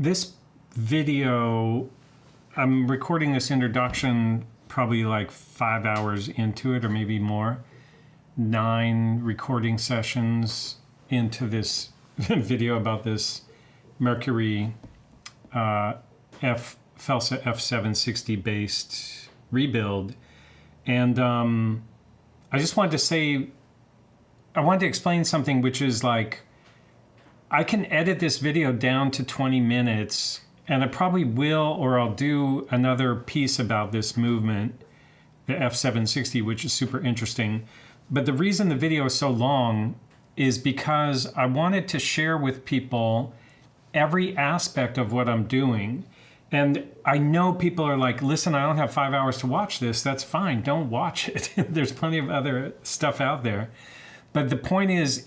this video, I'm recording this introduction probably like 5 hours into it or maybe more. 9 recording sessions into this video about this Mercury Felsa F760 based rebuild. And I just wanted to say, I wanted to explain something, which is like, I can edit this video down to 20 minutes, and I probably will, or I'll do another piece about this movement, the F760, which is super interesting. But the reason the video is so long is because I wanted to share with people every aspect of what I'm doing. And I know people are like, listen, I don't have 5 hours to watch this. That's fine. Don't watch it. There's plenty of other stuff out there. But the point is,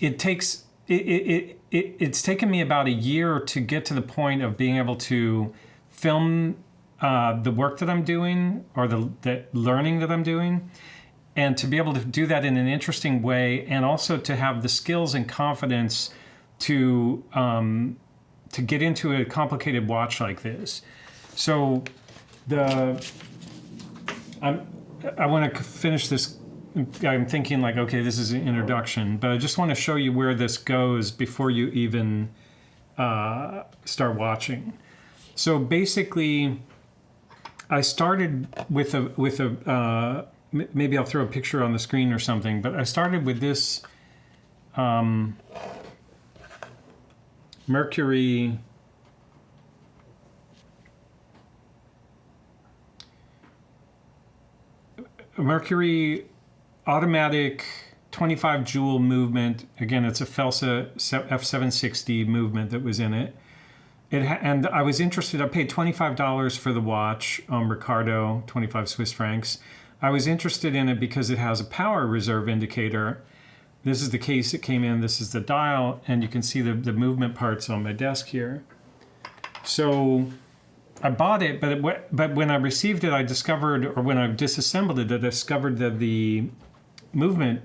it's taken me about a year to get to the point of being able to film the work that I'm doing, or the learning that I'm doing, and to be able to do that in an interesting way, and also to have the skills and confidence to get into a complicated watch like this. So I want to finish this. I'm thinking like, okay, this is an introduction, but I just want to show you where this goes before you even start watching. So basically, I started with a maybe I'll throw a picture on the screen or something, but I started with this Mercury automatic 25 joule movement. Again, it's a Felsa F760 movement that was in it. And I was interested, I paid $25 for the watch on Ricardo, 25 Swiss francs. I was interested in it because it has a power reserve indicator. This is the case it came in, this is the dial, and you can see the movement parts on my desk here. So I bought it, but when I received it, I discovered, or when I disassembled it, I discovered that the movement,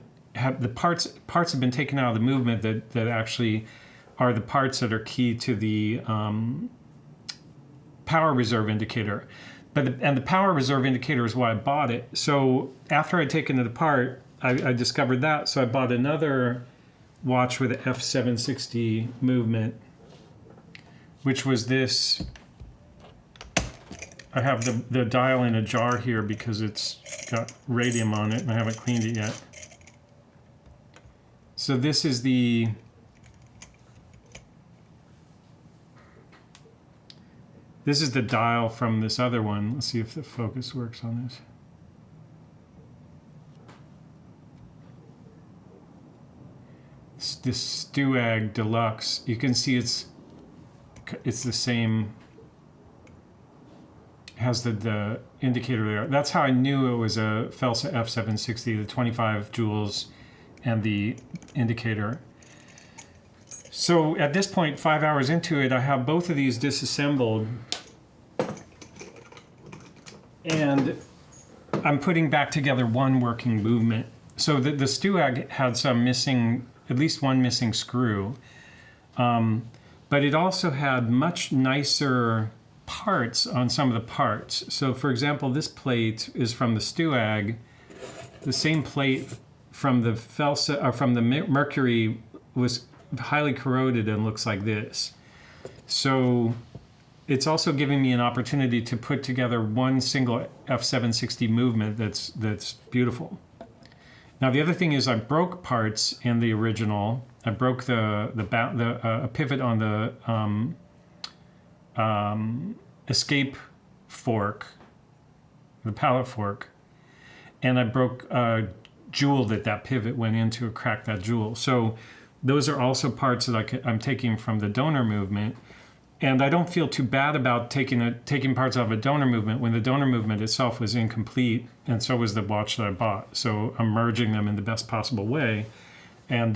the parts have been taken out of the movement that actually are the parts that are key to the power reserve indicator. And the power reserve indicator is why I bought it. So after I'd taken it apart, I discovered that. So I bought another watch with an F760 movement, which was this. I have the dial in a jar here because it's got radium on it and I haven't cleaned it yet. So this is the dial from this other one. Let's see if the focus works on this. It's this Stewag Deluxe. You can see it's the same. Has the indicator there. That's how I knew it was a Felsa F760, the 25 joules and the indicator. So at this point, 5 hours into it, I have both of these disassembled, and I'm putting back together one working movement. So the Stewag had some missing, at least one missing screw, but it also had much nicer parts on some of the parts. So for example, this plate is from the Stewag. The same plate from the Felsa, or from the Mercury, was highly corroded and looks like this. So it's also giving me an opportunity to put together one single F760 movement that's beautiful. Now the other thing is I broke parts in the original. I broke a pivot on the escape fork, the pallet fork, and I broke a jewel that pivot went into, cracked that jewel. So those are also parts that I'm taking from the donor movement, and I don't feel too bad about taking parts out of a donor movement when the donor movement itself was incomplete, and so was the watch that I bought. So I'm merging them in the best possible way, and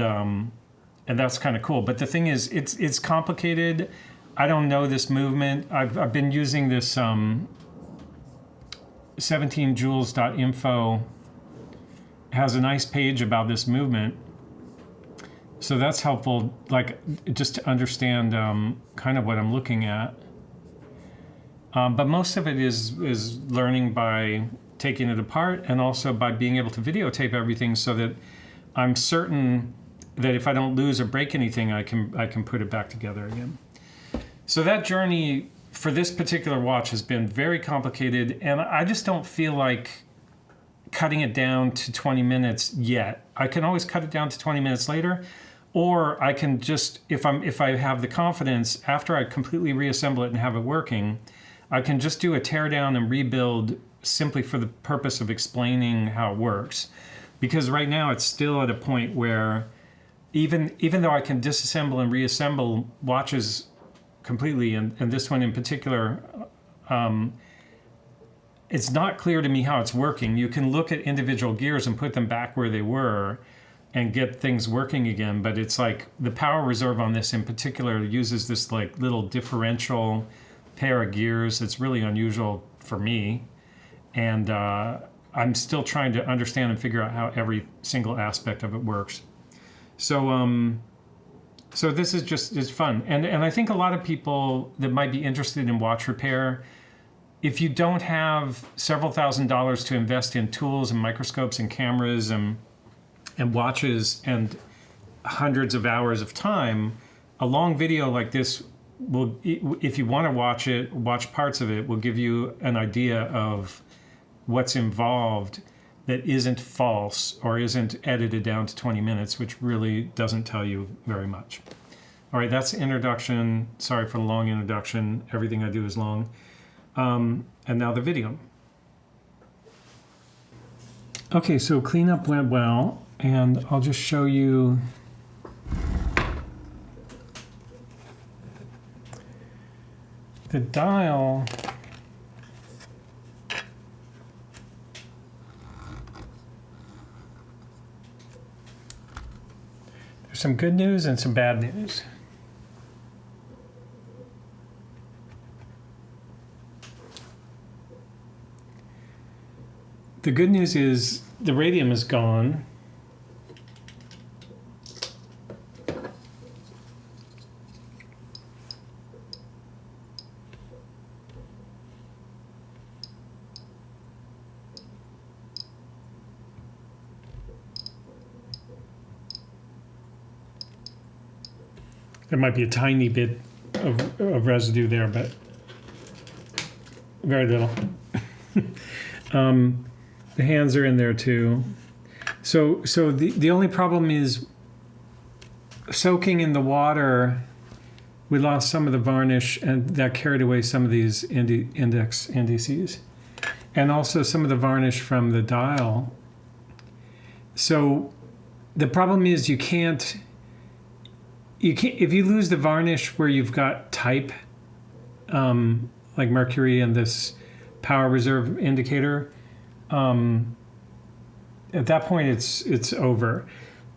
that's kind of cool. But the thing is, it's complicated. I don't know this movement. I've been using this 17joules.info. Has a nice page about this movement. So that's helpful, like just to understand kind of what I'm looking at. But most of it is learning by taking it apart, and also by being able to videotape everything so that I'm certain that if I don't lose or break anything, I can put it back together again. So that journey for this particular watch has been very complicated, and I just don't feel like cutting it down to 20 minutes yet. I can always cut it down to 20 minutes later, or I can just, if I have the confidence, after I completely reassemble it and have it working, I can just do a tear down and rebuild simply for the purpose of explaining how it works. Because right now it's still at a point where even though I can disassemble and reassemble watches completely, and this one in particular, it's not clear to me how it's working. You can look at individual gears and put them back where they were and get things working again, but it's like the power reserve on this in particular uses this like little differential pair of gears that's really unusual for me. And I'm still trying to understand and figure out how every single aspect of it works. So so this is just, it's fun. And I think a lot of people that might be interested in watch repair, if you don't have several $1,000s to invest in tools and microscopes and cameras and watches and hundreds of hours of time, a long video like this will, if you want to watch parts of it, will give you an idea of what's involved that isn't false or isn't edited down to 20 minutes, which really doesn't tell you very much. All right, that's the introduction. Sorry for the long introduction. Everything I do is long. And now the video. Okay, so cleanup went well, and I'll just show you the dial. There's some good news and some bad news. The good news is the radium is gone. There might be a tiny bit of residue there, but very little. The hands are in there too. So the only problem is soaking in the water. We lost some of the varnish, and that carried away some of these indices, and also some of the varnish from the dial. So the problem is you can't if you lose the varnish where you've got type, like Mercury and this power reserve indicator, at that point it's over.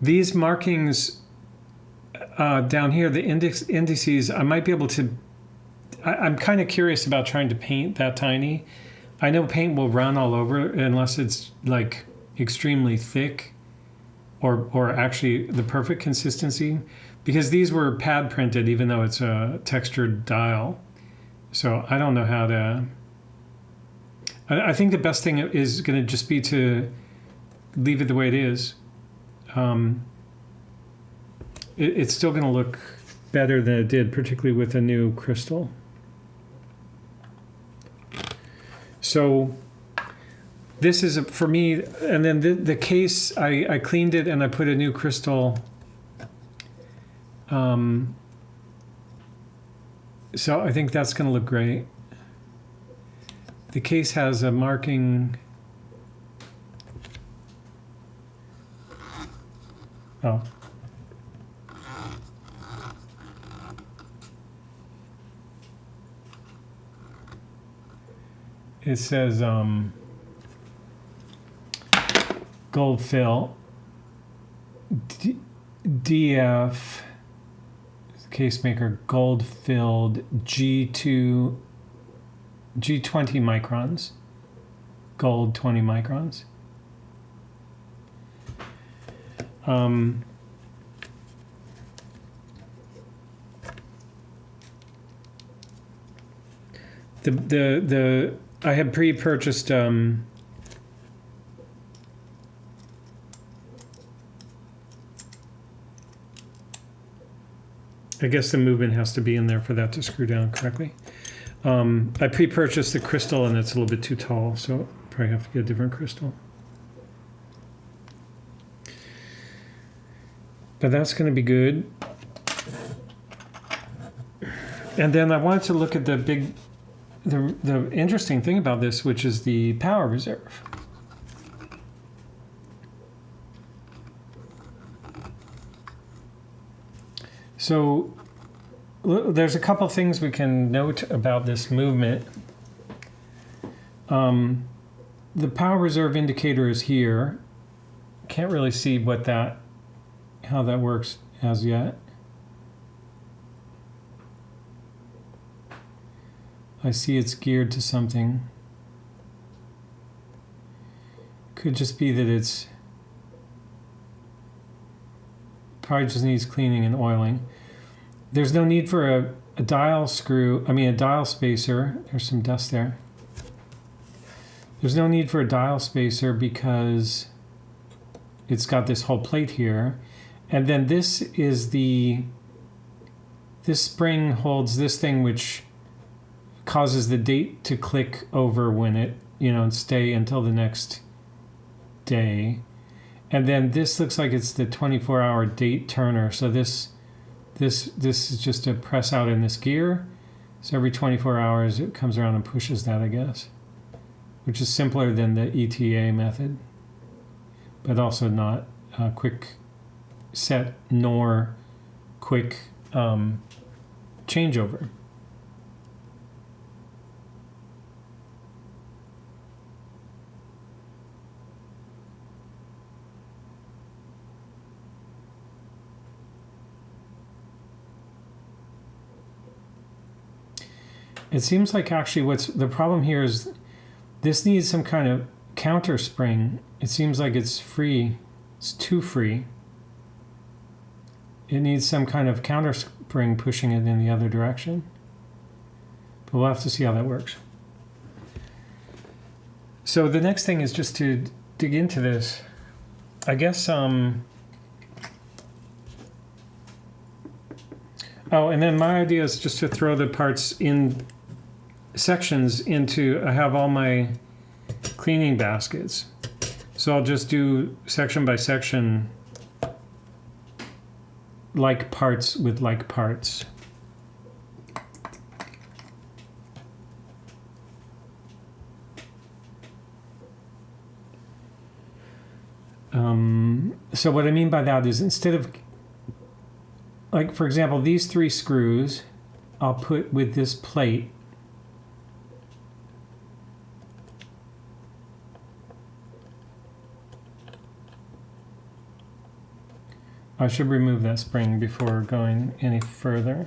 These markings down here, the indices, I might be able to, I'm kind of curious about trying to paint that tiny. I know paint will run all over unless it's like extremely thick or actually the perfect consistency, because these were pad printed even though it's a textured dial. So I don't know how to, I think the best thing is going to just be to leave it the way it is. It's still going to look better than it did, particularly with a new crystal. So this is for me, and then the case, I cleaned it and I put a new crystal. So I think that's going to look great. The case has a marking. Oh. It says gold fill DF case maker gold filled G20 microns, gold 20 microns. I had pre-purchased I guess the movement has to be in there for that to screw down correctly. I pre-purchased the crystal and it's a little bit too tall, so probably have to get a different crystal. But that's going to be good. And then I wanted to look at the interesting thing about this, which is the power reserve. So there's a couple things we can note about this movement. The power reserve indicator is here. Can't really see how that works as yet. I see it's geared to something. Could just be that it's probably just needs cleaning and oiling. There's no need for a dial spacer. There's some dust there. There's no need for a dial spacer because it's got this whole plate here. And then this spring holds this thing which causes the date to click over when it, and stay until the next day. And then this looks like it's the 24-hour date turner. So this is just a press out in this gear. So every 24 hours it comes around and pushes that, I guess, which is simpler than the ETA method, but also not quick set nor quick changeover. It seems like actually what's the problem here is this needs some kind of counter spring. It seems like it's free. It's too free. It needs some kind of counter spring pushing it in the other direction. But we'll have to see how that works. So the next thing is just to dig into this. I guess oh, and then my idea is just to throw the parts in sections into, I have all my cleaning baskets. So I'll just do section by section, like parts with like parts. So what I mean by that is instead of, like for example, these 3 screws, I'll put with this plate. I should remove that spring before going any further.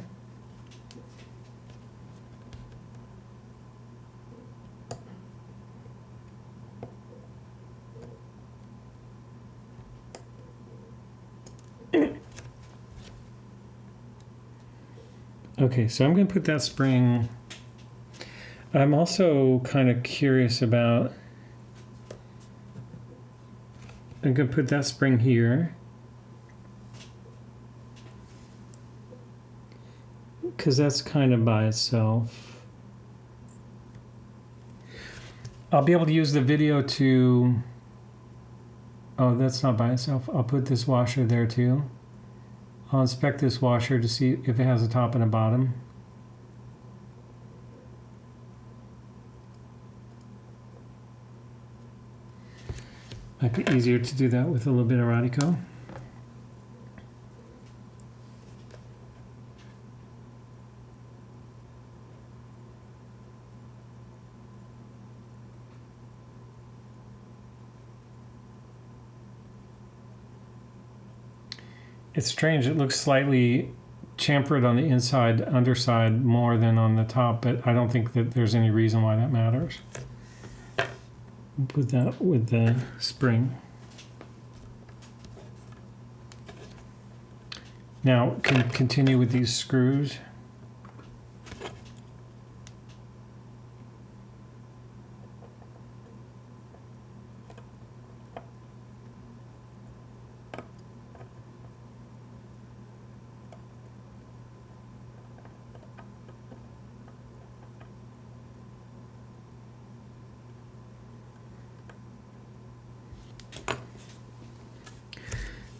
Okay, so I'm going to put that spring. I'm also kind of curious about, I'm going to put that spring here. Because that's kind of by itself. I'll be able to use the video to, oh, that's not by itself. I'll put this washer there too. I'll inspect this washer to see if it has a top and a bottom. Might be easier to do that with a little bit of Radico. It's strange, it looks slightly chamfered on the inside, underside more than on the top, but I don't think that there's any reason why that matters. Put that with the spring. Now, can continue with these screws.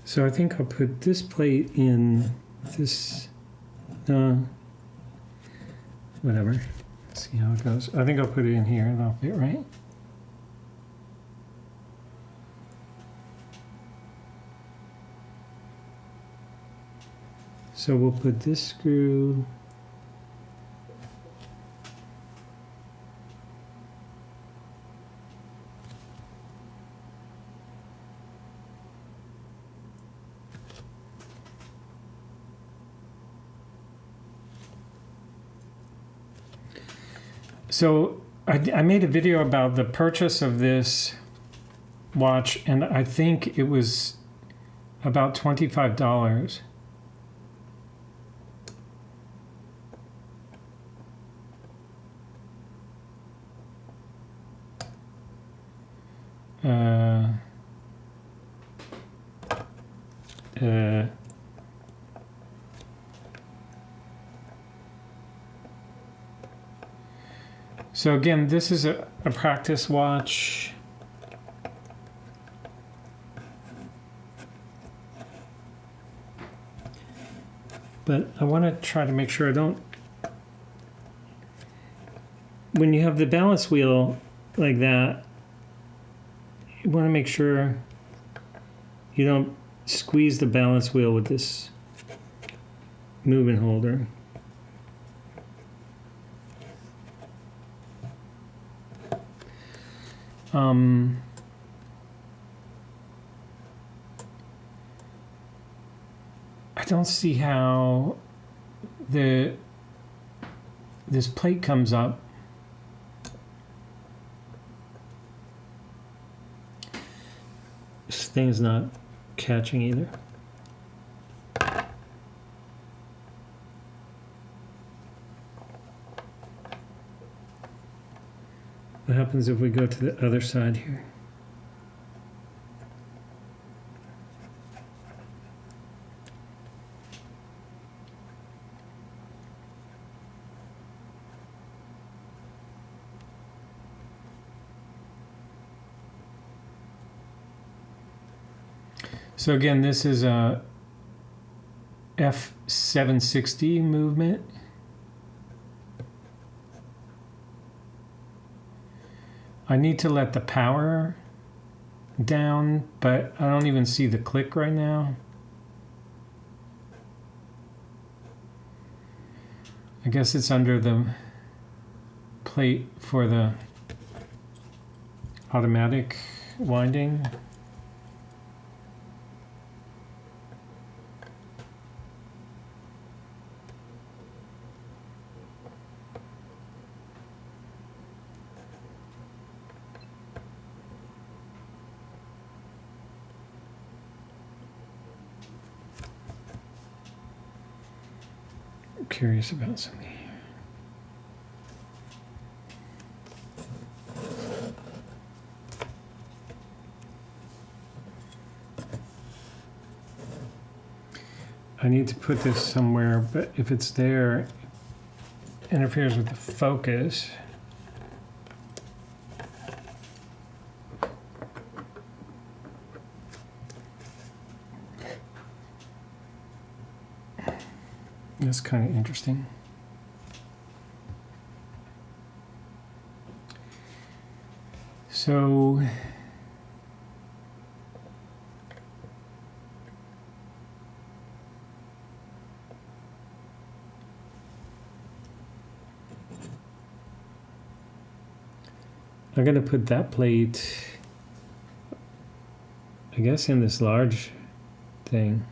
So I think I'll put this plate in this, whatever. Let's see how it goes. I think I'll put it in here. That'll fit, right? So we'll put this screw So I made a video about the purchase of this watch, and I think it was about $25. So again, this is a practice watch. But I want to try to make sure I don't... When you have the balance wheel like that, you want to make sure you don't squeeze the balance wheel with this movement holder. I don't see how this plate comes up. This thing is not catching either. What happens if we go to the other side here? So again, this is a F760 movement. I need to let the power down, but I don't even see the click right now. I guess it's under the plate for the automatic winding. Curious about something here. I need to put this somewhere, but if it's there, it interferes with the focus. That's kind of interesting. So I'm going to put that plate, I guess, in this large thing.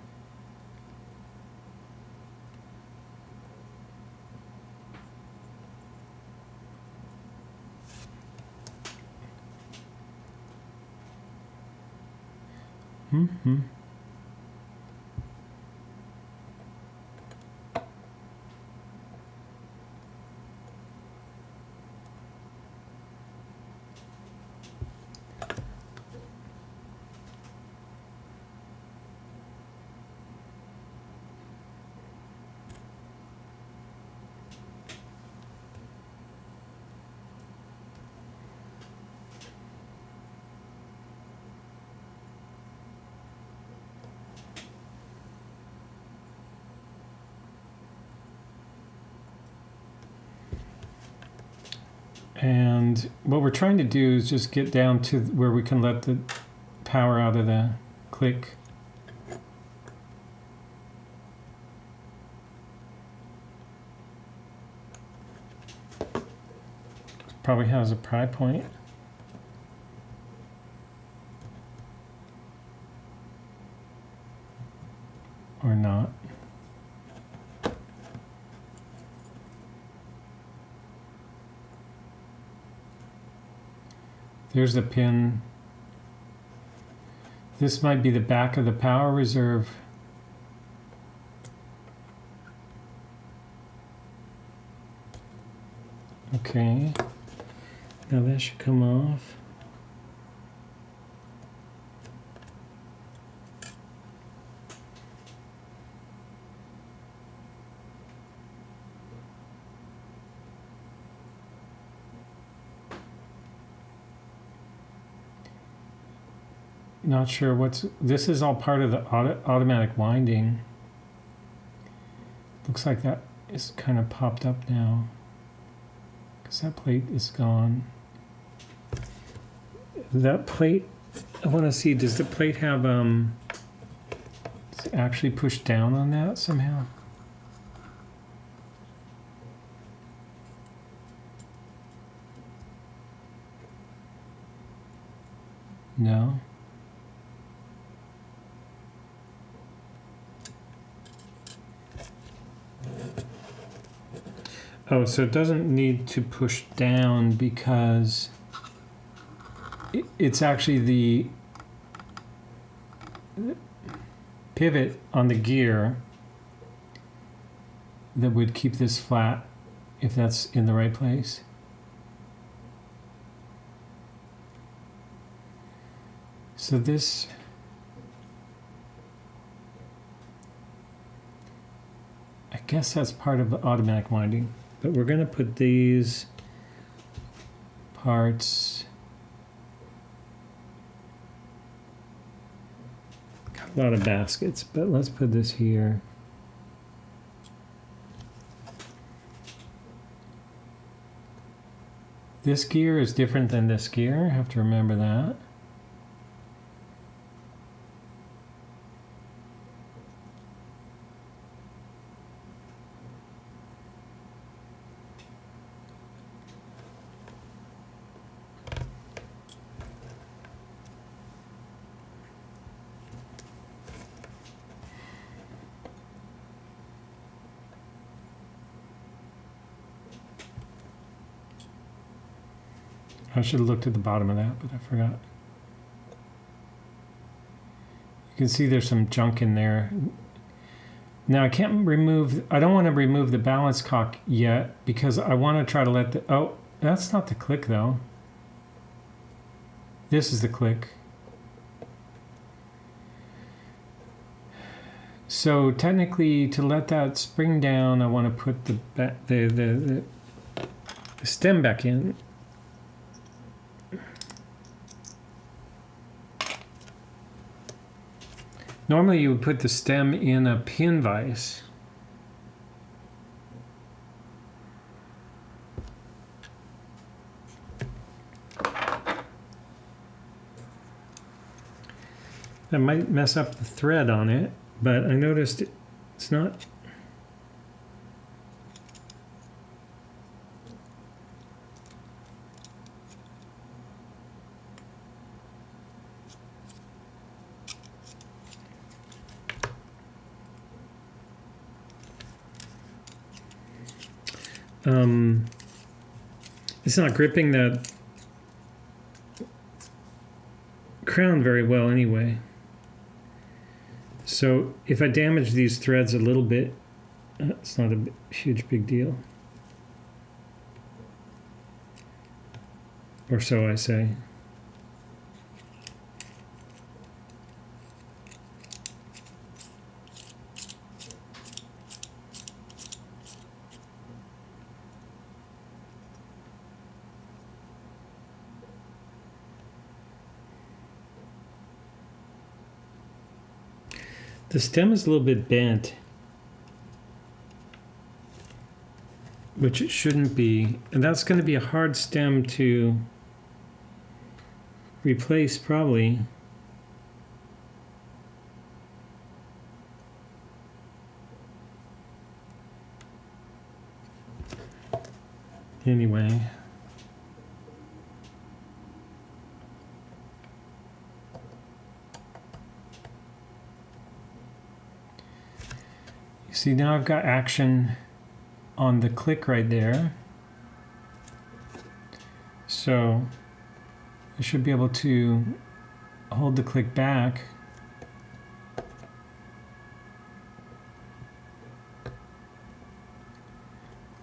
Mm-hmm. And what we're trying to do is just get down to where we can let the power out of the click. Probably has a pry point. Or not. There's the pin. This might be the back of the power reserve. Okay. Now that should come off. Not sure what's, this is all part of the automatic winding. Looks like that is kind of popped up now, because that plate is gone. That plate, I want to see, does the plate have, it's actually pushed down on that somehow? No. Oh, so it doesn't need to push down because it's actually the pivot on the gear that would keep this flat if that's in the right place. So this, I guess that's part of the automatic winding. But we're going to put these parts, got a lot of baskets, but let's put this here. This gear is different than this gear, I have to remember that. I should have looked at the bottom of that, but I forgot. You can see there's some junk in there. Now I can't remove, I don't want to remove the balance cock yet because I want to try to let the, oh, that's not the click though. This is the click. So technically to let that spring down, I want to put the stem back in. Normally you would put the stem in a pin vise. That might mess up the thread on it, but I noticed it's not. It's not gripping that crown very well anyway. So if I damage these threads a little bit, it's not a huge big deal. Or so I say. The stem is a little bit bent, which it shouldn't be. And that's going to be a hard stem to replace probably. Anyway. You see, now I've got action on the click right there. So I should be able to hold the click back.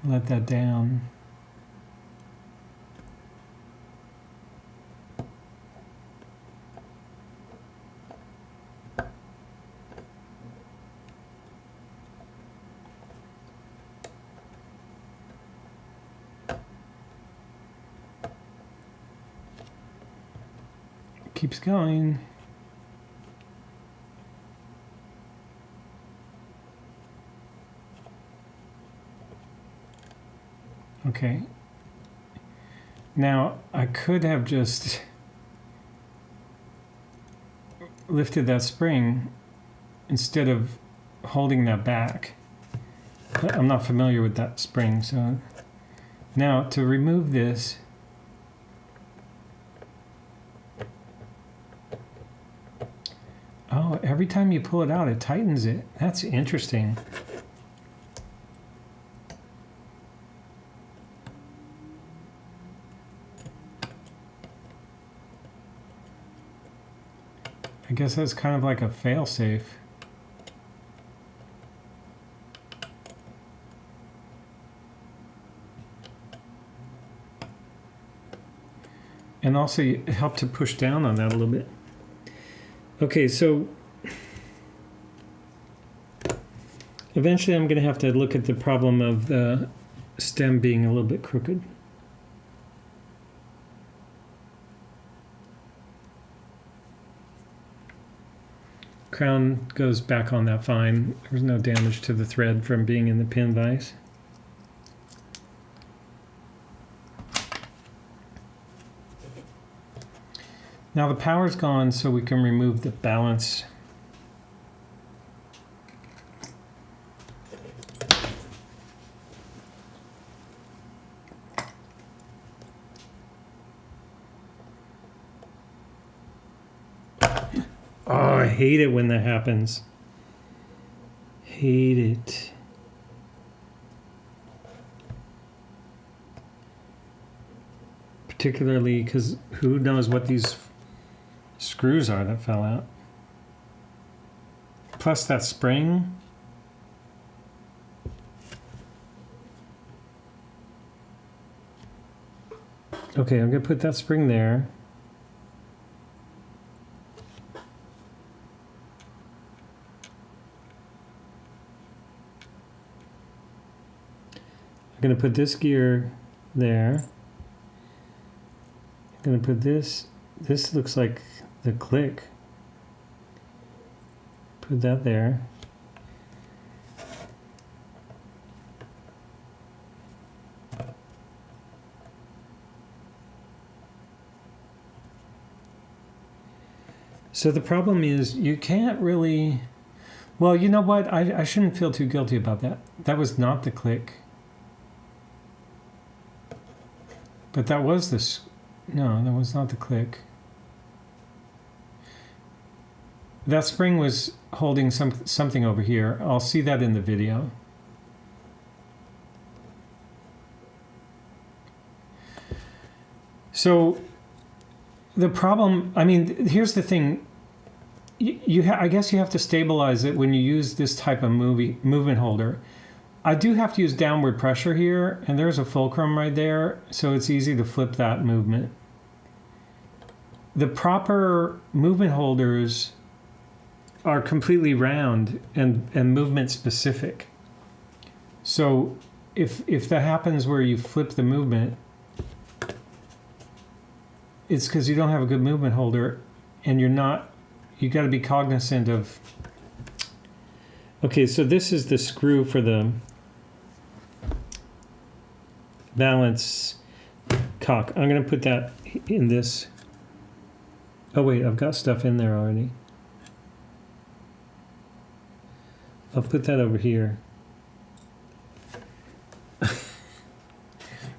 Let that down. Keeps going. Okay. Now I could have just lifted that spring instead of holding that back. But I'm not familiar with that spring, so now to remove this, oh, every time you pull it out, it tightens it. That's interesting. I guess that's kind of like a fail-safe. And also it helped to push down on that a little bit. Okay, so eventually I'm going to have to look at the problem of the stem being a little bit crooked. Crown goes back on that fine. There's no damage to the thread from being in the pin vise. Now the power's gone, so we can remove the balance. Oh, I hate it when that happens. Hate it. Particularly because who knows what these screws are that fell out. Plus that spring. Okay, I'm going to put that spring there. I'm going to put this gear there. I'm going to put this looks like the click. Put that there. So the problem is you can't really, well, you know what? I shouldn't feel too guilty about that. That was not the click. But that was this. No, that was not the click. That spring was holding something over here. I'll see that in the video. So the problem, I mean, here's the thing. I guess you have to stabilize it when you use this type of movement holder. I do have to use downward pressure here, and there's a fulcrum right there, so it's easy to flip that movement. The proper movement holders are completely round and movement specific. So if that happens where you flip the movement, it's because you don't have a good movement holder, and you got to be cognizant of. Okay, so this is the screw for the balance cock. I'm going to put that in this. Oh wait, I've got stuff in there already. I'll put that over here.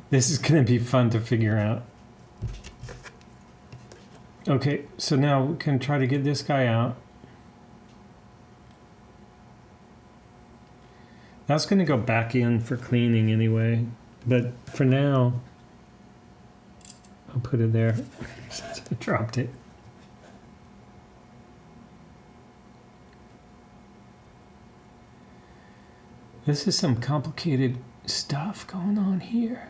This is going to be fun to figure out. Okay, so now we can try to get this guy out. That's going to go back in for cleaning anyway, but for now, I'll put it there since I dropped it. This is some complicated stuff going on here.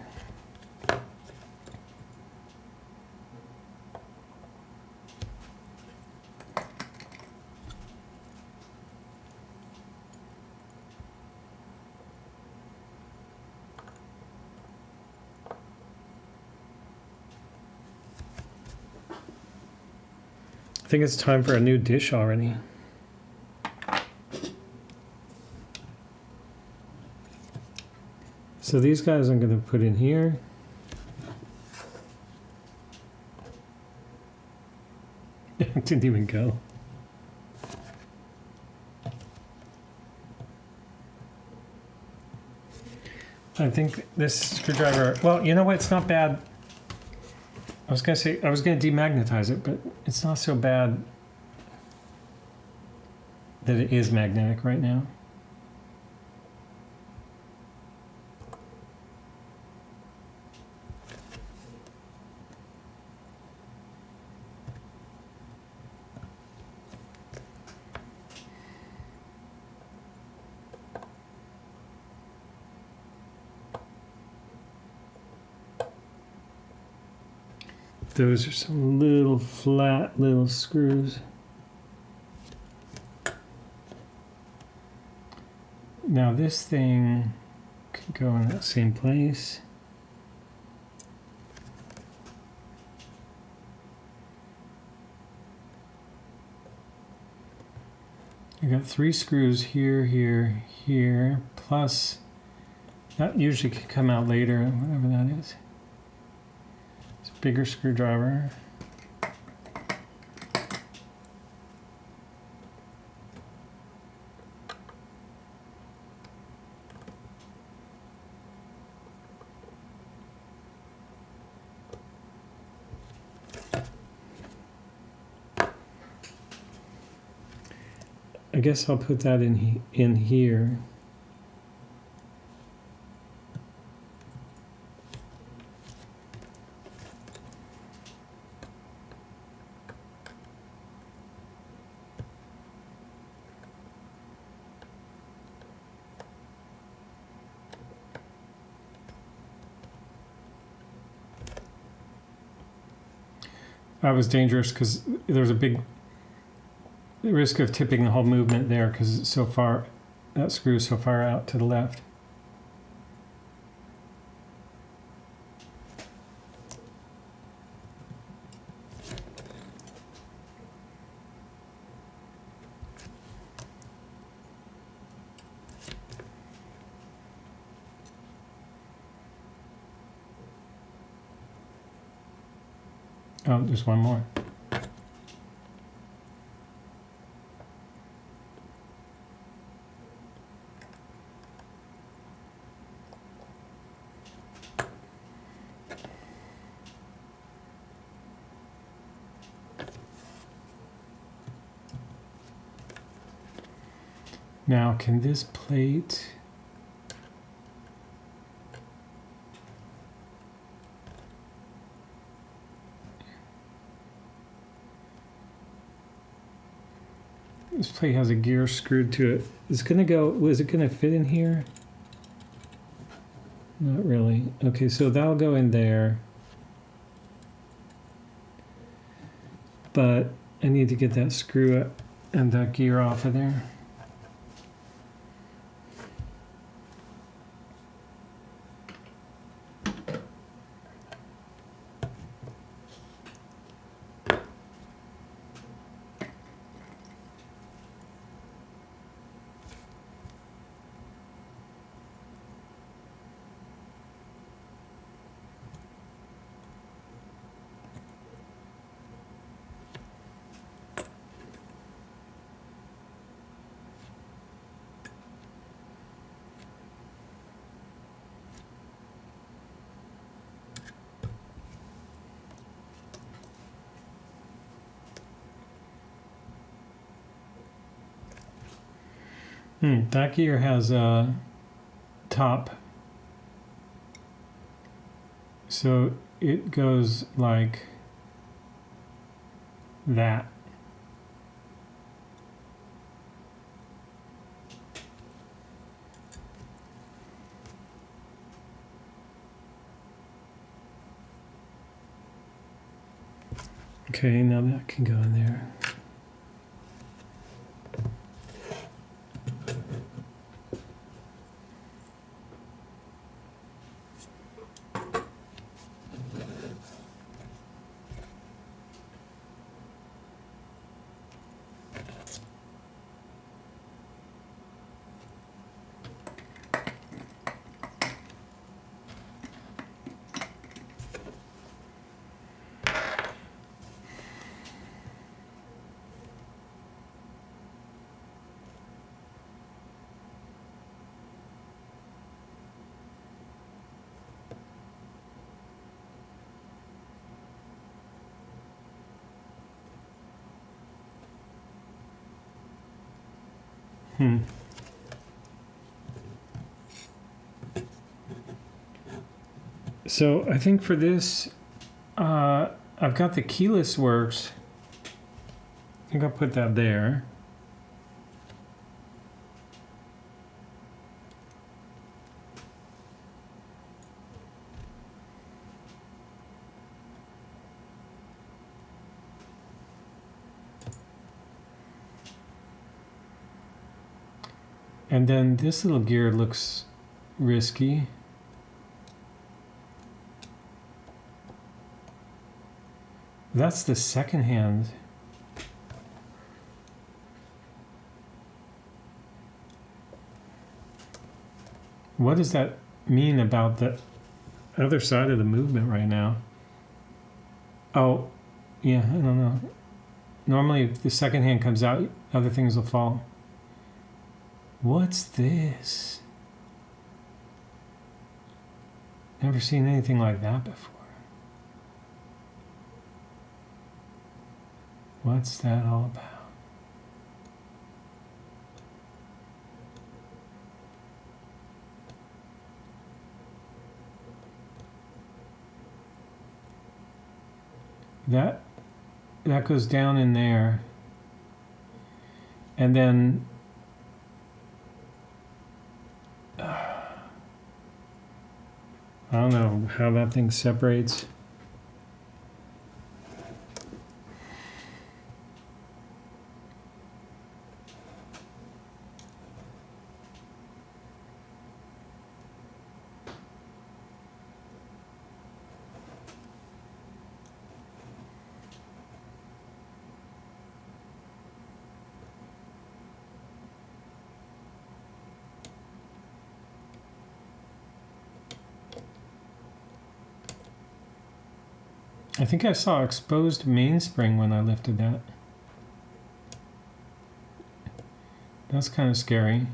I think it's time for a new dish already. So these guys I'm going to put in here. It didn't even go. I think this screwdriver, well, you know what? It's not bad. I was going to say, I was going to demagnetize it, but it's not so bad that it is magnetic right now. Those are some little flat little screws. Now this thing could go in that same place. I got 3 screws here, here, here, plus that usually could come out later, whatever that is. Bigger screwdriver. I guess I'll put that in here. That was dangerous because there's a big risk of tipping the whole movement there because it's so far, that screw is so far out to the left. Oh, there's one more. Now, can this plate... This plate has a gear screwed to it. It's going to go, is it going to fit in here? Not really. Okay, so that'll go in there. But I need to get that screw and that gear off of there. That gear has a top. So it goes like that. Okay, now that can go in there. So I think for this, I've got the keyless works. I think I'll put that there. And then this little gear looks risky. That's the second hand. What does that mean about the other side of the movement right now? Oh, yeah, I don't know. Normally, if the second hand comes out, other things will fall. What's this? Never seen anything like that before. What's that all about? That goes down in there. And then I don't know how that thing separates. I think I saw exposed mainspring when I lifted that. That's kind of scary.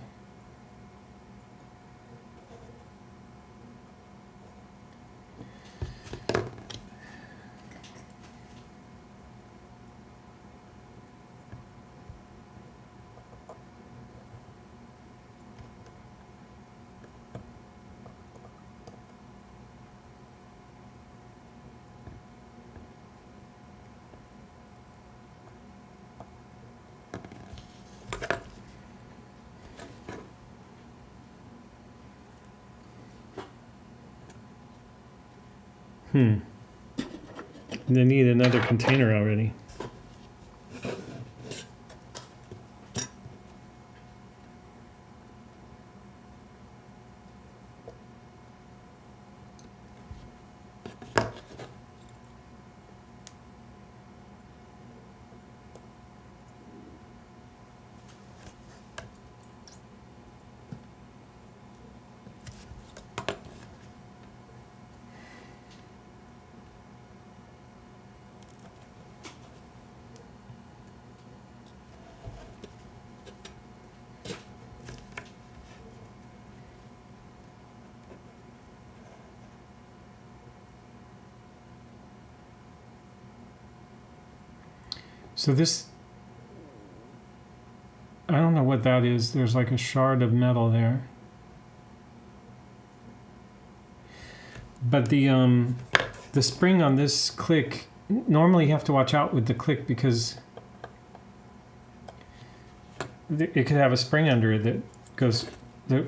They need another container already. So this, I don't know what that is. There's like a shard of metal there. But the spring on this click, normally you have to watch out with the click because it could have a spring under it that goes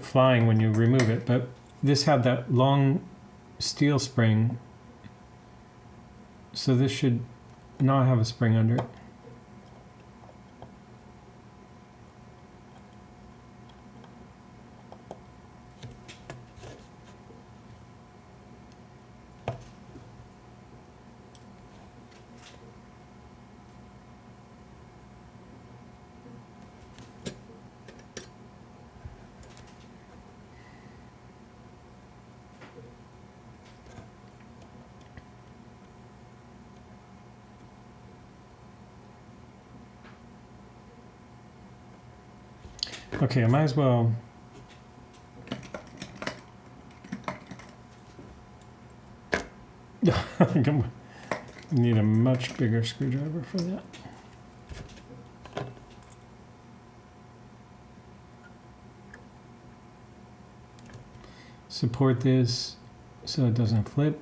flying when you remove it. But this had that long steel spring, so this should not have a spring under it. Okay, I might as well. Need a much bigger screwdriver for that. Support this so it doesn't flip.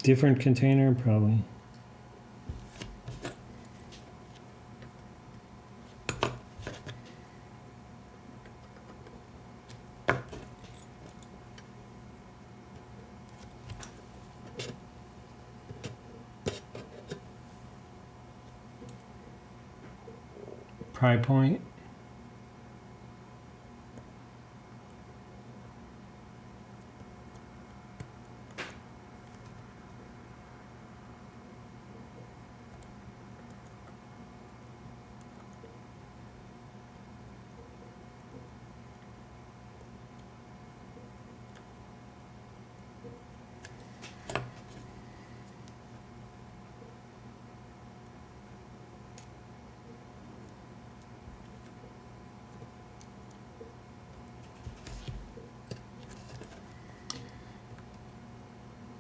Different container, probably. Pry point.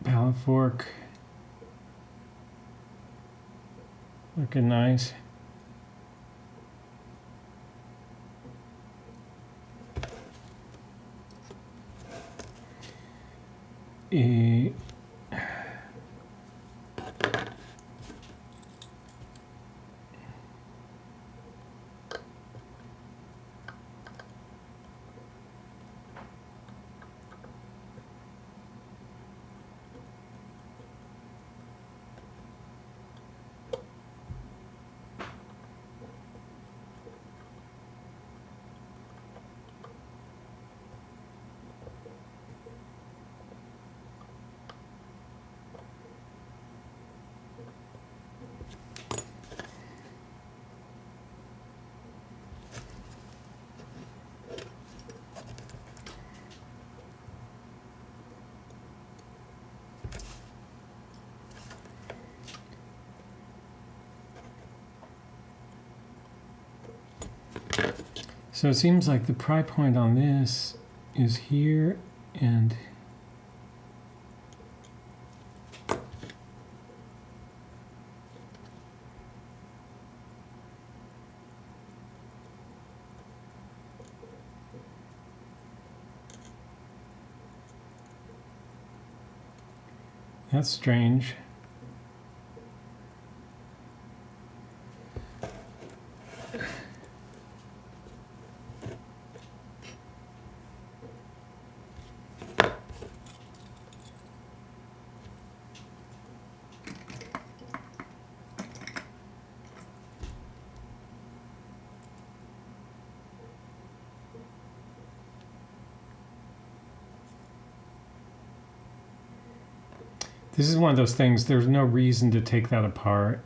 Pallet fork. Looking nice. So it seems like the pry point on this is here and that's strange. This is one of those things, there's no reason to take that apart.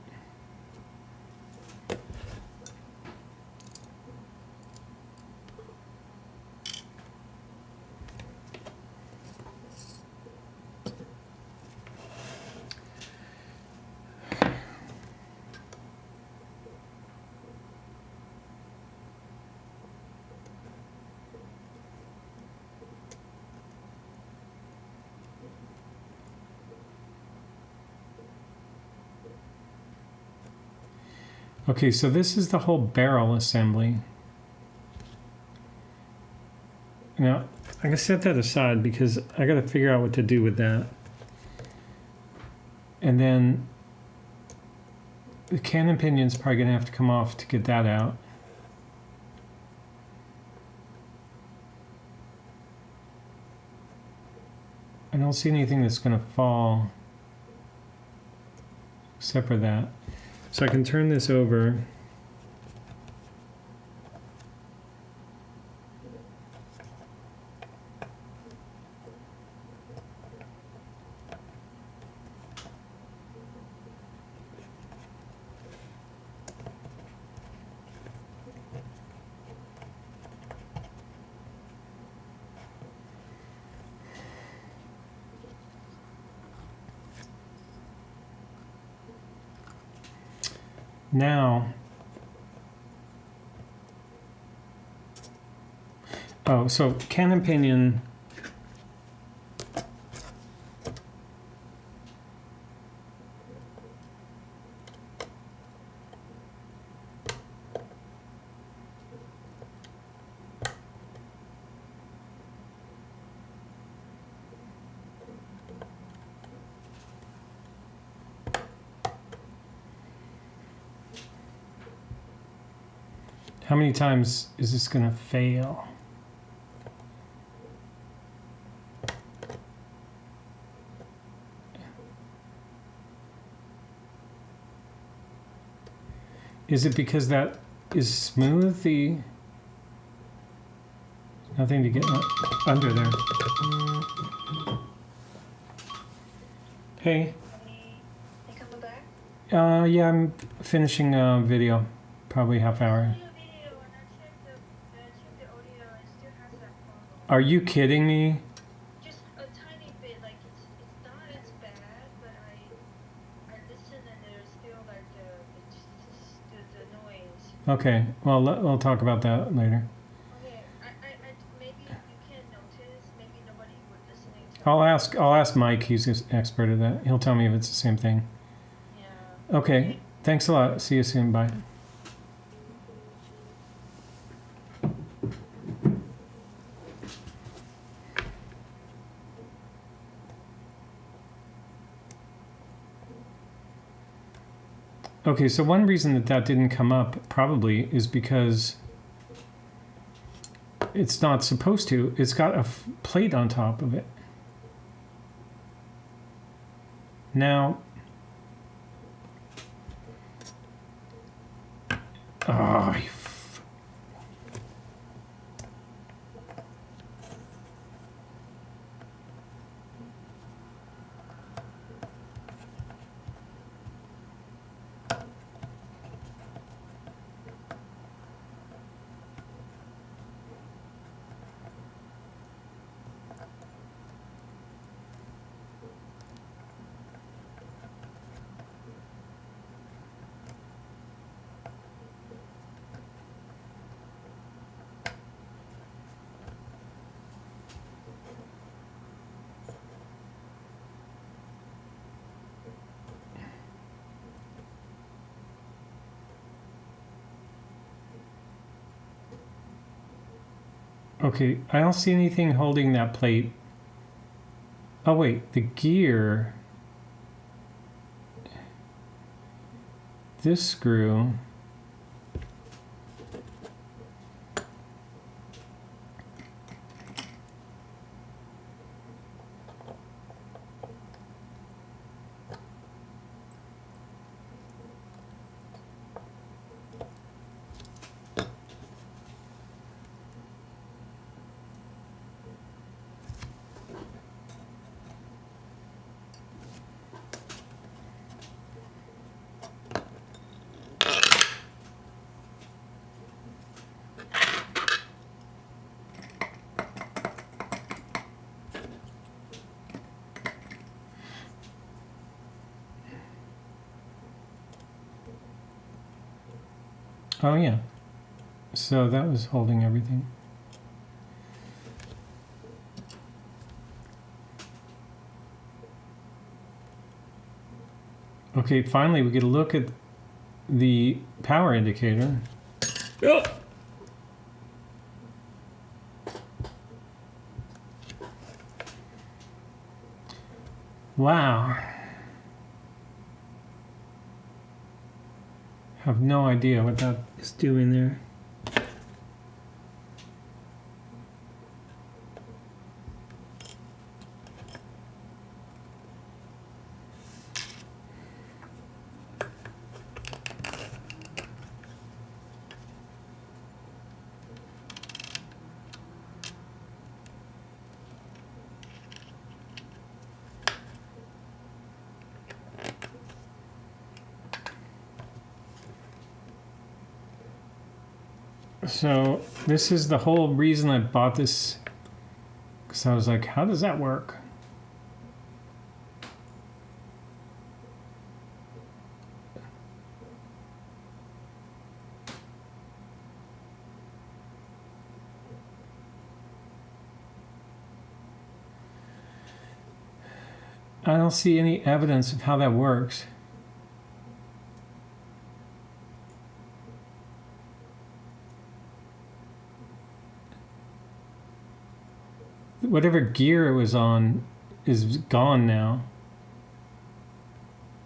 Okay, so this is the whole barrel assembly. Now, I'm going to set that aside because I got to figure out what to do with that. And then the cannon pinion's probably going to have to come off to get that out. I don't see anything that's going to fall except for that. So I can turn this over. Now, oh, so cannon pinion. How many times is this going to fail? Is it because that is smooth? Nothing to get under there. Hey. You coming back? Yeah, I'm finishing a video, probably half hour. Are you kidding me? Just a tiny bit, like it's not as bad, but I listen and there's still like the noise. Okay, well we'll talk about that later. Okay, I maybe you can notice, maybe nobody would listening to. I'll ask Mike. He's an expert at that. He'll tell me if it's the same thing. Yeah. Okay, thanks a lot. See you soon. Bye. Okay, so one reason that didn't come up probably is because it's not supposed to. It's got a plate on top of it. Now, oh, okay, I don't see anything holding that plate. Oh wait, the gear. This screw. Oh yeah, so that was holding everything. Okay, finally we get a look at the power indicator. Oh! Wow. Have no idea what that is doing there. So this is the whole reason I bought this, because I was like, how does that work? I don't see any evidence of how that works. Whatever gear it was on is gone now.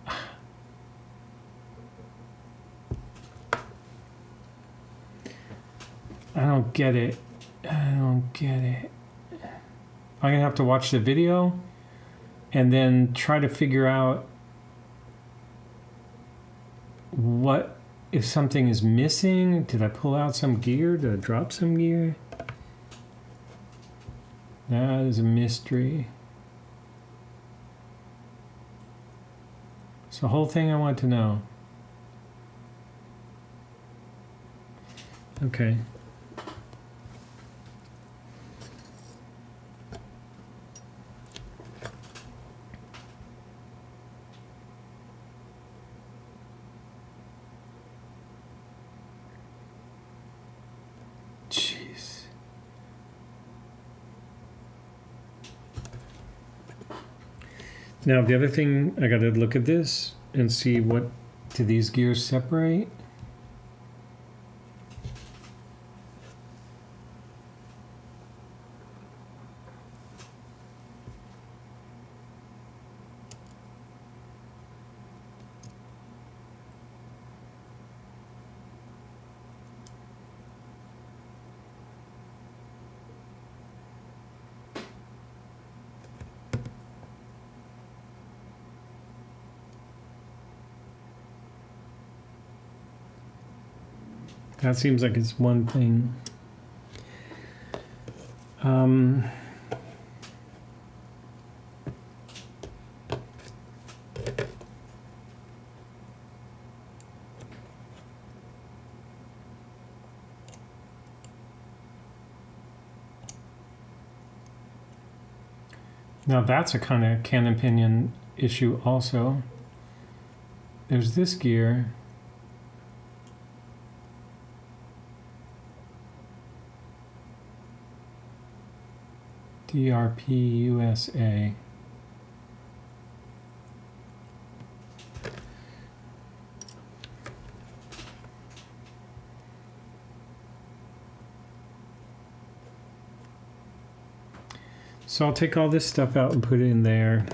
I don't get it. I don't get it. I'm gonna have to watch the video and then try to figure out what if something is missing. Did I pull out some gear? Did I drop some gear? That is a mystery. It's the whole thing I want to know. Okay. Jeez. Now the other thing, I got to look at this and see what do these gears separate. That seems like it's one thing. Now that's a kind of cannon pinion issue also. There's this gear. DRP USA. So I'll take all this stuff out and put it in there.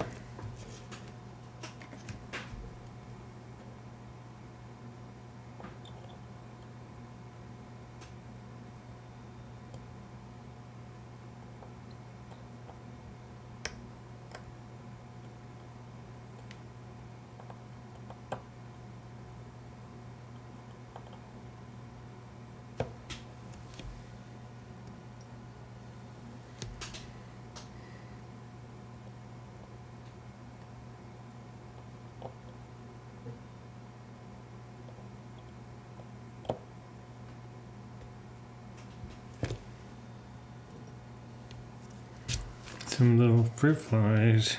Some little fruit flies.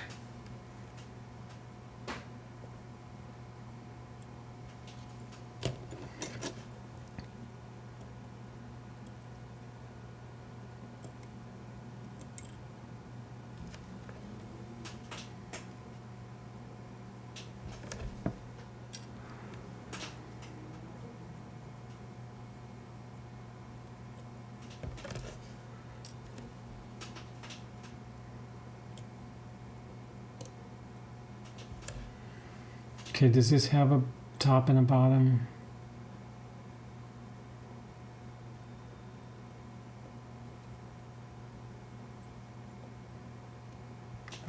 Okay, does this have a top and a bottom?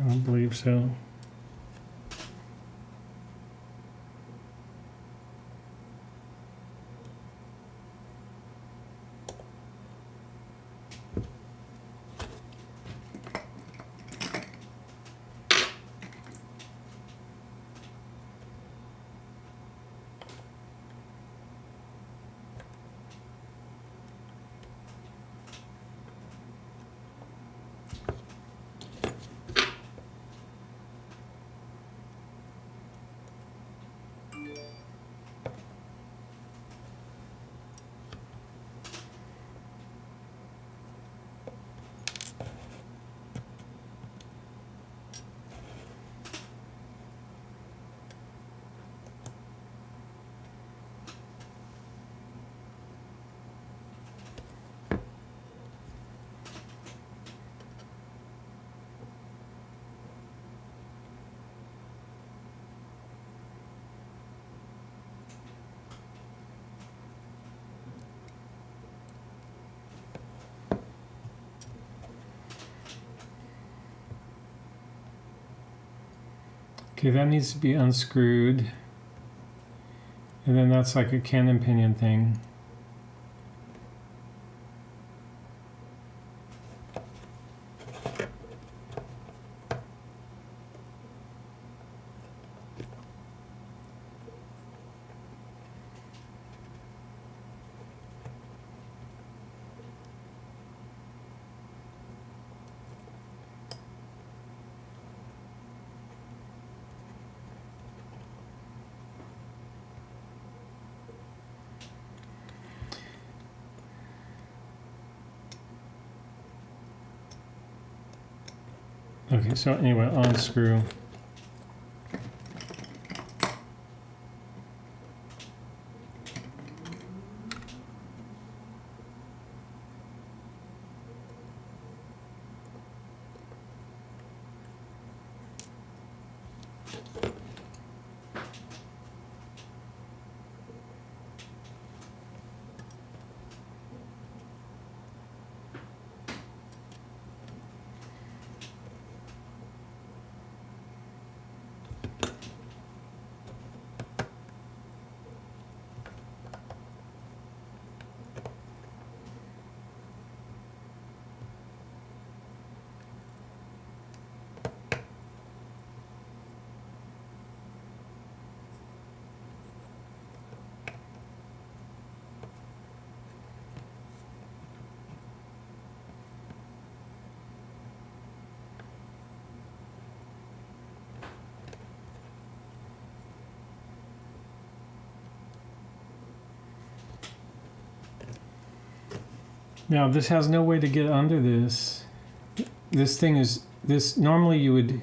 I don't believe so. Okay, that needs to be unscrewed. And then that's like a cannon pinion thing. Okay, so anyway, unscrew. Now this has no way to get under this. This thing is, this normally you would,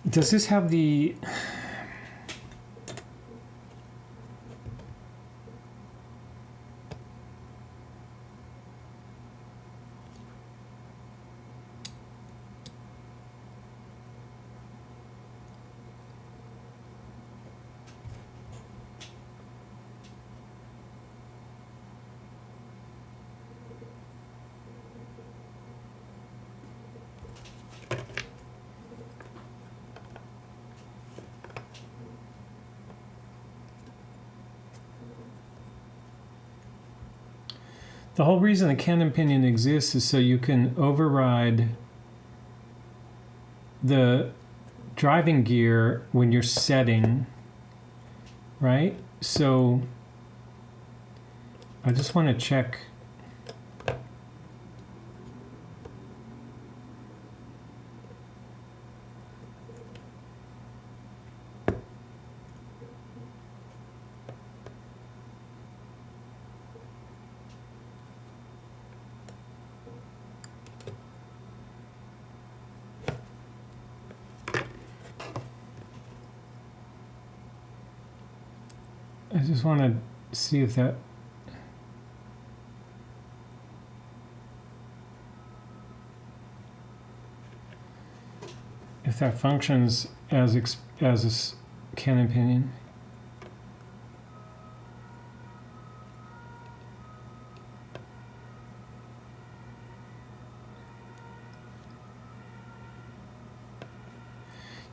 does this have the, the whole reason the cannon pinion exists is so you can override the driving gear when you're setting, right? So I just want to check. just want to see if that. If that functions as a Canon pinion.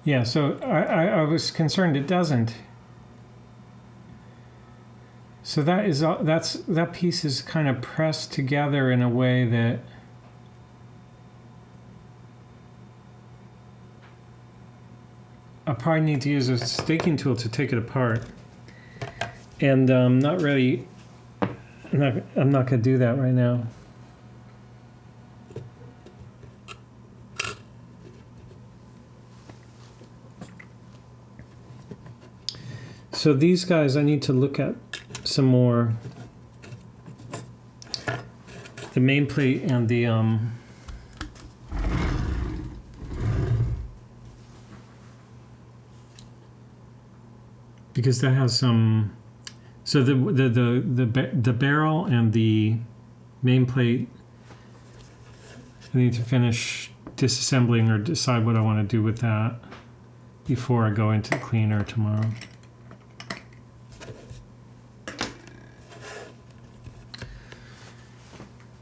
Yeah, so I was concerned it doesn't. So that piece is kind of pressed together in a way that I probably need to use a staking tool to take it apart. And not really. I'm not going to do that right now. So these guys I need to look at some more. The main plate and the because that has some. So the barrel and the main plate, I need to finish disassembling or decide what I want to do with that before I go into the cleaner tomorrow.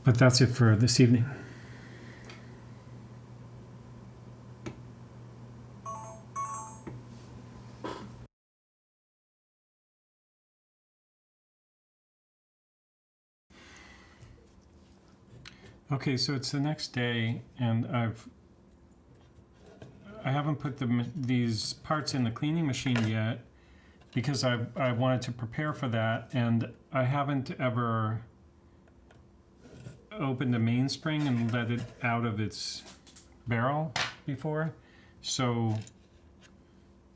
But that's it for this evening. Okay, so it's the next day, and I haven't put these parts in the cleaning machine yet because I wanted to prepare for that, and I haven't ever opened the mainspring and let it out of its barrel before, so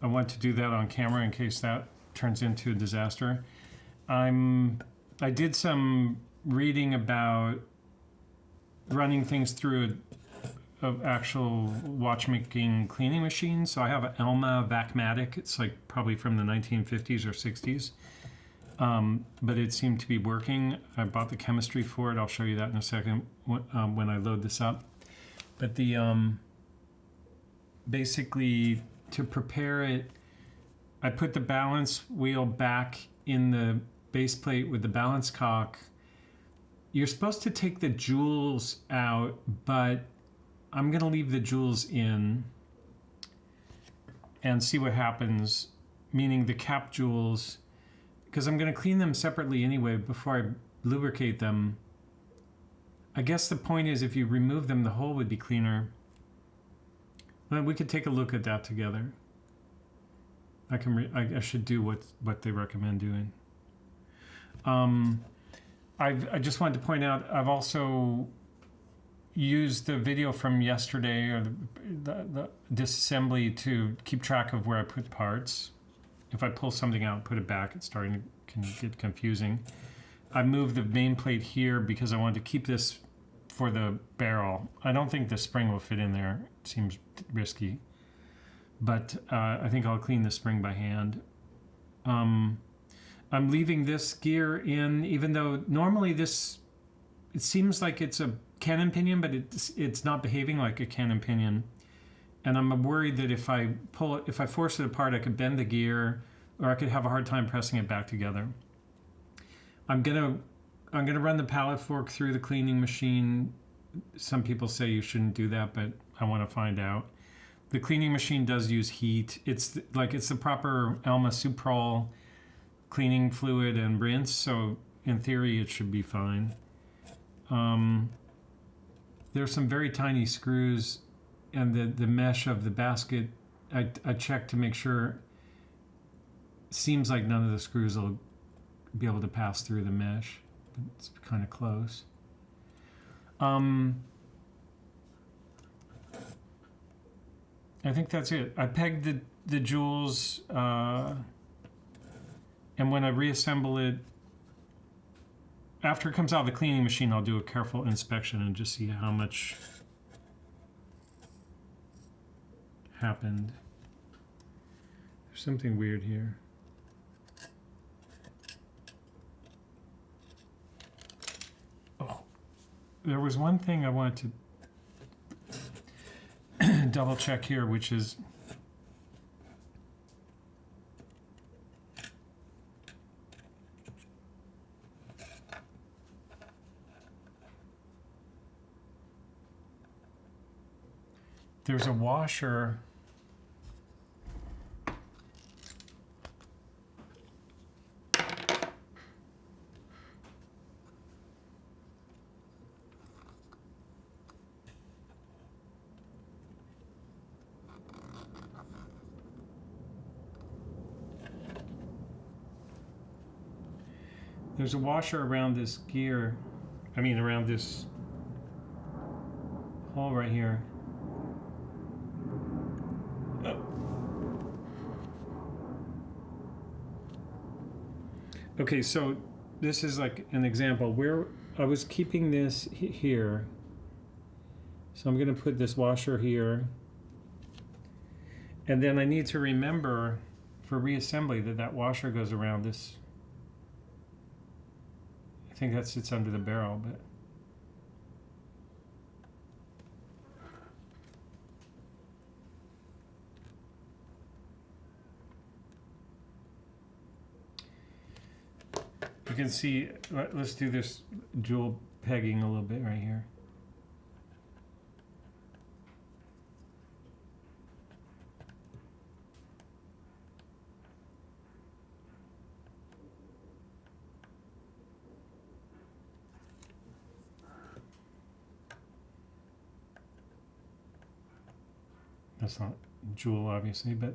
I want to do that on camera in case that turns into a disaster. I did some reading about running things through an actual watchmaking cleaning machine. So I have an Elma Vacmatic. It's like probably from the 1950s or 60s. But it seemed to be working. I bought the chemistry for it. I'll show you that in a second when I load this up. But the basically to prepare it, I put the balance wheel back in the base plate with the balance cock. You're supposed to take the jewels out, but I'm going to leave the jewels in and see what happens, meaning the cap jewels, because I'm going to clean them separately anyway before I lubricate them. I guess the point is if you remove them, the hole would be cleaner. Well, we could take a look at that together. I should do what they recommend doing. I just wanted to point out, I've also used the video from yesterday, or the disassembly, to keep track of where I put parts. If I pull something out and put it back, it's can get confusing. I moved the main plate here because I wanted to keep this for the barrel. I don't think the spring will fit in there. It seems risky. But I think I'll clean the spring by hand. I'm leaving this gear in, even though normally it seems like it's a Canon pinion, but it's not behaving like a Canon pinion. And I'm worried that if I force it apart, I could bend the gear, or I could have a hard time pressing it back together. I'm gonna run the pallet fork through the cleaning machine. Some people say you shouldn't do that, but I want to find out. The cleaning machine does use heat. It's the proper Elma Suprol cleaning fluid and rinse, so in theory it should be fine. There's some very tiny screws, and the mesh of the basket, I checked to make sure. Seems like none of the screws will be able to pass through the mesh. It's kind of close. I think that's it. I pegged the jewels, and when I reassemble it, after it comes out of the cleaning machine, I'll do a careful inspection and just see how much happened. There's something weird here. there was one thing I wanted to double check here, which is there's a washer. There's a washer around this gear, around this hole right here. Okay, so this is like an example where I was keeping this here. So I'm going to put this washer here. And then I need to remember for reassembly that washer goes around this. I think that sits under the barrel, but you can see, let's do this jewel pegging a little bit right here. That's not jewel, obviously, but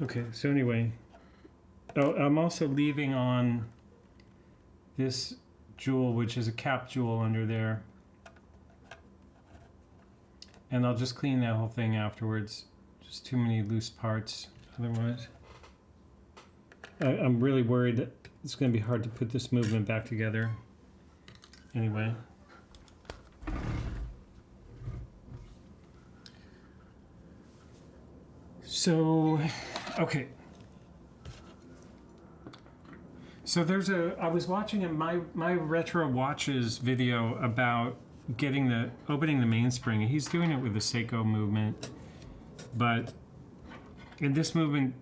okay, so anyway, I'm also leaving on this jewel, which is a cap jewel under there. And I'll just clean that whole thing afterwards. Just too many loose parts otherwise. I'm really worried that it's going to be hard to put this movement back together. Anyway. So, okay. So I was watching my retro watches video about opening the mainspring. He's doing it with the Seiko movement, but in this movement,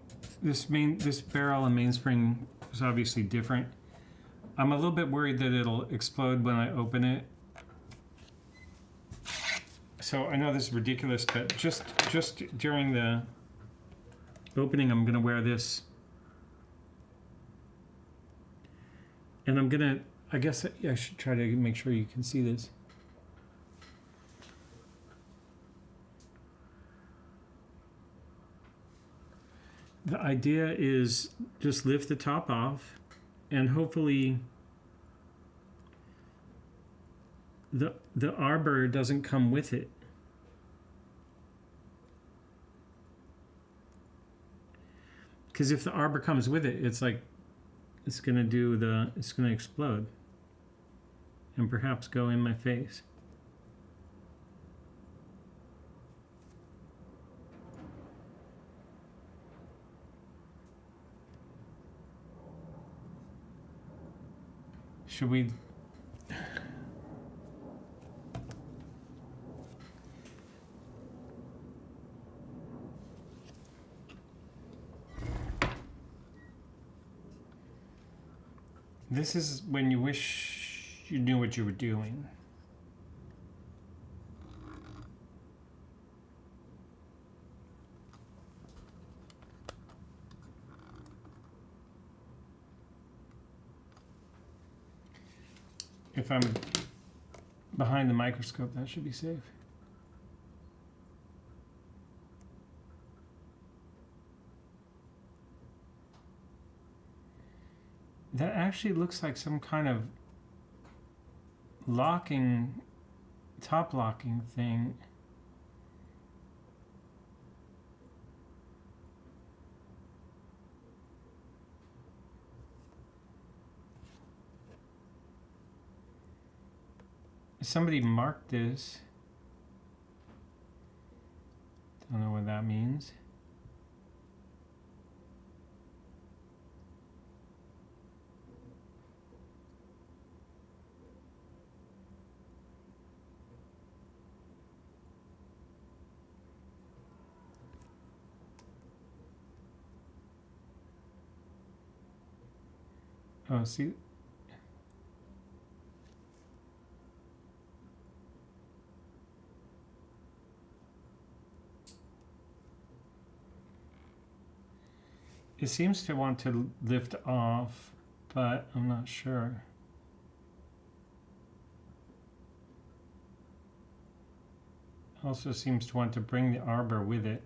this barrel and mainspring is obviously different. I'm a little bit worried that it'll explode when I open it. So I know this is ridiculous, but just during the opening, I'm gonna wear this. And I guess I should try to make sure you can see this. The idea is just lift the top off and hopefully the arbor doesn't come with it. Because if the arbor comes with it, it's like it's gonna explode and perhaps go in my face. Should we? This is when you wish you knew what you were doing. If I'm behind the microscope, that should be safe. That actually looks like some kind of locking, top locking thing. Somebody marked this. Don't know what that means. Oh, see? It seems to want to lift off, but I'm not sure. Also seems to want to bring the arbor with it.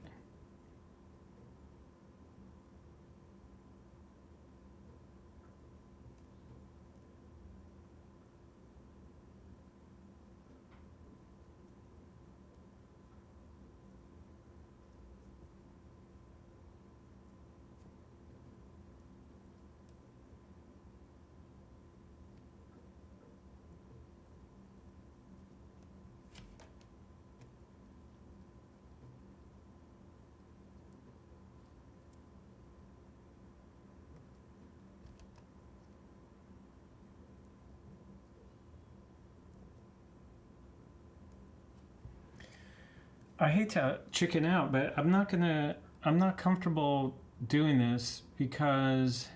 I hate to chicken out, but I'm not comfortable doing this because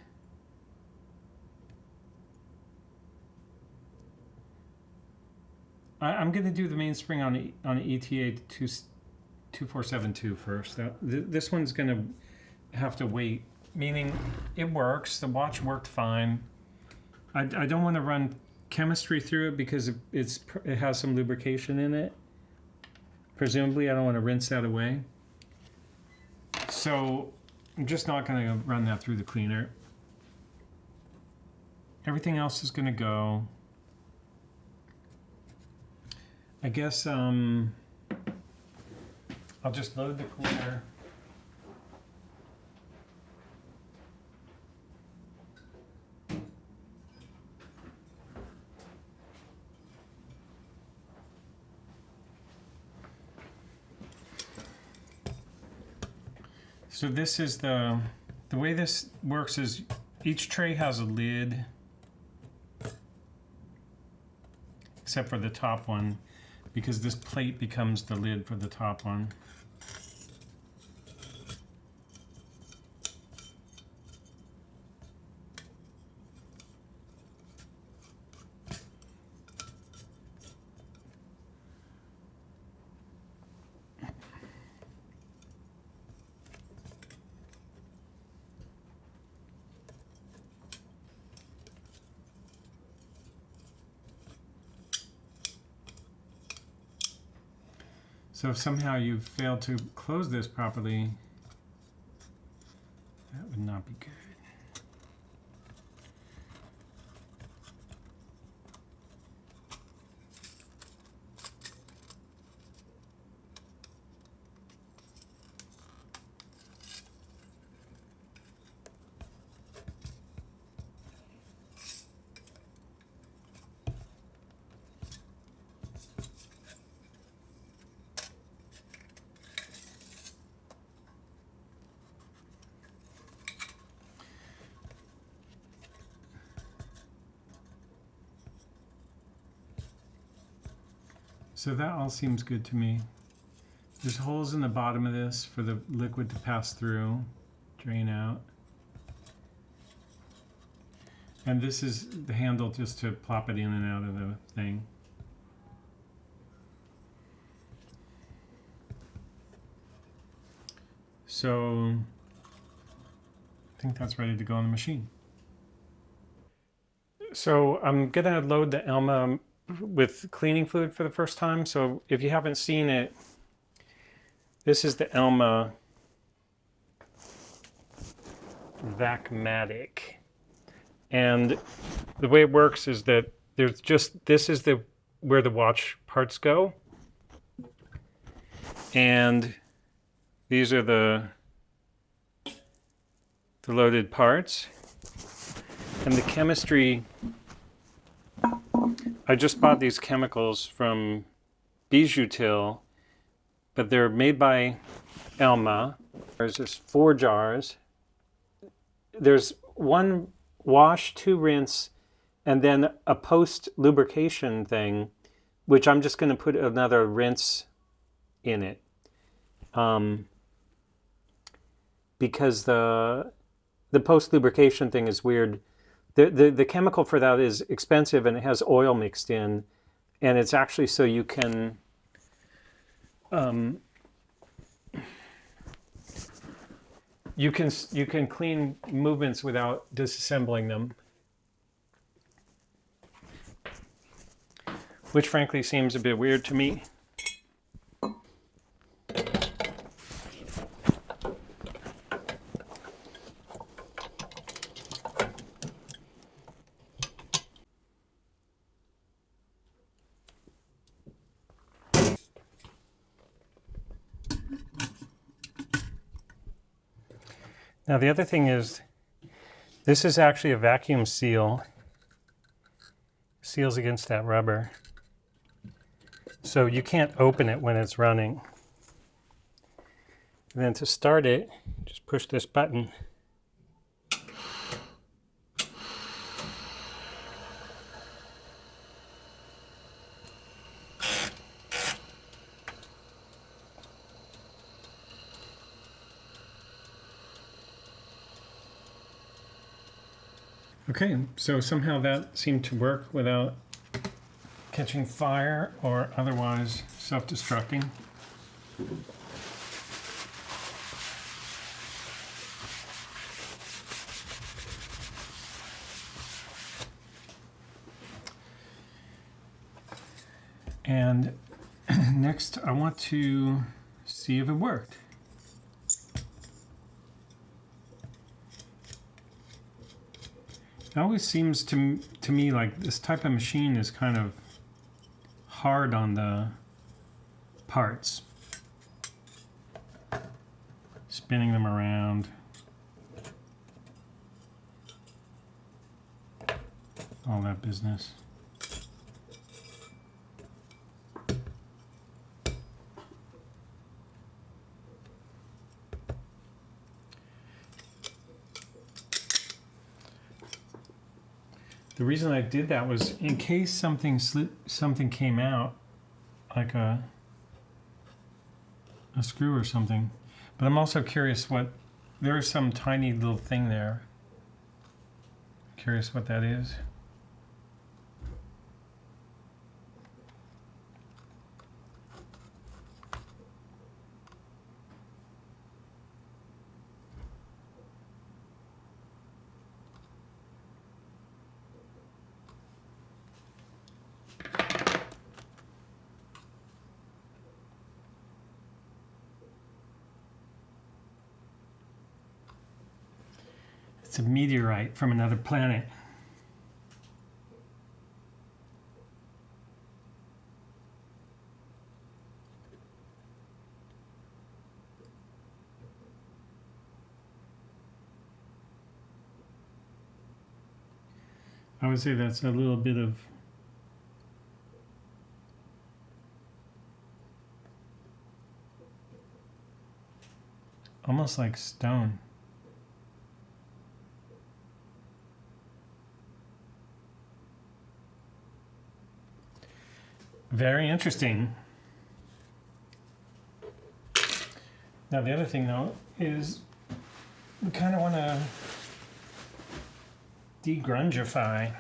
I'm gonna do the mainspring on an ETA 2472 first. This one's gonna have to wait, meaning it works. The watch worked fine. I don't want to run chemistry through it because it has some lubrication in it. Presumably, I don't want to rinse that away. So I'm just not going to run that through the cleaner. Everything else is going to go. I guess I'll just load the cleaner. So this is the way this works is each tray has a lid, except for the top one, because this plate becomes the lid for the top one. So if somehow you failed to close this properly, that would not be good. So that all seems good to me. There's holes in the bottom of this for the liquid to pass through, drain out. And this is the handle just to plop it in and out of the thing. So I think that's ready to go on the machine. So I'm gonna load the Elma with cleaning fluid for the first time. So if you haven't seen it, this is the Elma Vacmatic. And the way it works is that there's just, this is the where the watch parts go. And these are the loaded parts. And the chemistry, I just bought these chemicals from Bijoutil, but they're made by Elma. There's just 4 jars. There's 1 wash, 2 rinse, and then a post lubrication thing, which I'm just going to put another rinse in it, because the post lubrication thing is weird. The chemical for that is expensive and it has oil mixed in, and it's actually so you can you can clean movements without disassembling them, which frankly seems a bit weird to me. Now the other thing is, this is actually a vacuum seal. Seals against that rubber. So you can't open it when it's running. And then to start it, just push this button. Okay, so somehow that seemed to work without catching fire or otherwise self-destructing. And next I want to see if it worked. It always seems to me like this type of machine is kind of hard on the parts. Spinning them around. All that business. The reason I did that was in case something came out, like a screw or something. But I'm also curious what, there's some tiny little thing there. Curious what that is. It's a meteorite from another planet. I would say that's a little bit of almost like stone. Very interesting. Now the other thing though is we kind of want to degrungify.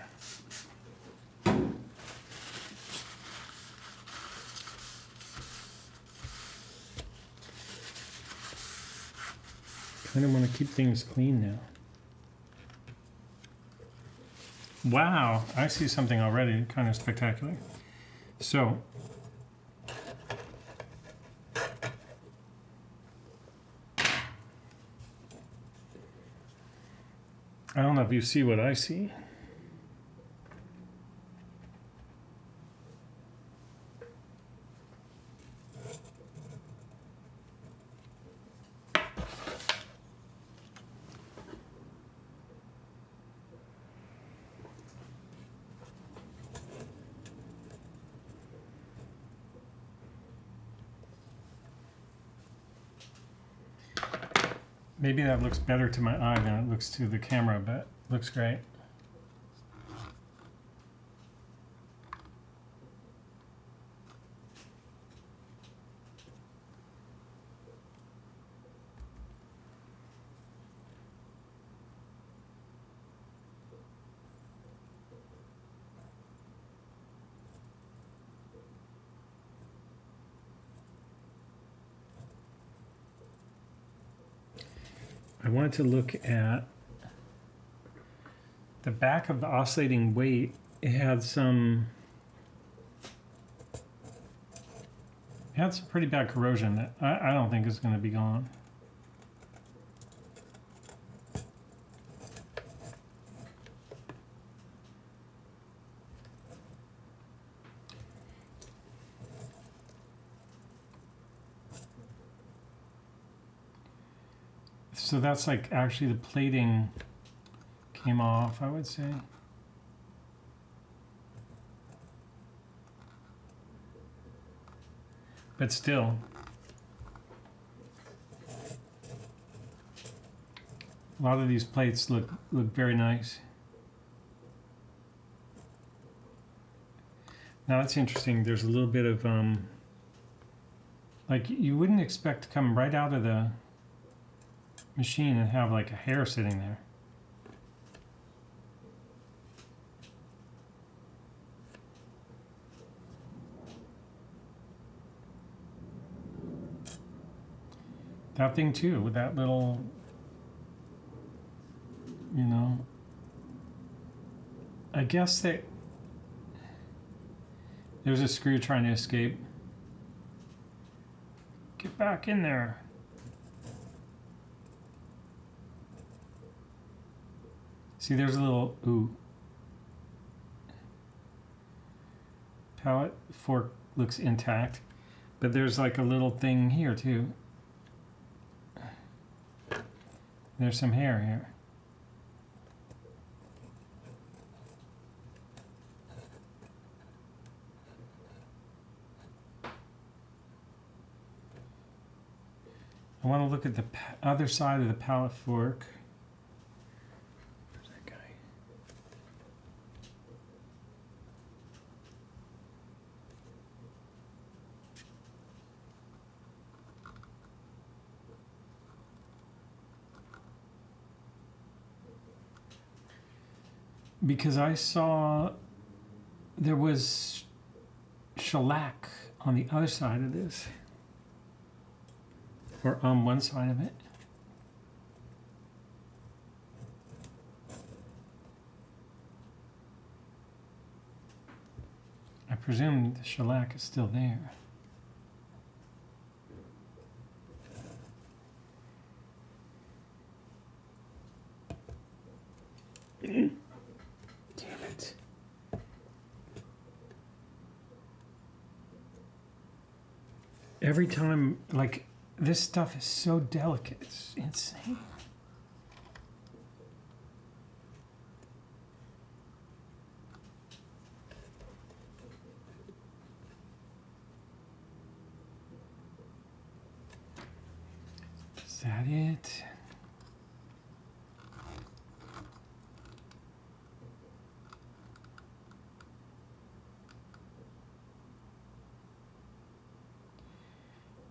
I don't want to keep things clean now. Wow, I see something already kind of spectacular. So, I don't know if you see what I see. Maybe that looks better to my eye than it looks to the camera, but it looks great. I wanted to look at the back of the oscillating weight. It had some pretty bad corrosion that I don't think is going to be gone. So that's like actually the plating came off, I would say. But still, a lot of these plates look very nice. Now that's interesting. There's a little bit of like you wouldn't expect to come right out of the machine and have like a hair sitting there. That thing too, with that little, you know, I guess that there's a screw trying to escape. Get back in there. See, there's a little, ooh. Palette fork looks intact, but there's like a little thing here too. There's some hair here. I want to look at the other side of the palette fork. Where's that guy? Because I saw there was shellac on the other side of this, or on one side of it. I presume the shellac is still there. Damn it. Every time, like, this stuff is so delicate, it's insane. Is that it?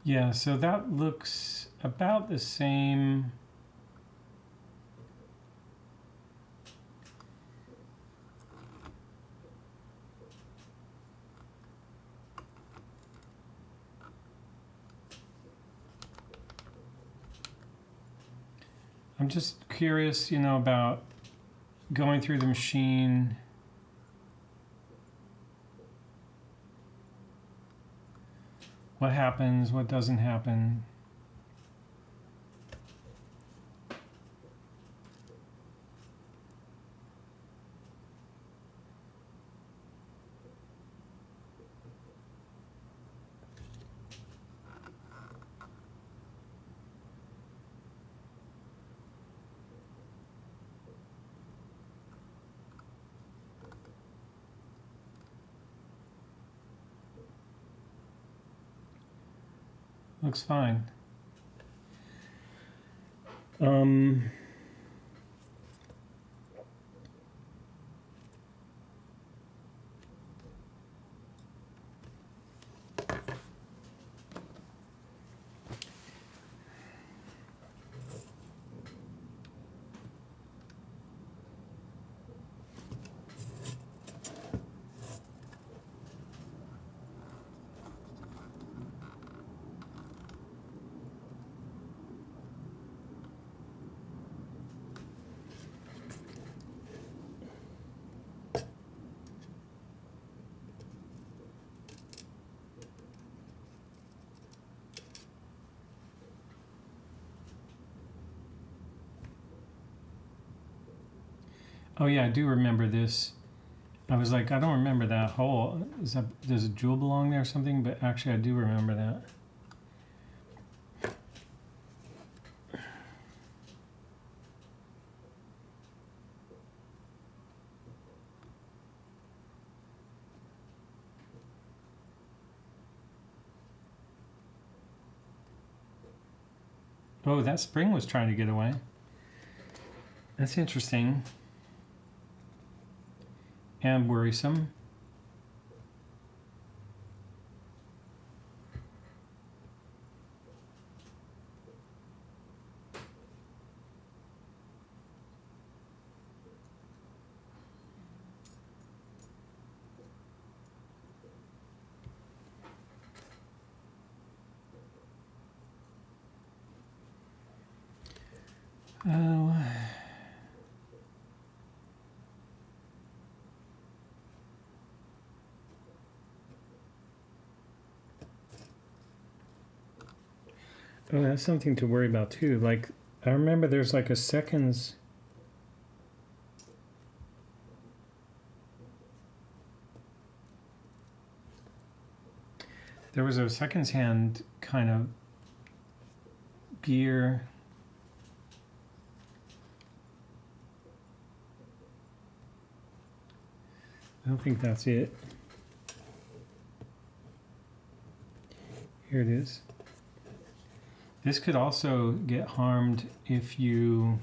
Yeah, so that looks about the same. I'm just curious, about going through the machine. What happens, what doesn't happen. Looks fine. Oh yeah, I do remember this. I was like, I don't remember that hole. Does a jewel belong there or something? But actually, I do remember that. Oh, that spring was trying to get away. That's interesting. And worrisome. Oh. Oh, that's something to worry about too. Like, I remember there's like a seconds. There was a seconds hand kind of gear. I don't think that's it. Here it is. This could also get harmed if you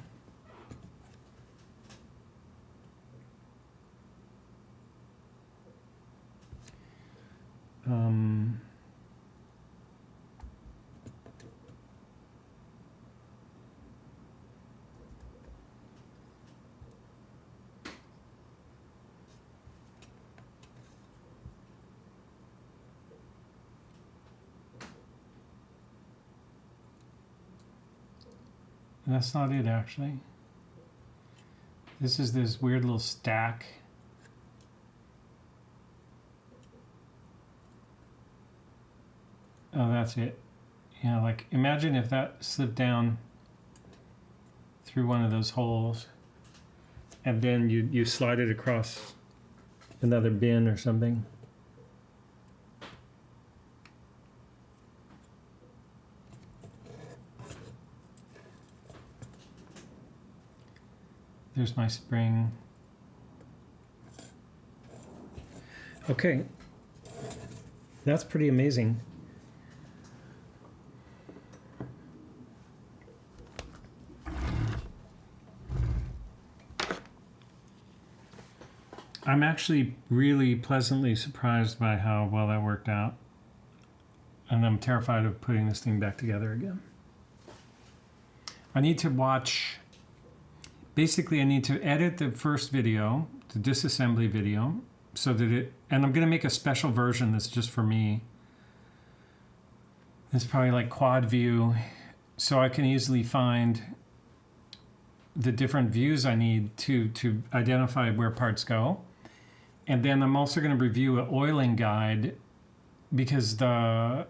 that's not it actually. This is this weird little stack. Oh, that's it. Yeah, like imagine if that slipped down through one of those holes and then you slide it across another bin or something. There's my spring. Okay, that's pretty amazing. I'm actually really pleasantly surprised by how well that worked out. And I'm terrified of putting this thing back together again. I need to watch, basically I need to edit the first video, the disassembly video, so that and I'm gonna make a special version that's just for me. It's probably like quad view, so I can easily find the different views I need to identify where parts go. And then I'm also going to review an oiling guide because I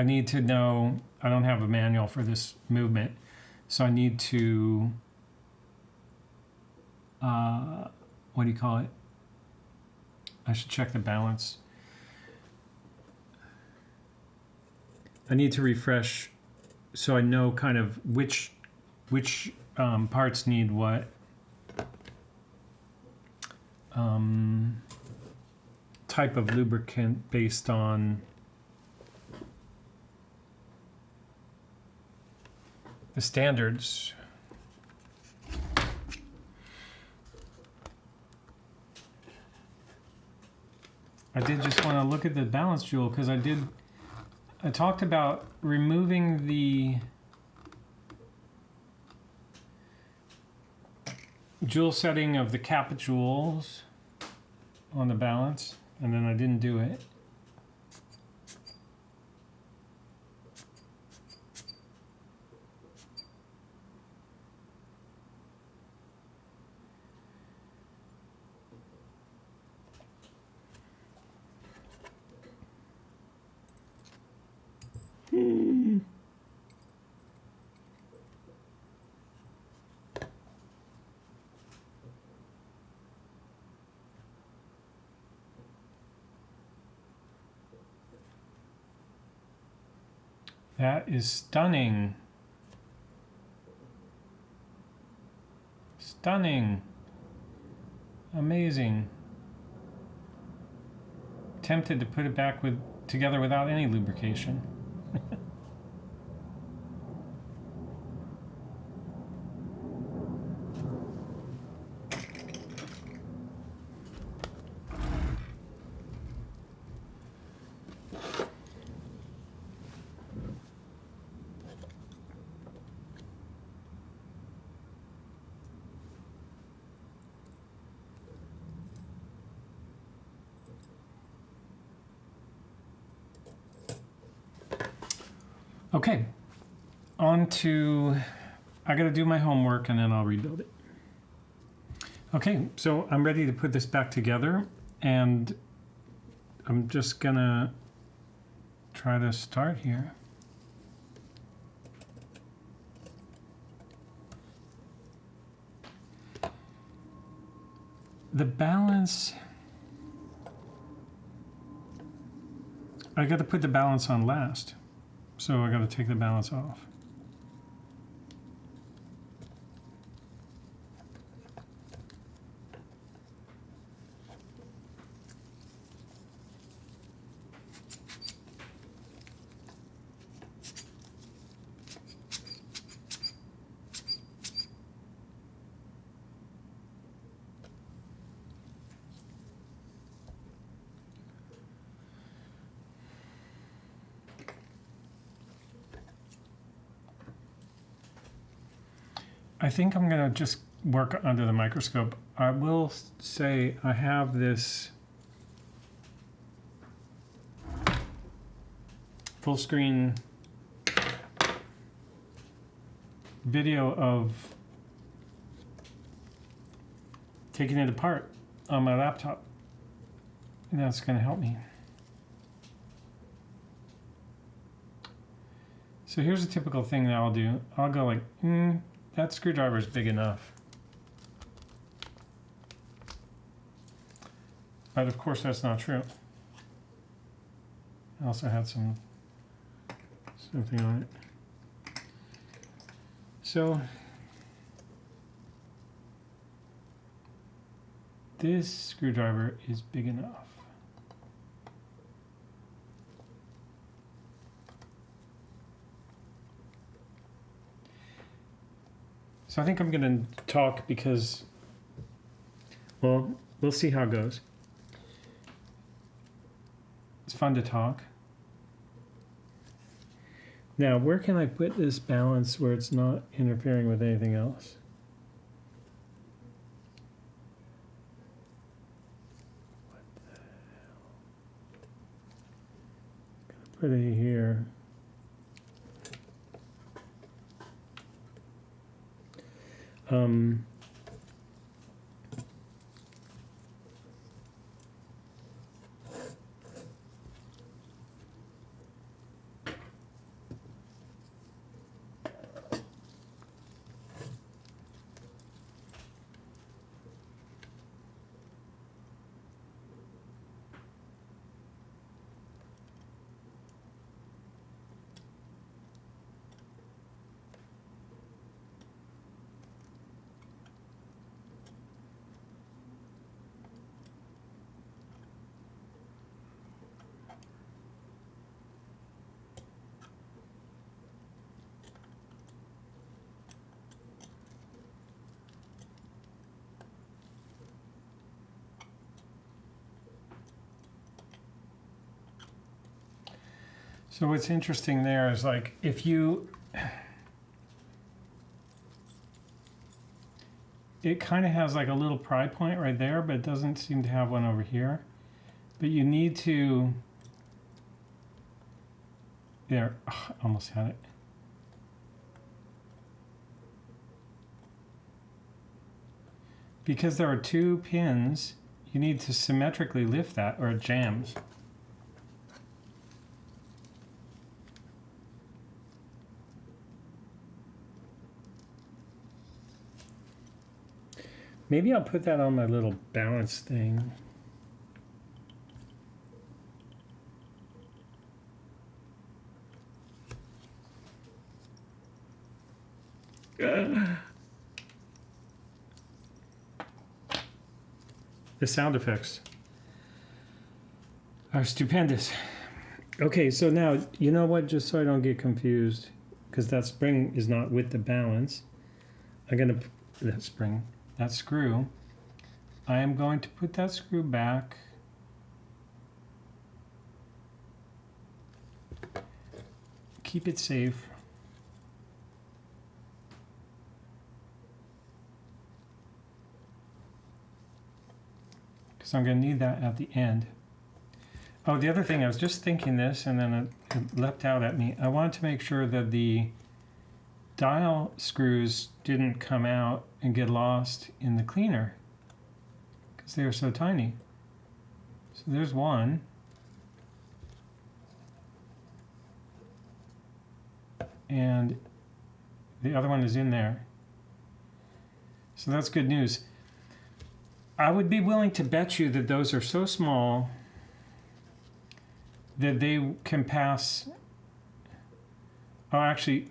need to know, I don't have a manual for this movement. So I need to, what do you call it? I should check the balance. I need to refresh so I know kind of which parts need what. Type of lubricant based on the standards. I did just want to look at the balance jewel because I talked about removing the jewel setting of the cap jewels on the balance, and then I didn't do it. That is stunning. Stunning. Amazing. Tempted to put it back together without any lubrication. Okay, on to, I gotta do my homework and then I'll rebuild it. Okay, so I'm ready to put this back together and I'm just gonna try to start here. The balance, I gotta put the balance on last. So I got to take the balance off. I think I'm going to just work under the microscope. I will say I have this full screen video of taking it apart on my laptop, and that's going to help me. So here's a typical thing that I'll do. I'll go like, that screwdriver is big enough. But of course that's not true. I also had something on it. So this screwdriver is big enough. So I think I'm going to talk because, well, we'll see how it goes. It's fun to talk. Now, where can I put this balance where it's not interfering with anything else? What the hell? Put it here. Um, so what's interesting there is like if you, it kind of has like a little pry point right there, but it doesn't seem to have one over here. But you need to, there, oh, almost had it. Because there are two pins, you need to symmetrically lift that or it jams. Maybe I'll put that on my little balance thing. The sound effects are stupendous. Okay, so now, you know what, just so I don't get confused, because that spring is not with the balance, I'm going to, that screw, I am going to put that screw back. Keep it safe. So I'm going to need that at the end. Oh, the other thing, I was just thinking this and then it leapt out at me. I wanted to make sure that the dial screws didn't come out and get lost in the cleaner because they are so tiny. So there's one. And the other one is in there. So that's good news. I would be willing to bet you that those are so small that they can pass. Oh, actually,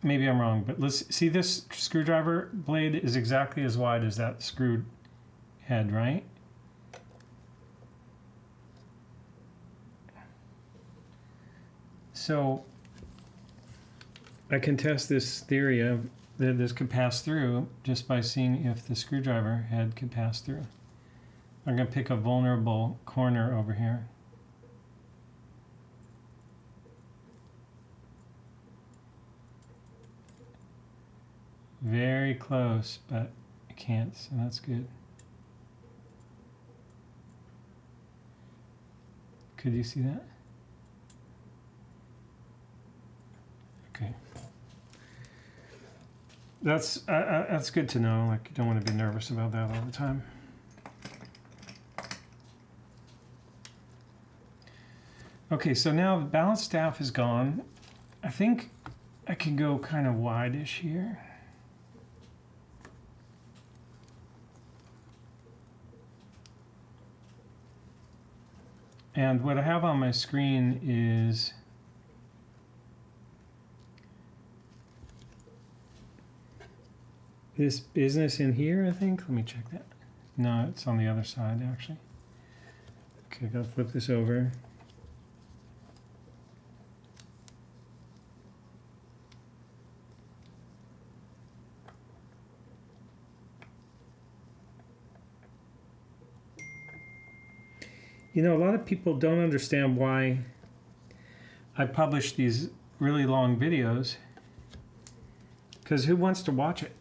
maybe I'm wrong, but let's see, this screwdriver blade is exactly as wide as that screw head, right? So I can test this theory of that this could pass through just by seeing if the screwdriver head could pass through. I'm going to pick a vulnerable corner over here. Very close, but I can't, so that's good. Could you see that? Okay. That's good to know. Like, you don't want to be nervous about that all the time. Okay, so now the balance staff is gone. I think I can go kind of wide-ish here. And what I have on my screen is this business in here, I think. Let me check that. No, it's on the other side, actually. Okay, gotta flip this over. You know, a lot of people don't understand why I publish these really long videos, because who wants to watch it?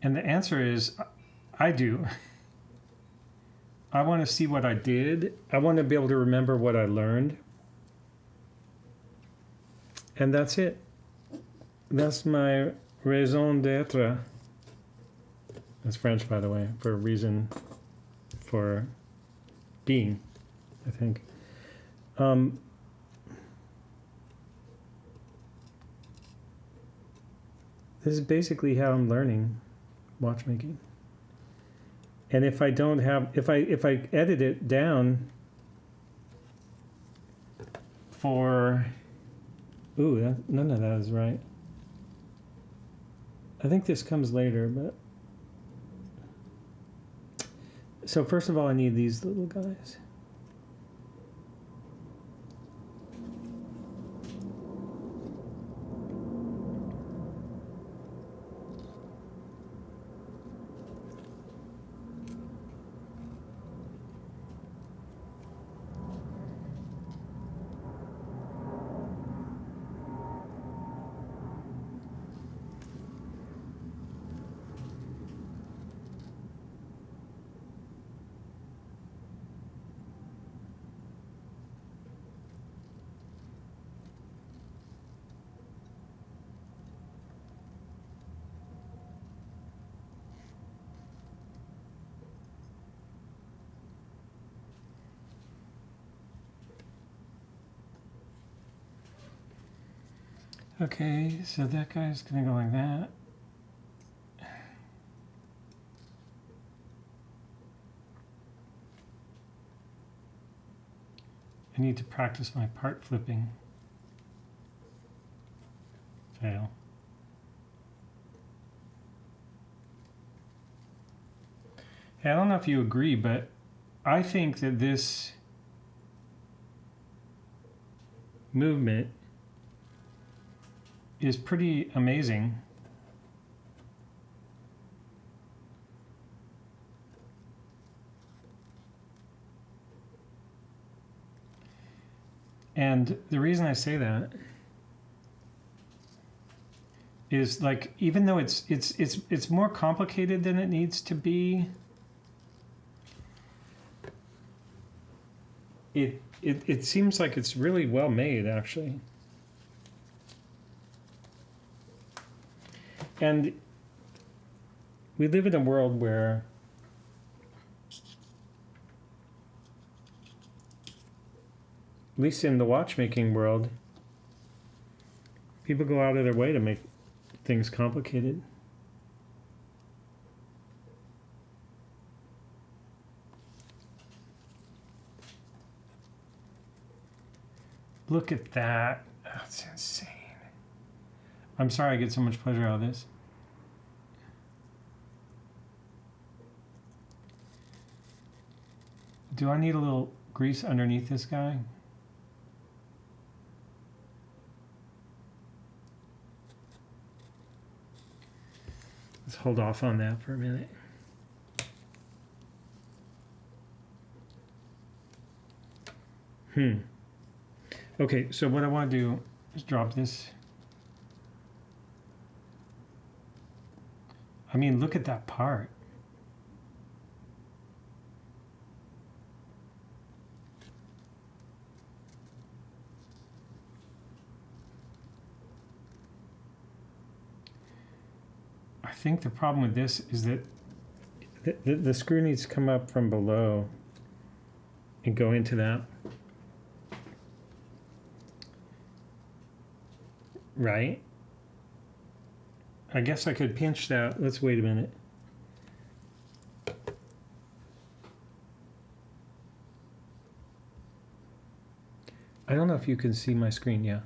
And the answer is, I do. I want to see what I did. I want to be able to remember what I learned. And that's it. That's my Raison d'être. That's French, by the way, for reason for being, I think. This is basically how I'm learning watchmaking. And if I don't have, if I edit it down for, none of that is right. I think this comes later, but. So first of all, I need these little guys. Okay, so that guy's gonna go like that. I need to practice my part flipping. Fail. Hey, I don't know if you agree, but I think that this movement is pretty amazing. And the reason I say that is, like, even though it's more complicated than it needs to be, it seems like it's really well made, actually. And we live in a world where at least in the watchmaking world, people go out of their way to make things complicated. Look at that. That's insane. I'm sorry I get so much pleasure out of this. Do I need a little grease underneath this guy? Let's hold off on that for a minute. Okay, so what I want to do is drop this. I mean, look at that part. I think the problem with this is that the screw needs to come up from below and go into that. Right? I guess I could pinch that. Let's wait a minute. I don't know if you can see my screen, yeah.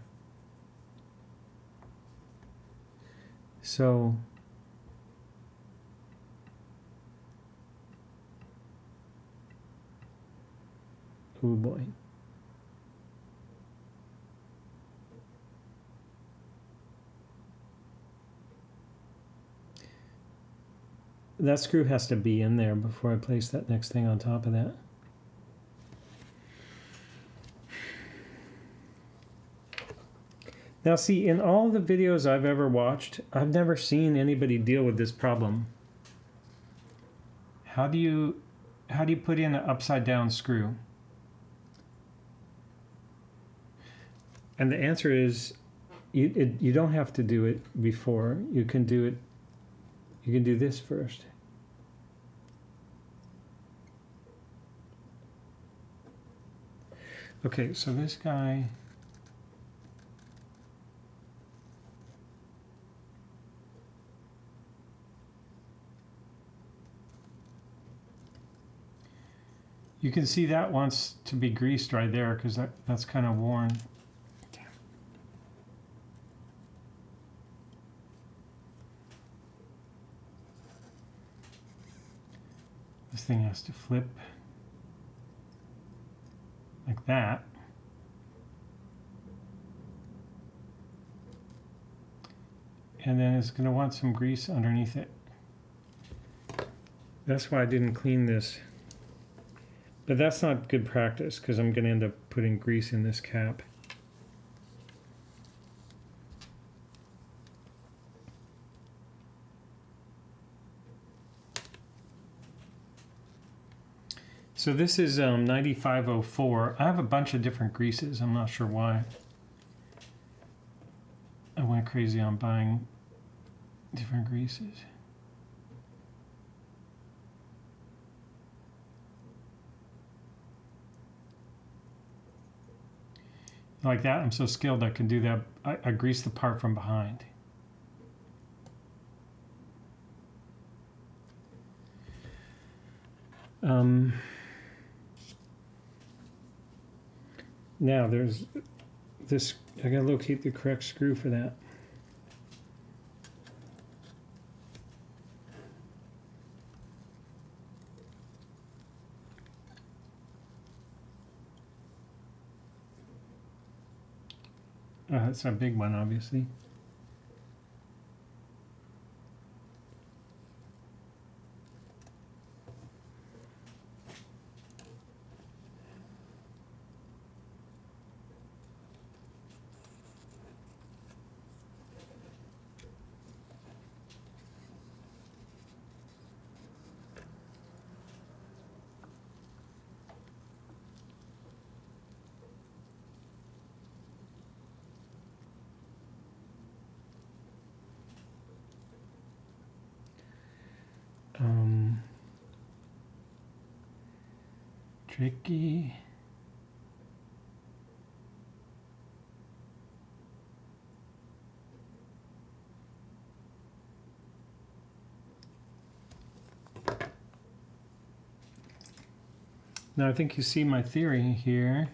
So oh boy. That screw has to be in there before I place that next thing on top of that. Now see, in all the videos I've ever watched, I've never seen anybody deal with this problem. How do you put in an upside down screw? And the answer is you don't have to do it before. You can do it. You can do this first. Okay, so this guy. You can see that wants to be greased right there because that's kind of worn. Damn. This thing has to flip like that. And then it's going to want some grease underneath it. That's why I didn't clean this. But that's not good practice because I'm going to end up putting grease in this cap. So this is 9504. I have a bunch of different greases. I'm not sure why. I went crazy on buying different greases. Like that, I'm so skilled I can do that. I grease the part from behind. Now there's this, I gotta locate the correct screw for that. That's a big one, obviously. Tricky. Now I think you see my theory here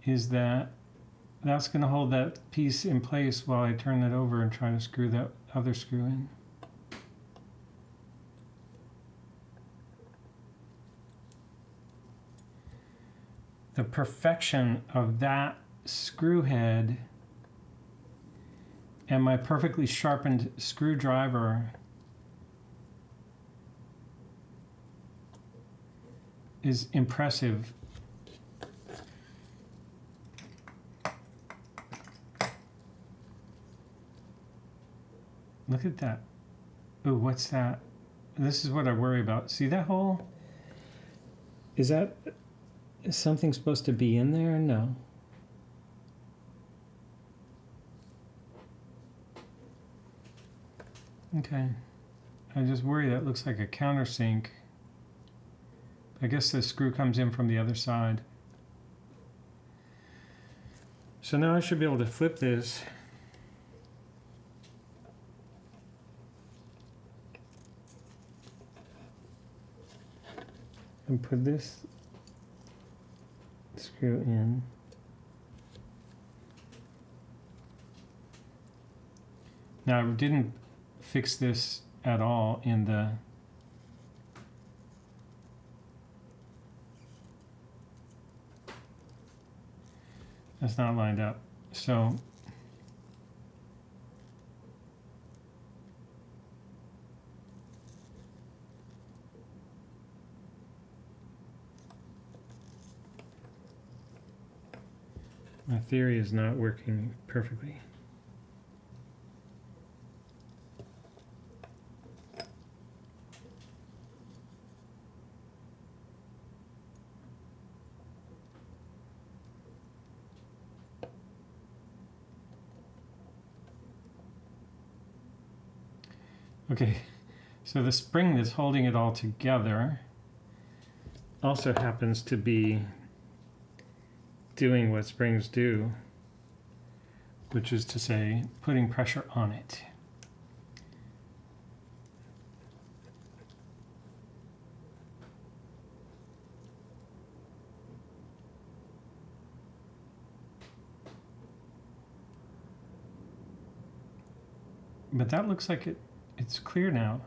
is that that's going to hold that piece in place while I turn it over and try to screw that other screw in. The perfection of that screw head and my perfectly sharpened screwdriver is impressive. Look at that. Ooh, what's that? This is what I worry about. See that hole? Is that something supposed to be in there? No. Okay. I just worry that looks like a countersink. I guess the screw comes in from the other side. So now I should be able to flip this. And put this screw in. Now I didn't fix this at all in the that's not lined up. So my theory is not working perfectly. Okay, so the spring that's holding it all together also happens to be doing what springs do, which is to say, putting pressure on it. But that looks like it's clear now.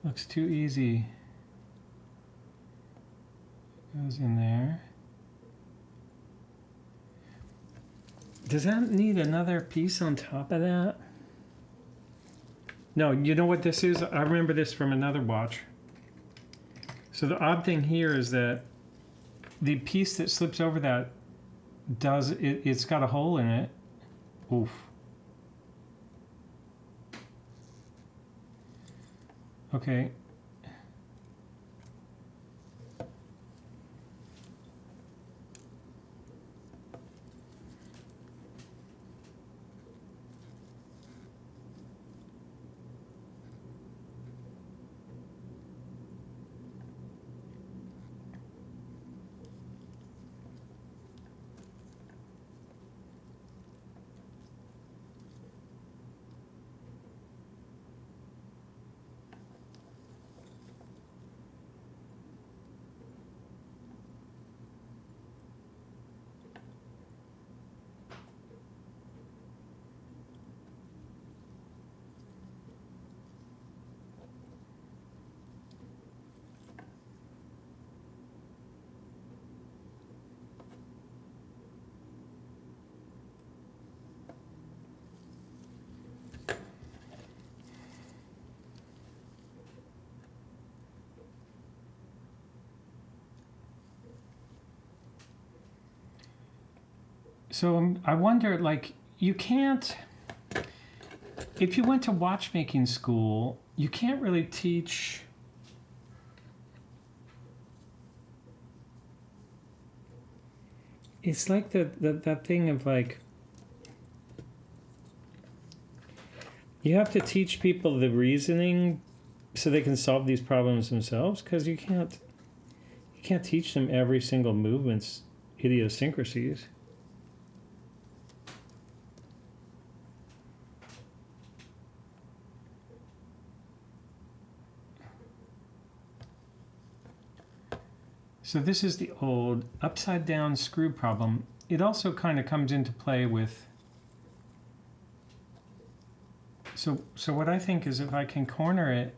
Looks too easy. Goes in there. Does that need another piece on top of that? No, you know what this is? I remember this from another watch. So the odd thing here is that the piece that slips over that it's got a hole in it. Oof. Okay. So I wonder, like, you can't, if you went to watchmaking school, you can't really teach. It's like that thing of like, you have to teach people the reasoning so they can solve these problems themselves, because you can't teach them every single movement's idiosyncrasies. So this is the old upside down screw problem. It also kind of comes into play with, so what I think is if I can corner it,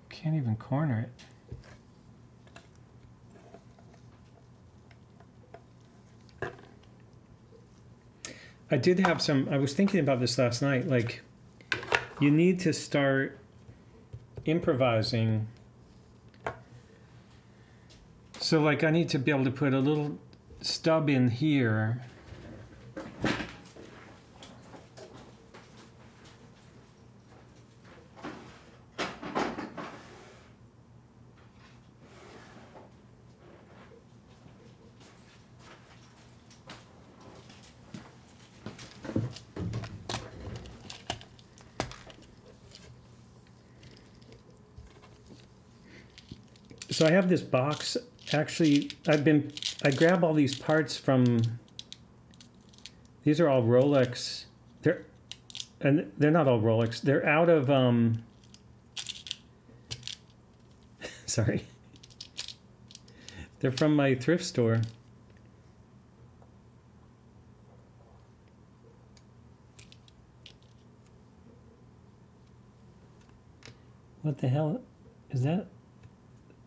can't even corner it. I did have some, I was thinking about this last night, like, you need to start improvising. So like I need to be able to put a little stub in here. So I have this box. Actually, I grab all these parts from, these are all Rolex. They're not all Rolex. They're out of, sorry. They're from my thrift store. What the hell is that?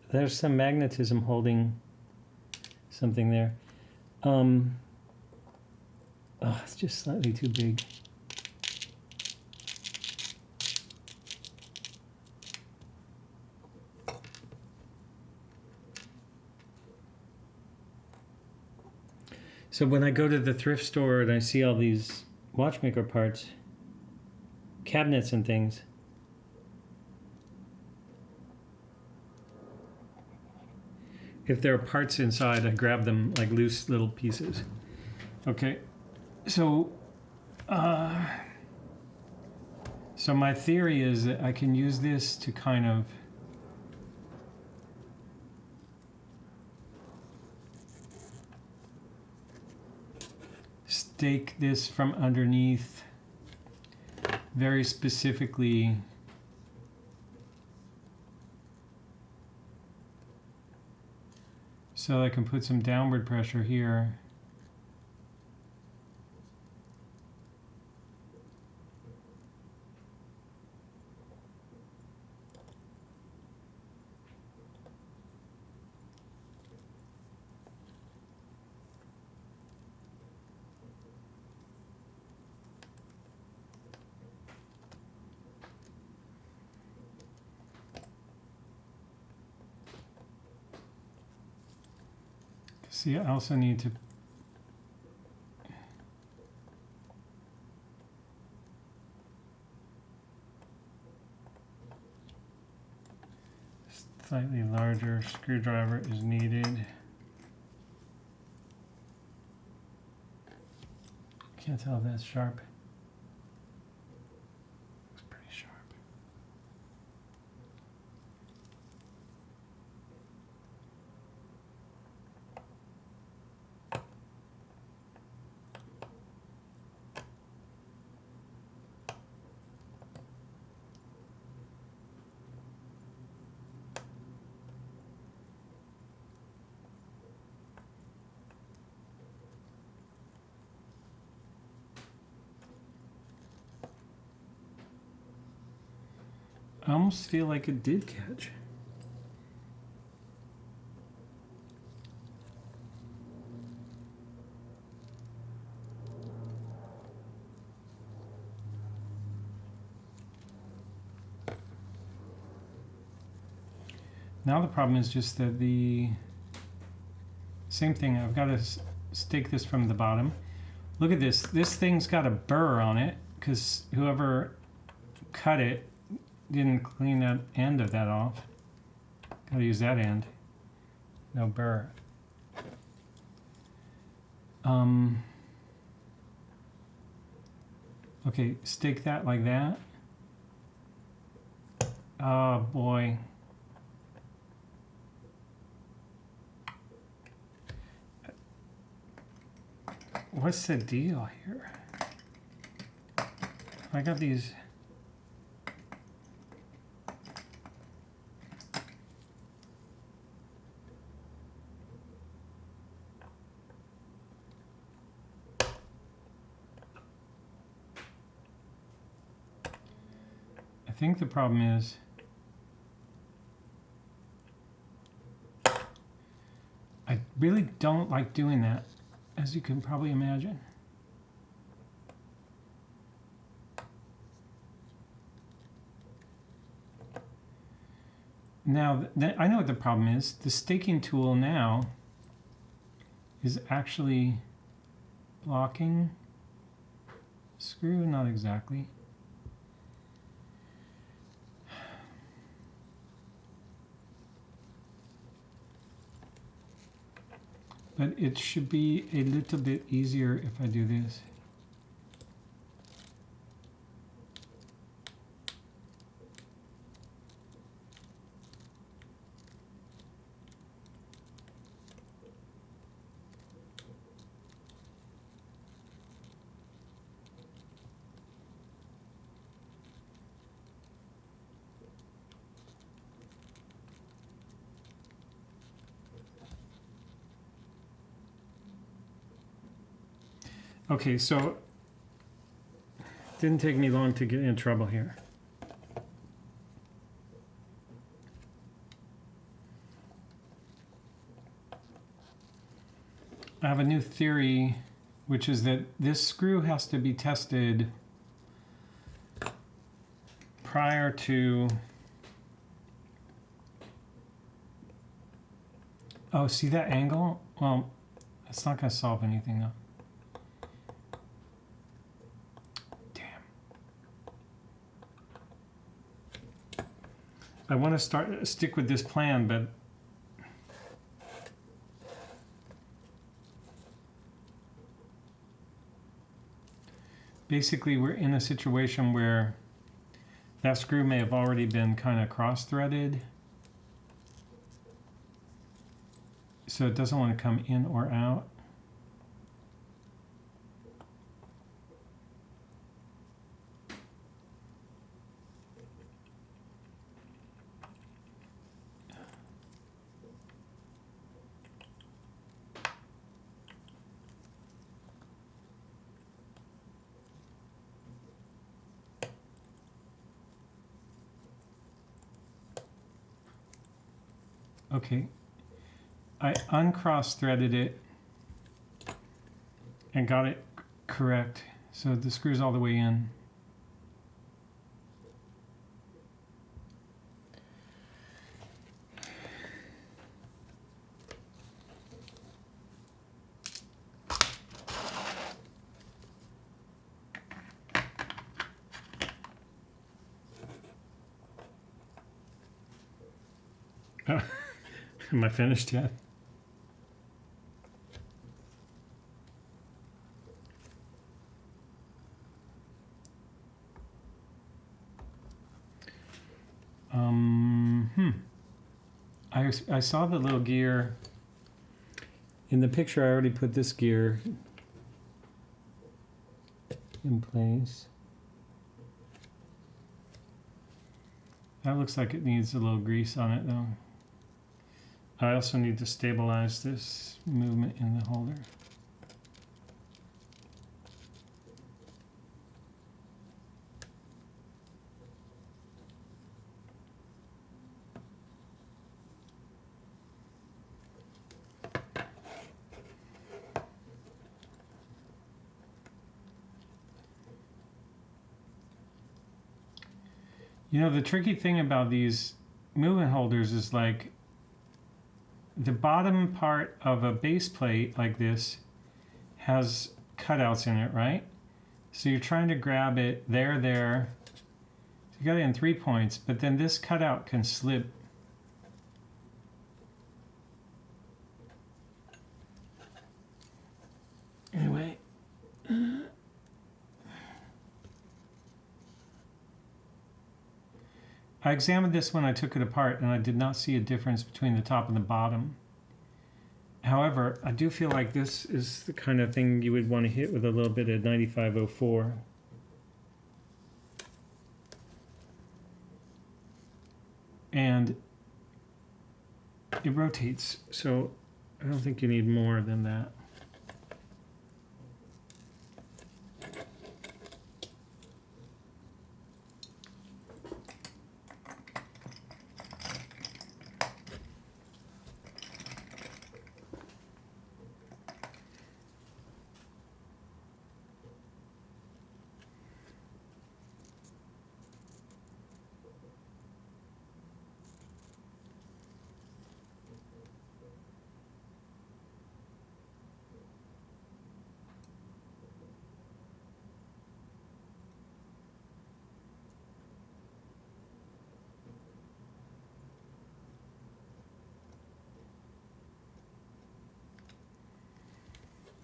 There's some magnetism holding something there. Oh, it's just slightly too big. So when I go to the thrift store and I see all these watchmaker parts, cabinets and things, if there are parts inside, I grab them like loose little pieces. Okay, so so my theory is that I can use this to kind of stake this from underneath very specifically. So I can put some downward pressure here. See, I also need to slightly larger screwdriver is needed. Can't tell if that's sharp. It's pretty sharp. I almost feel like it did catch. Now the problem is just that the same thing, I've got to stake this from the bottom. Look at this. This thing's got a burr on it because whoever cut it didn't clean that end of that off. Gotta use that end. No burr. Okay, stake that like that. Oh boy. What's the deal here? I got these. I think the problem is I really don't like doing that, as you can probably imagine. Now, I know what the problem is. The staking tool now is actually blocking screw, not exactly. But it should be a little bit easier if I do this. Okay, so it didn't take me long to get in trouble here. I have a new theory, which is that this screw has to be tested prior to... Oh, see that angle? Well, it's not going to solve anything though. I want to stick with this plan, but basically we're in a situation where that screw may have already been kind of cross-threaded. So it doesn't want to come in or out. Okay, I uncross-threaded it and got it correct. So the screw's all the way in. Oh, am I finished yet? I saw the little gear. In the picture, I already put this gear in place. That looks like it needs a little grease on it though. I also need to stabilize this movement in the holder. You know, the tricky thing about these movement holders is like the bottom part of a base plate like this has cutouts in it, right? So you're trying to grab it there. So you got it in 3 points, but then this cutout can slip. Anyway. I examined this when I took it apart and I did not see a difference between the top and the bottom. However, I do feel like this is the kind of thing you would want to hit with a little bit of 9504. And it rotates, so I don't think you need more than that.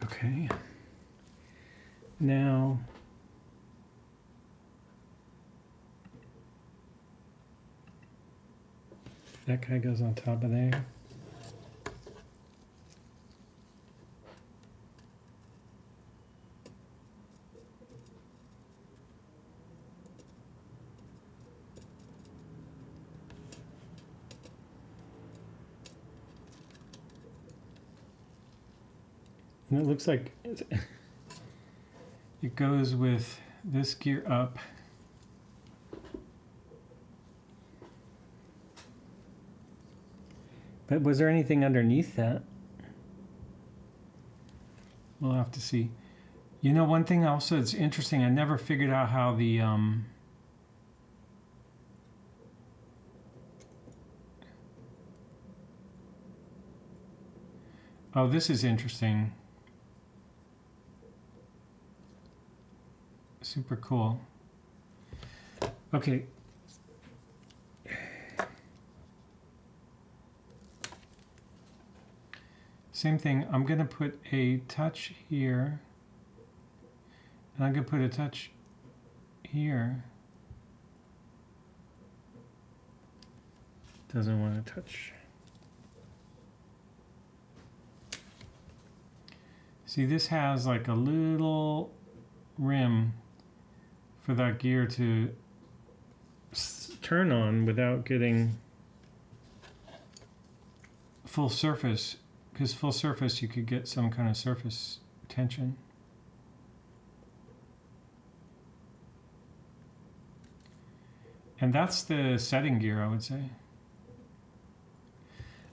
Okay. Now, that guy goes on top of there. And it looks like it goes with this gear up. But was there anything underneath that? We'll have to see. You know, one thing also that's interesting, I never figured out how the oh, this is interesting. Super cool. Okay. Same thing, I'm gonna put a touch here And I could put a touch here. Doesn't want to touch. See, this has like a little rim for that gear to turn on without getting full surface, because full surface you could get some kind of surface tension. And that's the setting gear, I would say.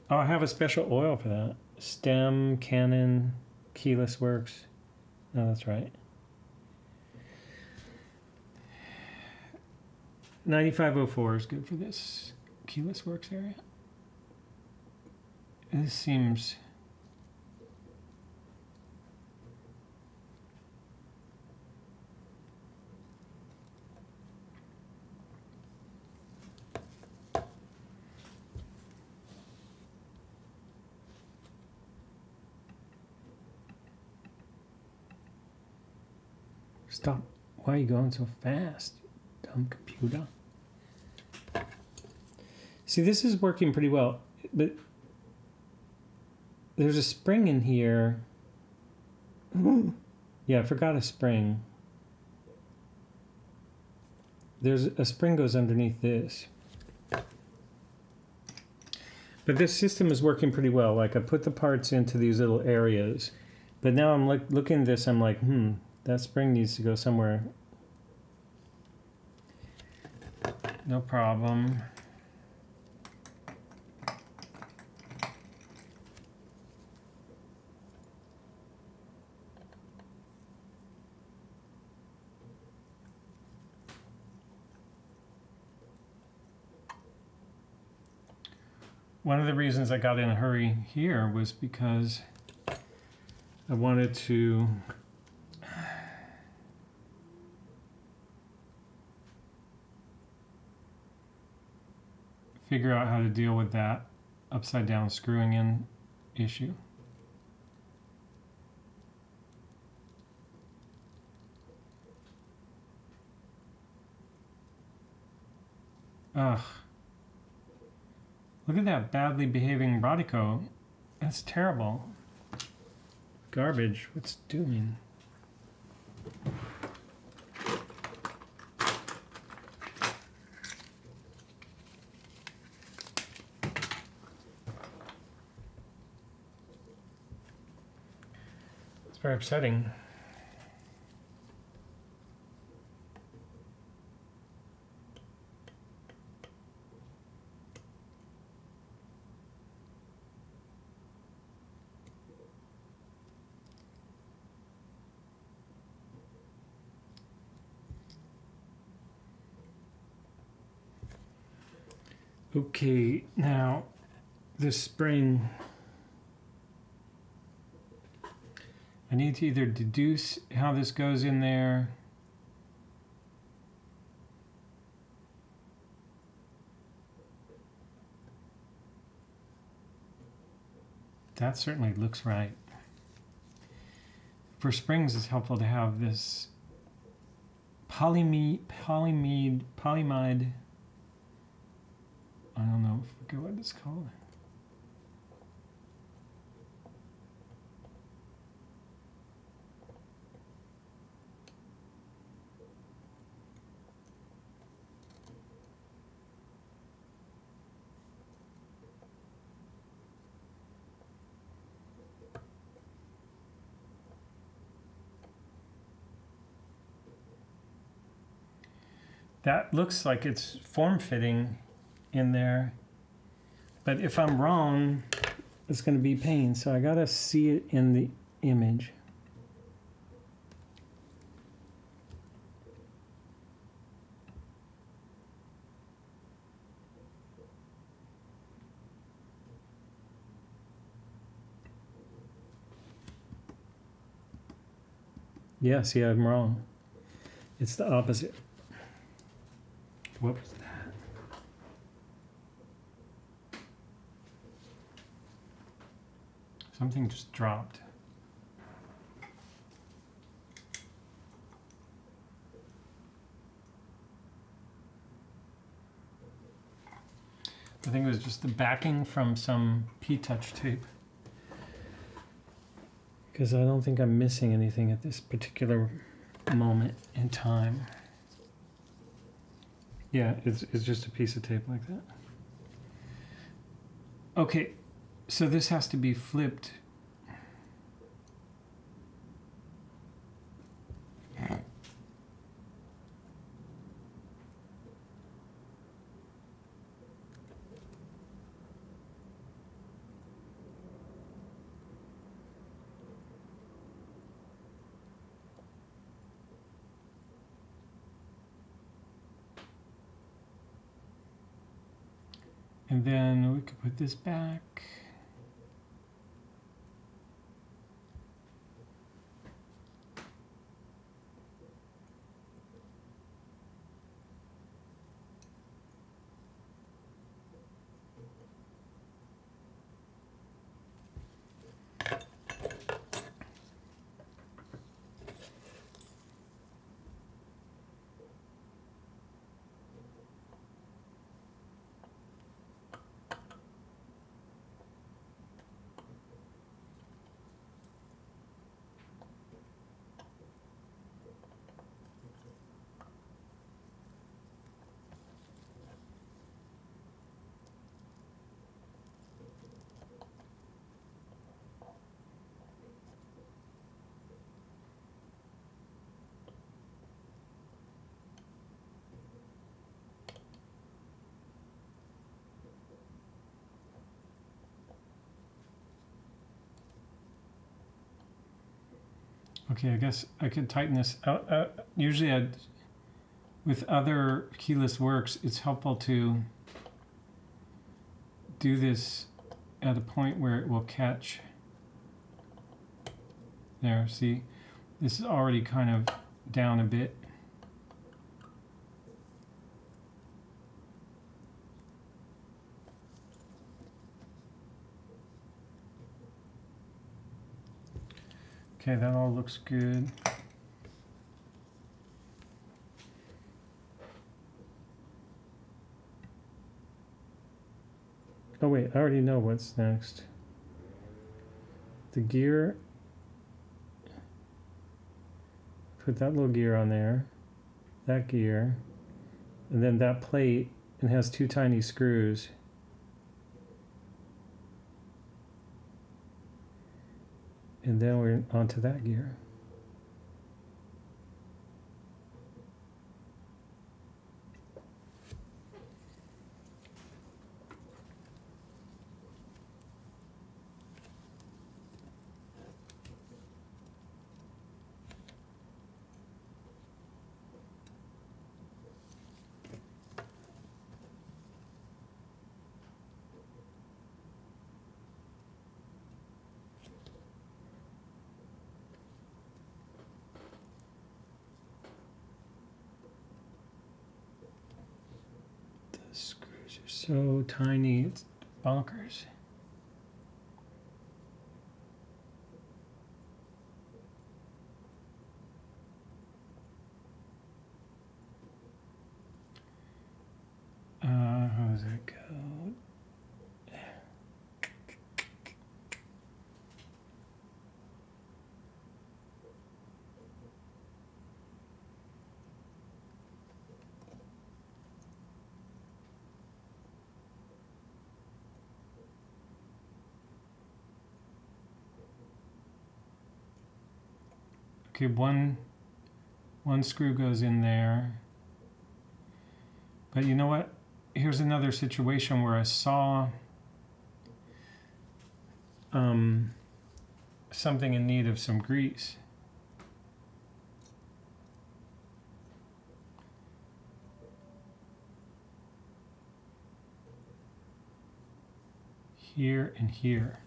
Oh, I have a special oil for that. Stem, Canon, Keyless Works. No, that's right. 9504 is good for this Keyless Works area. This seems... Stop. Why are you going so fast, dumb computer? See, this is working pretty well, but there's a spring in here. Yeah, I forgot a spring. There's a spring goes underneath this. But this system is working pretty well. Like, I put the parts into these little areas, but now I'm looking at this, I'm like, that spring needs to go somewhere. No problem. One of the reasons I got in a hurry here was because I wanted to figure out how to deal with that upside down screwing in issue. Ugh. Look at that badly behaving Rodico. That's terrible. Garbage. What's it doing? It's very upsetting. Okay, now this spring, I need to either deduce how this goes in there. That certainly looks right. For springs, it's helpful to have this polyimide. I don't know, I forget what it's called. That looks like it's form-fitting in there, but if I'm wrong, it's going to be pain, so I gotta see it in the image. Yeah, see, I'm wrong. It's the opposite. What was that? Something just dropped. I think it was just the backing from some P-Touch tape. Because I don't think I'm missing anything at this particular moment in time. Yeah, it's just a piece of tape like that. Okay, so this has to be flipped. And then we could put this back. Okay, I guess I could tighten this out. Usually with other keyless works, it's helpful to do this at a point where it will catch. There, see? This is already kind of down a bit. Okay, that all looks good. Oh wait, I already know what's next. The gear, put that little gear on there, that gear, and then that plate, it has two tiny screws. And then we're onto that gear. The screws are so tiny, it's bonkers. How does that go? Okay, one screw goes in there. But you know what? Here's another situation where I saw something in need of some grease. Here and here.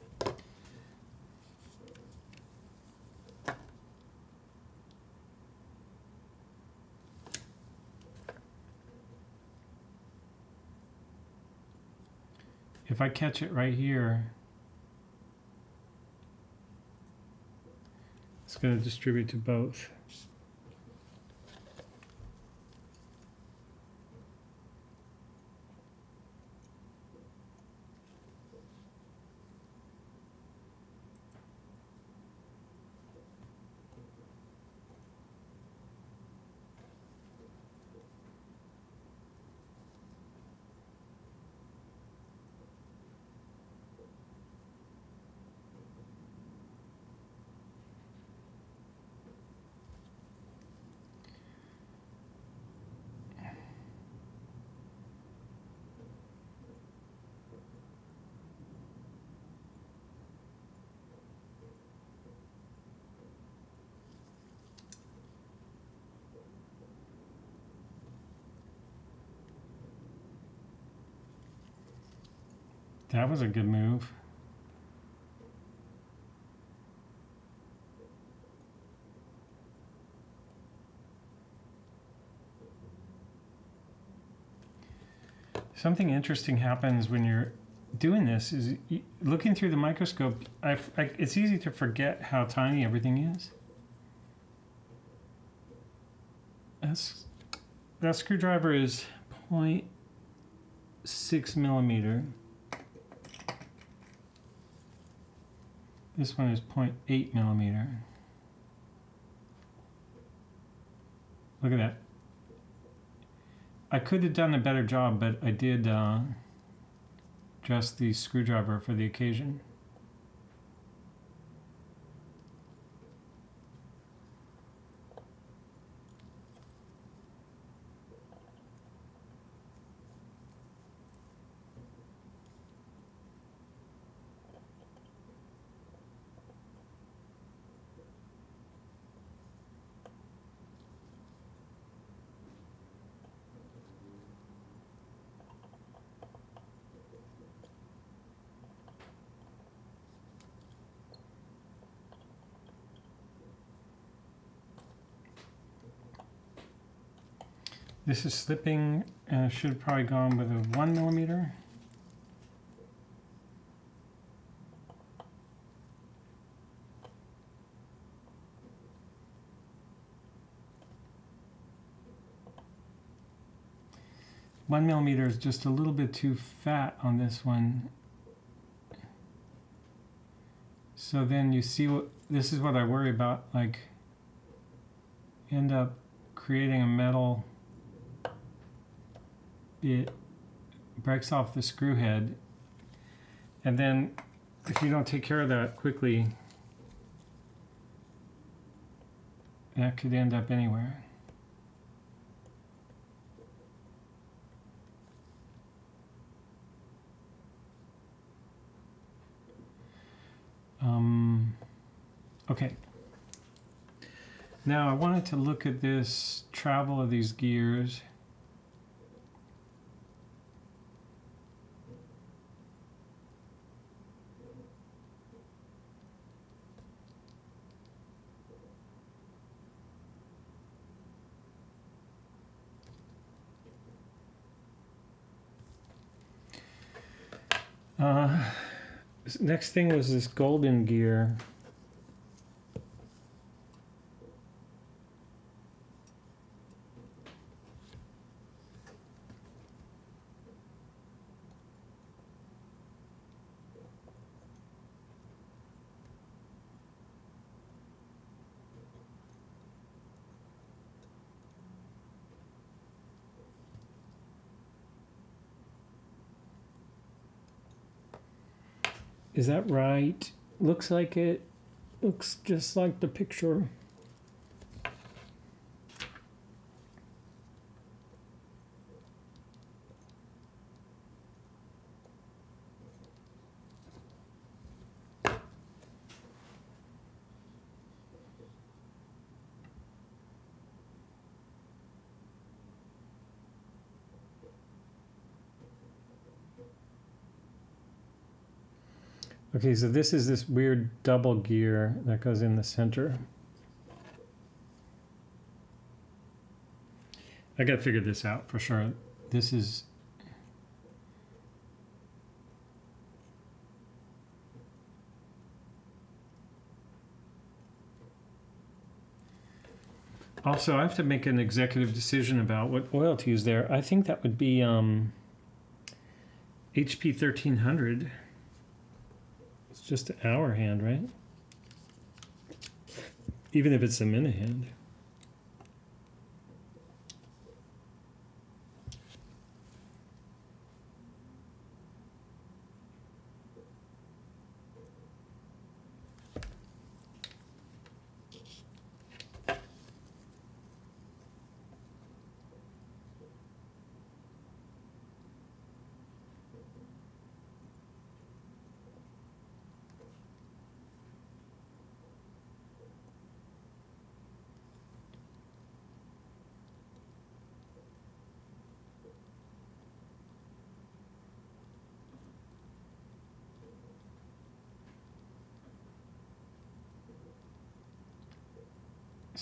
If I catch it right here, it's going to distribute to both. That was a good move. Something interesting happens when you're doing this is looking through the microscope. It's easy to forget how tiny everything is. That screwdriver is 0.6 millimeter. This one is 0.8 millimeter. Look at that. I could have done a better job, but I did just the screwdriver for the occasion. This is slipping, and I should have probably gone with a 1 millimeter. One millimeter is just a little bit too fat on this one. So then you see this is what I worry about, like end up creating a metal. It breaks off the screw head, and then if you don't take care of that quickly, that could end up anywhere. Okay. Now I wanted to look at this travel of these gears. Next thing was this golden gear. Is that right? Looks like it. Looks just like the picture. Okay, so this is this weird double gear that goes in the center. I gotta figure this out for sure. This is... Also, I have to make an executive decision about what oil to use there. I think that would be HP 1300. It's just an hour hand, right? Even if it's a minute hand.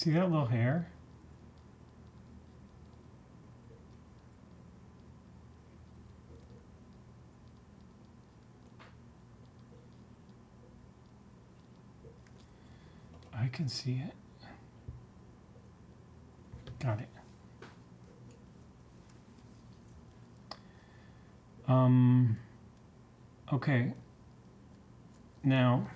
See that little hair? I can see it. Got it. Okay. Now,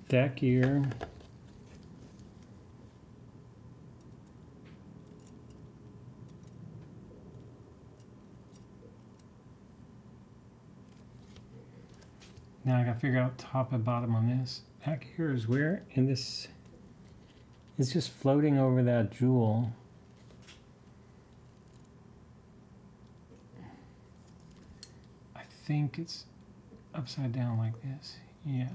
that gear. Now I gotta figure out top and bottom on this. Back here is where? In this, it's just floating over that jewel. I think it's upside down like this. Yeah.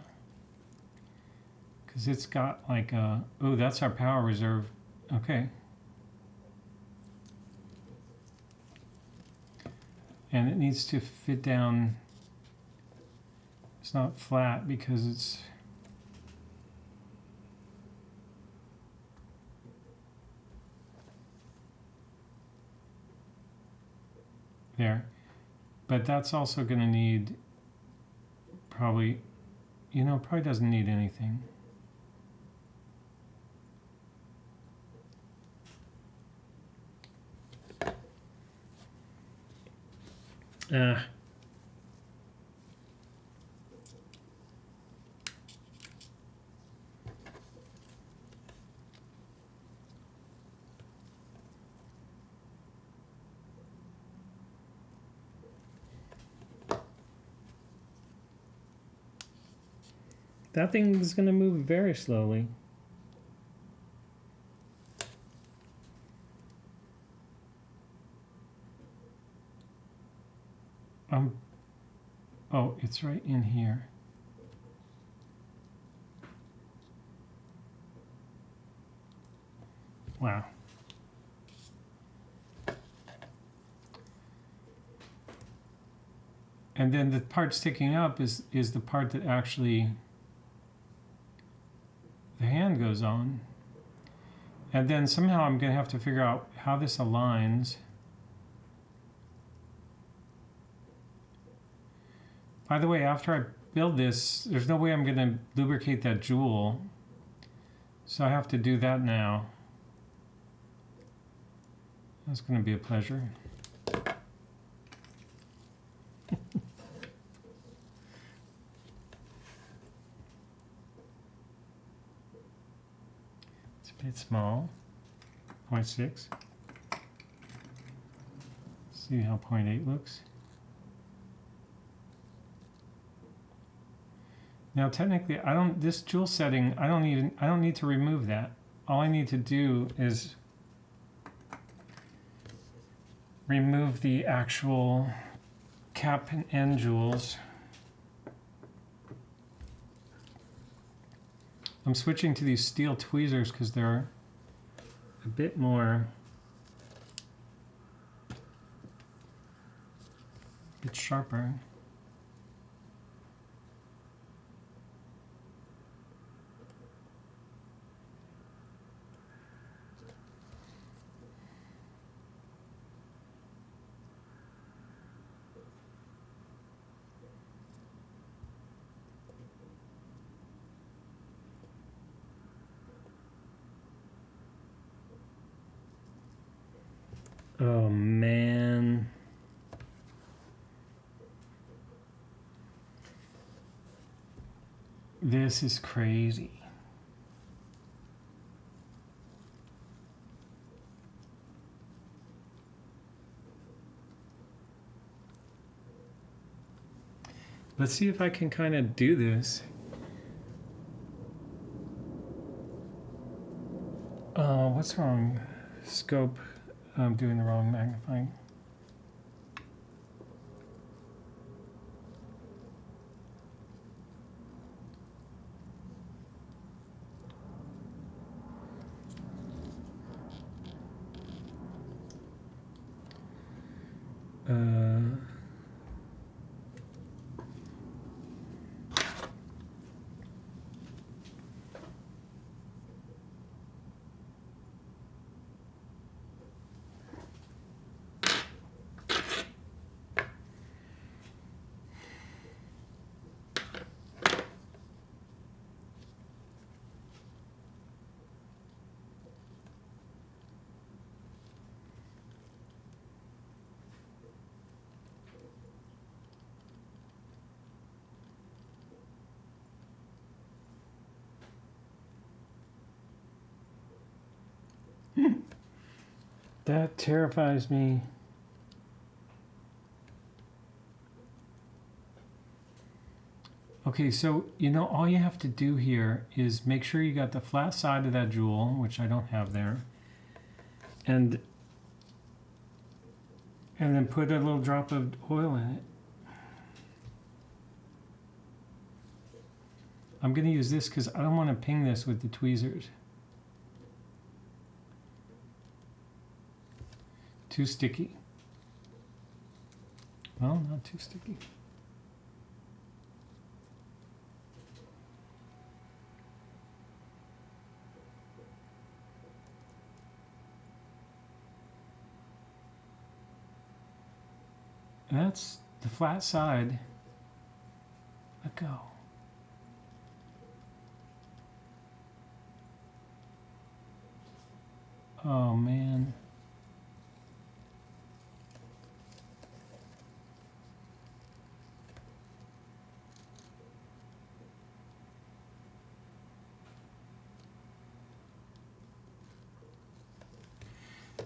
Because it's got like a, oh, that's our power reserve. Okay. And it needs to fit down. It's not flat because it's there. But that's also going to need probably, you know, probably doesn't need anything. That thing is going to move very slowly. Oh, it's right in here. Wow. And then the part sticking up is the part that actually the hand goes on. And then somehow I'm going to have to figure out how this aligns. By the way, after I build this, there's no way I'm going to lubricate that jewel. So I have to do that now. That's going to be a pleasure. It's a bit small. 0.6. See how 0.8 looks. Now technically this jewel setting, I don't need to remove that. All I need to do is remove the actual cap and end jewels. I'm switching to these steel tweezers because they're a bit sharper. Oh man. This is crazy. Let's see if I can kind of do this. What's wrong? Scope. I'm doing the wrong magnifying. That terrifies me. Okay, so you know all you have to do here is make sure you got the flat side of that jewel, which I don't have there, and then put a little drop of oil in it. I'm going to use this because I don't want to ping this with the tweezers. Too sticky. Well, not too sticky. That's the flat side. Let go. Oh man.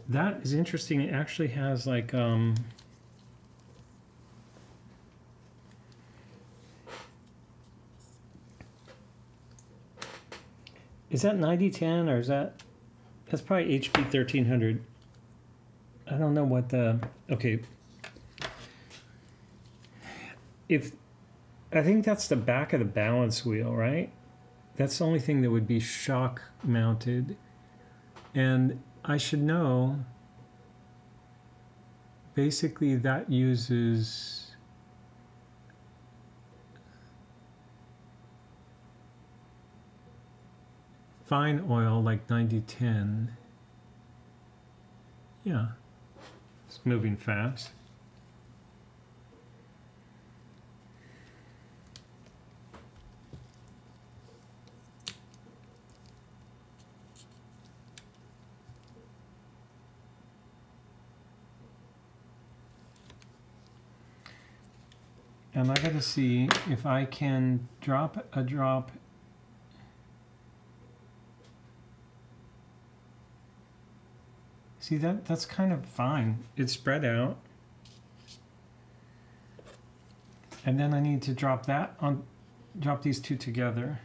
That is interesting. It actually has like is that 9010 or is that's probably HP 1300. I don't know what the okay. If I think that's the back of the balance wheel, right? That's the only thing that would be shock mounted. And I should know, basically that uses fine oil like 9010. Yeah, it's moving fast. And I gotta see if I can drop a drop. See that's kind of fine. It's spread out. And then I need to drop these two together.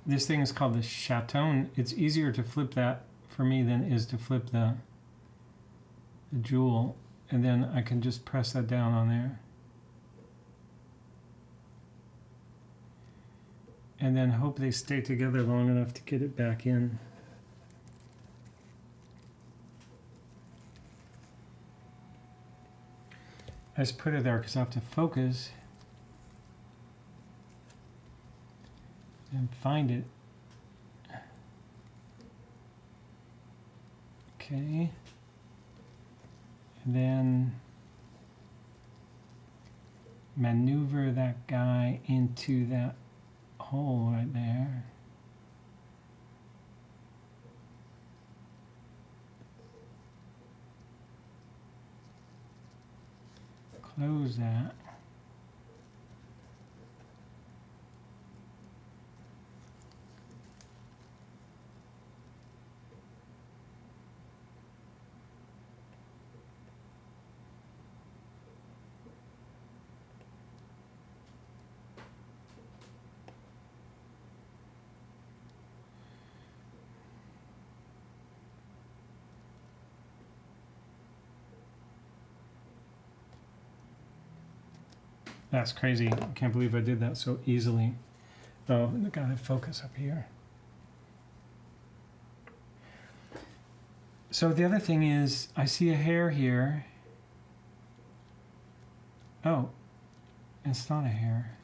This thing is called the chaton. It's easier to flip that for me than it is to flip the jewel. And then I can just press that down on there. And then hope they stay together long enough to get it back in. I just put it there because I have to focus and find it. Okay. And then maneuver that guy into that hole right there. Close that. That's crazy. I can't believe I did that so easily. Oh, I gotta focus up here. So the other thing is, I see a hair here. Oh, it's not a hair.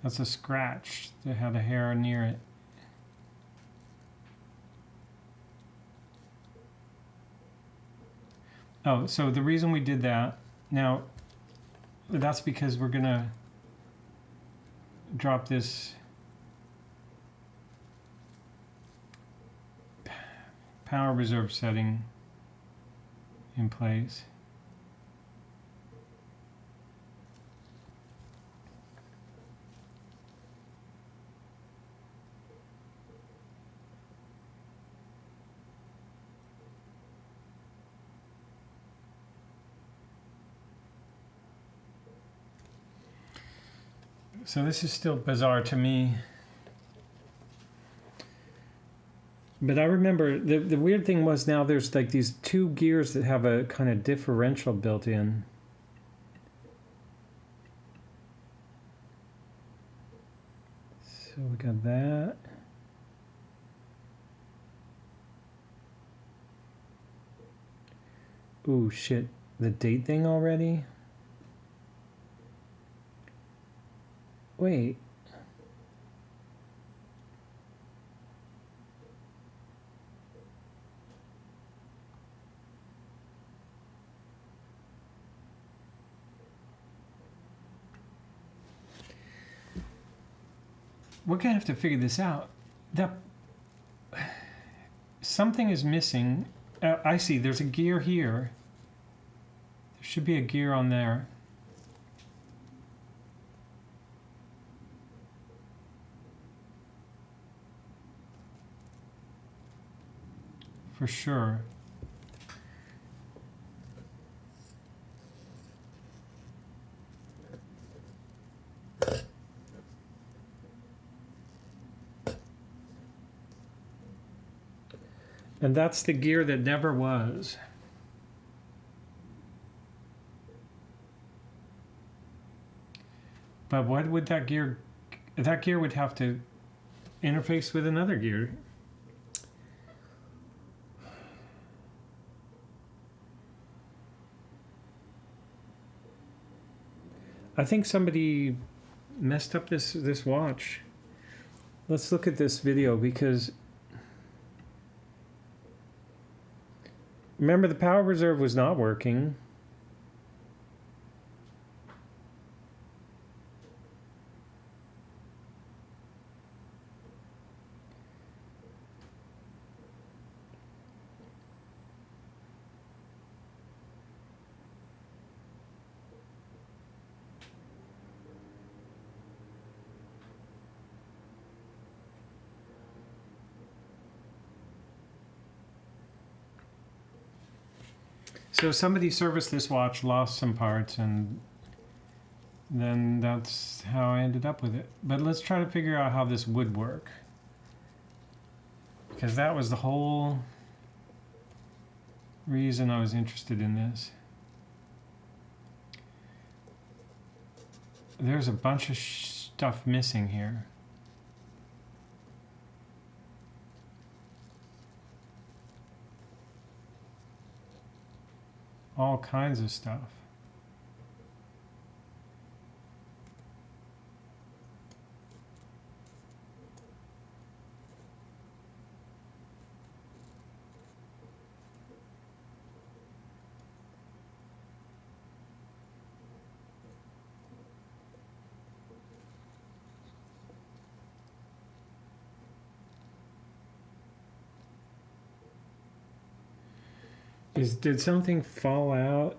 That's a scratch that had a hair near it. Oh, so the reason we did that, now, that's because we're gonna drop this power reserve setting in place. So this is still bizarre to me. But I remember the weird thing was now there's like these two gears that have a kind of differential built in. So we got that. Ooh, shit. The date thing already? Wait. We're gonna have to figure this out. That something is missing. I see. There's a gear here. There should be a gear on there. For sure. And that's the gear that never was. But what would that gear would have to interface with another gear. I think somebody messed up this watch. Let's look at this video because remember the power reserve was not working. So somebody serviced this watch, lost some parts, and then that's how I ended up with it. But let's try to figure out how this would work. Because that was the whole reason I was interested in this. There's a bunch of stuff missing here. All kinds of stuff. Did something fall out?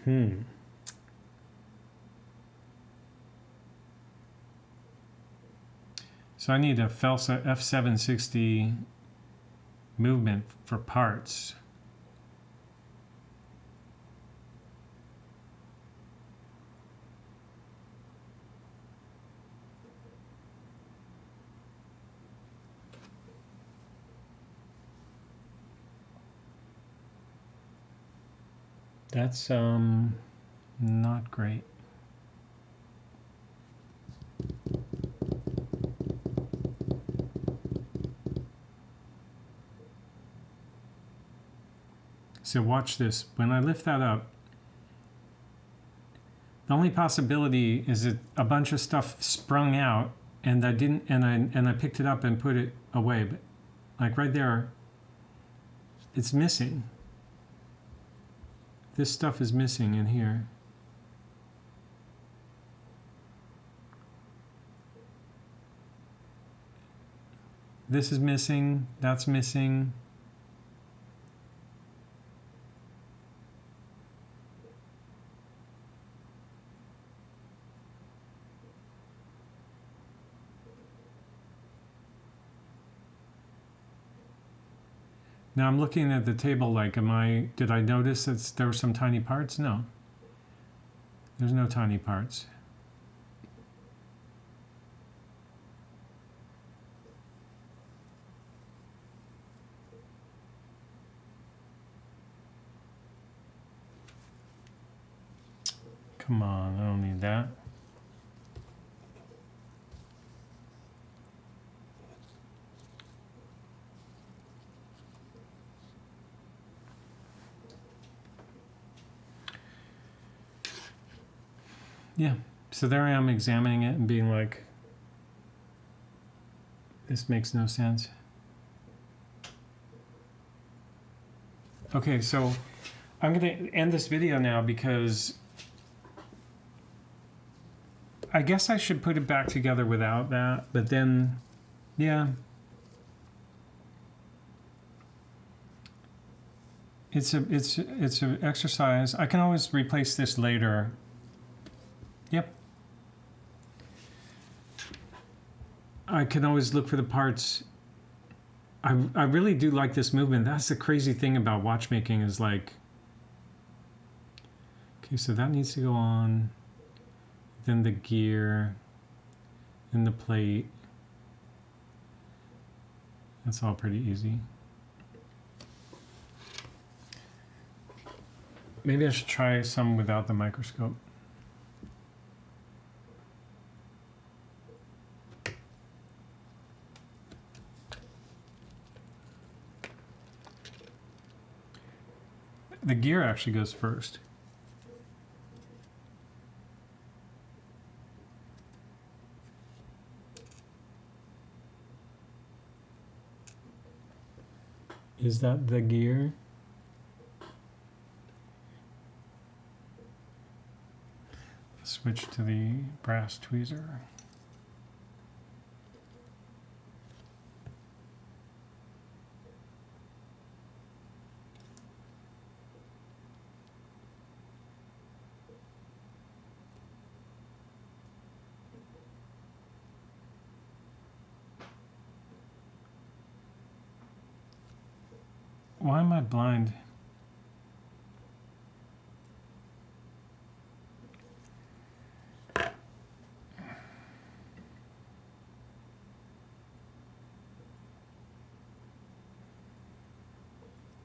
So I need a Felsa F760 movement for parts. That's not great. So watch this. When I lift that up, the only possibility is that a bunch of stuff sprung out and I didn't, and I picked it up and put it away, but like right there, it's missing. This stuff is missing in here. This is missing, that's missing. Now I'm looking at the table like, did I notice that there were some tiny parts? No. There's no tiny parts. Come on, I don't need that. Yeah, so there I am examining it and being like, this makes no sense. Okay, so I'm going to end this video now because I guess I should put it back together without that, but then, yeah. It's an exercise. I can always replace this later. Yep. I can always look for the parts. I really do like this movement. That's the crazy thing about watchmaking is like, okay, so that needs to go on. Then the gear, then the plate. That's all pretty easy. Maybe I should try some without the microscope. The gear actually goes first. Is that the gear? Switch to the brass tweezer. Why am I blind?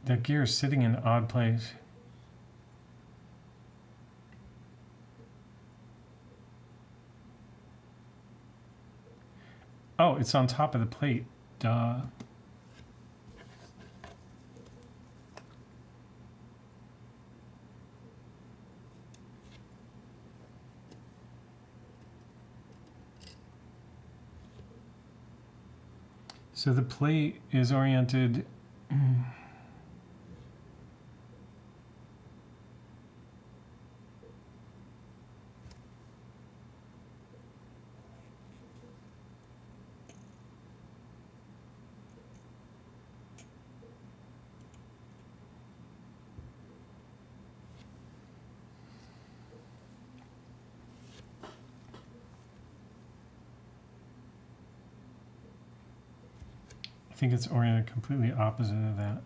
The gear is sitting in an odd place. Oh, it's on top of the plate. Duh. So the plate is oriented. think it's oriented completely opposite of that.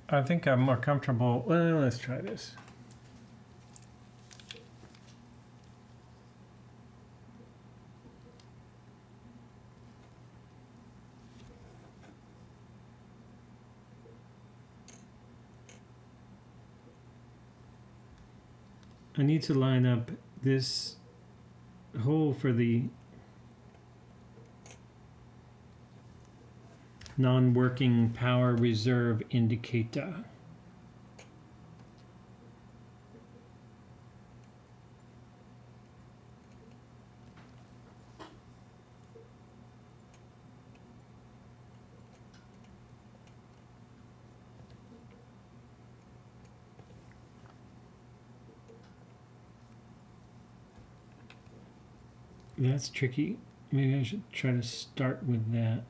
I think I'm more comfortable. Well, let's try this. I need to line up this hole for the non-working power reserve indicator. That's tricky. Maybe I should try to start with that.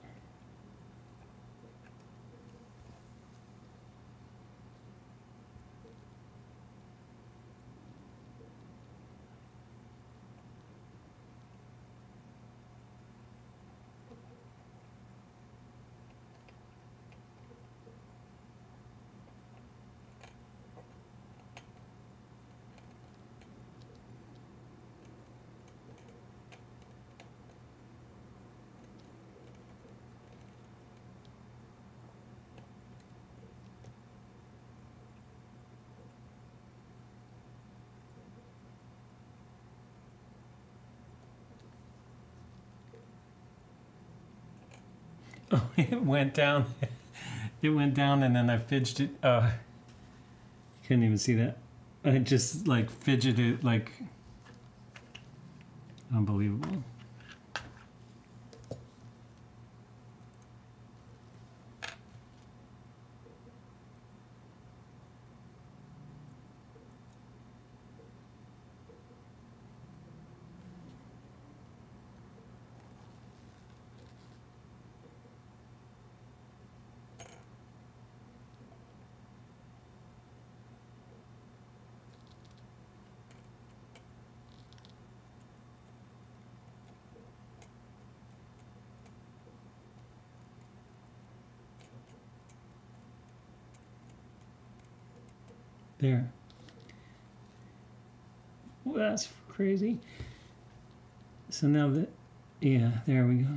Oh, it went down. It went down, and then I fidgeted. Couldn't even see that. I just like fidgeted, like unbelievable. There. Well, that's crazy. So now that, yeah, there we go.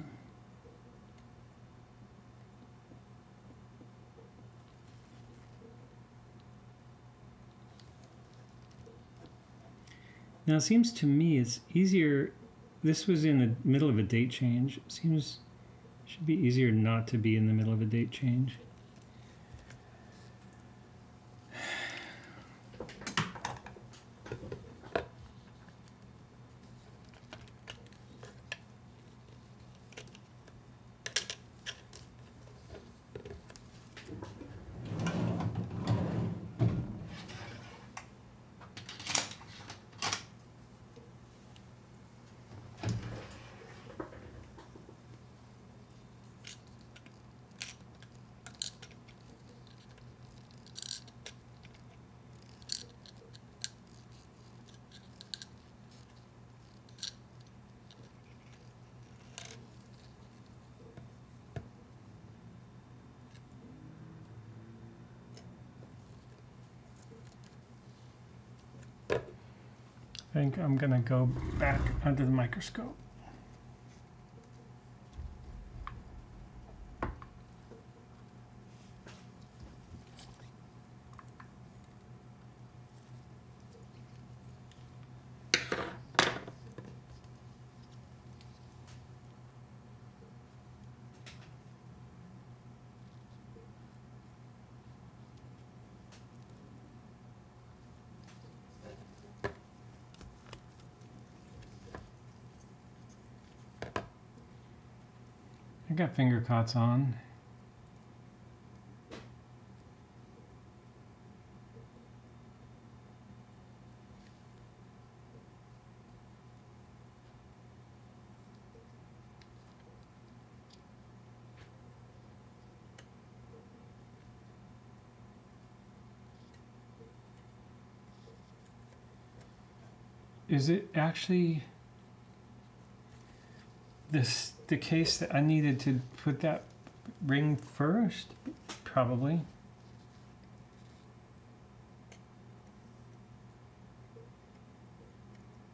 Now it seems to me it's easier. This was in the middle of a date change. It seems it should be easier not to be in the middle of a date change. I think I'm gonna go back under the microscope. I got finger cots on. is it actually the case that I needed to put that ring first? Probably.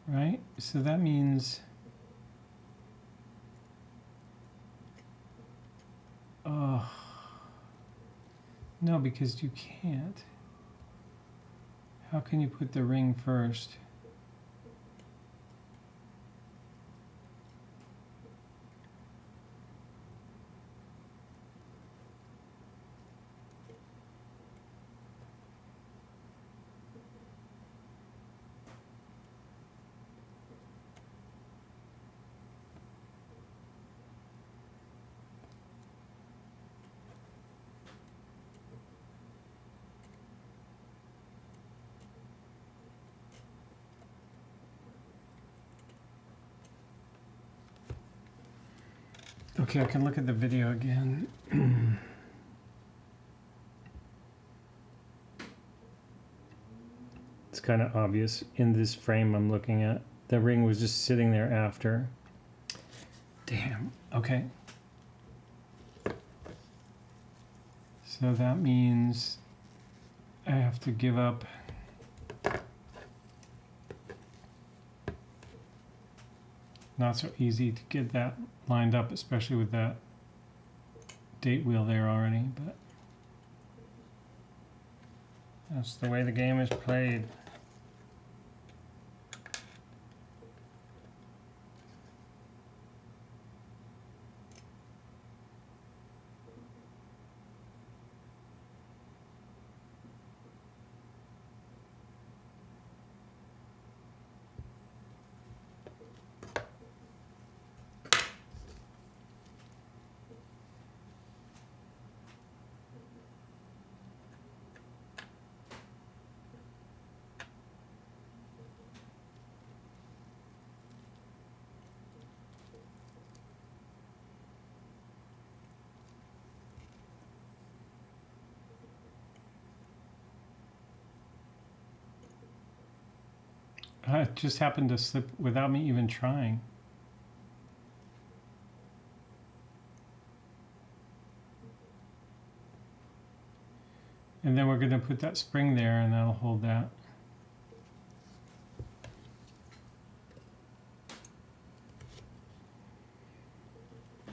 Right? So that means, oh, no, because you can't. How can you put the ring first? Okay, I can look at the video again. It's kind of obvious in this frame I'm looking at. The ring was just sitting there after. Damn. Okay. So that means I have to give up not so easy to get that lined up, especially with that date wheel there already, but that's the way the game is played. It just happened to slip without me even trying. And then we're going to put that spring there and that'll hold that.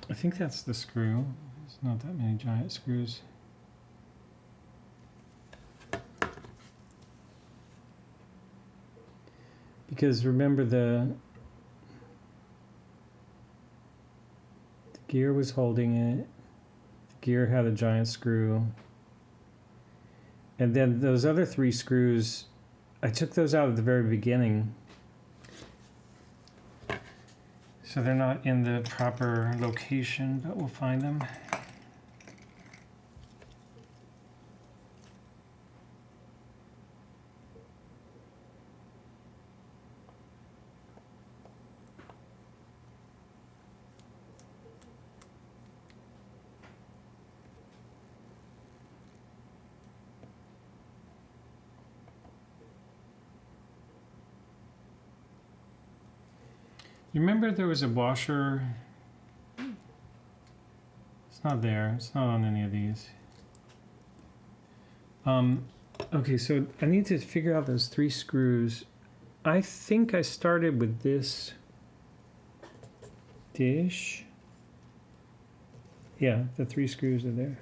I think that's the screw. There's not that many giant screws. Because remember the gear was holding it. The gear had a giant screw. And then those other 3 screws, I took those out at the very beginning. So they're not in the proper location, but we'll find them. You remember there was a washer? It's not there. It's not on any of these. Okay, so I need to figure out those 3 screws. I think I started with this dish. Yeah, the 3 screws are there.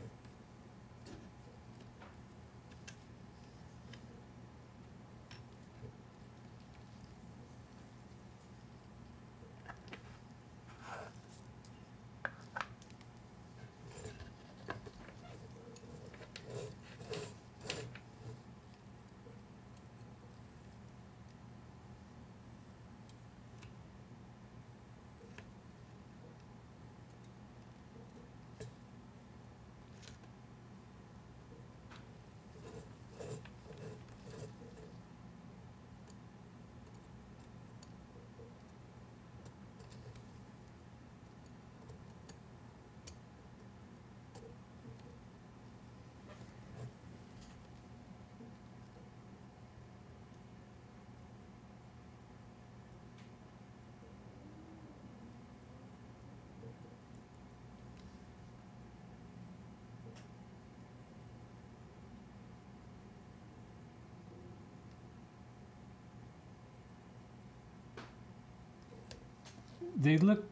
they look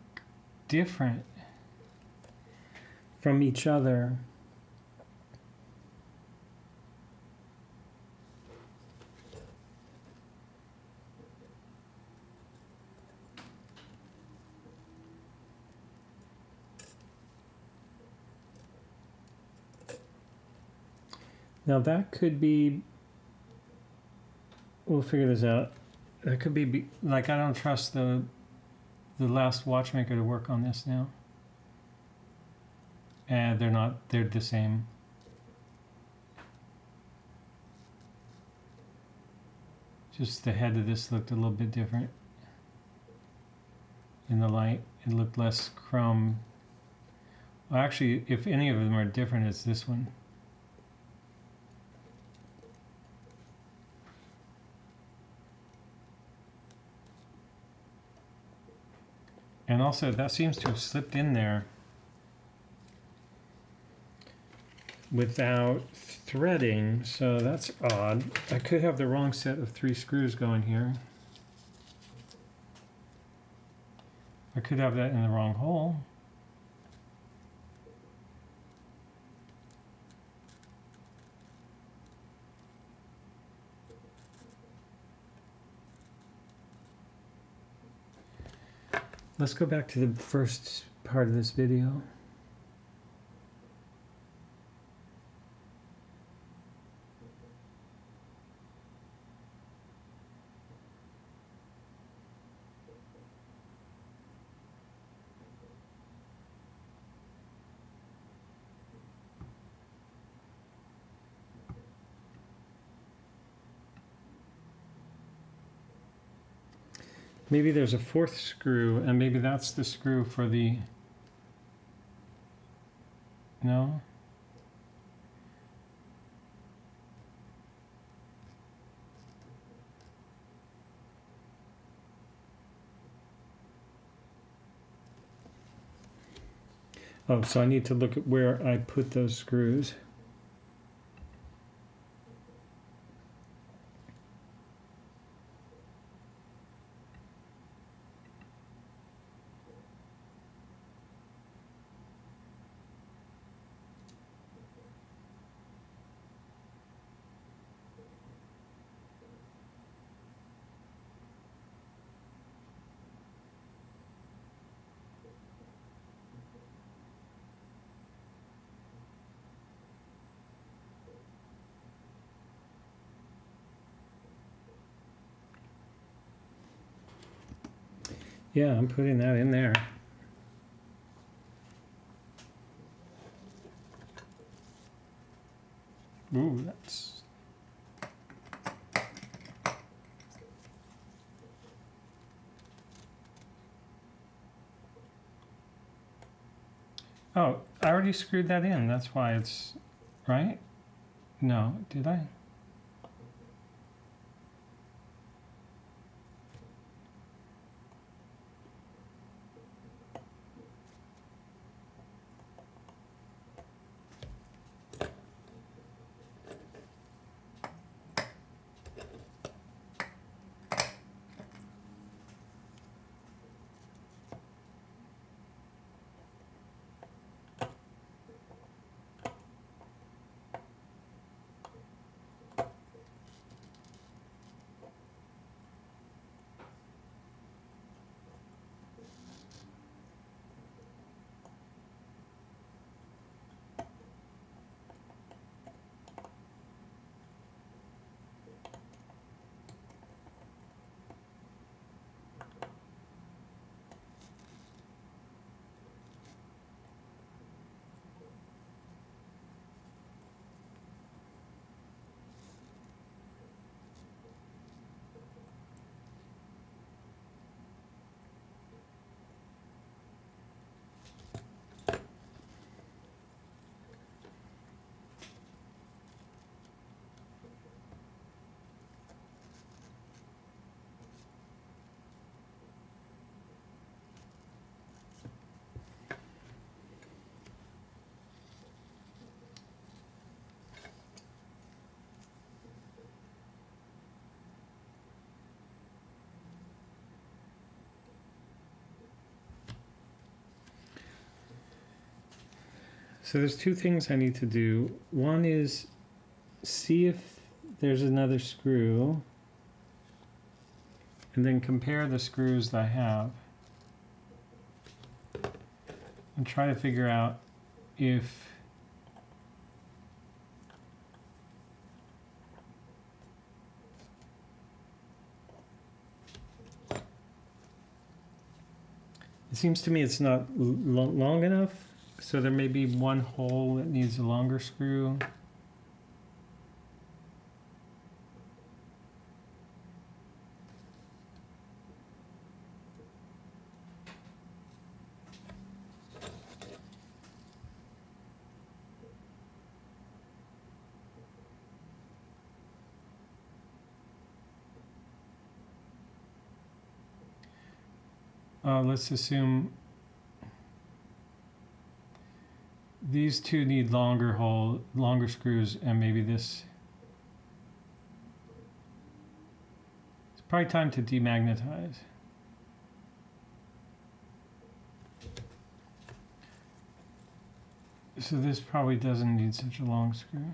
different from each other. Now that could be, we'll figure this out. That could be like, I don't trust the last watchmaker to work on this now. And they're the same. Just the head of this looked a little bit different in the light. It looked less chrome. Well, actually, if any of them are different, it's this one. And also, that seems to have slipped in there without threading, so that's odd. I could have the wrong set of 3 screws going here. I could have that in the wrong hole. Let's go back to the first part of this video. Maybe there's a 4th screw, and maybe that's the screw for the... No? Oh, so I need to look at where I put those screws. Yeah, I'm putting that in there. Ooh, that's... Oh, I already screwed that in. That's why it's... Right? No, did I? So there's two things I need to do. One is see if there's another screw, and then compare the screws that I have and try to figure out if it seems to me it's not long enough, so there may be one hole that needs a longer screw. Let's assume these two need longer screws, and maybe this. It's probably time to demagnetize. So this probably doesn't need such a long screw.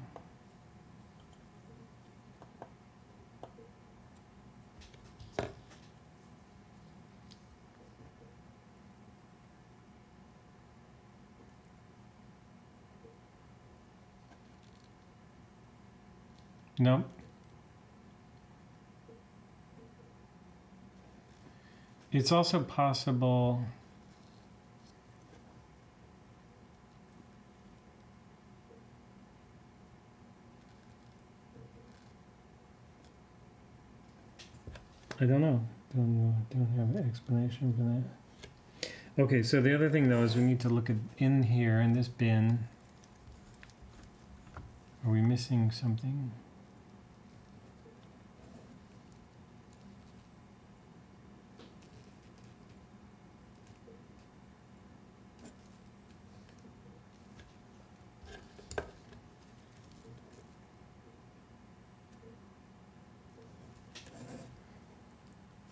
Nope. It's also possible I don't know. Don't have an explanation for that. Okay, so the other thing though is we need to look at in here in this bin. Are we missing something?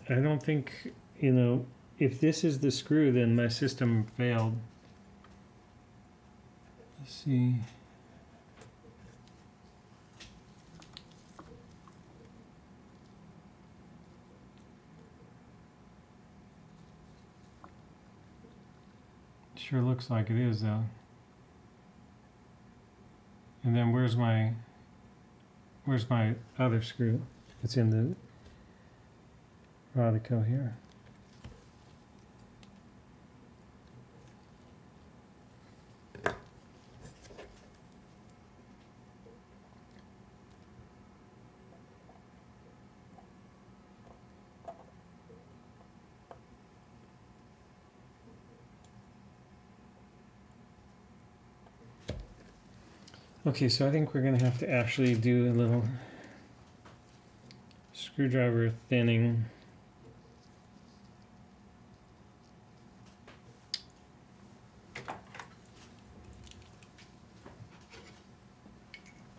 I don't think, if this is the screw, then my system failed. Let's see. Sure looks like it is though. And then where's my other screw? It's in the Rodico here. Okay, so I think we're going to have to actually do a little screwdriver thinning.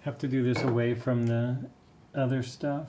Have to do this away from the other stuff.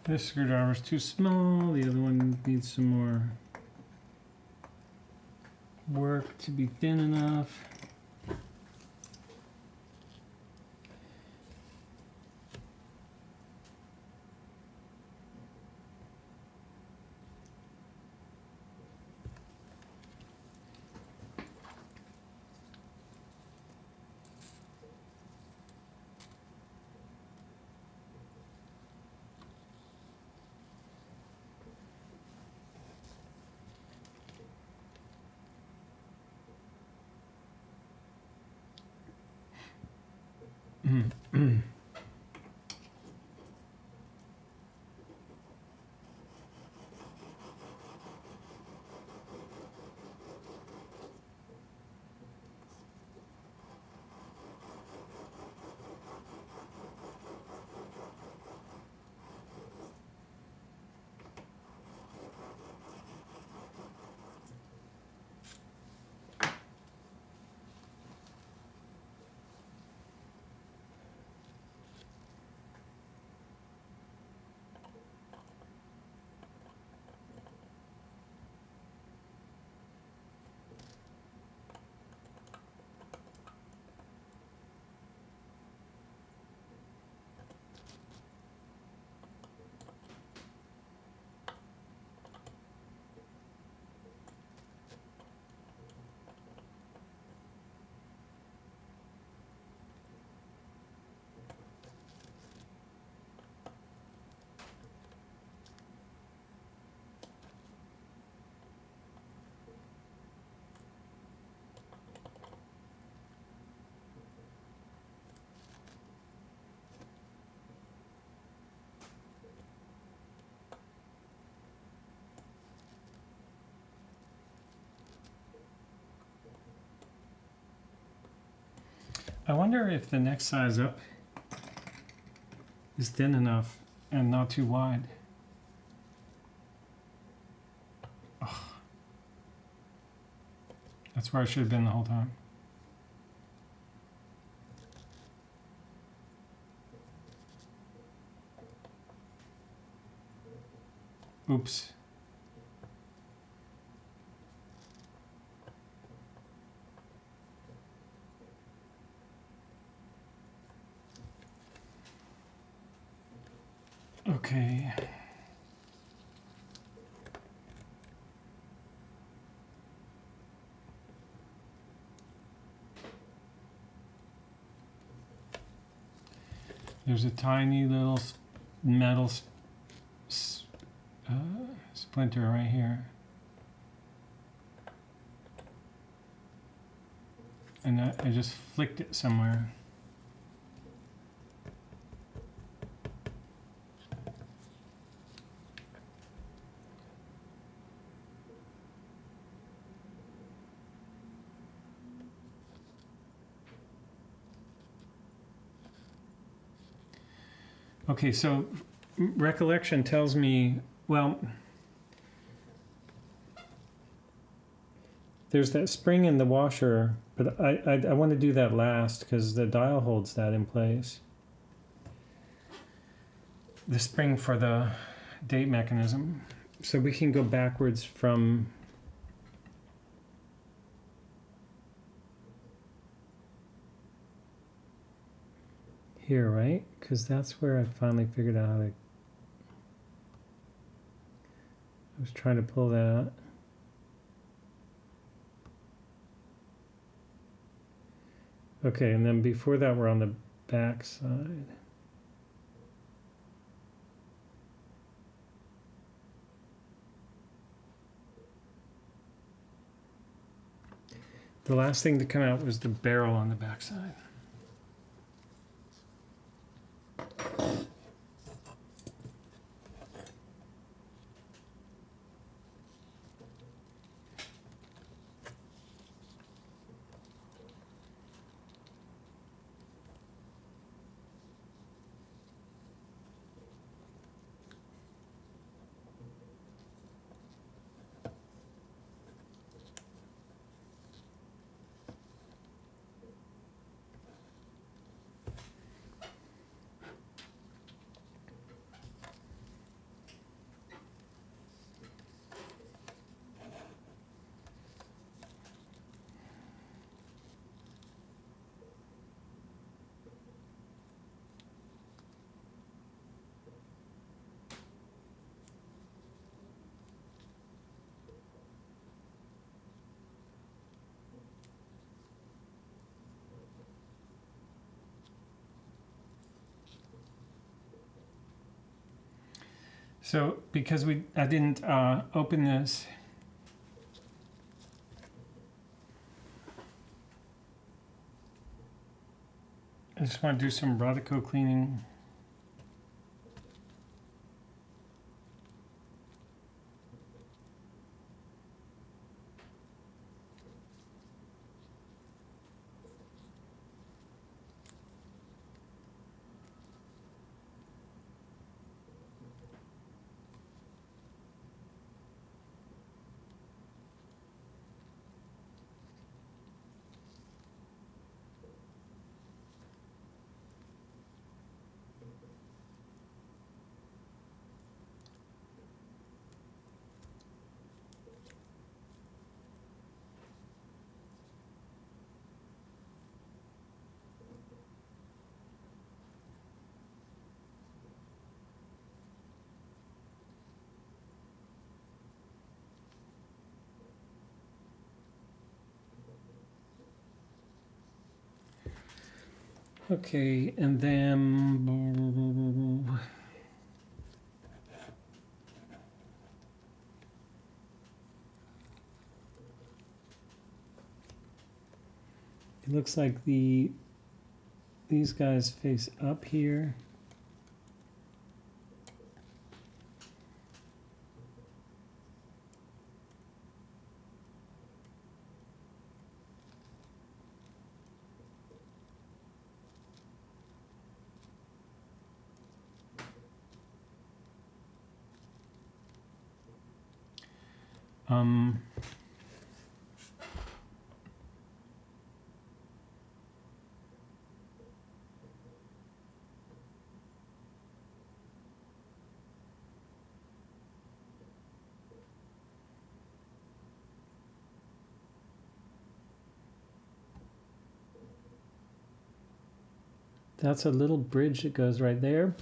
This screwdriver is too small. The other one needs some more work to be thin enough. I wonder if the next size up is thin enough and not too wide. Oh. That's where I should have been the whole time. Oops. Okay. There's a tiny little metal splinter right here. And I just flicked it somewhere. Okay, so recollection tells me, well, there's that spring in the washer, but I want to do that last because the dial holds that in place. The spring for the date mechanism. So we can go backwards from here, right? Because that's where I finally figured out how to. I was trying to pull that. Okay, and then before that, we're on the back side. The last thing to come out was the barrel on the back side. So because I didn't open this, I just want to do some Rodico cleaning. Okay, and then it looks like these guys face up here. Um, that's a little bridge that goes right there.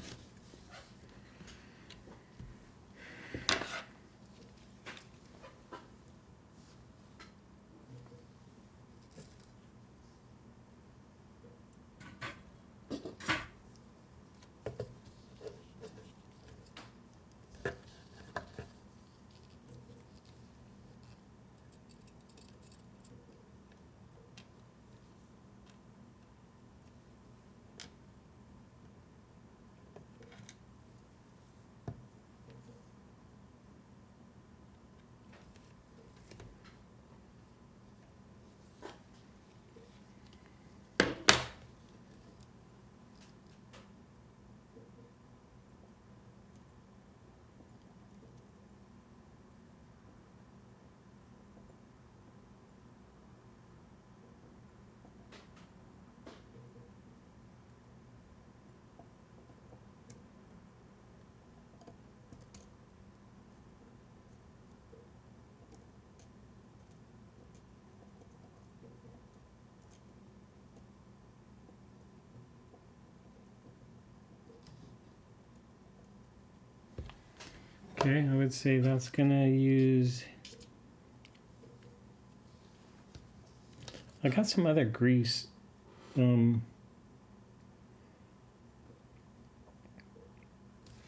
Okay, I would say that's gonna use. I got some other grease.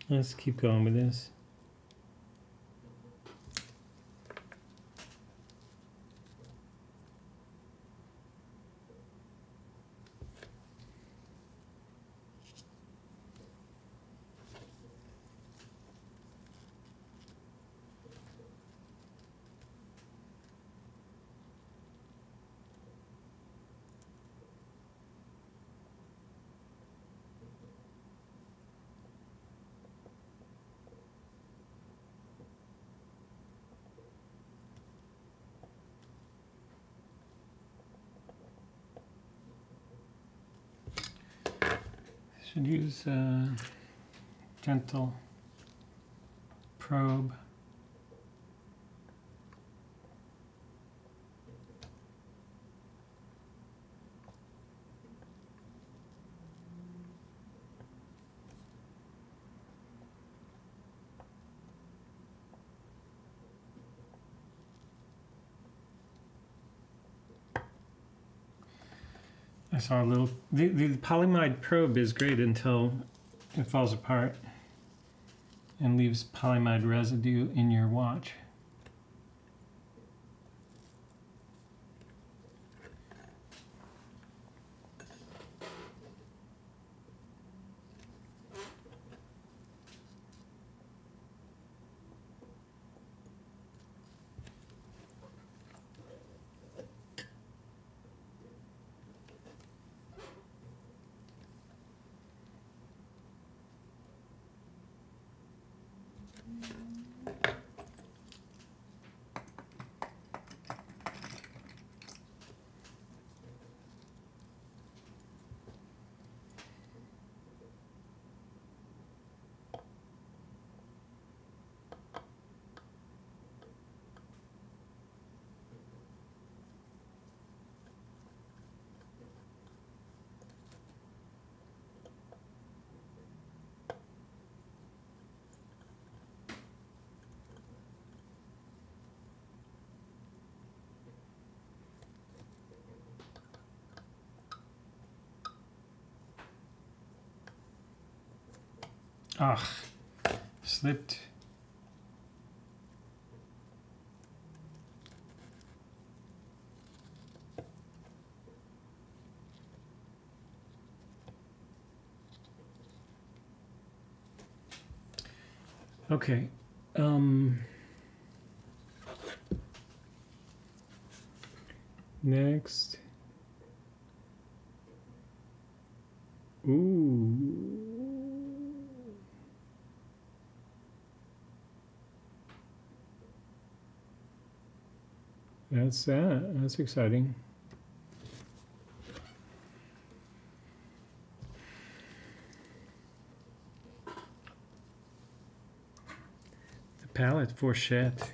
Let's keep going with this. Should use a gentle probe. I saw a little. The polyamide probe is great until it falls apart. and leaves polyamide residue in your watch. Ah, slipped. Okay. Next. Ooh. That's that. That's exciting. The palette fourchette.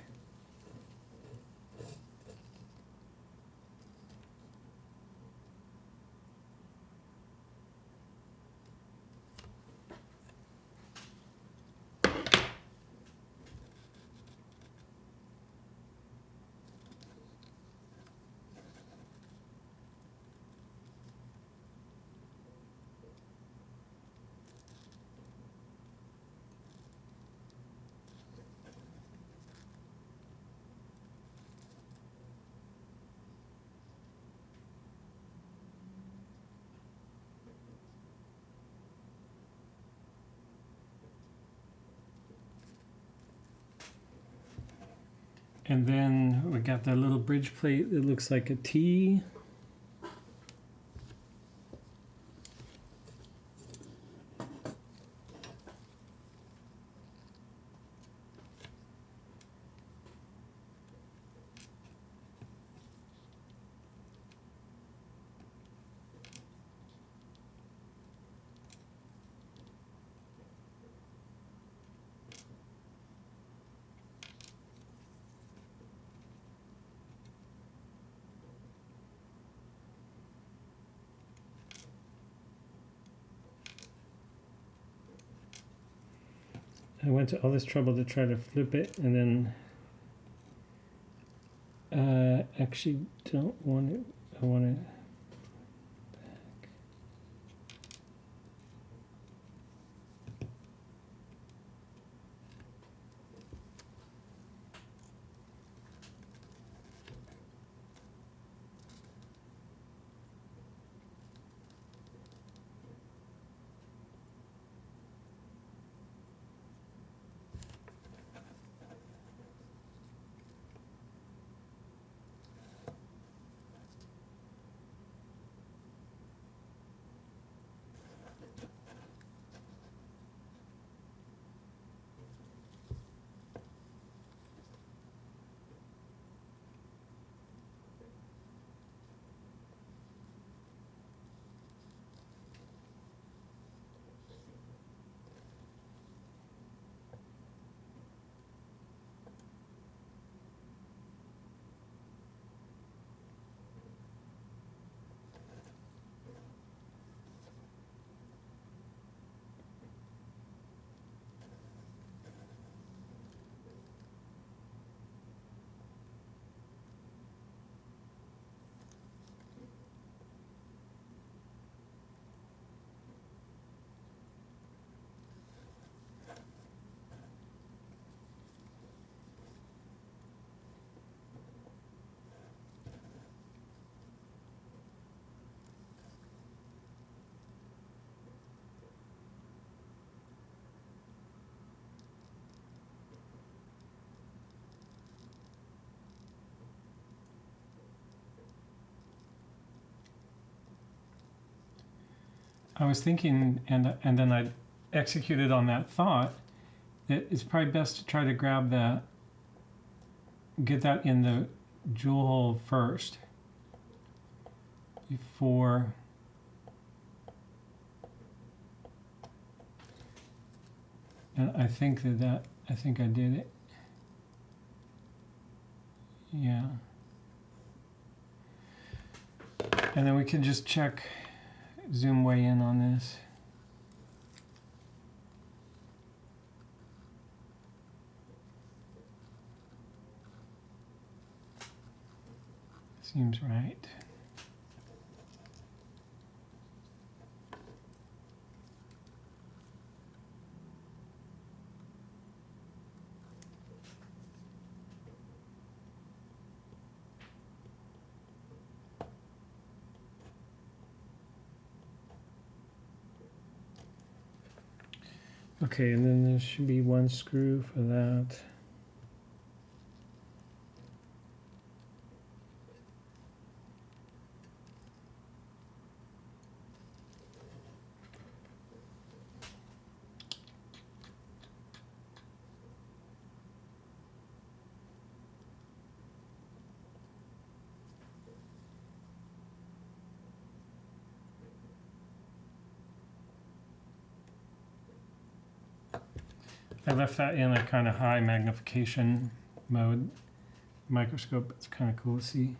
And then we got that little bridge plate that looks like a T. I went to all this trouble to try to flip it, and then actually don't want it. I want it back. I was thinking, and then I executed on that thought, that it's probably best to try to grab that, get that in the jewel hole first before and I think I think I did it. Yeah. And then we can just check, zoom way in on this. Seems right. Okay, and then there should be one screw for that. I left that in a kind of high magnification mode microscope. It's kind of cool to see.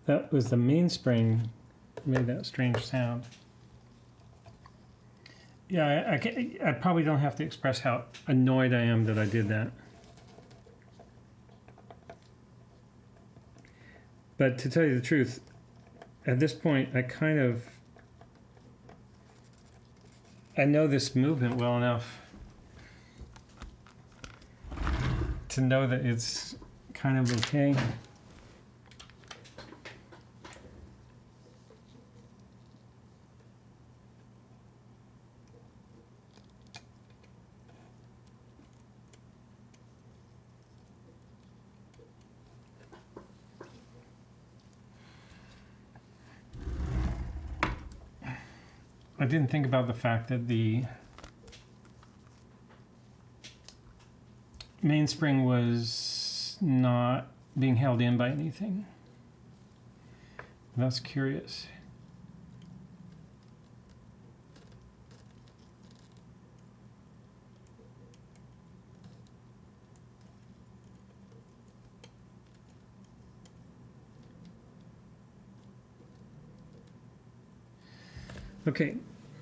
That was the mainspring made that strange sound. Yeah, I probably don't have to express how annoyed I am that I did that. But to tell you the truth, at this point, I know this movement well enough to know that it's kind of okay. I didn't think about the fact that the mainspring was not being held in by anything. That's curious. Okay,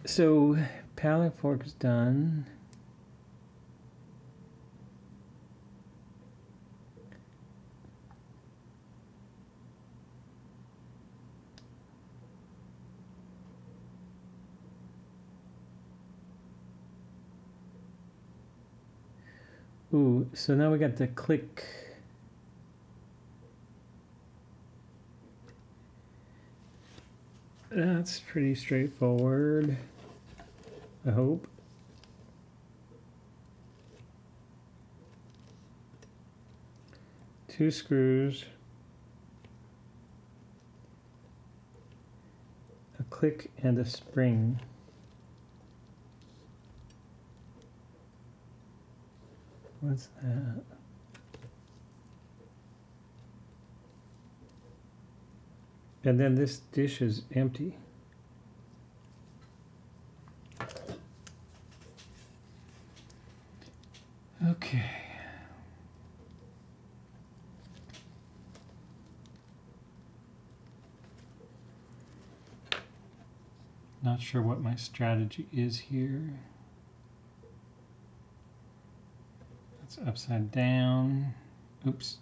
so paddling fork is done. Ooh, so now we got the click. That's pretty straightforward, I hope. Two screws, a click and a spring. What's that? And then this dish is empty. Okay. not sure what my strategy is here. That's upside down. Oops.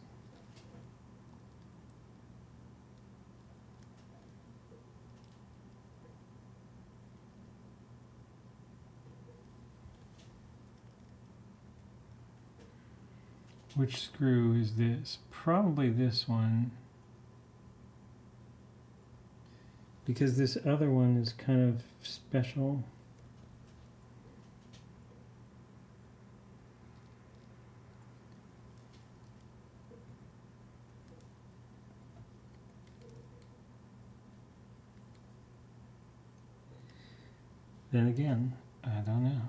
Which screw is this? Probably this one. Because this other one is kind of special. Then again, I don't know.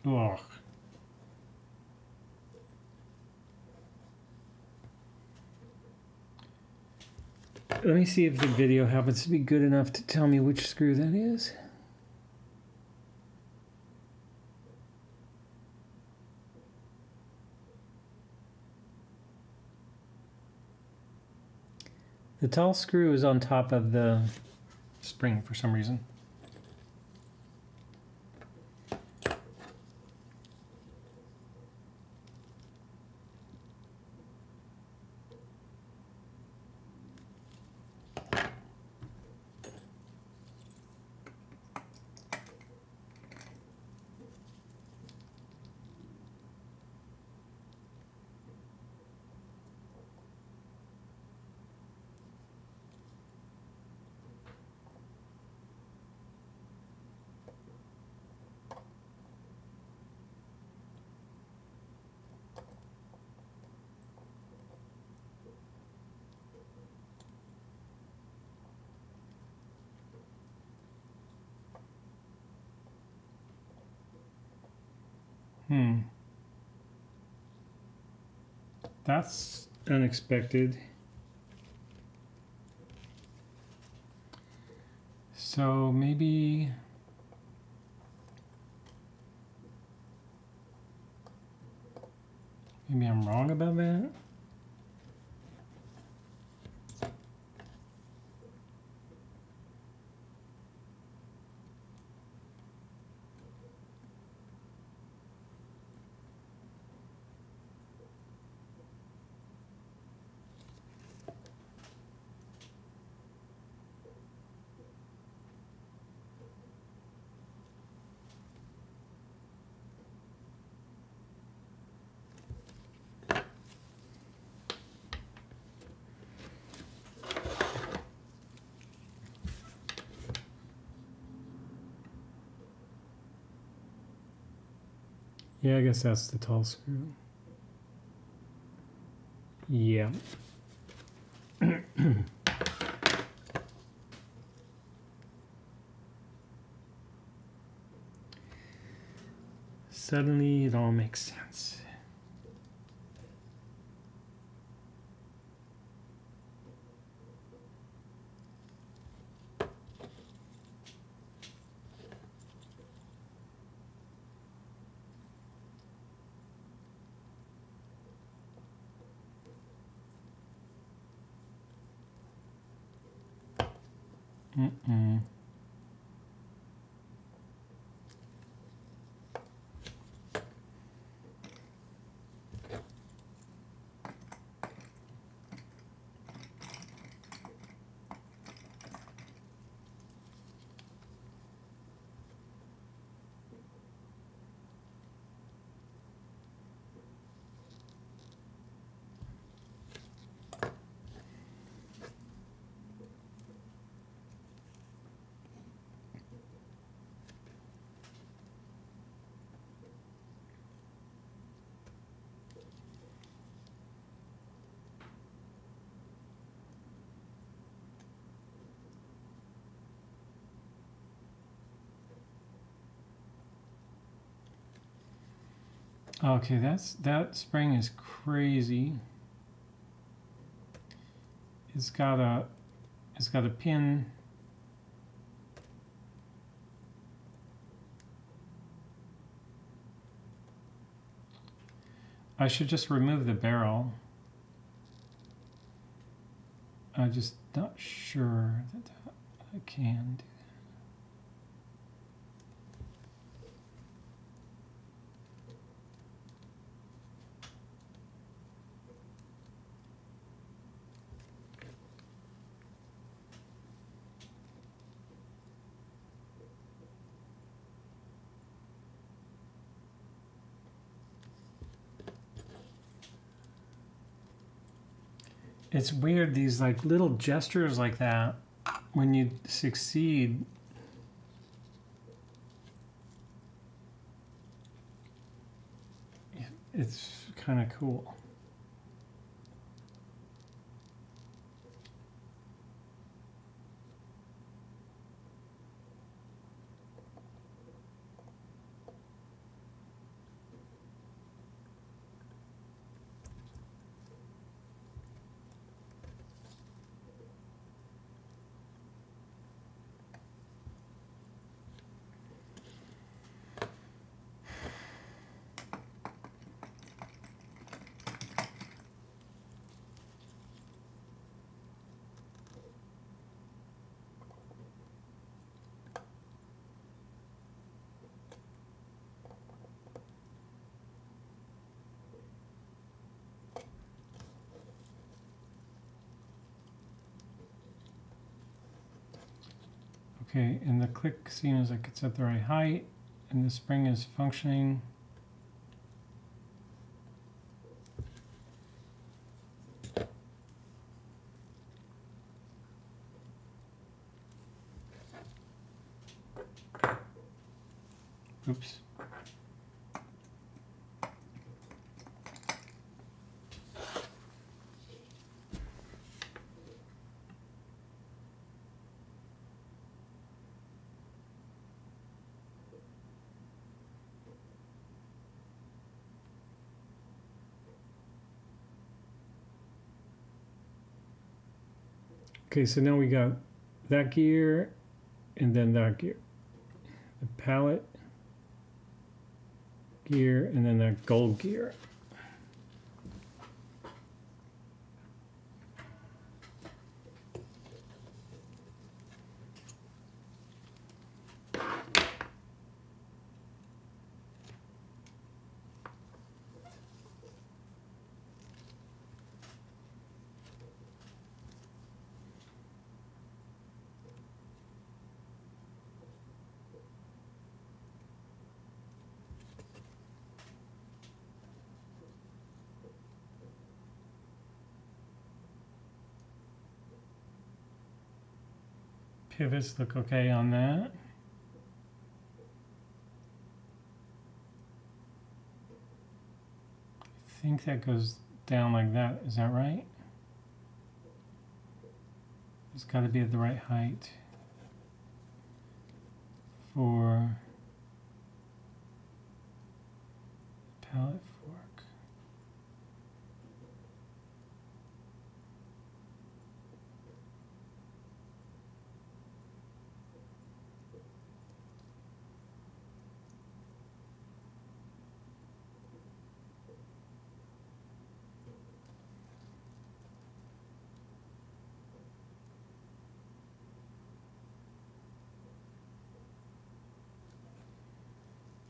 Ugh. Let me see if the video happens to be good enough to tell me which screw that is. The tall screw is on top of the spring for some reason. That's unexpected. So maybe I'm wrong about that. Yeah, I guess that's the tall screw. Yeah. Suddenly it all makes sense. Okay, that spring is crazy. It's got a pin. I should just remove the barrel. I'm just not sure that I can do that. It's weird, these like little gestures like that, when you succeed, it's kind of cool. Okay, and the click seems like it's at the right height, and the spring is functioning. Oops. Okay, so now we got that gear and then that gear. The palette gear and then that gold gear. Pivots look okay on that. I think that goes down like that. Is that right? It's got to be at the right height for palette fork.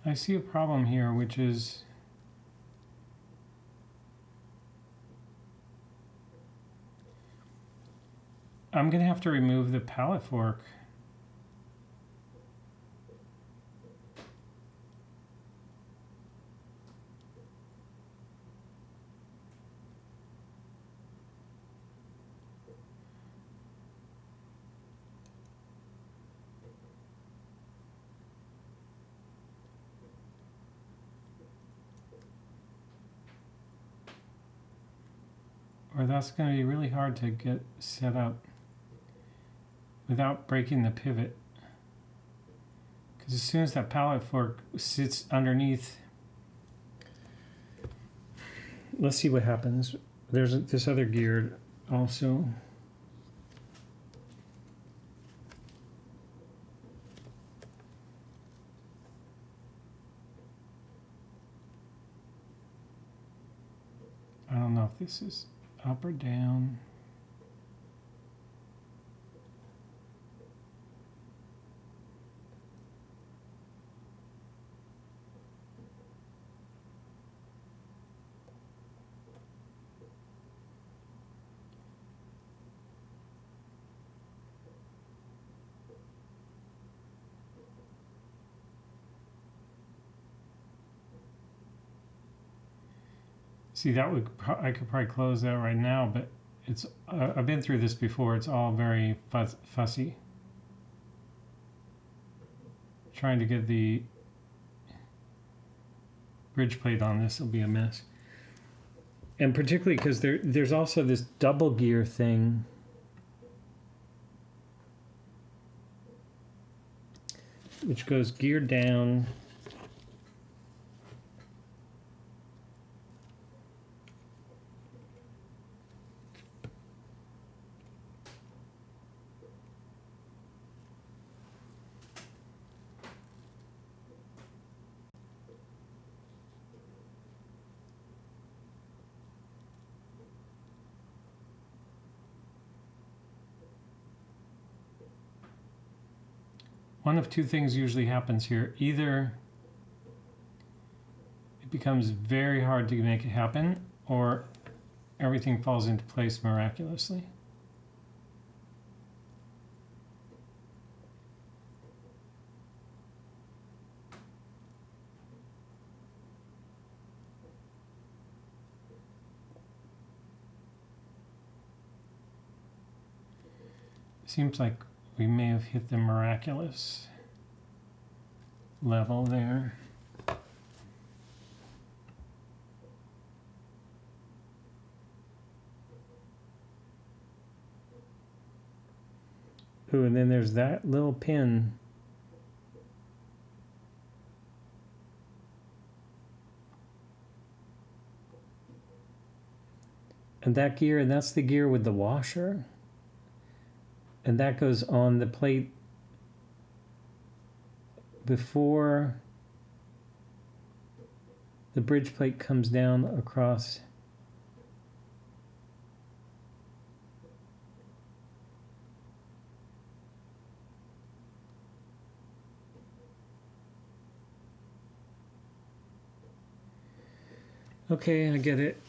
I see a problem here, which is I'm going to have to remove the palette fork. Or that's going to be really hard to get set up without breaking the pivot. Because as soon as that palette fork sits underneath, let's see what happens. There's this other gear also. I don't know if this is up or down. See, that would I could probably close that right now, but it's I've been through this before. It's all very fussy. Trying to get the bridge plate on this will be a mess, and particularly because there's also this double gear thing. Which goes gear down. One of two things usually happens here. Either it becomes very hard to make it happen, or everything falls into place miraculously. Seems like we may have hit the miraculous level there. Ooh, and then there's that little pin. And that gear, and that's the gear with the washer. And that goes on the plate before the bridge plate comes down across. Okay, I get it.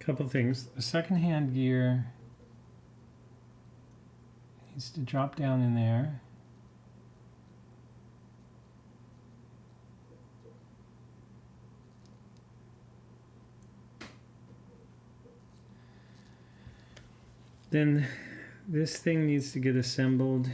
Couple things. The second hand gear needs to drop down in there. Then this thing needs to get assembled.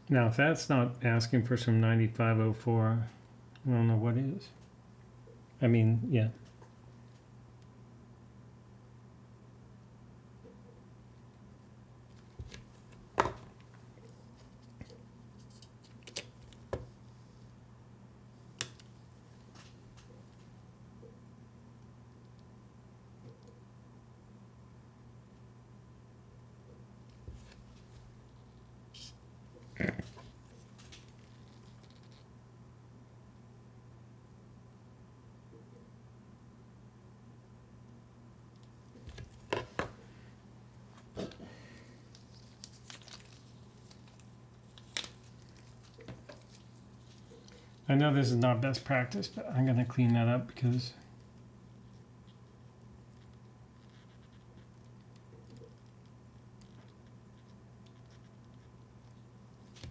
Now, if that's not asking for some 9504, I don't know what is. I mean, yeah. I know this is not best practice, but I'm going to clean that up because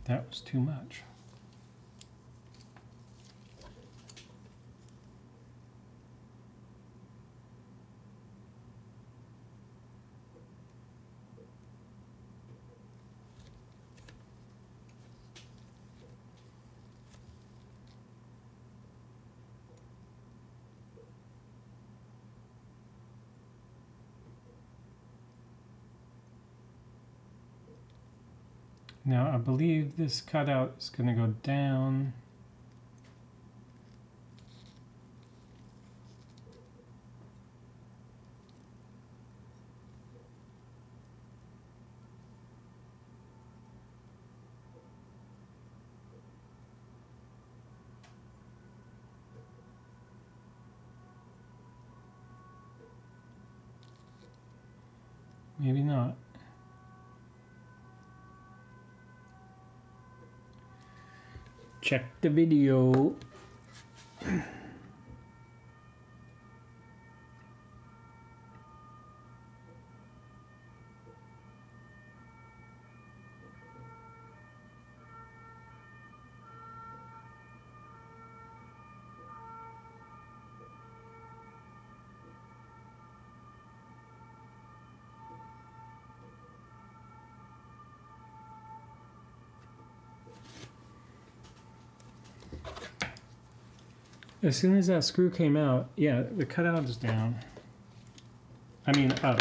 that was too much. Now I believe this cutout is going to go down. Maybe not. Check the video. As soon as that screw came out, yeah, the cutout is down. I mean, up.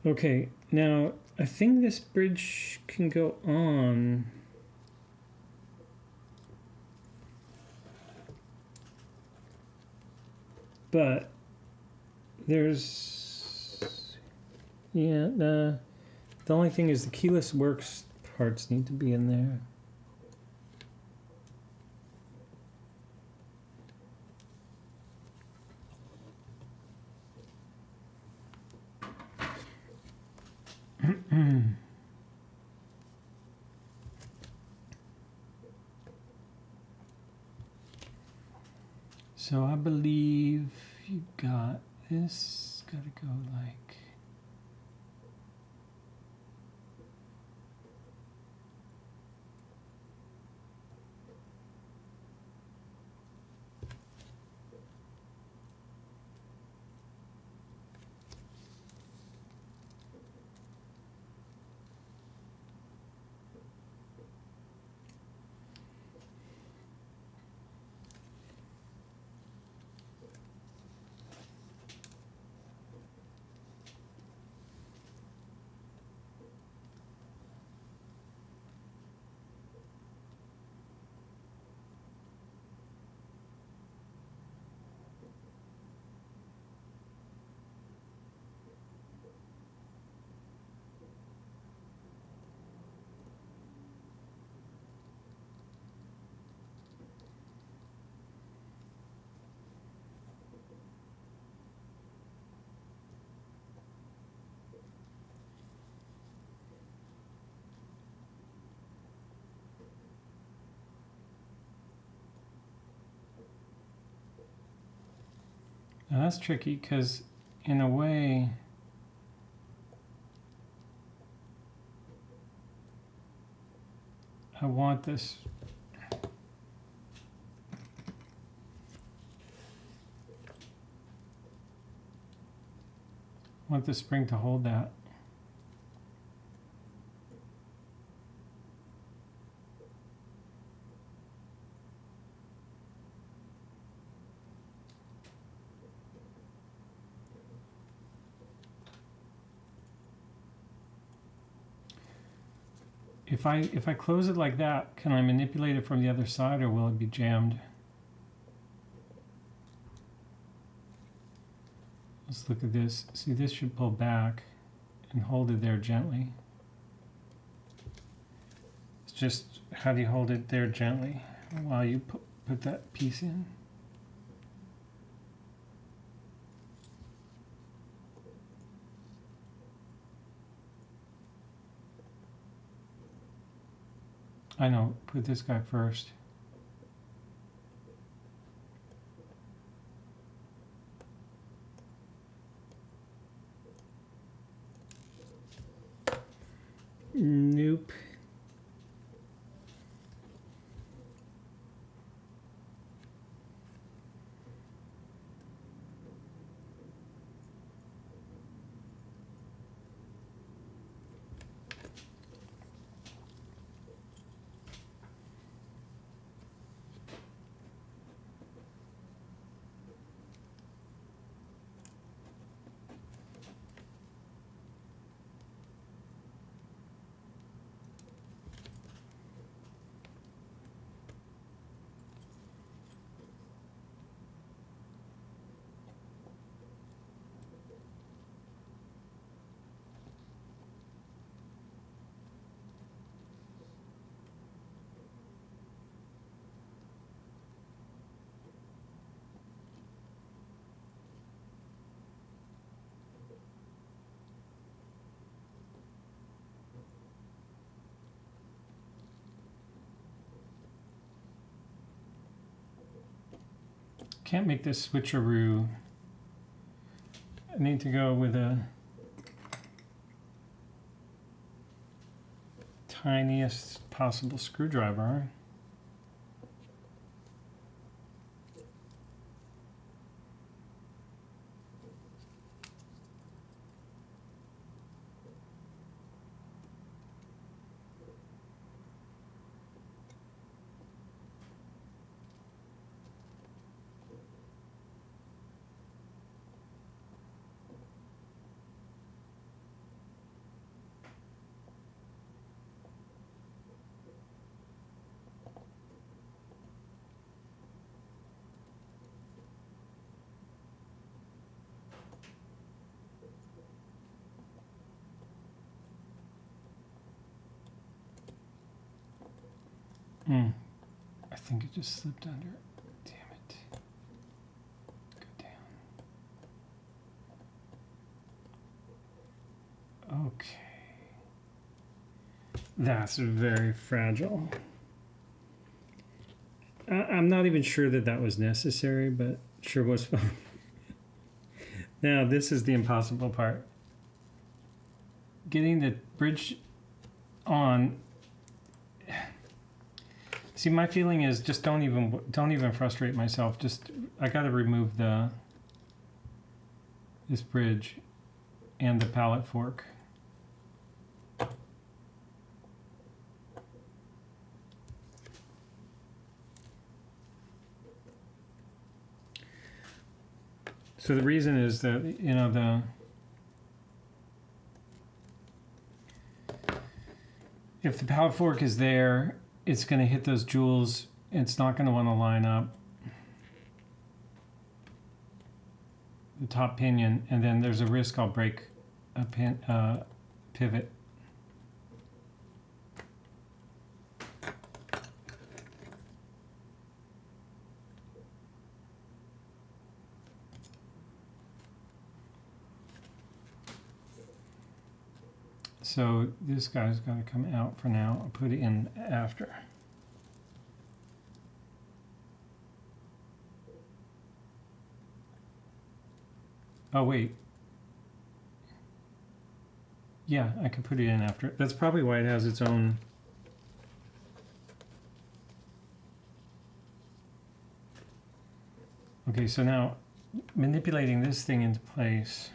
Okay, now I think this bridge can go on. But there's, yeah, the only thing is the keyless works parts need to be in there. So I believe you got this, gotta go like, now that's tricky because in a way, I want this. I want the spring to hold that. If I close it like that, can I manipulate it from the other side, or will it be jammed? Let's look at this. See, this should pull back and hold it there gently. It's just, how do you hold it there gently while you put that piece in? I know, put this guy first. Nope. Can't make this switcheroo. I need to go with a tiniest possible screwdriver. I think it just slipped under. Damn it. Go down. Okay. That's very fragile. I'm not even sure that that was necessary, but sure was fun. Now, this is the impossible part. Getting the bridge on. See, my feeling is just don't even frustrate myself. Just I got to remove this bridge and the pallet fork. So the reason is that if the pallet fork is there, it's going to hit those jewels. It's not going to want to line up the top pinion, and then there's a risk I'll break a pivot. So this guy's got to come out for now. I'll put it in after. Oh, wait. Yeah, I can put it in after. That's probably why it has its own. Okay, so now manipulating this thing into place.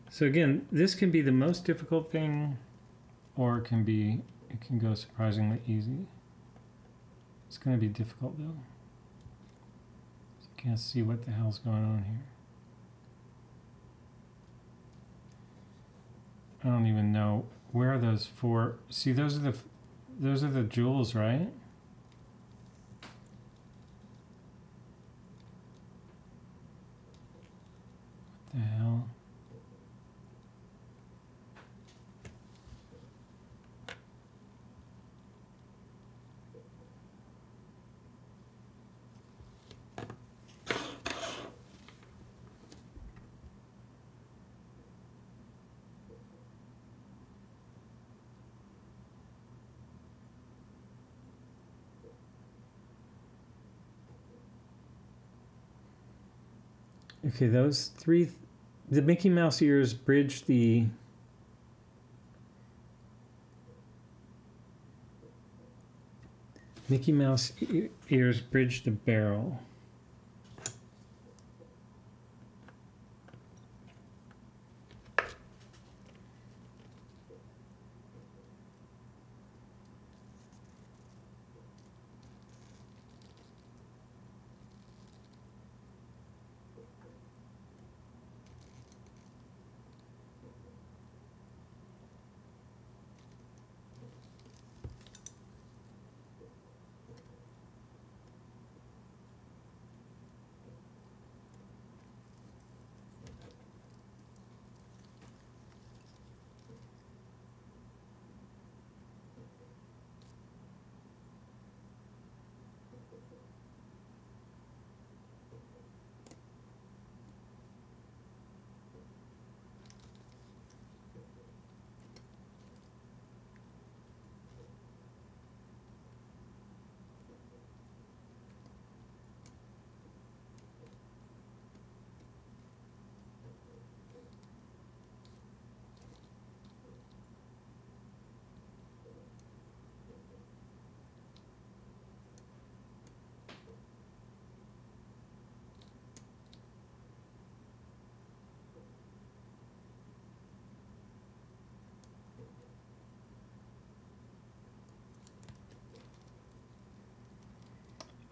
So again, this can be the most difficult thing, or it can go surprisingly easy. It's going to be difficult though. So you can't see what the hell's going on here. I don't even know where are those four. See, those are the jewels, right? What the hell? Okay, those three, the Mickey Mouse ears bridge the Mickey Mouse ears bridge the barrel.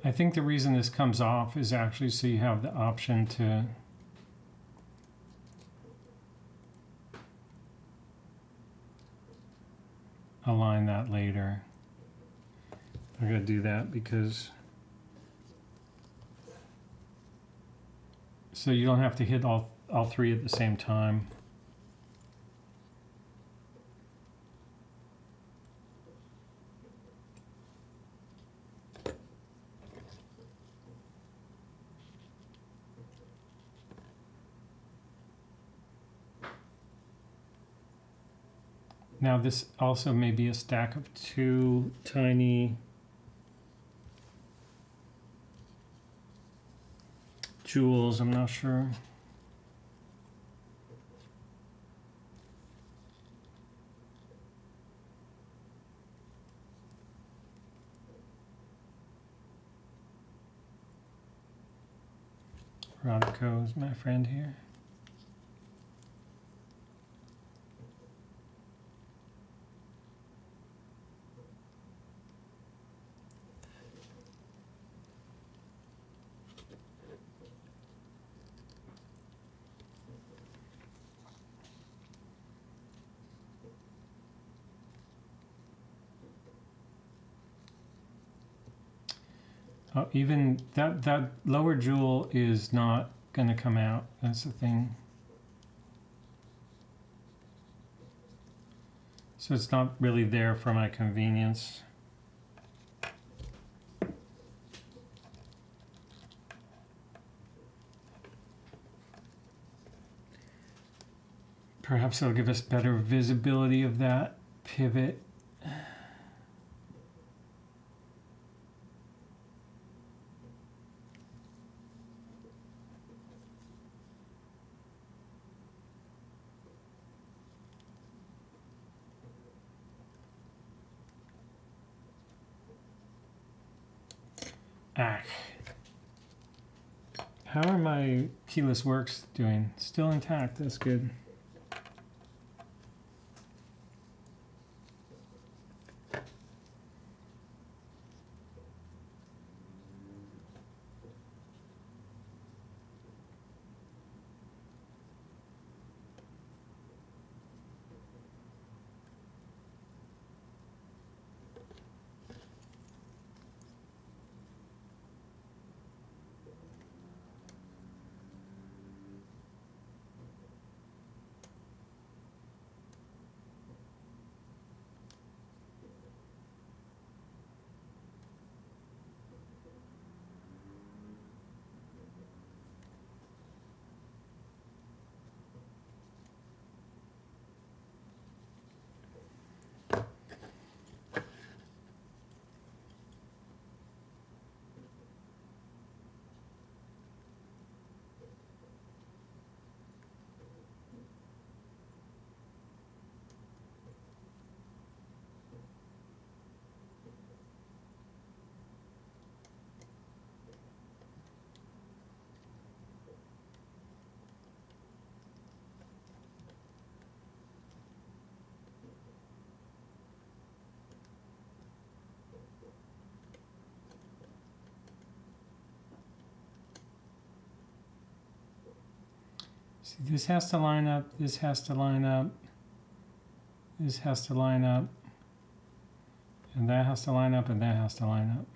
I think the reason this comes off is actually so you have the option to align that later. I'm going to do that because so you don't have to hit all three at the same time. Now this also may be a stack of two tiny jewels, I'm not sure. Rodco is my friend here. Oh, even that lower jewel is not going to come out. That's the thing. So it's not really there for my convenience. Perhaps it'll give us better visibility of that pivot. How are my keyless works doing? Still intact, that's good. See, this has to line up, this has to line up, this has to line up, and that has to line up, and that has to line up.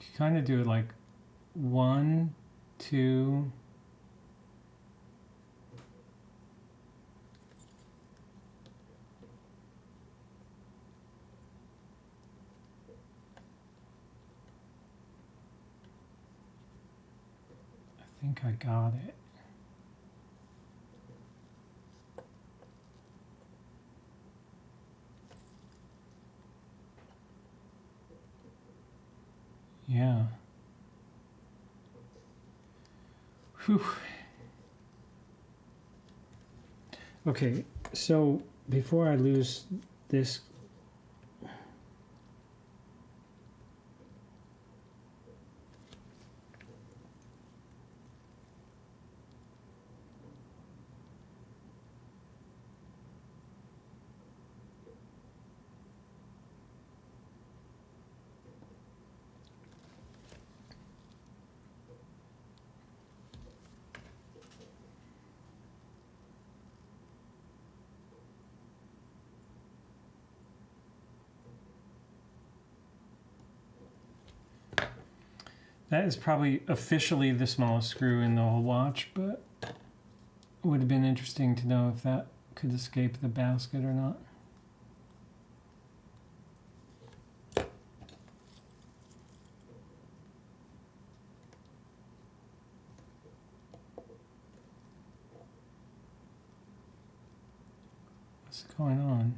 You kind of do it like 1, 2. I think I got it. Yeah. Whew. Okay, so before I lose this, that is probably officially the smallest screw in the whole watch, but it would have been interesting to know if that could escape the basket or not. What's going on?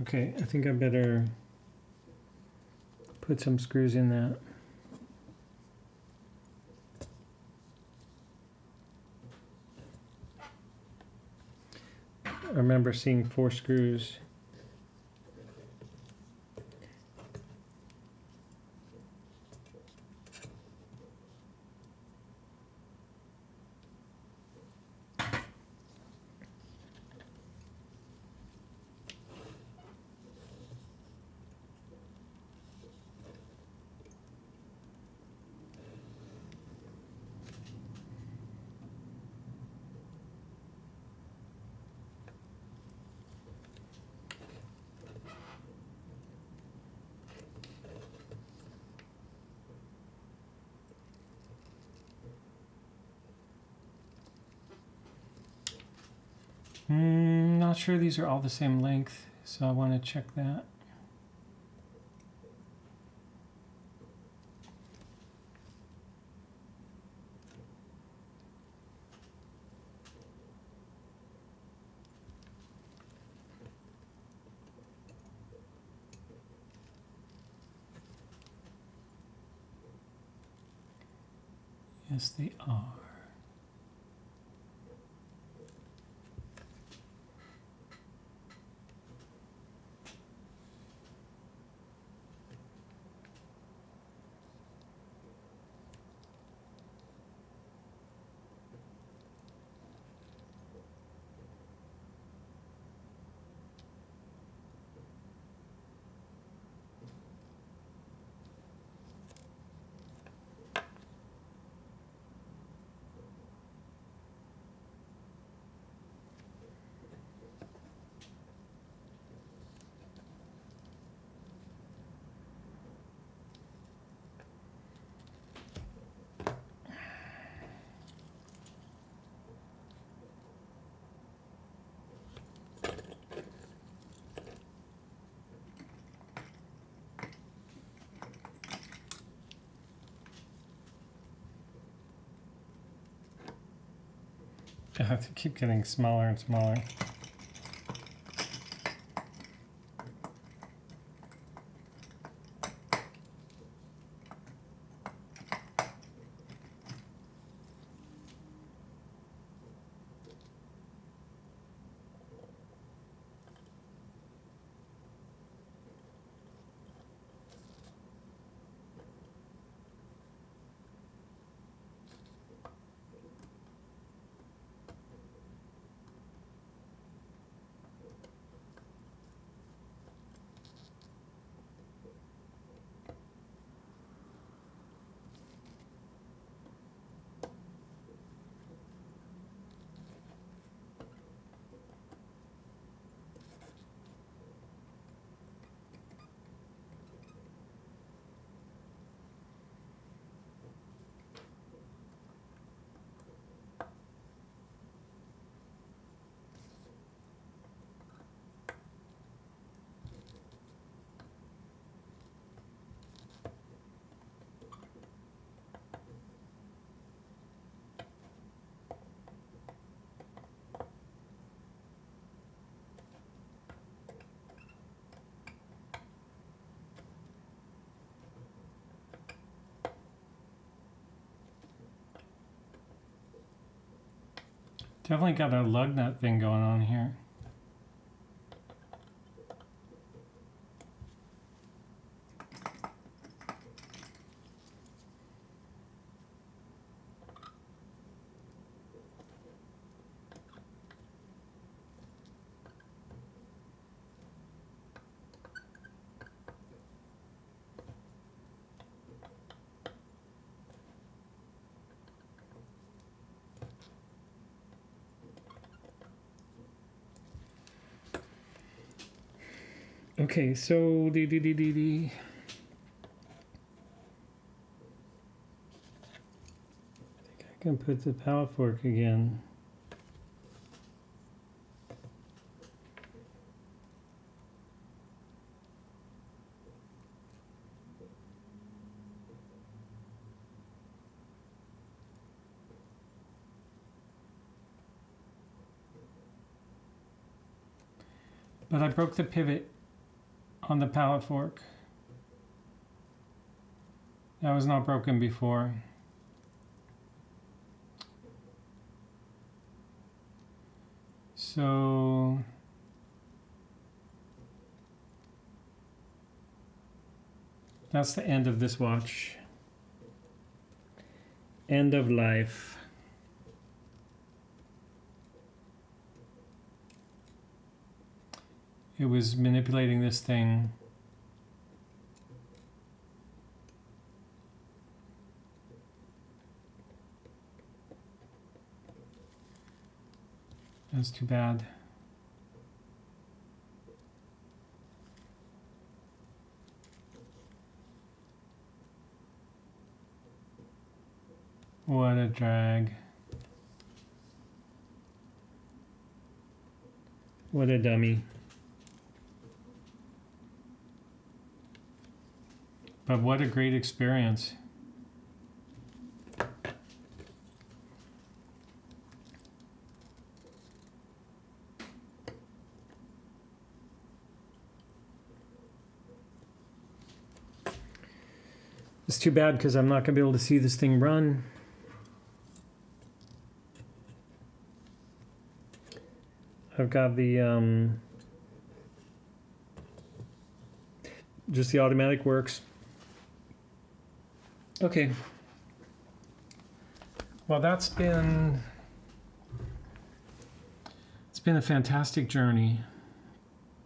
Okay, I think I better put some screws in that. I remember seeing 4 screws. Not sure these are all the same length, so I want to check that. Yes, they are. I have to keep getting smaller and smaller. Definitely got a lug nut thing going on here. Okay, so I can put the pallet fork again. But I broke the pivot on the pallet fork. That was not broken before. So that's the end of this watch. End of life. It was manipulating this thing. That's too bad. What a drag. What a dummy. But what a great experience. It's too bad because I'm not going to be able to see this thing run. I've got the just the automatic works. Okay. Well, it's been a fantastic journey,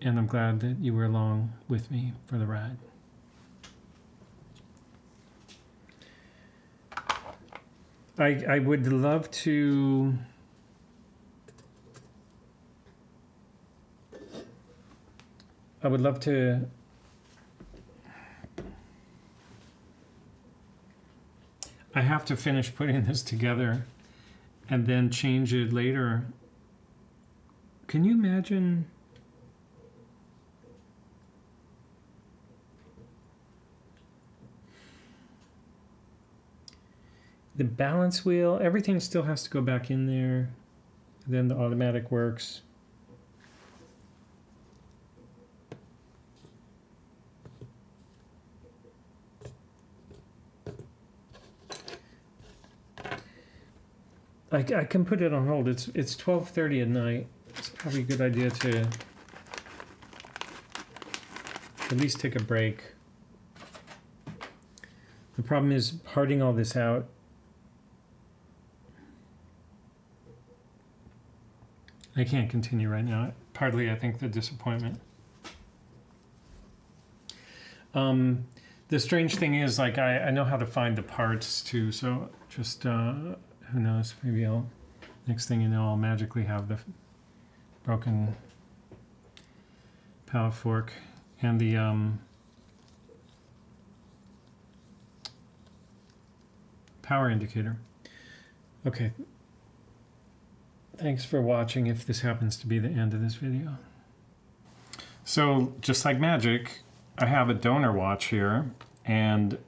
and I'm glad that you were along with me for the ride. I would love to I have to finish putting this together and then change it later. Can you imagine? The balance wheel, everything still has to go back in there. Then the automatic works. I can put it on hold. It's 12:30 at night. It's probably a good idea to at least take a break. The problem is parting all this out. I can't continue right now. Partly, I think, the disappointment. The strange thing is, like, I know how to find the parts too, so just, who knows, maybe next thing you know, I'll magically have the broken pallet fork and the, power indicator. Okay. Thanks for watching if this happens to be the end of this video. So, just like magic, I have a donor watch here, and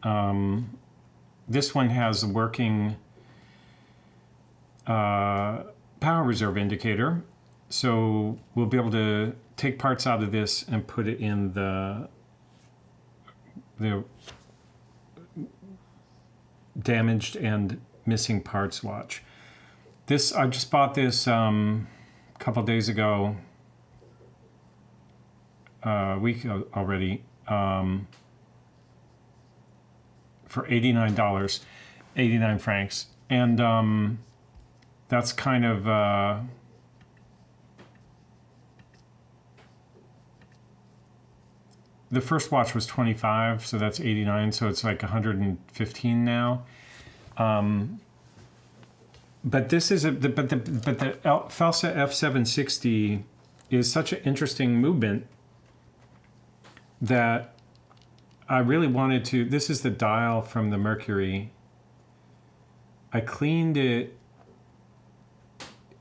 this one has a working power reserve indicator. So we'll be able to take parts out of this and put it in the damaged and missing parts watch. This, I just bought this a couple days ago, a week already, for $89, 89 francs. And that's kind of, the first watch was 25, so that's 89, so it's like 115 now. But this is the Felsa F760 is such an interesting movement that I really wanted to. This is the dial from the Mercury. I cleaned it,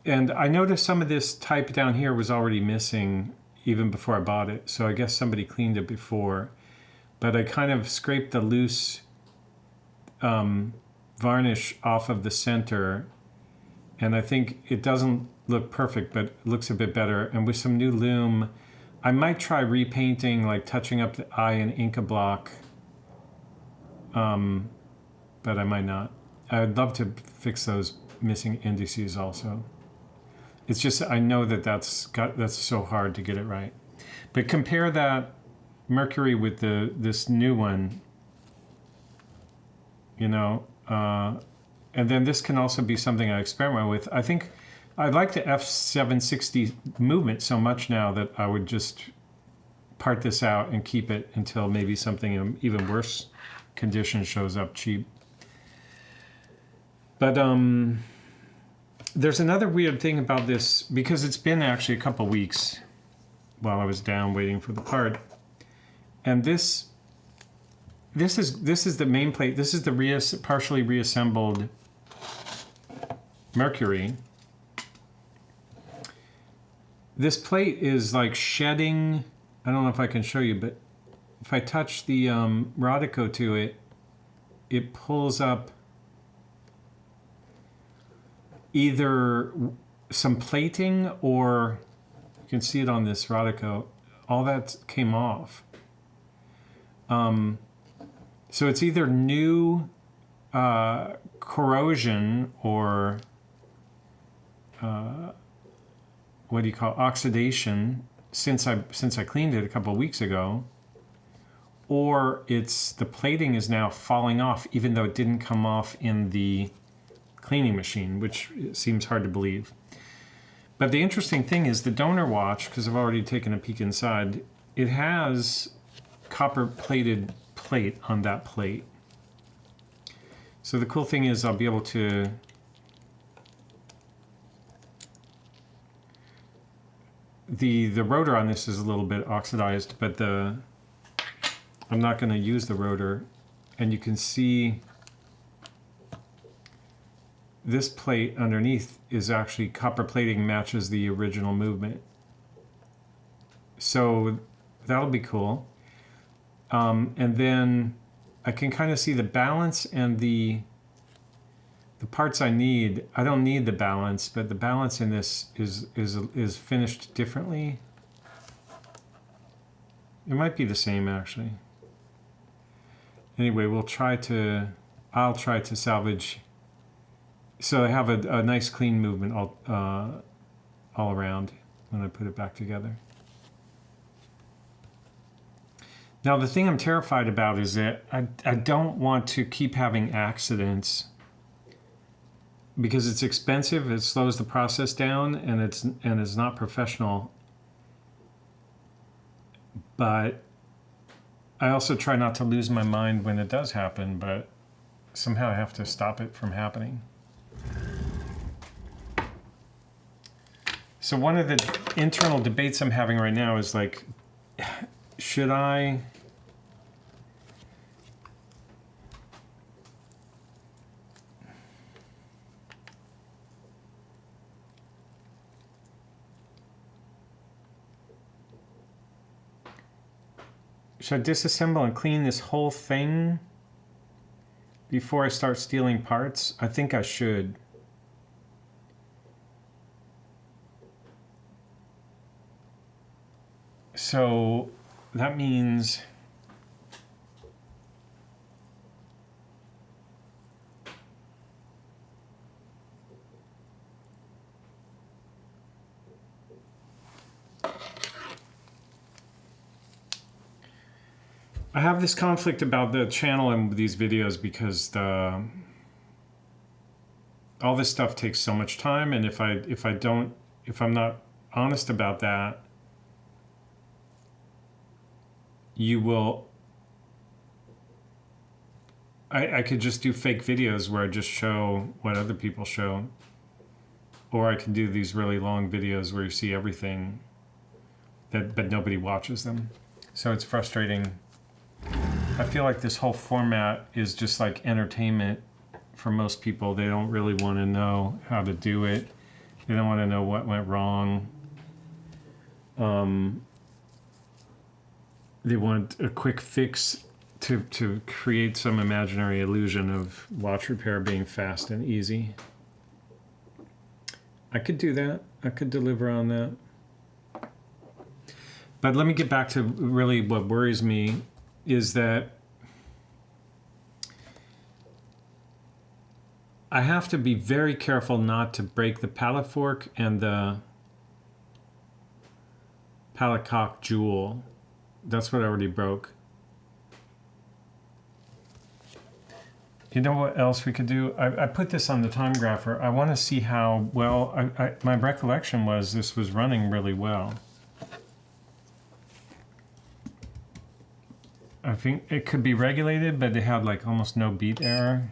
and I noticed some of this type down here was already missing even before I bought it. So I guess somebody cleaned it before, but I kind of scraped the loose varnish off of the center. And I think it doesn't look perfect, but it looks a bit better. And with some new lume, I might try repainting, like touching up the eye in Inca block. But I might not. I'd love to fix those missing indices also. It's just, I know that that's so hard to get it right. But compare that Mercury with this new one, you know, and then this can also be something I experiment with. I think I like the F760 movement so much now that I would just part this out and keep it until maybe something in even worse condition shows up cheap. But there's another weird thing about this, because it's been actually a couple weeks while I was down waiting for the part. And this is the main plate. This is the partially reassembled Mercury. This plate is like shedding. I don't know if I can show you, but if I touch the Rodico to it, it pulls up either some plating, or you can see it on this Rodico, all that came off. So it's either new corrosion or what do you call it? Oxidation since I cleaned it a couple of weeks ago, or it's the plating is now falling off even though it didn't come off in the cleaning machine, which seems hard to believe. But the interesting thing is the donor watch, because I've already taken a peek inside, it has copper plated plate on that plate. So the cool thing is I'll be able to the rotor on this is a little bit oxidized, but I'm not going to use the rotor, and you can see this plate underneath is actually copper plating, matches the original movement. So that'll be cool. And then I can kind of see the balance and the parts I need. I don't need the balance, but the balance in this is finished differently. It might be the same actually. Anyway, I'll try to salvage. So I have a nice clean movement all around when I put it back together. Now the thing I'm terrified about is that I don't want to keep having accidents, because it's expensive, it slows the process down, and it's not professional. But I also try not to lose my mind when it does happen, but somehow I have to stop it from happening. So one of the internal debates I'm having right now is like, should I disassemble and clean this whole thing before I start stealing parts? I think I should. So that means I have this conflict about the channel and these videos because all this stuff takes so much time, and if I'm not honest about that, you will. I could just do fake videos where I just show what other people show, or I can do these really long videos where you see everything, but nobody watches them. So it's frustrating. I feel like this whole format is just like entertainment for most people. They don't really want to know how to do it. They don't want to know what went wrong. They want a quick fix to create some imaginary illusion of watch repair being fast and easy. I could do that. I could deliver on that. But let me get back to really what worries me is that I have to be very careful not to break the pallet fork and the pallet cock jewel. That's what I already broke. You know what else we could do? I put this on the time grapher. I want to see how well, my recollection was this was running really well. I think it could be regulated, but it had like almost no beat error.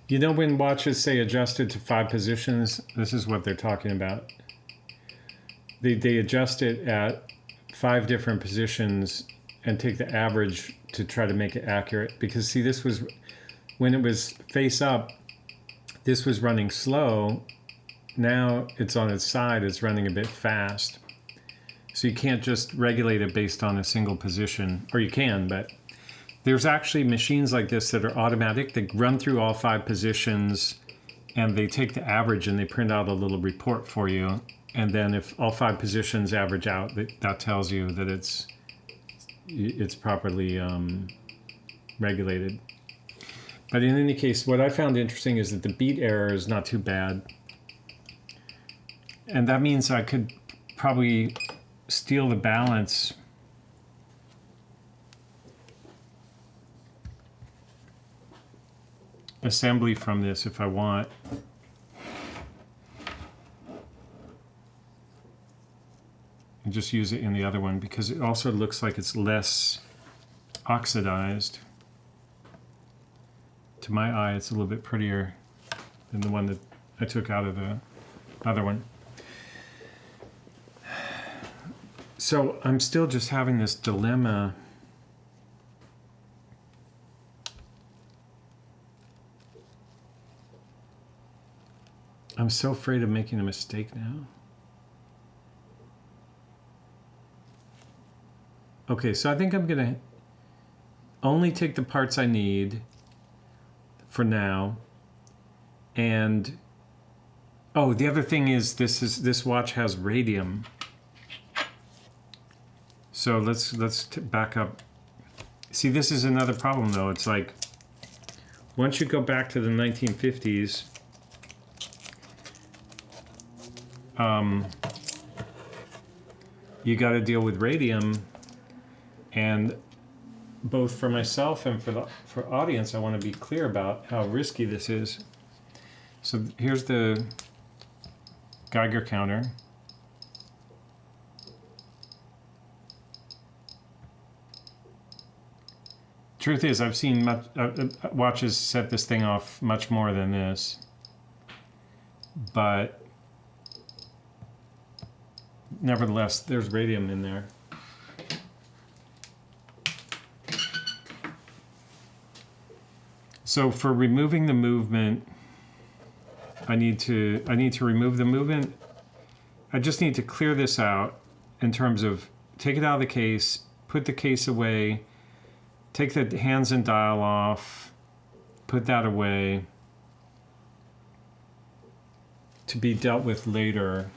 You know when watches say adjusted to 5 positions, this is what they're talking about. They adjust it at 5 different positions and take the average to try to make it accurate. Because see, this was, when it was face up, this was running slow. Now it's on its side, it's running a bit fast. So you can't just regulate it based on a single position, or you can, but there's actually machines like this that are automatic. They run through all 5 positions and they take the average and they print out a little report for you. And then if all 5 positions average out, that tells you that it's properly regulated. But in any case, what I found interesting is that the beat error is not too bad. And that means I could probably steal the balance assembly from this if I want. And just use it in the other one because it also looks like it's less oxidized. To my eye, it's a little bit prettier than the one that I took out of the other one. So I'm still just having this dilemma. I'm so afraid of making a mistake now. Okay, so I think I'm gonna only take the parts I need for now. And oh, the other thing is this watch has radium. So let's back up. See, this is another problem though. It's like once you go back to the 1950s, you got to deal with radium, and both for myself and for audience, I want to be clear about how risky this is. So here's the Geiger counter. Truth is, I've seen watches set this thing off much more than this, but nevertheless, there's radium in there. So for removing the movement, I need to remove the movement. I just need to clear this out in terms of take it out of the case, put the case away, take the hands and dial off, put that away to be dealt with later.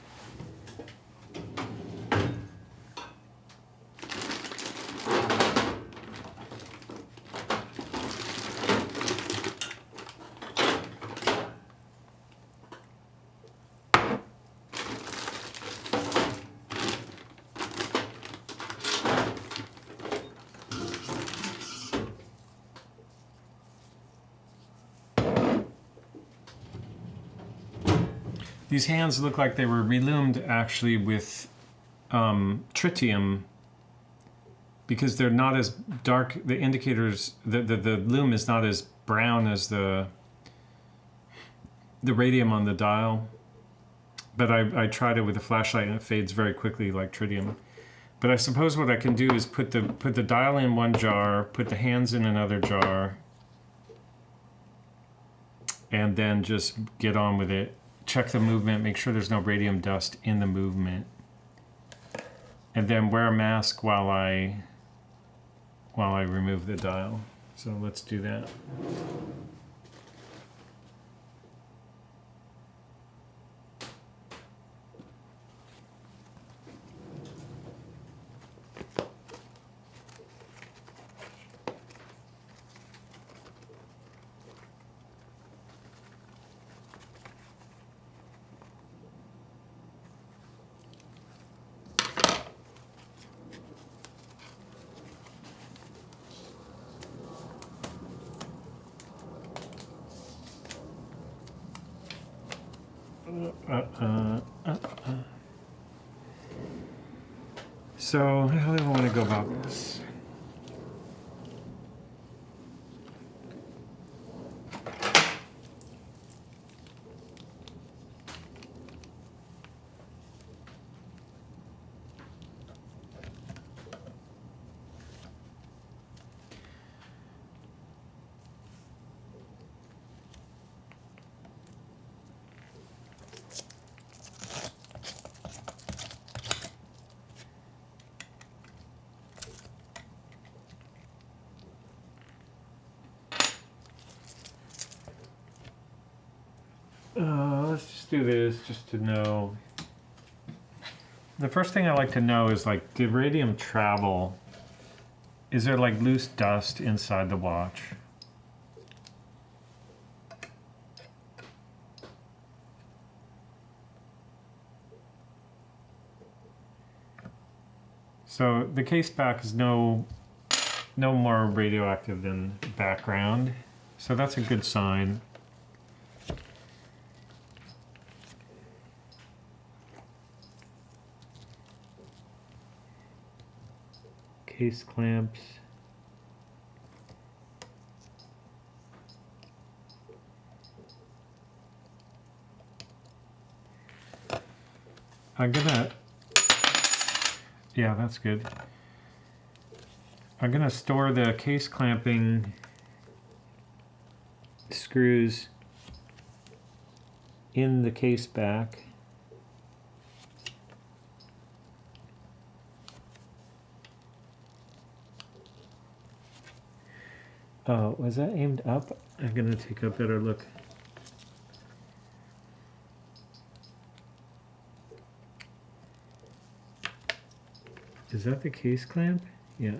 These hands look like they were reloomed actually with tritium because they're not as dark. The indicators, the loom is not as brown as the radium on the dial. But I tried it with a flashlight and it fades very quickly like tritium. But I suppose what I can do is put the dial in one jar, put the hands in another jar, and then just get on with it. Check the movement, make sure there's no radium dust in the movement. And then wear a mask while I remove the dial. So let's do that. So how do I want to go about this? Let's just do this just to know. The first thing I like to know is like, did radium travel? Is there like loose dust inside the watch? So the case back is no more radioactive than background. So that's a good sign. Case clamps. Yeah, that's good. I'm gonna store the case clamping screws in the case back. Oh, was that aimed up? I'm gonna take a better look. Is that the case clamp? Yeah.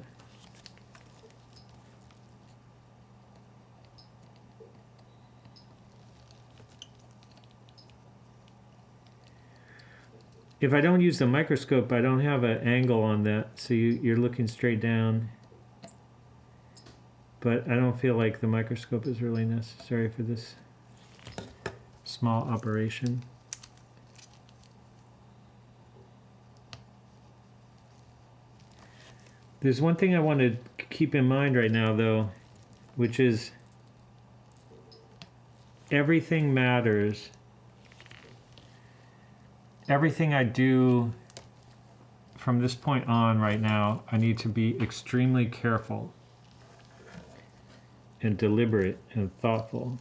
If I don't use the microscope, I don't have an angle on that, so you're looking straight down. But I don't feel like the microscope is really necessary for this small operation. There's one thing I want to keep in mind right now, though. which is everything matters. Everything I do from this point on right now, I need to be extremely careful and deliberate and thoughtful.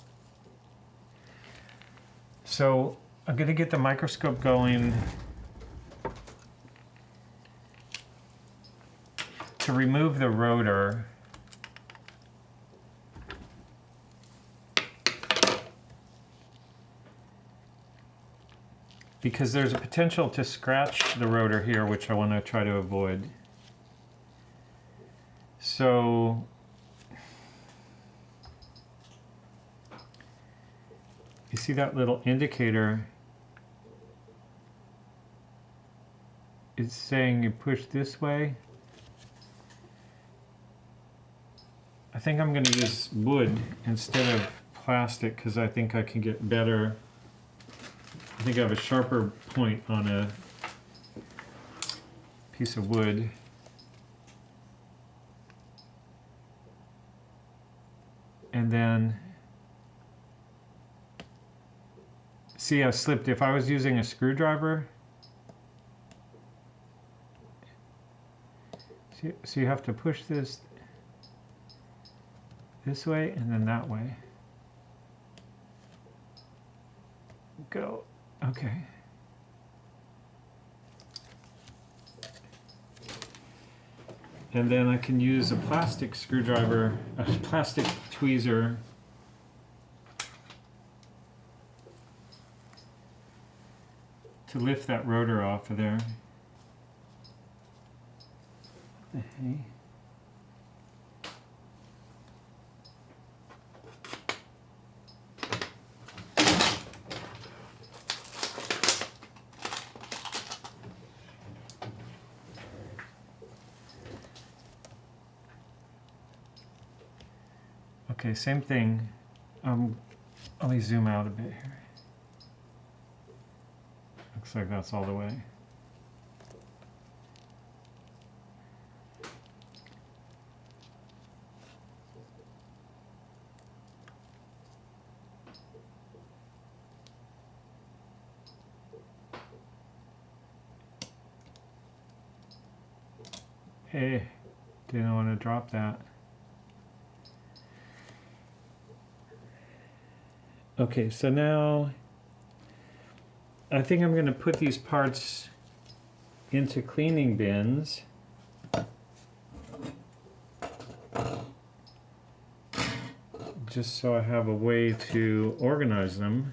So I'm going to get the microscope going to remove the rotor. Because there's a potential to scratch the rotor here, which I want to try to avoid. So you see that little indicator? It's saying you push this way. I think I'm going to use wood instead of plastic because I think I can get better. I think I have a sharper point on a piece of wood. And then, see, I slipped. If I was using a screwdriver, so you have to push this way and then that way. Go. Okay. And then I can use a plastic screwdriver, a plastic tweezer to lift that rotor off of there. Okay. Okay, same thing. Let me zoom out a bit here. Looks like that's all the way. Hey, didn't want to drop that. Okay, so now I think I'm going to put these parts into cleaning bins. Just so I have a way to organize them.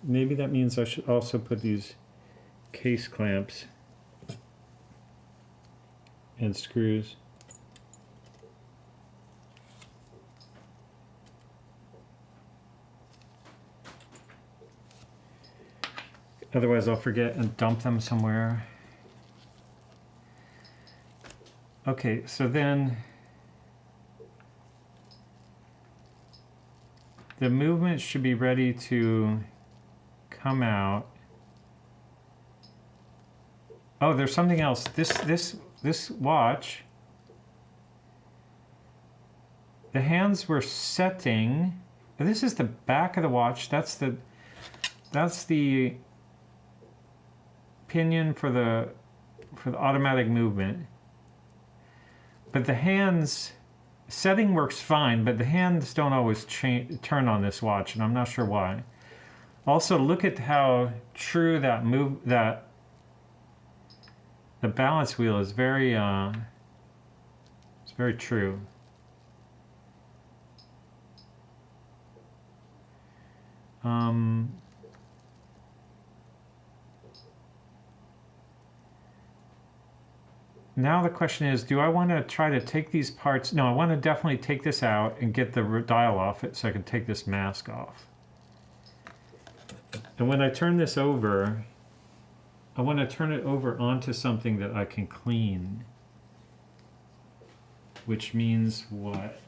Maybe that means I should also put these case clamps and screws. Otherwise I'll forget and dump them somewhere. Okay, so then the movement should be ready to come out. Oh, there's something else. This watch, the hands were setting. This is the back of the watch. That's the pinion for the automatic movement. But the hands setting works fine, but the hands don't always turn on this watch, and I'm not sure why. Also, look at how true that the balance wheel is very it's very true. Now the question is, do I want to try to take these parts? No, I want to definitely take this out and get the dial off it so I can take this mask off. And when I turn this over, I want to turn it over onto something that I can clean. Which means what?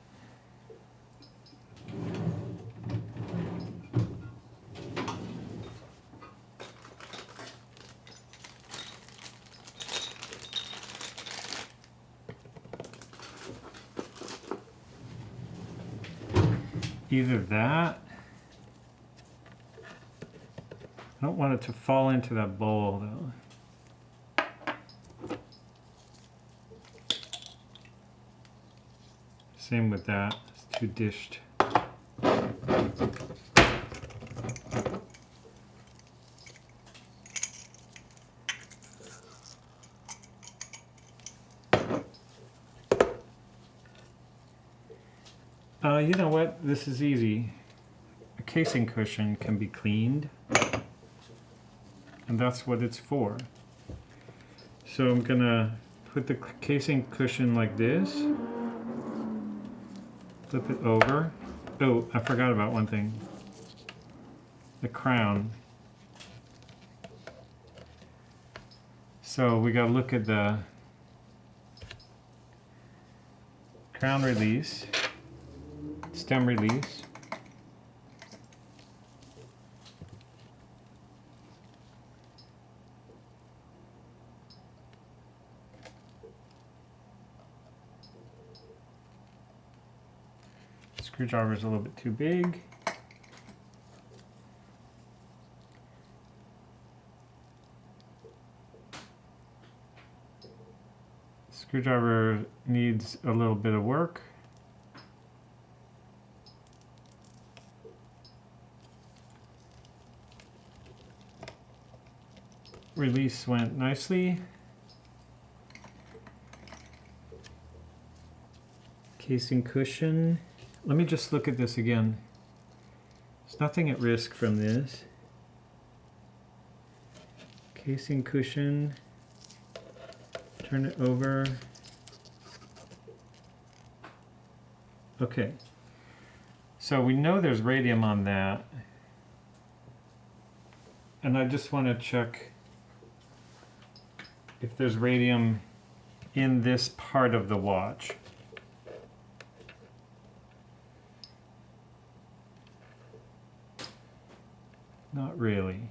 either that. I don't want it to fall into that bowl though. Same with that, it's too dished. You know what? This is easy. A casing cushion can be cleaned, and that's what it's for. So I'm gonna put the casing cushion like this, flip it over. Oh, I forgot about one thing. The crown. So we gotta look at the crown release, stem release. Screwdriver is a little bit too big. Screwdriver needs a little bit of work. Release went nicely. Casing cushion. Let me just look at this again. There's nothing at risk from this. Casing cushion. Turn it over. Okay. So we know there's radium on that. And I just want to check if there's radium in this part of the watch. Not really.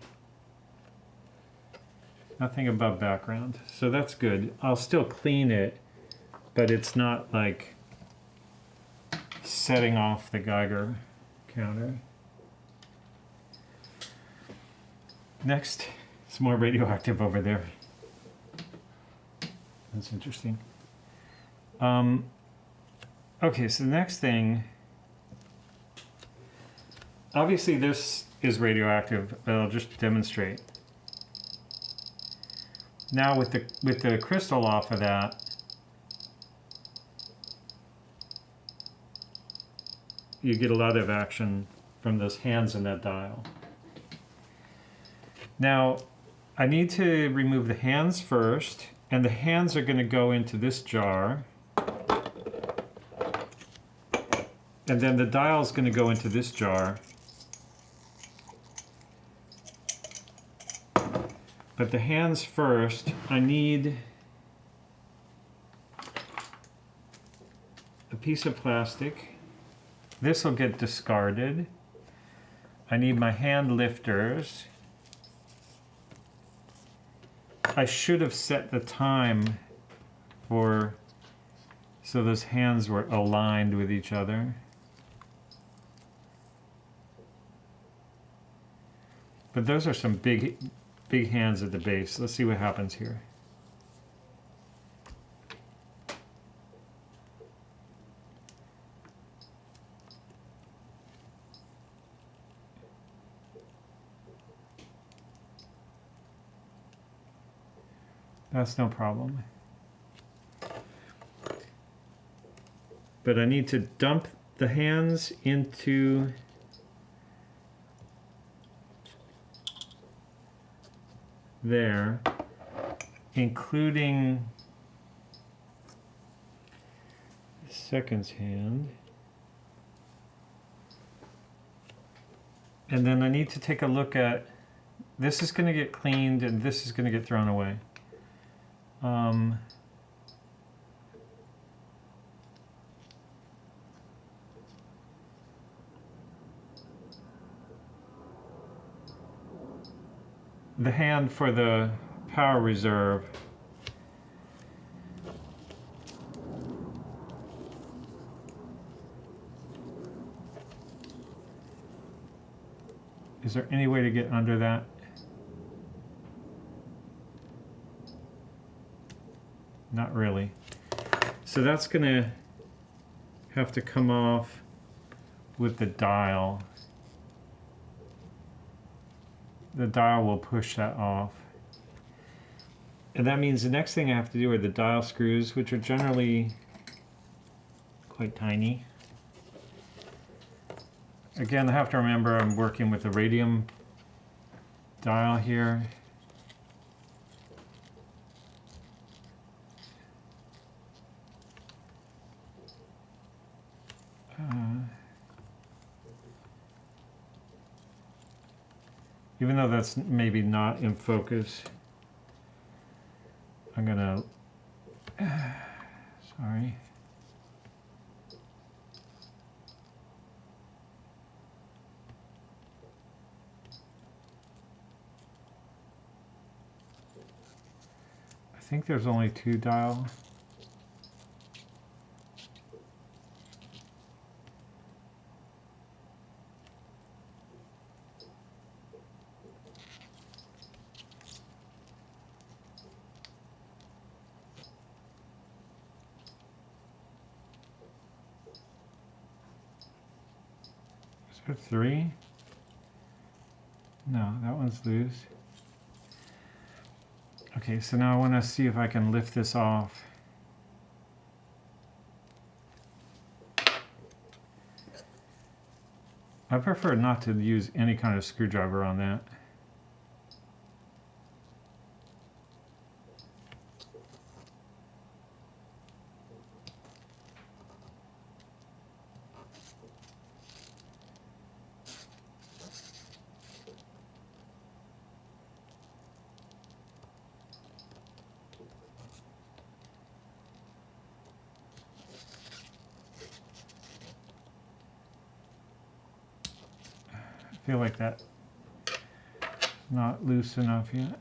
Nothing above background. So that's good. I'll still clean it, but it's not like setting off the Geiger counter. Next, it's more radioactive over there. That's interesting. Okay, so the next thing, obviously this is radioactive, but I'll just demonstrate. Now with the crystal off of that, you get a lot of action from those hands in that dial. Now, I need to remove the hands first, and the hands are going to go into this jar. And then the dial is going to go into this jar. But the hands first, I need a piece of plastic. This will get discarded. I need my hand lifters. I should have set the time for so those hands were aligned with each other. But those are some big hands at the base. Let's see what happens here. That's no problem. But I need to dump the hands into there, including the second's hand. And then I need to take a look at, this is going to get cleaned and this is going to get thrown away. The hand for the power reserve. Is there any way to get under that? Not really. So that's gonna have to come off with the dial. The dial will push that off. And that means the next thing I have to do are the dial screws, which are generally quite tiny. Again, I have to remember I'm working with a radium dial here. Even though that's maybe not in focus, I'm gonna, sorry. I think there's only 2 dial. Is there 3? No, that one's loose. Okay, so now I want to see if I can lift this off. I prefer not to use any kind of screwdriver on that. I feel like that's not loose enough yet.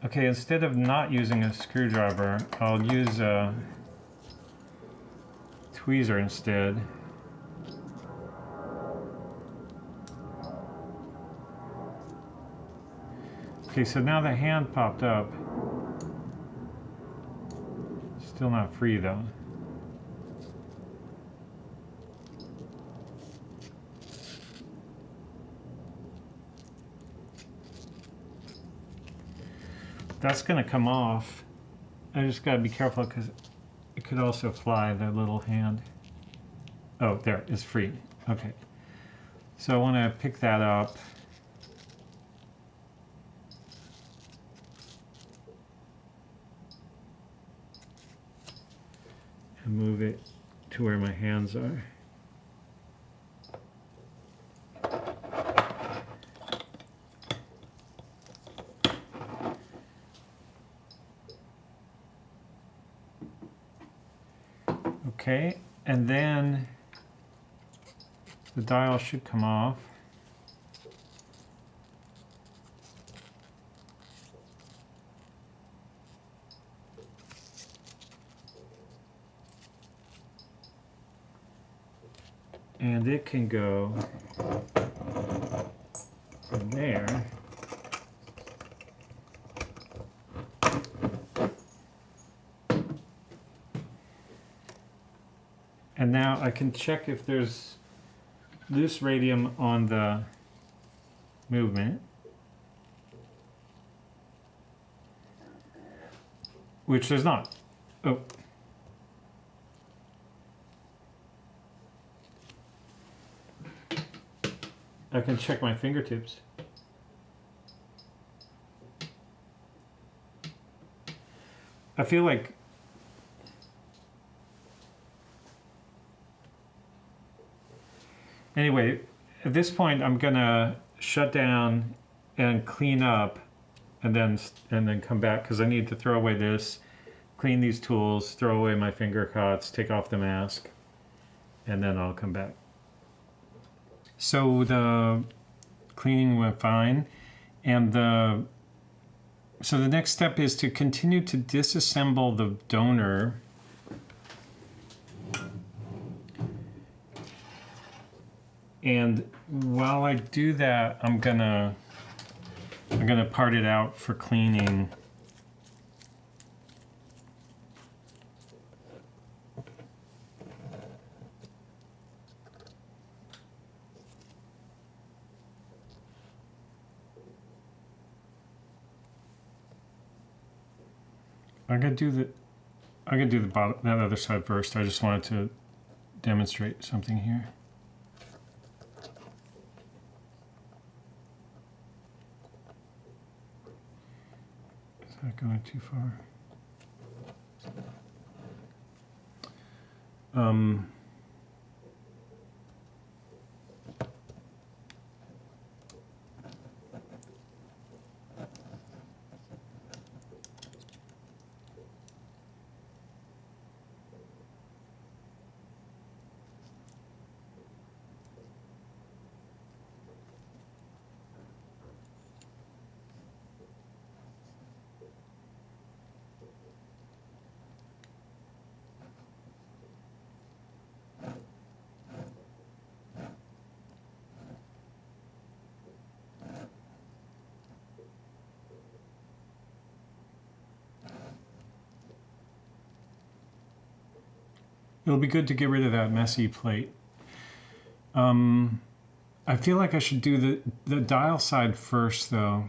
Okay, instead of not using a screwdriver, I'll use a tweezer instead. Okay, so now the hand popped up. Still not free though. That's gonna come off. I just gotta be careful because it could also fly, that little hand. Oh, there, it's free. Okay. So I wanna pick that up. And move it to where my hands are. Okay, and then the dial should come off. And it can go from there and now I can check if there's loose radium on the movement, which there's not. Oh. I can check my fingertips. I feel like anyway, at this point I'm gonna shut down and clean up and then come back because I need to throw away this, clean these tools, throw away my finger cuts, take off the mask, and then I'll come back. So the cleaning went fine, and so the next step is to continue to disassemble the donor And while I do that, I'm gonna part it out for cleaning. I'm gonna do the bottom, that other side first. I just wanted to demonstrate something here. Is that going too far? It'll be good to get rid of that messy plate. I feel like I should do the dial side first, though.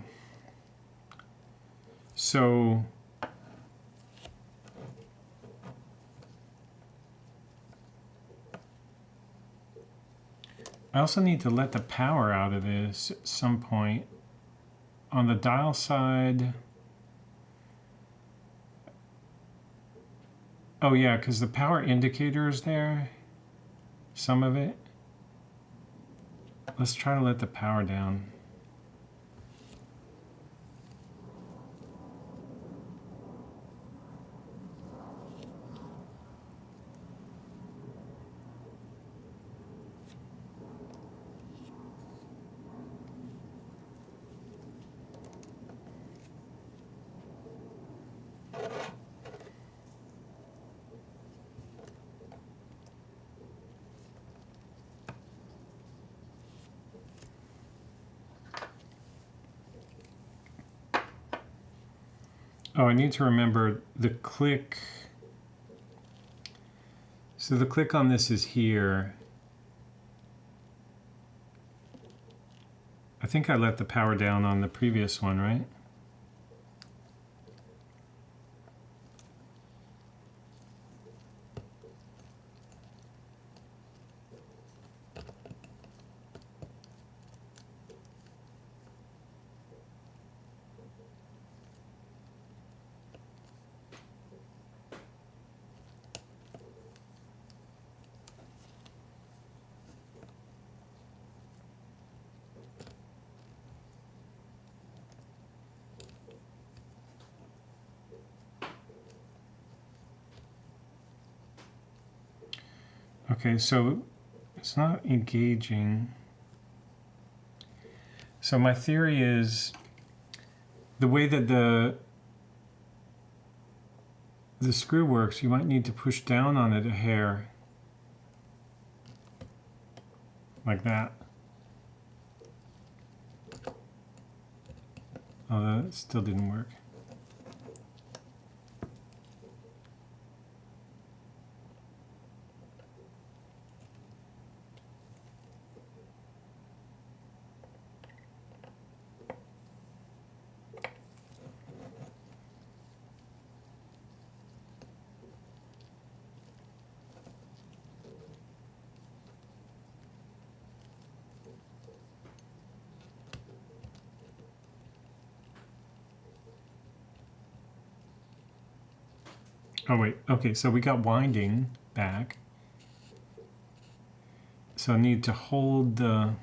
So I also need to let the power out of this at some point. On the dial side, oh yeah, because the power indicator is there, some of it. Let's try to let the power down. Oh, I need to remember the click. So the click on this is here. I think I let the power down on the previous one, right? Okay, so it's not engaging. So my theory is the way that the screw works, you might need to push down on it a hair. Like that. Oh, that still didn't work. Oh wait, okay, so we got winding back. So I need to hold the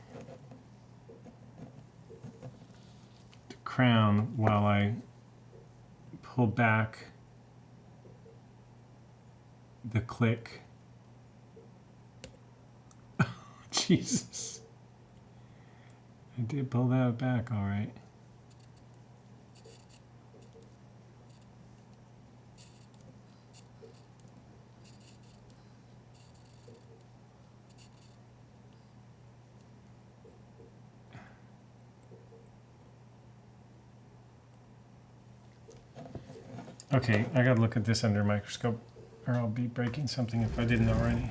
crown while I pull back the click. Jesus. I did pull that back, all right. Okay, I gotta look at this under a microscope, or I'll be breaking something if I didn't already.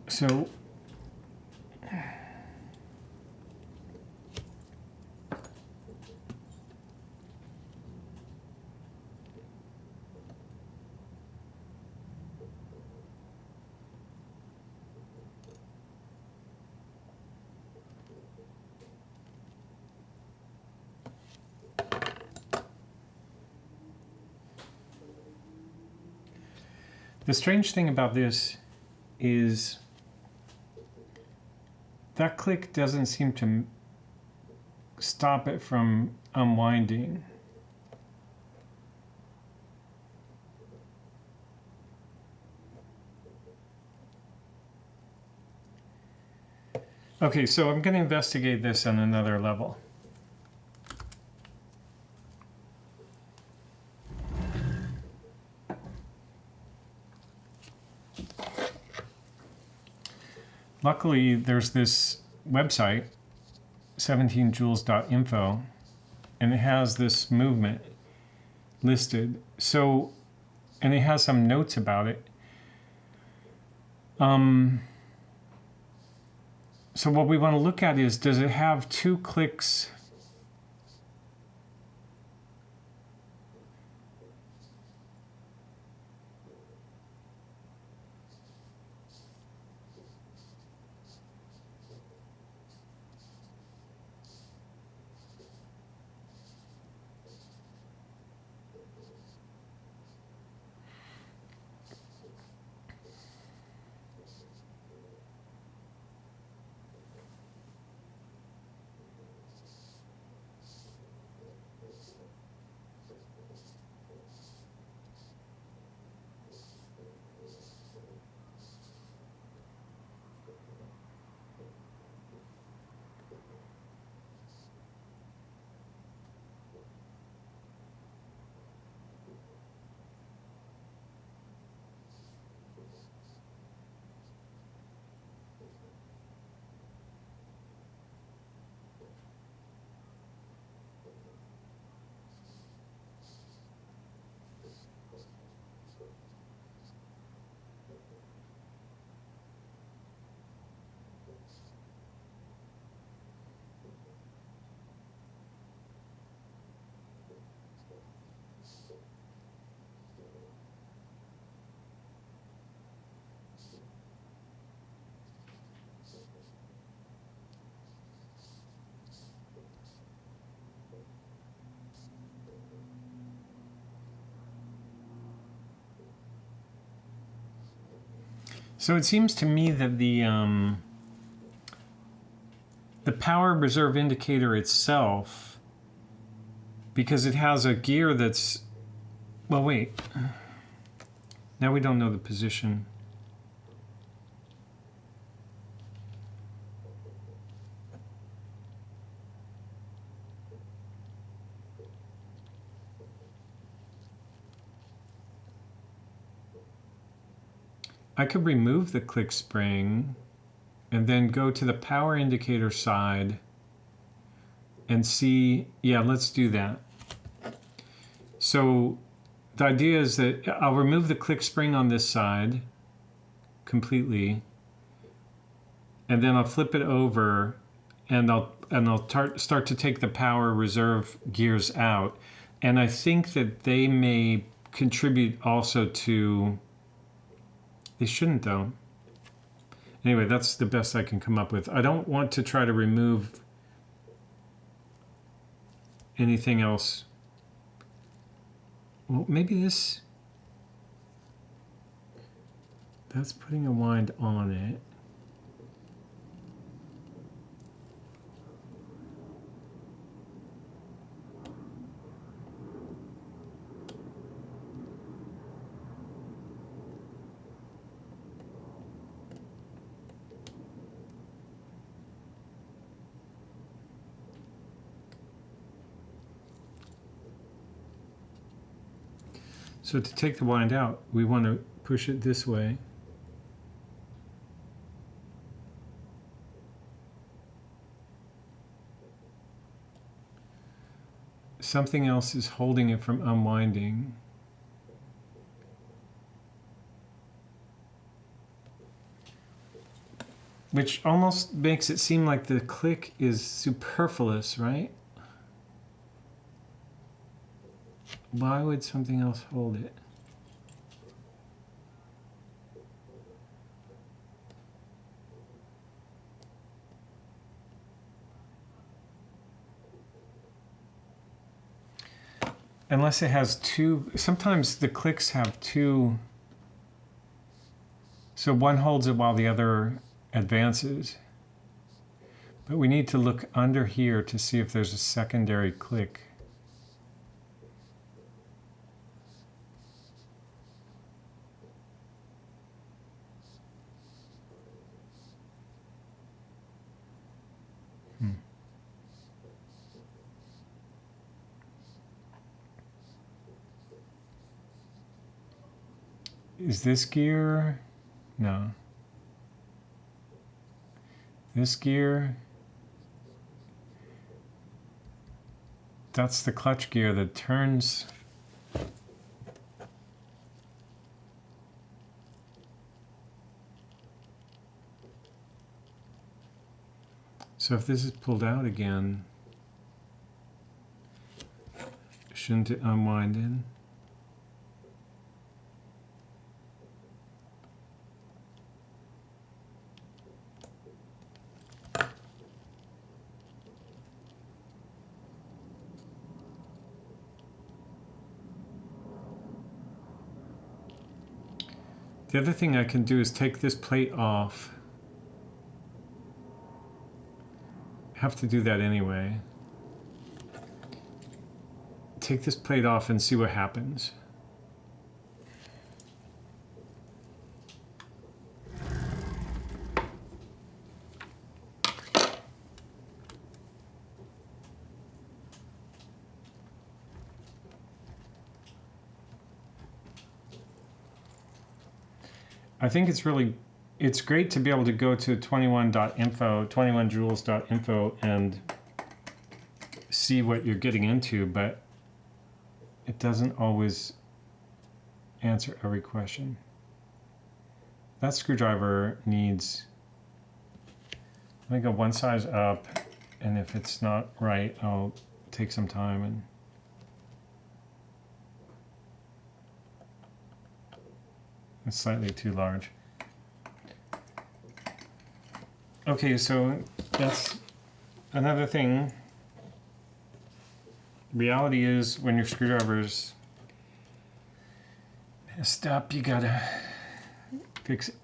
So the strange thing about this is that click doesn't seem to stop it from unwinding. Okay, so I'm going to investigate this on another level. Luckily, there's this website, 17joules.info, and it has this movement listed. So, and it has some notes about it. So what we want to look at is, does it have 2 clicks? So it seems to me that the power reserve indicator itself, because it has a gear that's, well, wait. Now we don't know the position. I could remove the click spring and then go to the power indicator side and see, yeah, let's do that. So the idea is that I'll remove the click spring on this side completely, and then I'll flip it over and I'll start to take the power reserve gears out. And I think that they may contribute also to, they shouldn't though. Anyway, that's the best I can come up with. I don't want to try to remove anything else. Well, maybe this, that's putting a wind on it. So to take the wind out, we want to push it this way. Something else is holding it from unwinding. Which almost makes it seem like the click is superfluous, right? Why would something else hold it? Unless it has two, sometimes the clicks have two, so one holds it while the other advances. But we need to look under here to see if there's a secondary click. Is this gear? No. This gear? That's the clutch gear that turns. So if this is pulled out again, shouldn't it unwind in? The other thing I can do is take this plate off. Have to do that anyway. Take this plate off and see what happens. I think it's great to be able to go to 21.info, 21joules.info and see what you're getting into, but it doesn't always answer every question. That screwdriver needs, let me go one size up, and if it's not right, I'll take some time and it's slightly too large. Okay, so that's another thing. Reality is when your screwdriver's messed up, you gotta fix it.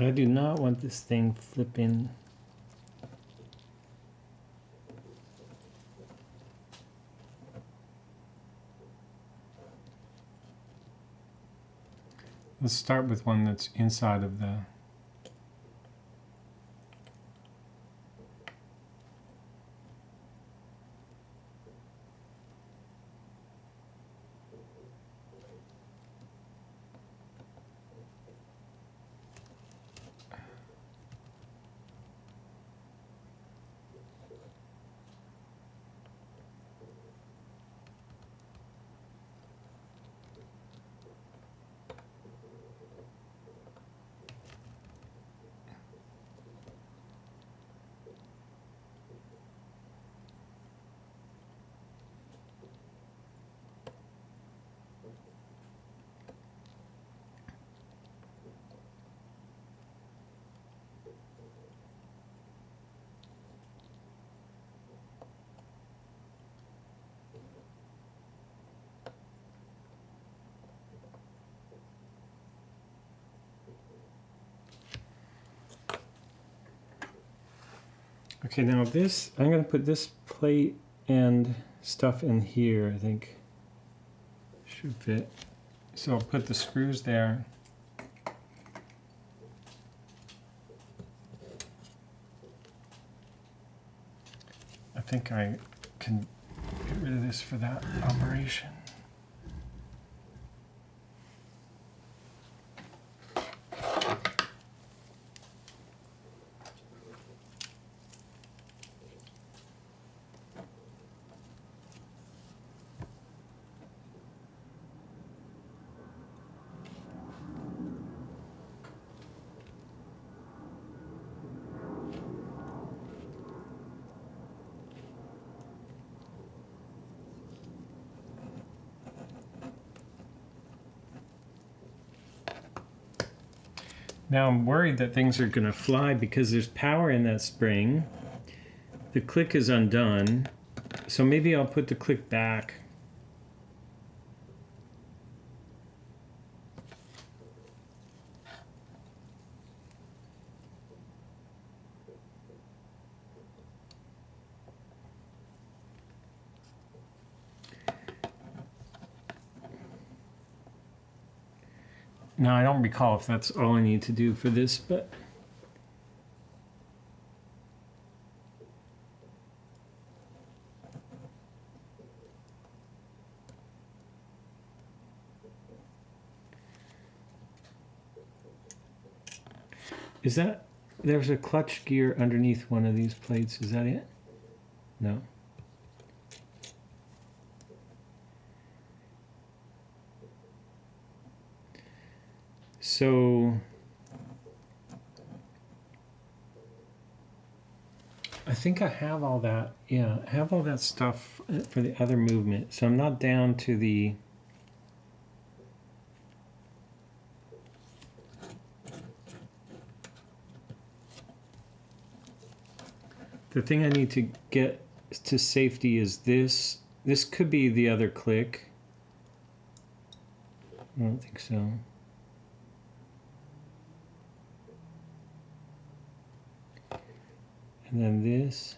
I do not want this thing flipping. Let's start with one that's inside of the... Okay, now this, I'm going to put this plate and stuff in here, I think. Should fit. So I'll put the screws there. I think I can get rid of this for that operation. Now I'm worried that things are going to fly because there's power in that spring. The click is undone, so maybe I'll put the click back. Now I don't recall if that's all I need to do for this, but is that, there's a clutch gear underneath one of these plates, is that it? No. So I think I have all that, yeah, I have all that stuff for the other movement. So I'm not down to the thing I need to get to safety is this. This could be the other click. I don't think so. And then this.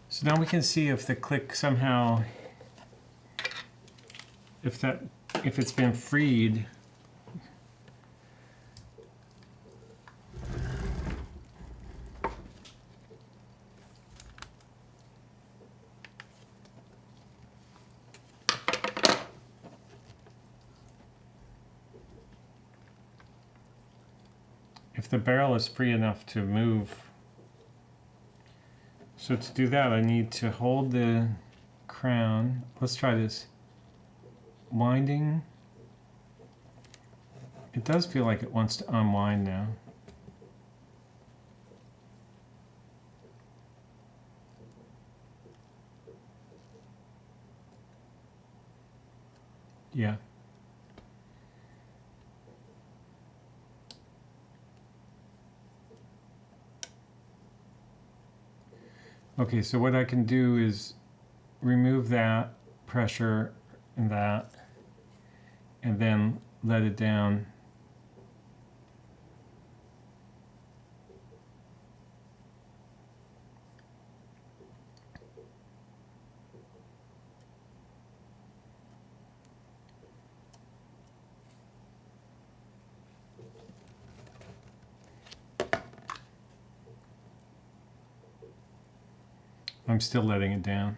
So now we can see if the click somehow, if it's been freed. If the barrel is free enough to move. So to do that, I need to hold the crown. Let's try this. Winding It does feel like it wants to unwind now. Yeah. Okay, so what I can do is remove that pressure and that, and then let it down. I'm still letting it down.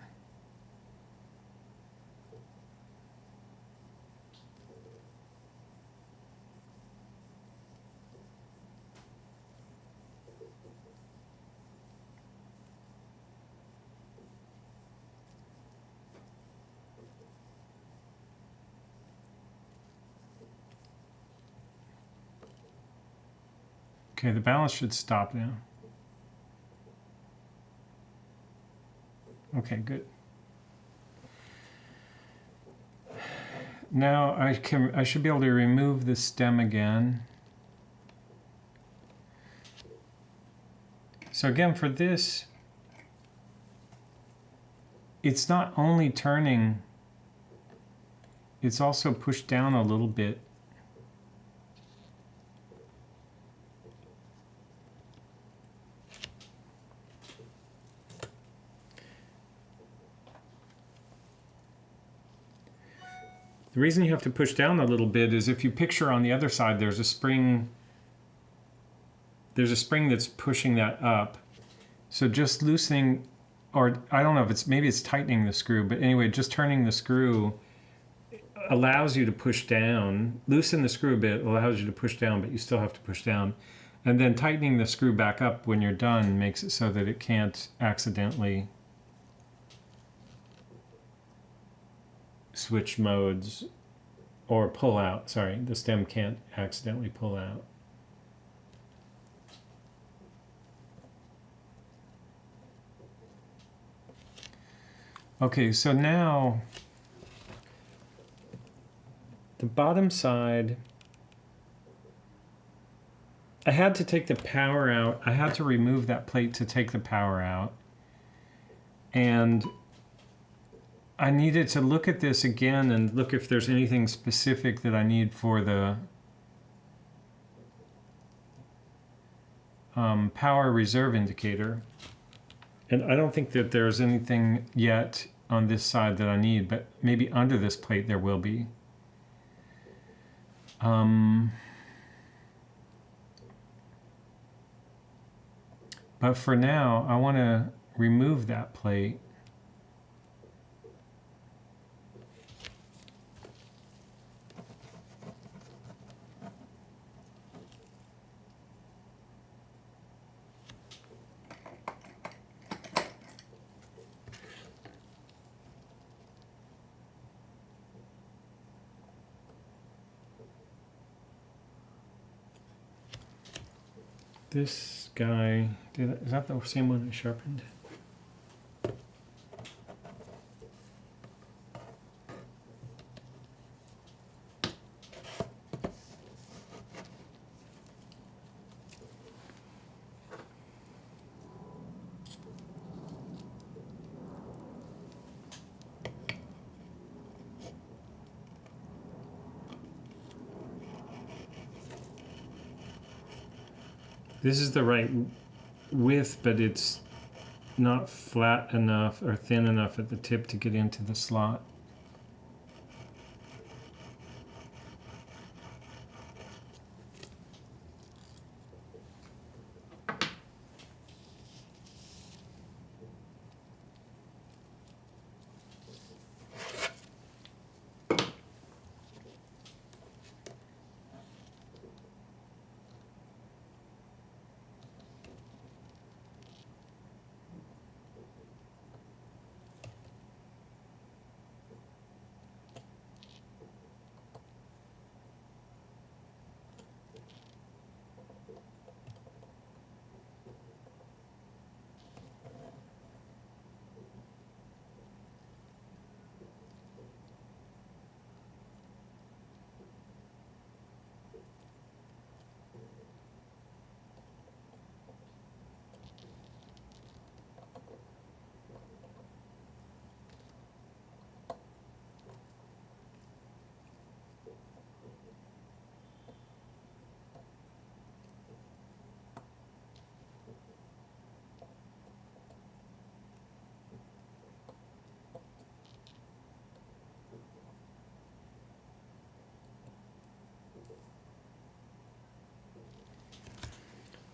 Okay, the balance should stop now. Okay, good. Now I should be able to remove the stem again. So again, for this, it's not only turning, it's also pushed down a little bit. The reason you have to push down a little bit is if you picture on the other side, there's a spring that's pushing that up. So just loosening, or I don't know if maybe it's tightening the screw, but anyway, just turning the screw allows you to push down. Loosen the screw a bit, allows you to push down, but you still have to push down. And then tightening the screw back up when you're done makes it so that it can't accidentally switch modes or pull out. Sorry, the stem can't accidentally pull out. Okay, so now the bottom side, I had to take the power out. I had to remove that plate to take the power out. And I needed to look at this again and look if there's anything specific that I need for the power reserve indicator. And I don't think that there's anything yet on this side that I need, but maybe under this plate there will be. But for now, I want to remove that plate. This guy, is that the same one I sharpened? This is the right width, but it's not flat enough or thin enough at the tip to get into the slot.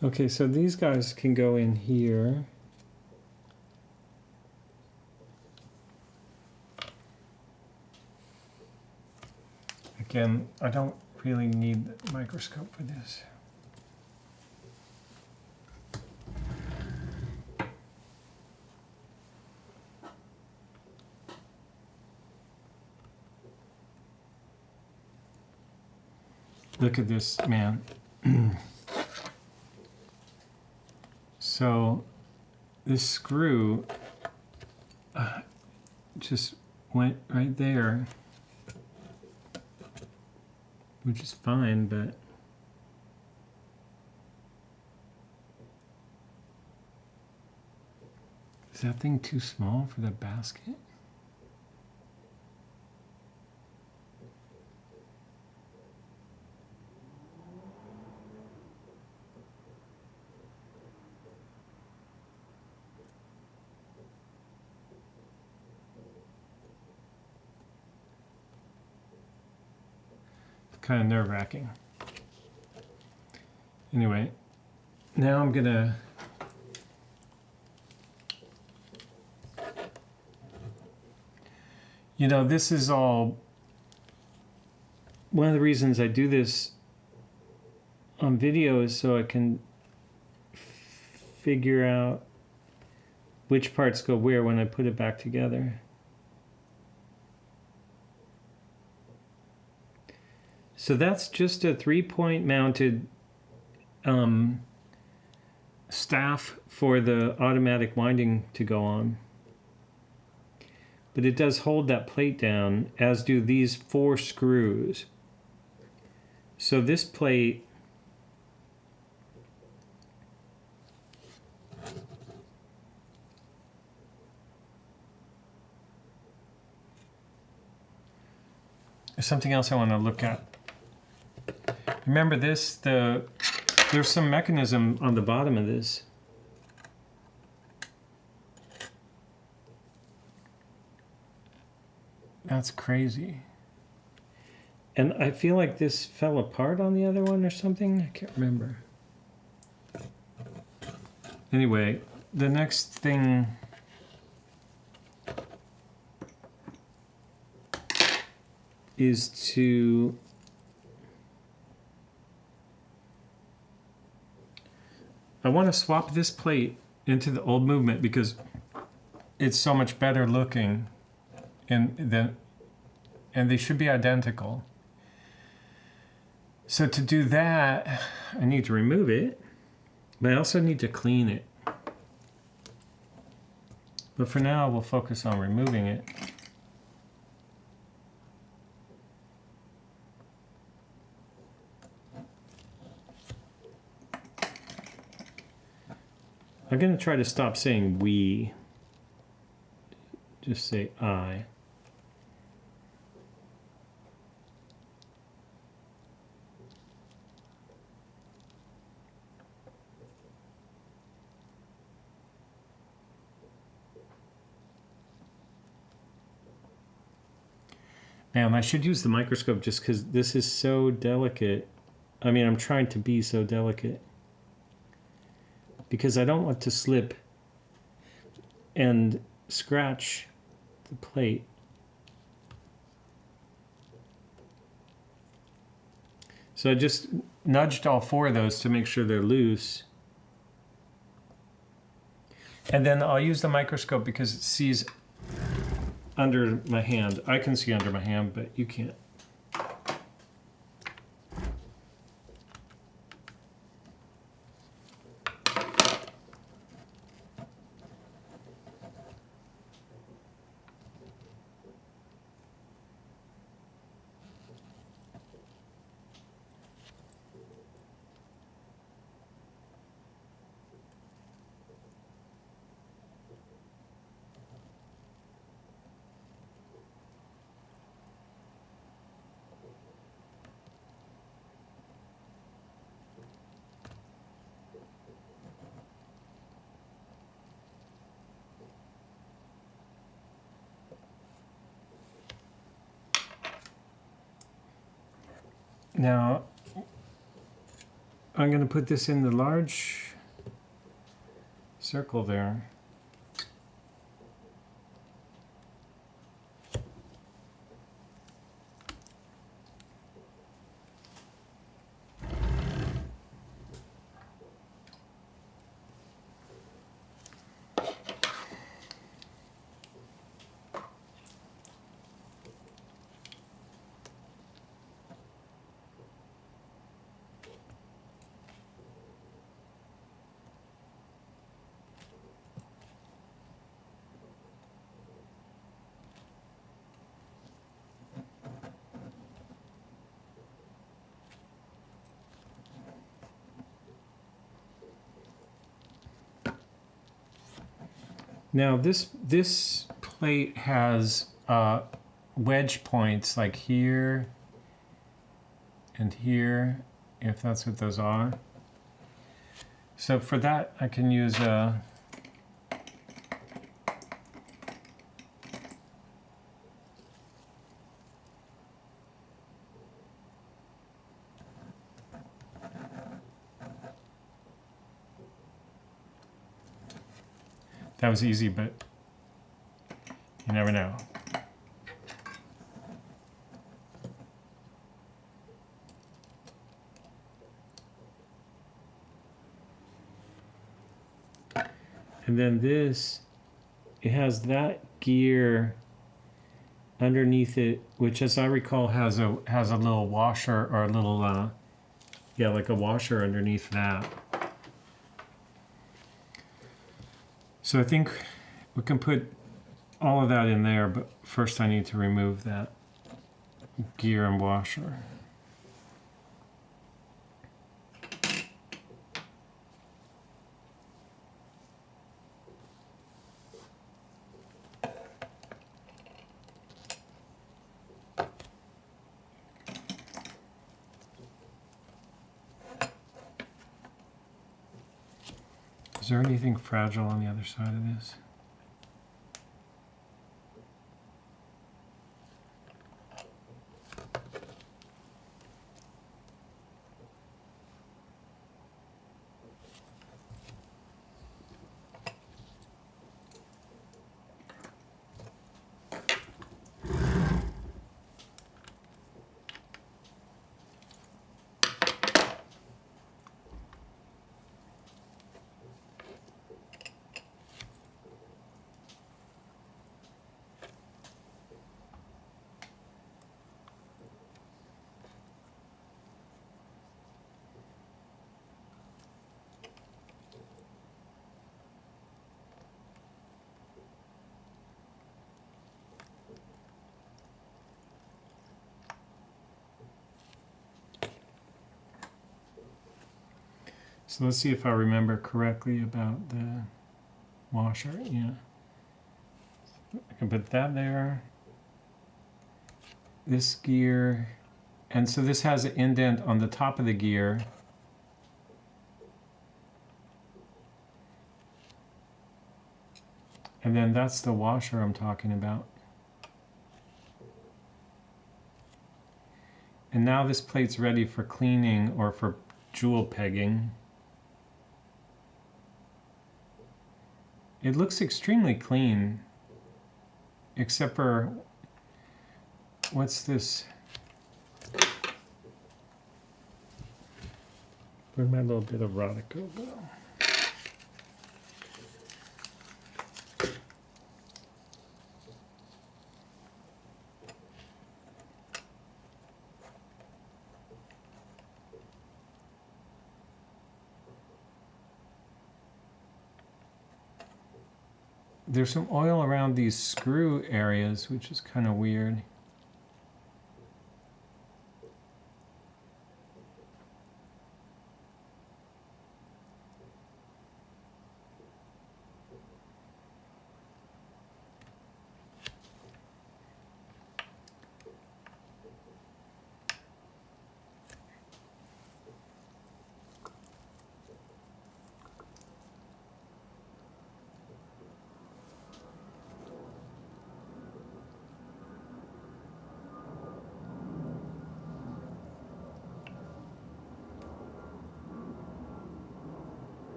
Okay, so these guys can go in here. Again, I don't really need a microscope for this. Look at this, man. So this screw just went right there, which is fine, but is that thing too small for the basket? Kind of nerve-wracking. Anyway, now I'm gonna this is all one of the reasons I do this on video is so I can figure out which parts go where when I put it back together. So that's just a 3-point mounted staff for the automatic winding to go on. But it does hold that plate down, as do these 4 screws. So this plate is something else I want to look at. Remember this, there's some mechanism on the bottom of this. That's crazy. And I feel like this fell apart on the other one or something. I can't remember. Anyway, the next thing is to I want to swap this plate into the old movement because it's so much better looking and they should be identical. So to do that, I need to remove it, but I also need to clean it. But for now, we'll focus on removing it. I'm going to try to stop saying we. Just say I. Man, I should use the microscope just because this is so delicate. I mean, I'm trying to be so delicate. Because I don't want to slip and scratch the plate. So I just nudged all 4 of those to make sure they're loose. And then I'll use the microscope because it sees under my hand. I can see under my hand, but you can't. Now, I'm going to put this in the large circle there. Now this plate has wedge points like here and here, if that's what those are. So for that I can use a that was easy, but you never know. And then this, it has that gear underneath it, which, as I recall, has a little washer or a little, yeah, like a washer underneath that. So I think we can put all of that in there, but first I need to remove that gear and washer. Is there anything fragile on the other side of this? So let's see if I remember correctly about the washer. Yeah, I can put that there. This gear, and so this has an indent on the top of the gear. And then that's the washer I'm talking about. And now this plate's ready for cleaning or for jewel pegging. It looks extremely clean, except for, what's this? Where'd my little bit of Rodico go? There's some oil around these screw areas, which is kind of weird.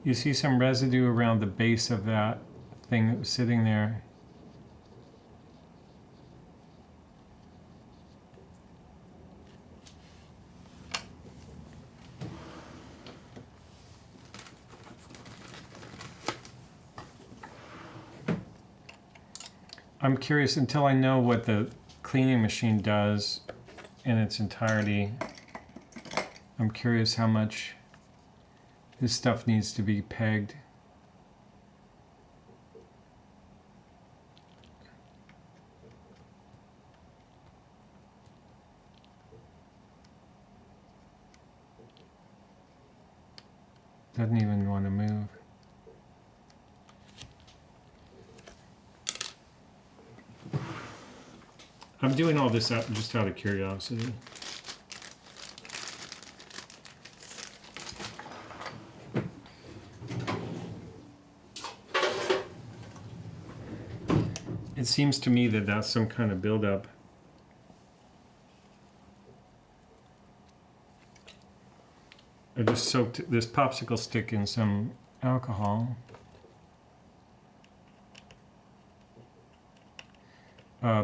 You see some residue around the base of that thing that was sitting there. I'm curious, until I know what the cleaning machine does in its entirety, I'm curious how much this stuff needs to be pegged. Doesn't even want to move. I'm doing all this just out of curiosity. It seems to me that that's some kind of buildup. I just soaked this popsicle stick in some alcohol.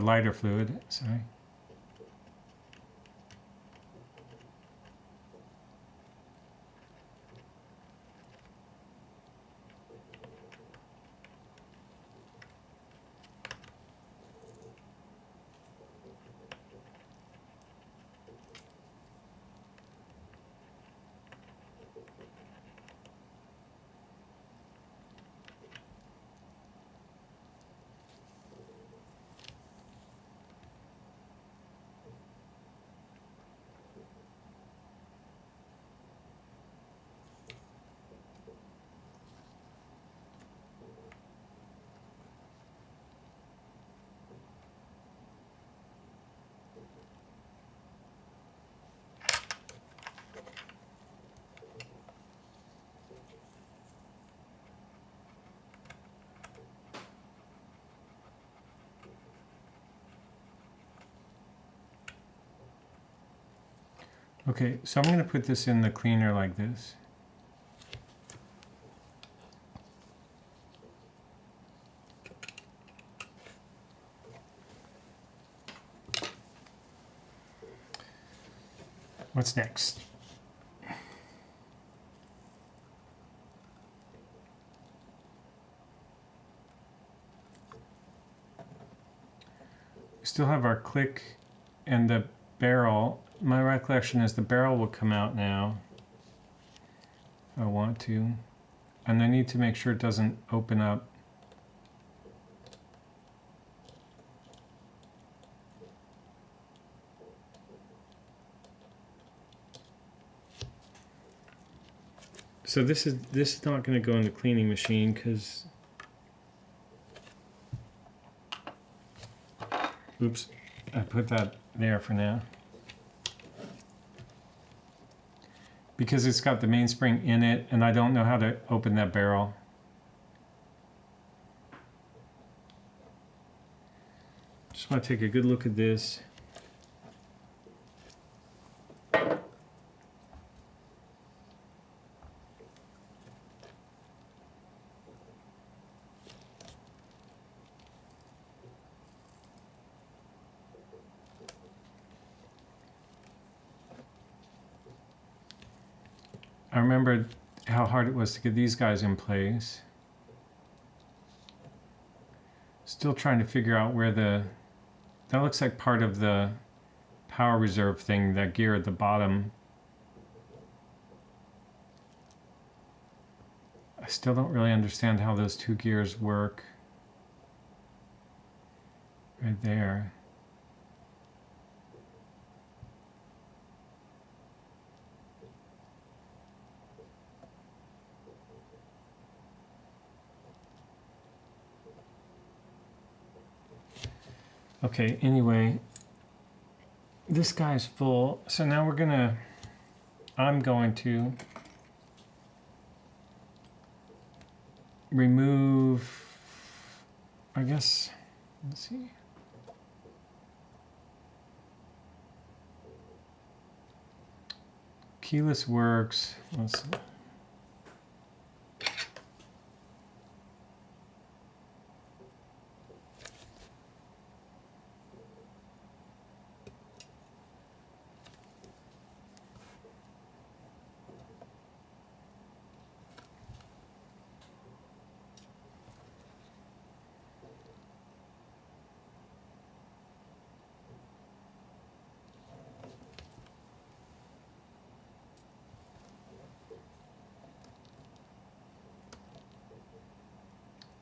Lighter fluid, sorry. Okay, so I'm going to put this in the cleaner like this. What's next? We still have our click and the barrel. My recollection is the barrel will come out now if I want to. And I need to make sure it doesn't open up. So this is not going to go in the cleaning machine because, oops, I put that there for now. Because it's got the mainspring in it and I don't know how to open that barrel. Just want to take a good look at this. I remember how hard it was to get these guys in place. Still trying to figure out where that looks like part of the power reserve thing, that gear at the bottom. I still don't really understand how those two gears work. Right there. Okay, anyway, this guy's full, so now I'm going to remove, I guess, let's see. Keyless works, let's see.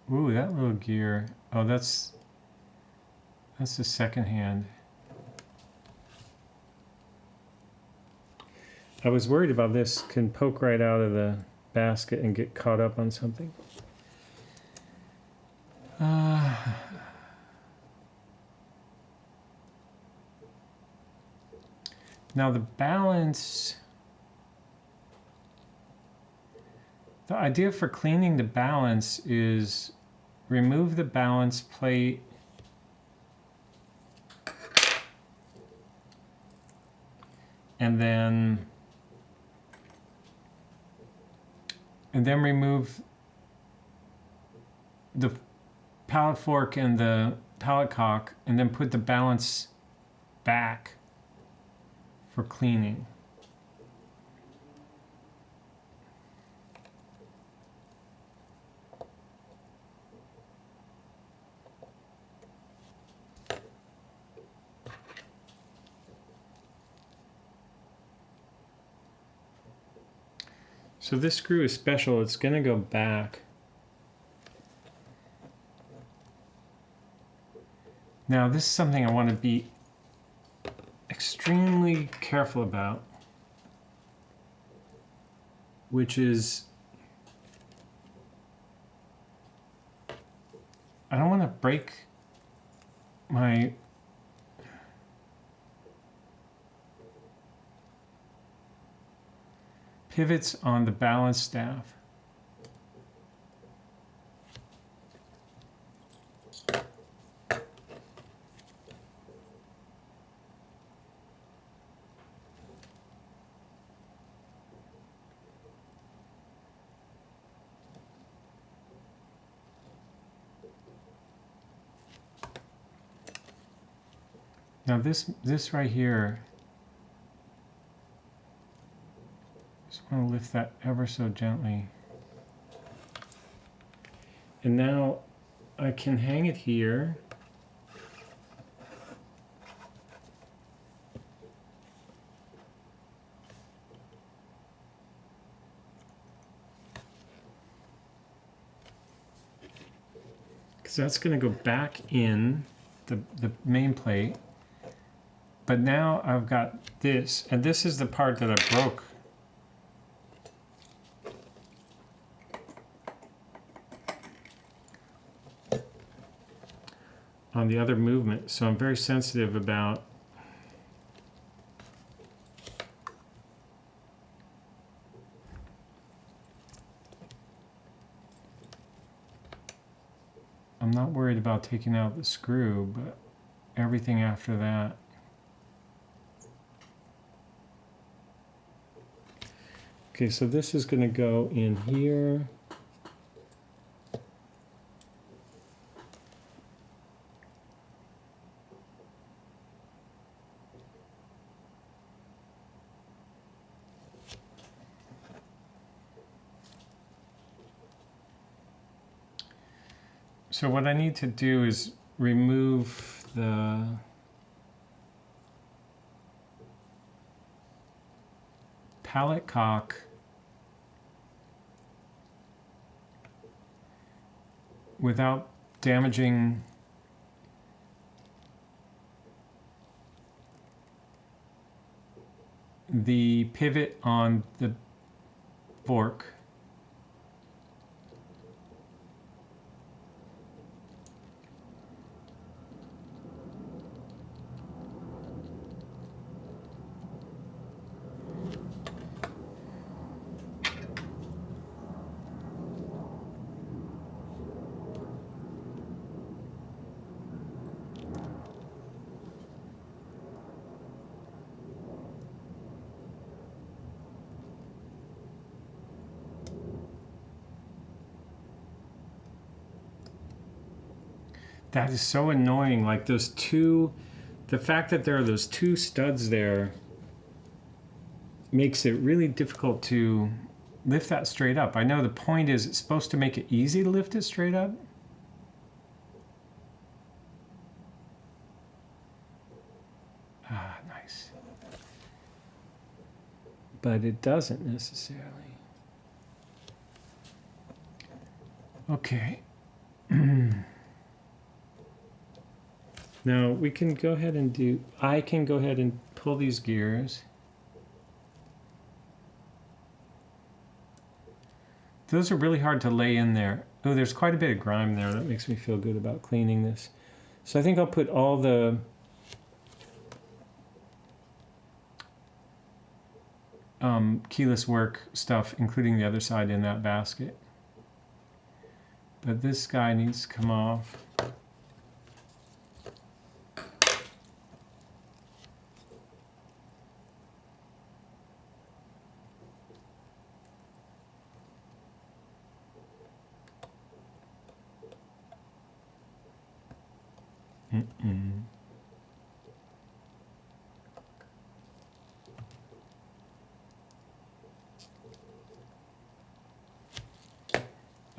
Ooh, that little gear. Oh, that's the second hand. I was worried about this. Can poke right out of the basket and get caught up on something. Now the balance. The idea for cleaning the balance is remove the balance plate and then remove the pallet fork and the pallet cock and then put the balance back for cleaning. So this screw is special. It's going to go back. Now this is something I want to be extremely careful about, which is I don't want to break my pivots on the balance staff. Now this right here, just want to lift that ever so gently. And now I can hang it here. Because that's going to go back in the main plate. But now I've got this, and this is the part that I broke. On the other movement, so I'm very sensitive about I'm not worried about taking out the screw, but everything after that. Okay, so this is going to go in here. So what I need to do is remove the pallet cock without damaging the pivot on the fork. That is so annoying. Like those two, the fact that there are those two studs there makes it really difficult to lift that straight up. I know the point is it's supposed to make it easy to lift it straight up. Ah, nice. But it doesn't necessarily. Okay. Now we can go ahead and do, I can go ahead and pull these gears. Those are really hard to lay in there. Oh, there's quite a bit of grime there. That makes me feel good about cleaning this. So I think I'll put all the keyless work stuff, including the other side, in that basket. But this guy needs to come off.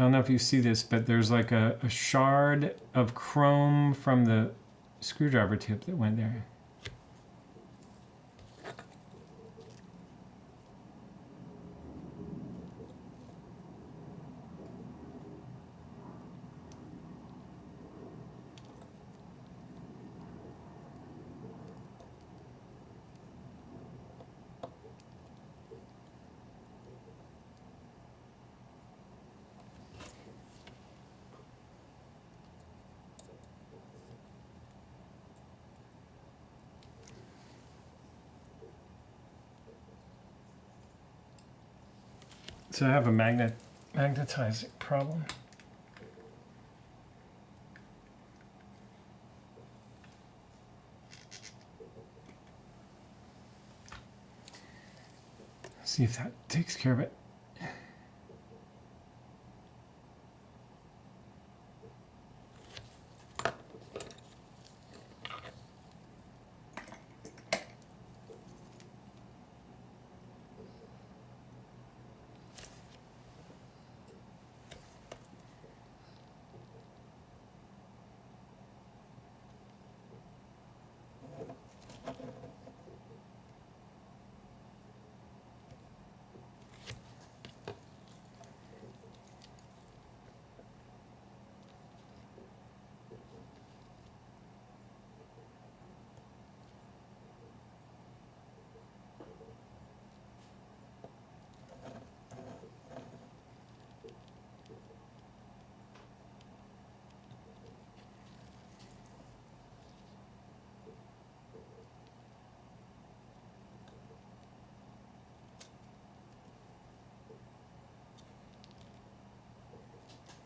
I don't know if you see this, but there's like a shard of chrome from the screwdriver tip that went there. So I have a magnetizing problem. See if that takes care of it.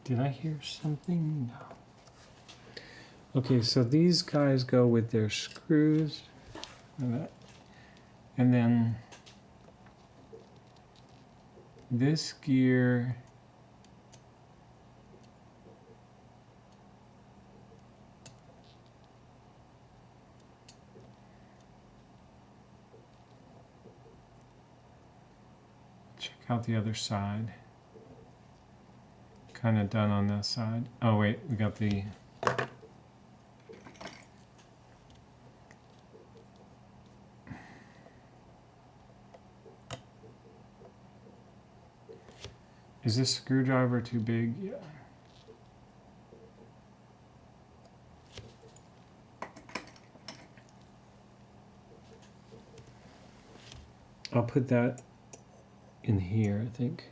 Did I hear something? No. Okay, so these guys go with their screws. And then this gear check out the other side. Kind of done on this side. Oh wait, we got the Is this screwdriver too big? Yeah. I'll put that in here, I think.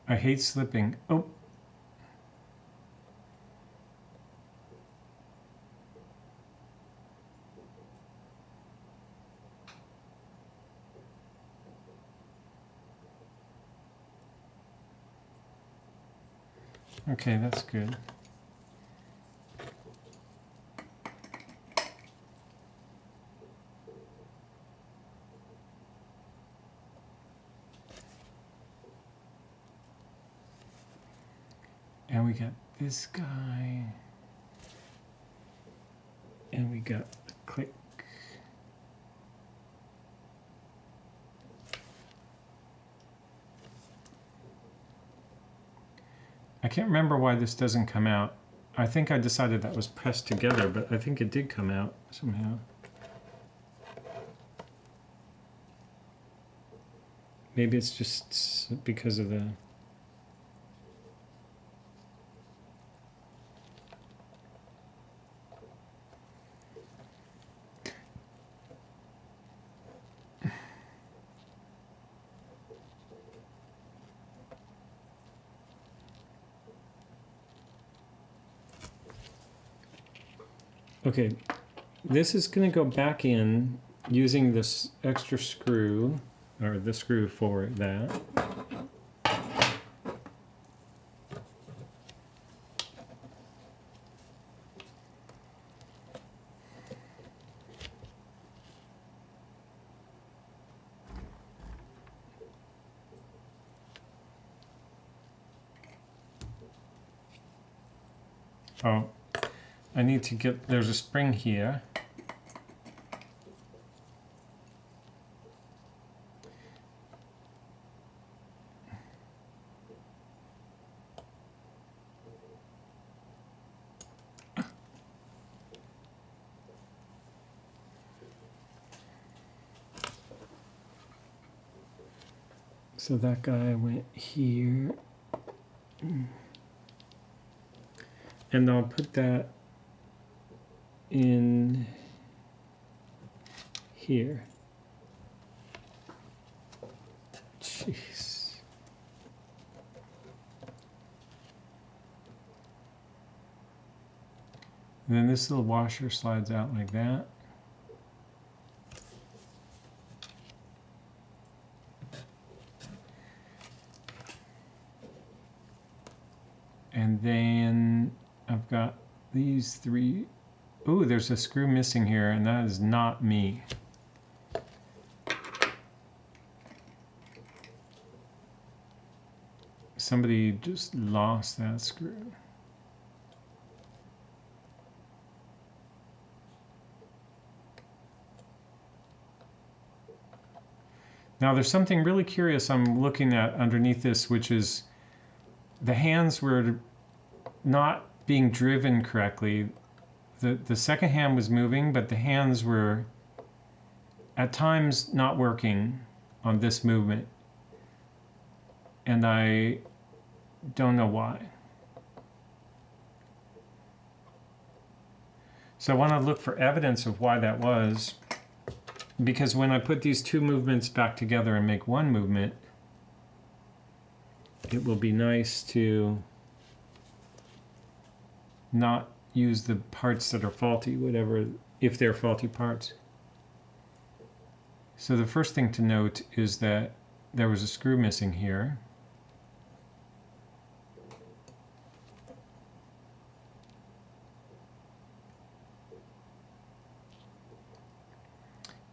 I hate slipping. Oh. Okay, that's good. And we got this guy. And we got the click. I can't remember why this doesn't come out. I think I decided that was pressed together, but I think it did come out somehow. Maybe it's just because of the... Okay, this is going to go back in using this extra screw, or the screw for that. Oh, I need to get, there's a spring here. So that guy went here. And I'll put that in here. Jeez. And then this little washer slides out like that. And then I've got these three. Ooh, there's a screw missing here, and that is not me. Somebody just lost that screw. Now there's something really curious I'm looking at underneath this, which is the hands were not being driven correctly. The second hand was moving, but the hands were at times not working on this movement. And I don't know why. So I want to look for evidence of why that was, because when I put these two movements back together and make one movement, it will be nice to not use the parts that are faulty, whatever, if they're faulty parts. So the first thing to note is that there was a screw missing here.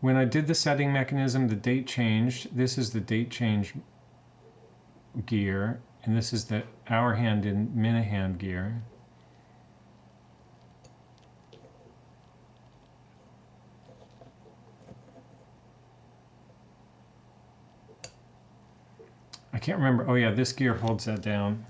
When I did the setting mechanism, the date changed. This is the date change gear, and this is the hour hand and minute hand gear. I can't remember. Oh yeah, this gear holds that down.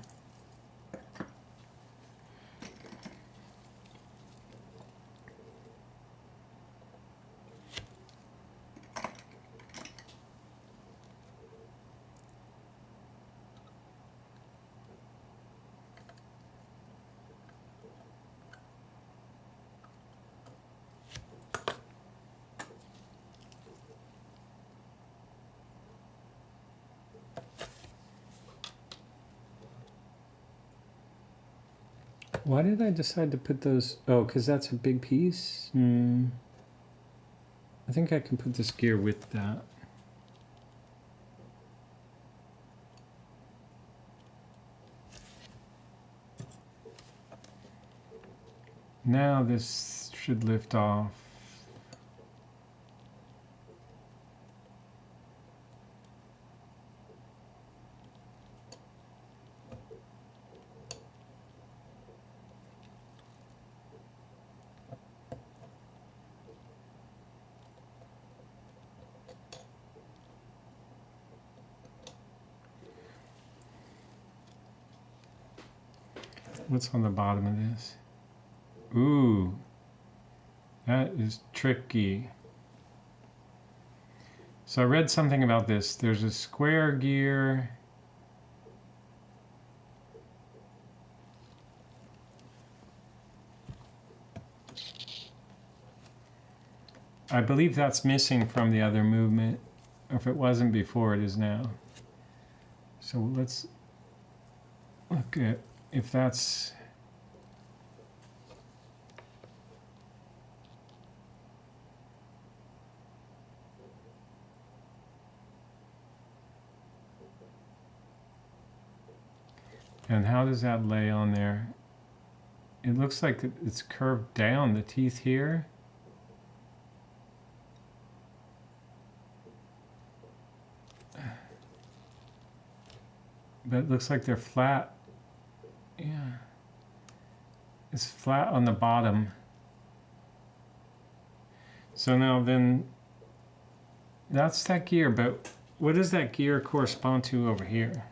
Why did I decide to put those? Oh, because that's a big piece? I think I can put this gear with that. Now this should lift off. What's on the bottom of this? Ooh, that is tricky. So I read something about this. There's a square gear. I believe that's missing from the other movement. Or if it wasn't before, it is now. So let's look at if that's... And how does that lay on there? It looks like it's curved down, the teeth here. But it looks like they're flat. Yeah. It's flat on the bottom. So now then, that's that gear, but what does that gear correspond to over here?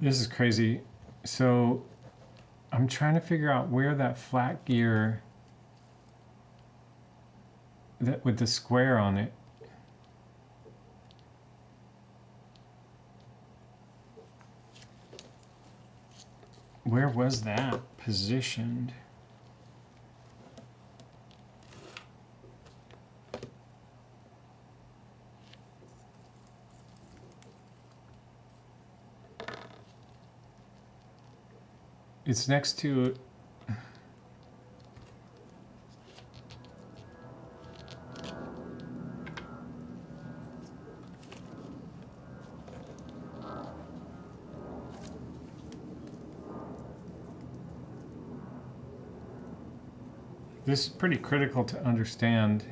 This is crazy. So I'm trying to figure out where that flat gear that with the square on it. Where was that positioned? It's next to... This is pretty critical to understand.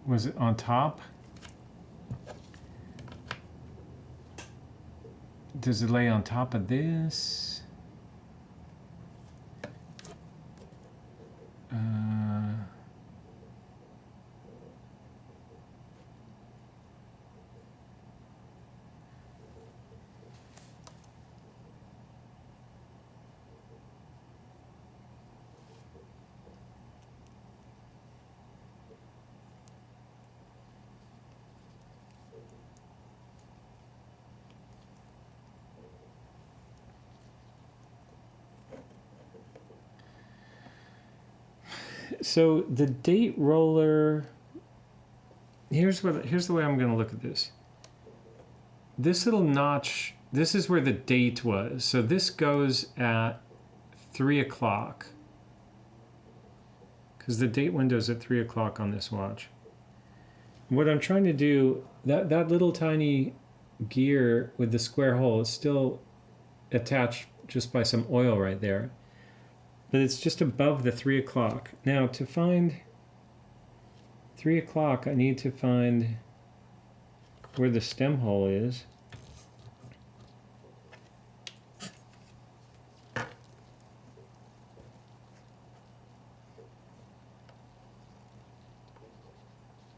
Was it on top? Does it lay on top of this? So the date roller, here's the way I'm going to look at this. This little notch, this is where the date was. So this goes at 3 o'clock. Because the date window is at 3 o'clock on this watch. What I'm trying to do, that little tiny gear with the square hole is still attached just by some oil right there. But it's just above the 3 o'clock. Now to find 3 o'clock, I need to find where the stem hole is.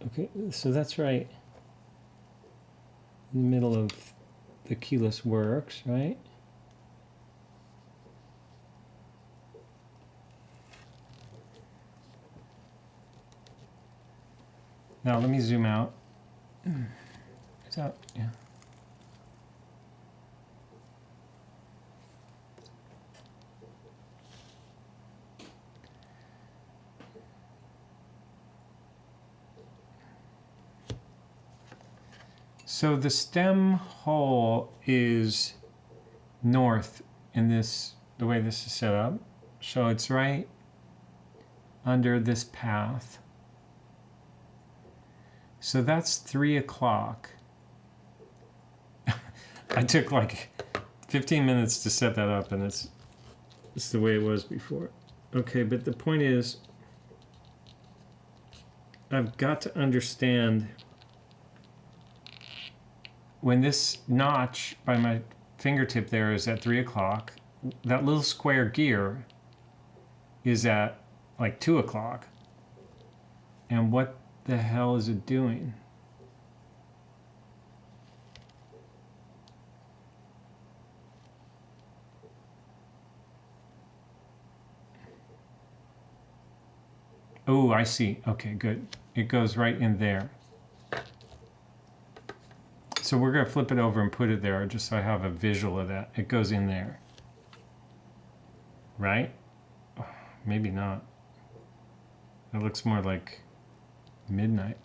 Okay, so that's right in the middle of the keyless works, right? Now let me zoom out. Is that, yeah. So the stem hole is north in this, the way this is set up. So it's right under this path. So that's 3 o'clock. I took like 15 minutes to set that up, and it's the way it was before. Okay, but the point is, I've got to understand when this notch by my fingertip there is at 3 o'clock, that little square gear is at like 2 o'clock. And what the hell is it doing? Oh, I see. Okay, good. It goes right in there. So we're going to flip it over and put it there just so I have a visual of that. It goes in there. Right? Oh, maybe not. It looks more like midnight.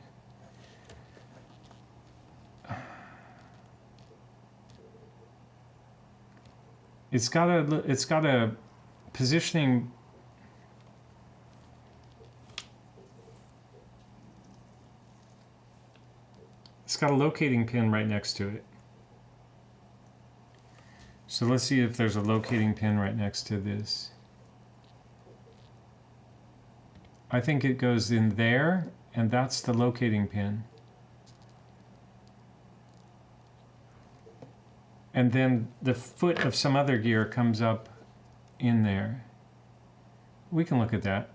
It's got a positioning. It's got a locating pin right next to it. So let's see if there's a locating pin right next to this. I think it goes in there, and that's the locating pin. And then the foot of some other gear comes up in there. We can look at that.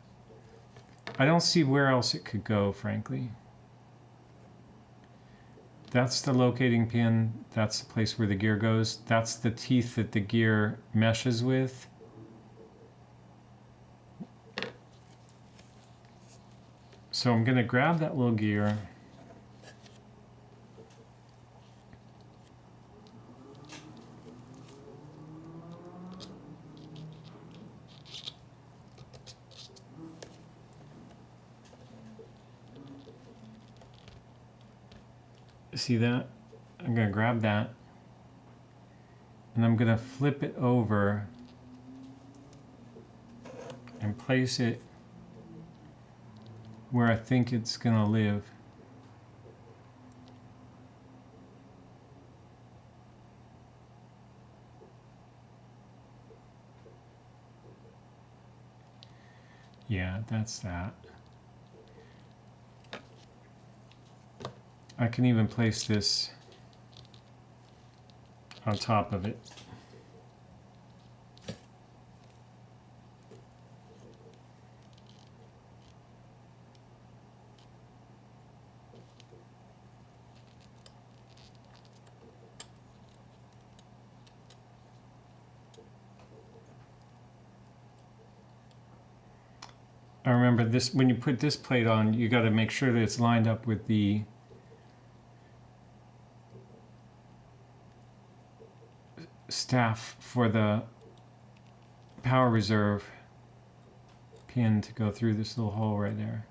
I don't see where else it could go, frankly. That's the locating pin. That's the place where the gear goes. That's the teeth that the gear meshes with. So I'm going to grab that little gear. See that? I'm going to grab that, and I'm going to flip it over and place it where I think it's going to live. Yeah, that's that. I can even place this on top of it. I remember this, when you put this plate on, you got to make sure that it's lined up with the staff for the power reserve pin to go through this little hole right there.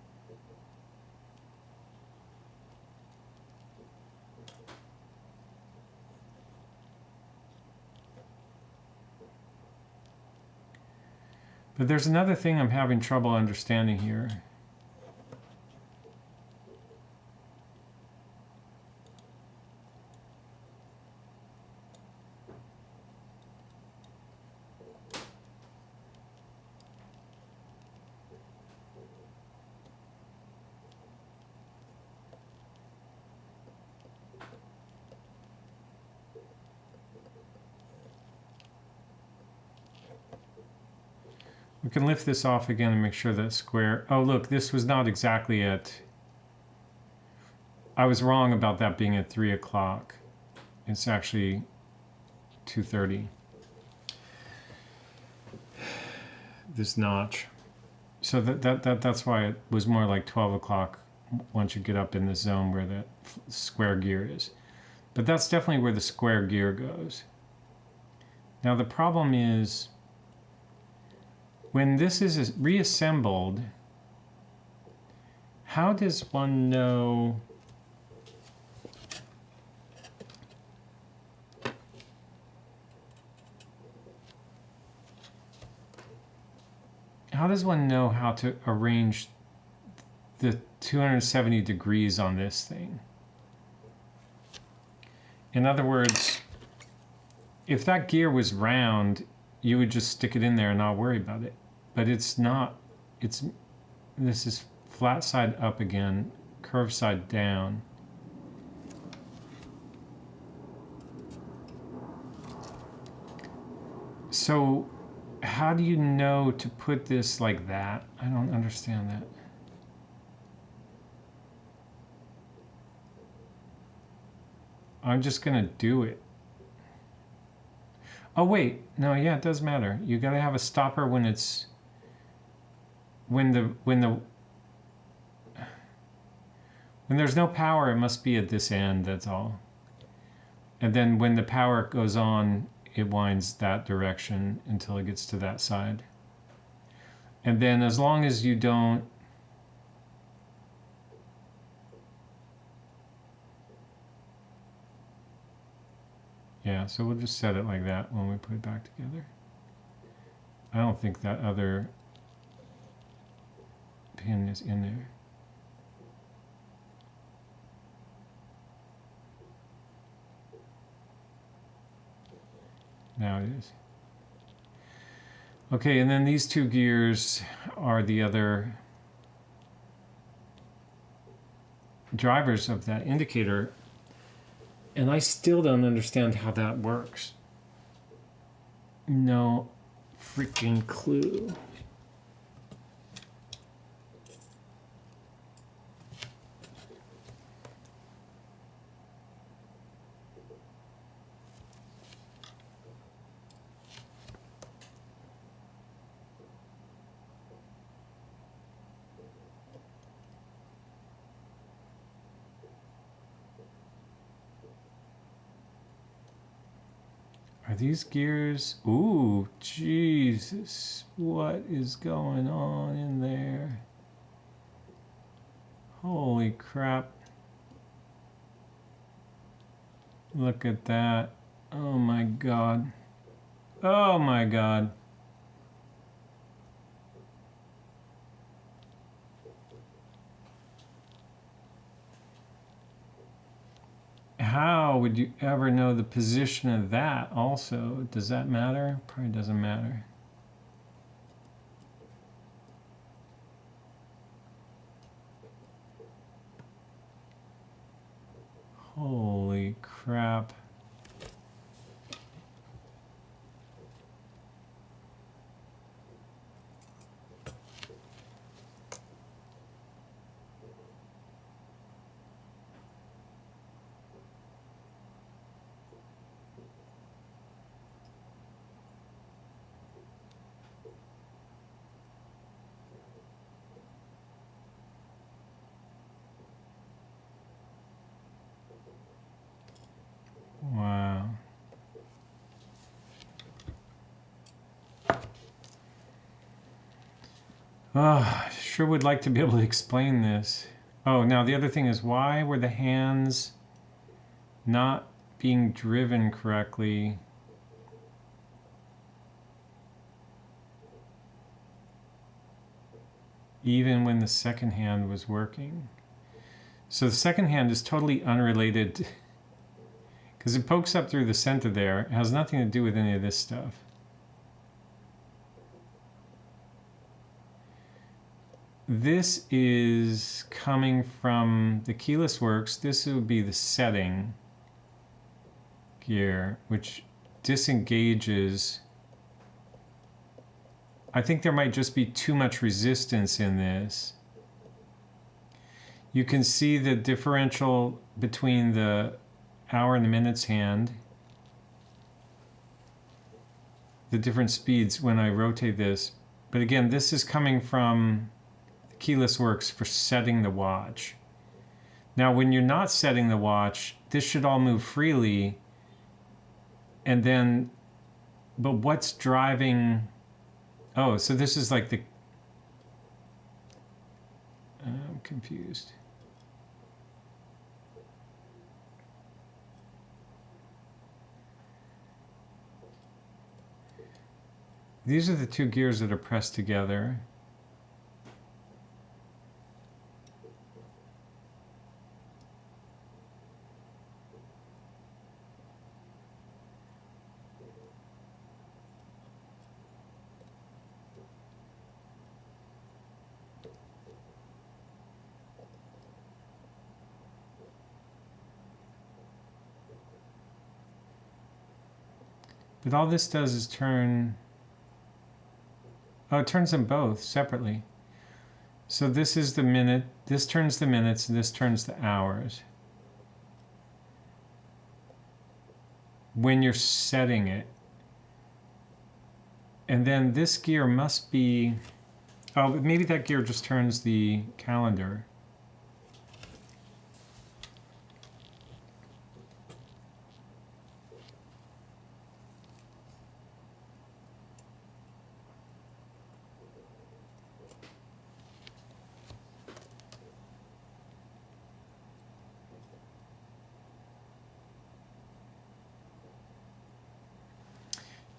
But there's another thing I'm having trouble understanding here. We can lift this off again and make sure that's square. Oh, look, this was not exactly at... I was wrong about that being at 3 o'clock. It's actually 2:30. This notch. So that's why it was more like 12 o'clock once you get up in the zone where the square gear is. But that's definitely where the square gear goes. Now the problem is, when this is reassembled, how does one know how does one know how to arrange the 270 degrees on this thing? In other words, if that gear was round, you would just stick it in there and not worry about it. But it's not. This is flat side up again, curved side down. So how do you know to put this like that? I don't understand that. I'm just gonna do it. Oh wait, no, yeah, it does matter. You gotta have a stopper when it's when there's no power, it must be at this end, that's all. And then when the power goes on, it winds that direction until it gets to that side. And then as long as you don't yeah, so we'll just set it like that when we put it back together. I don't think that other pin is in there. Now it is. Okay, and then these two gears are the other drivers of that indicator. And I still don't understand how that works. No freaking clue. Are these gears? Ooh, Jesus. What is going on in there? Holy crap. Look at that. Oh my God. Oh my God. How would you ever know the position of that also? Does that matter? Probably doesn't matter. Holy crap. Wow. Oh, I sure would like to be able to explain this. Oh, now the other thing is, why were the hands not being driven correctly? Even when the second hand was working. So the second hand is totally unrelated because it pokes up through the center there. It has nothing to do with any of this stuff. This is coming from the keyless works. This would be the setting gear, which disengages. I think there might just be too much resistance in this. You can see the differential between the hour and the minutes hand. The different speeds when I rotate this. But again, this is coming from the keyless works for setting the watch. Now, when you're not setting the watch, this should all move freely. And then, but what's driving? Oh, so this is like the, I'm confused. These are the two gears that are pressed together. But all this does is turn, oh, it turns them both separately. So this is the minute, this turns the minutes, and this turns the hours. When you're setting it. And then this gear must be, oh, maybe that gear just turns the calendar.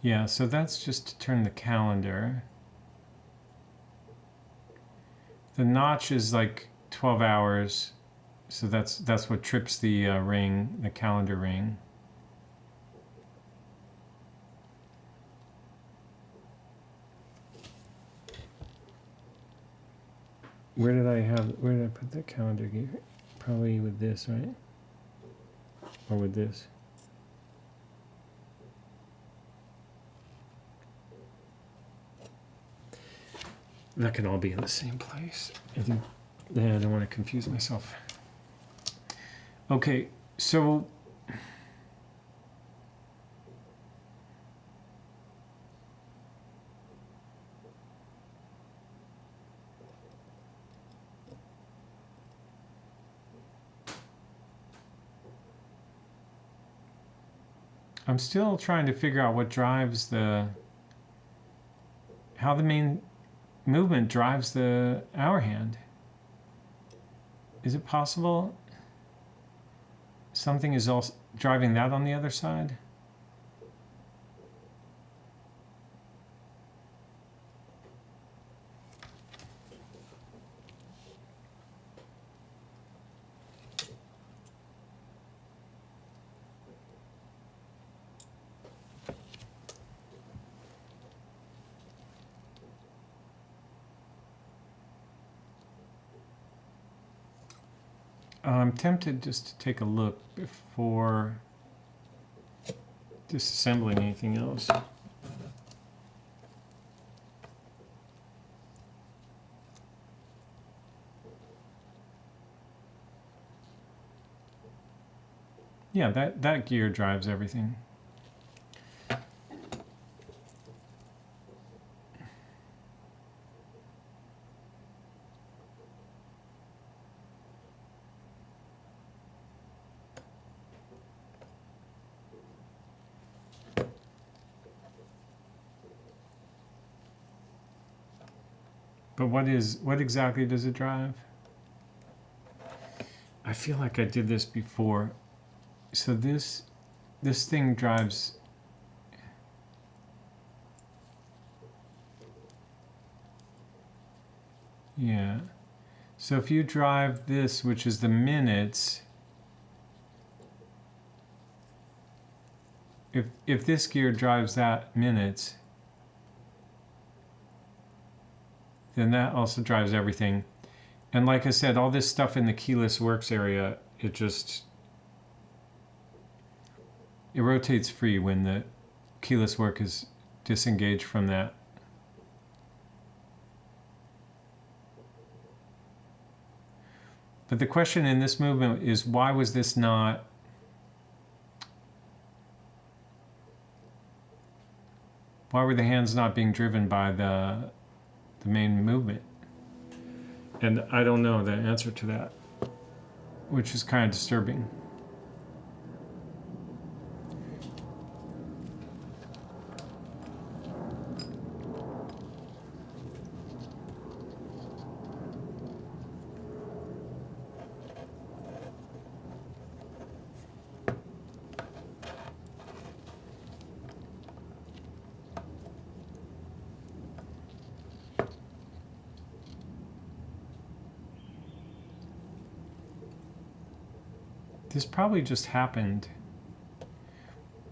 Yeah, so that's just to turn the calendar. The notch is like 12 hours, so that's what trips the ring, the calendar ring. Where did I put the calendar gear? Probably with this, right? Or with this? That can all be in the same place. I think, I don't want to confuse myself. Okay, so I'm still trying to figure out what drives how the main movement drives the hour hand. Is it possible something is also driving that on the other side? I'm tempted just to take a look before disassembling anything else. Yeah, that gear drives everything. But what exactly does it drive? I feel like I did this before. So this thing drives, yeah. So if you drive this, which is the minutes, if this gear drives that minutes, then that also drives everything. And like I said, all this stuff in the keyless works area, it rotates free when the keyless work is disengaged from that. But the question in this movement is, why was this not why were the hands not being driven by the main movement? And I don't know the answer to that, which is kind of disturbing. This probably just happened.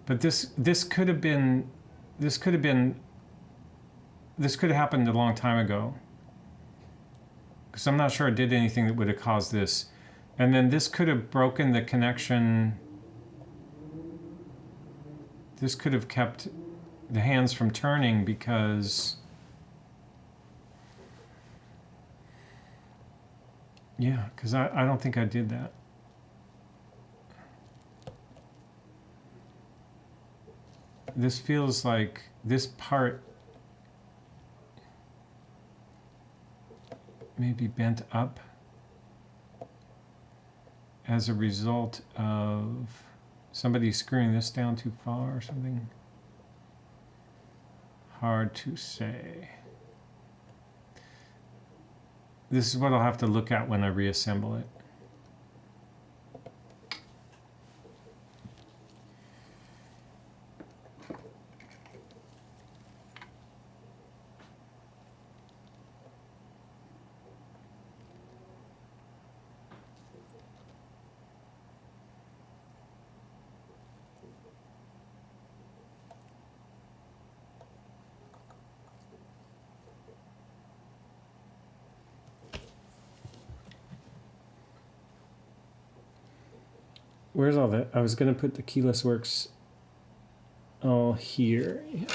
But this could have been this could have happened a long time ago. Because I'm not sure I did anything that would have caused this. And then this could have broken the connection. This could have kept the hands from turning because, yeah, because I don't think I did that. This feels like this part may be bent up as a result of somebody screwing this down too far or something. Hard to say. This is what I'll have to look at when I reassemble it. Where's all that? I was going to put the keyless works all here. Yeah.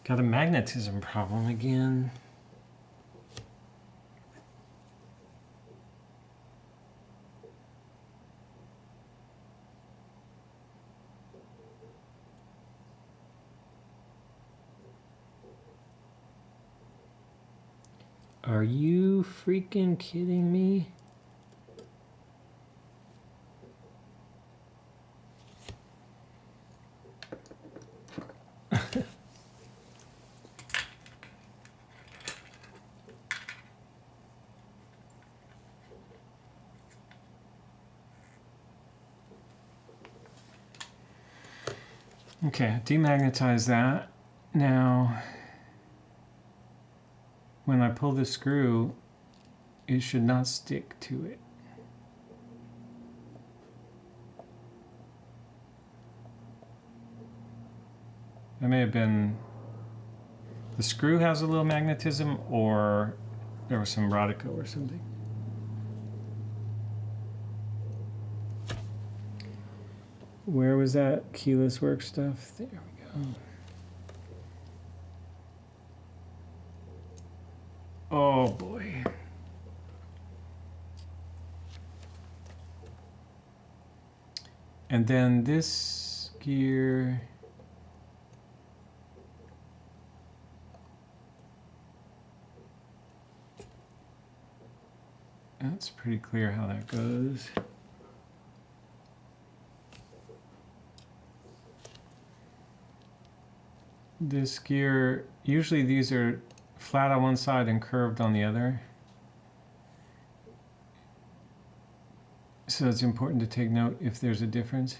Got a magnetism problem again. Are you freaking kidding me? Okay, demagnetize that. Now, when I pull the screw, it should not stick to it. That may have been, the screw has a little magnetism, or there was some Rodico or something. Where was that keyless work stuff? There we go. Oh boy. And then this gear. That's pretty clear how that goes. This gear, usually these are flat on one side and curved on the other. So it's important to take note if there's a difference,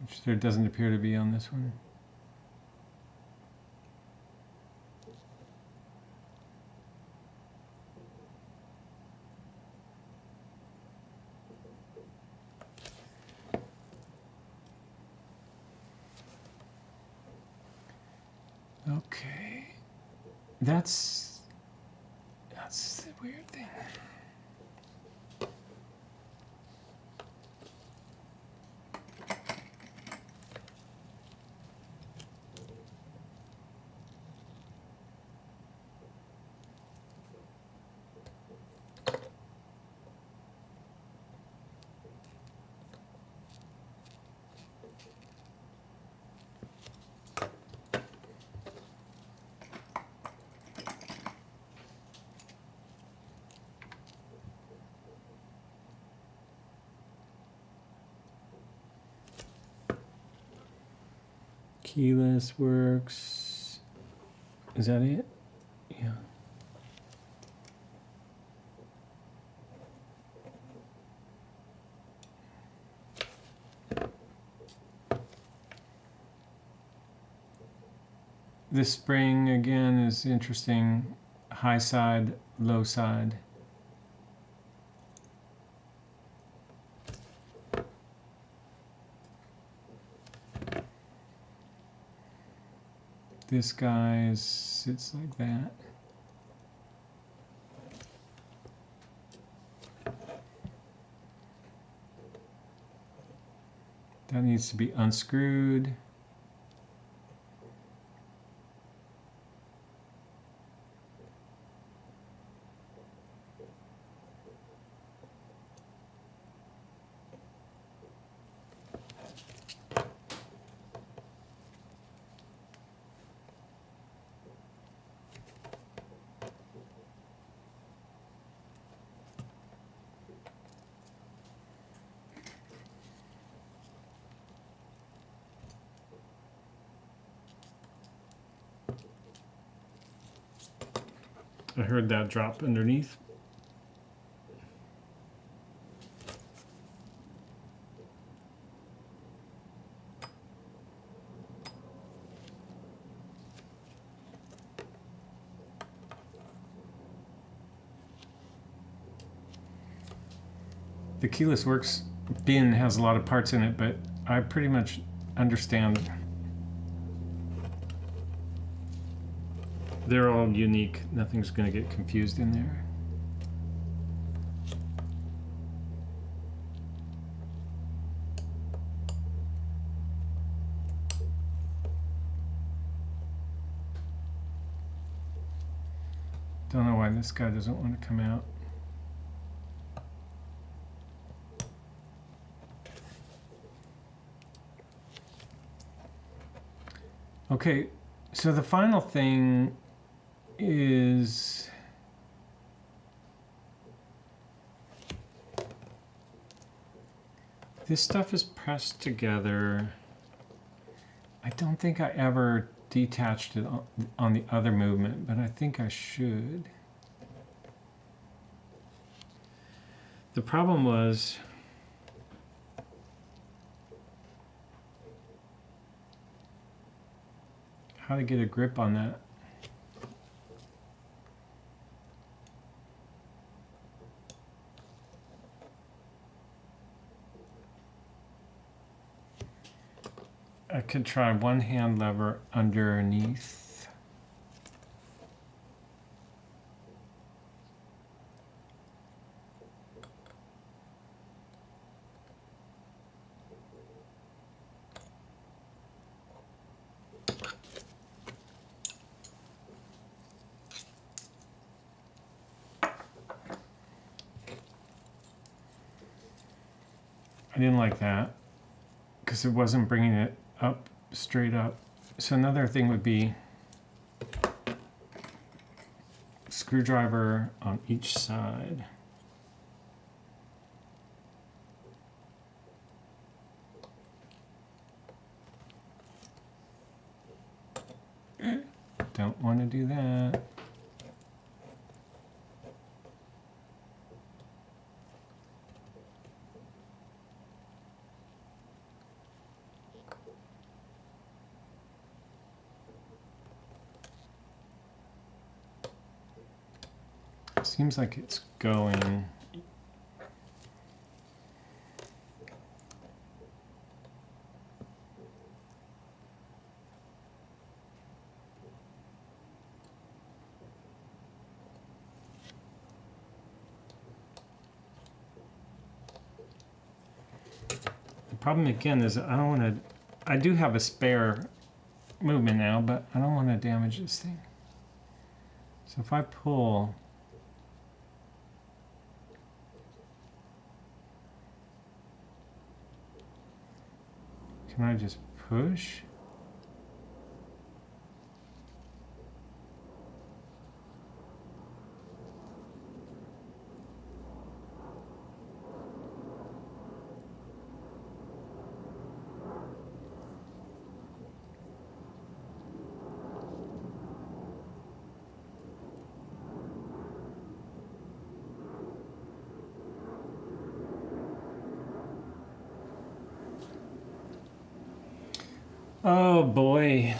which there doesn't appear to be on this one. Okay, that's the weird thing. Keyless works. Is that it? Yeah. This spring again is interesting. High side, low side. This guy sits like that. That needs to be unscrewed. I heard that drop underneath. The Keyless Works bin has a lot of parts in it, but I pretty much understand. They're all unique. Nothing's going to get confused in there. Don't know why this guy doesn't want to come out. Okay, so the final thing is this stuff is pressed together. I don't think I ever detached it on the other movement, but I think I should. The problem was how to get a grip on that. I could try one hand lever underneath. I didn't like that because it wasn't bringing it up, straight up. So another thing would be screwdriver on each side. Don't want to do that. Seems like it's going. The problem again is I don't want to. I do have a spare movement now, but I don't want to damage this thing. So if I pull. Can I just push? Oh boy.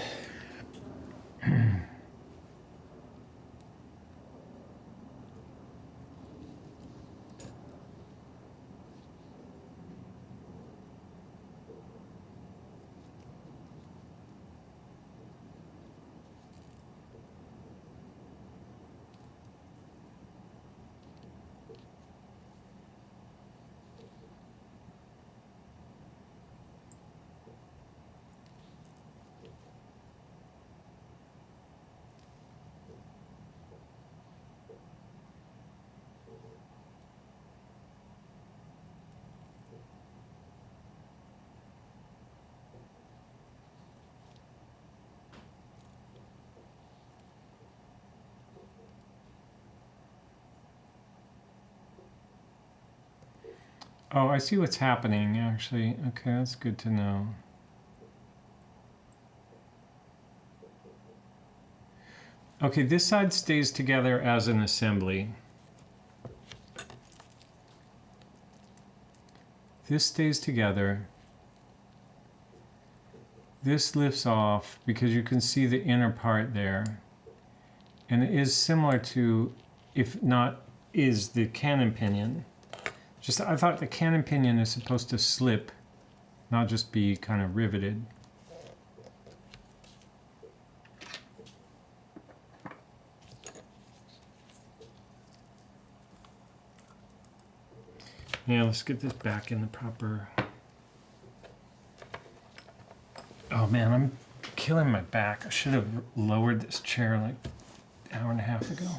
Oh, I see what's happening, actually. Okay, that's good to know. Okay, this side stays together as an assembly. This stays together. This lifts off because you can see the inner part there. And it is similar to, if not is, the cannon pinion. Just, I thought the cannon pinion is supposed to slip, not just be kind of riveted. Yeah, let's get this back in the proper... Oh man, I'm killing my back. I should have lowered this chair like an hour and a half ago.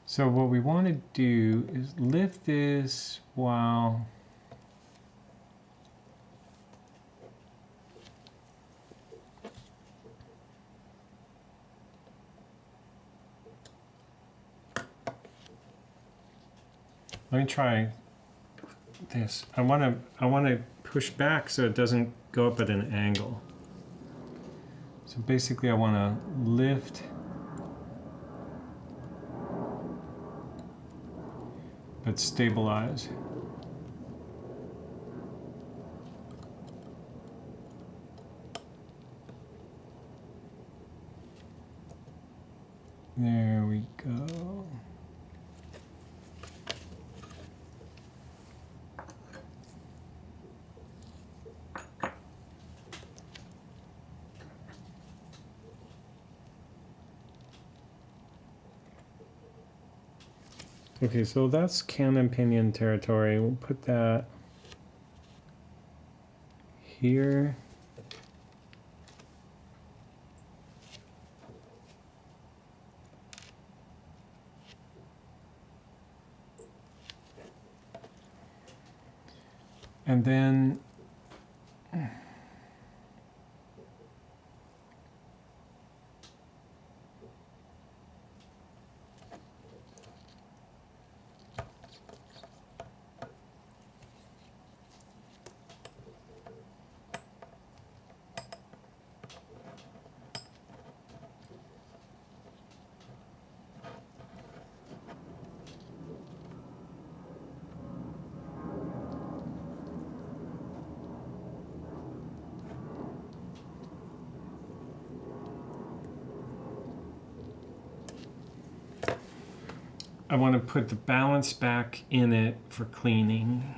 So what we want to do is lift this while let me try this. I want to push back so it doesn't go up at an angle. So basically I want to lift but stabilize. There we go. Okay, so that's cannon pinion territory. We'll put that here. And then I want to put the balance back in it for cleaning.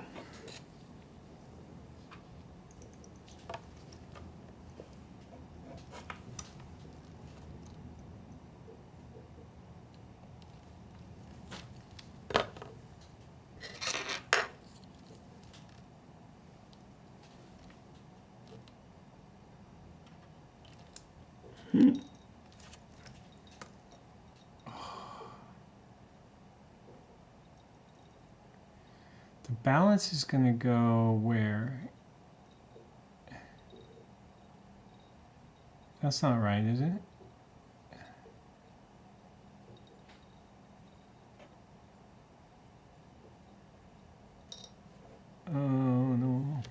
The balance is going to go where? That's not right, is it? Oh no.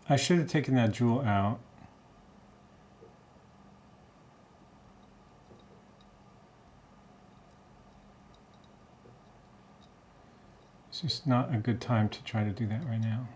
I should have taken that jewel out. It's just not a good time to try to do that right now.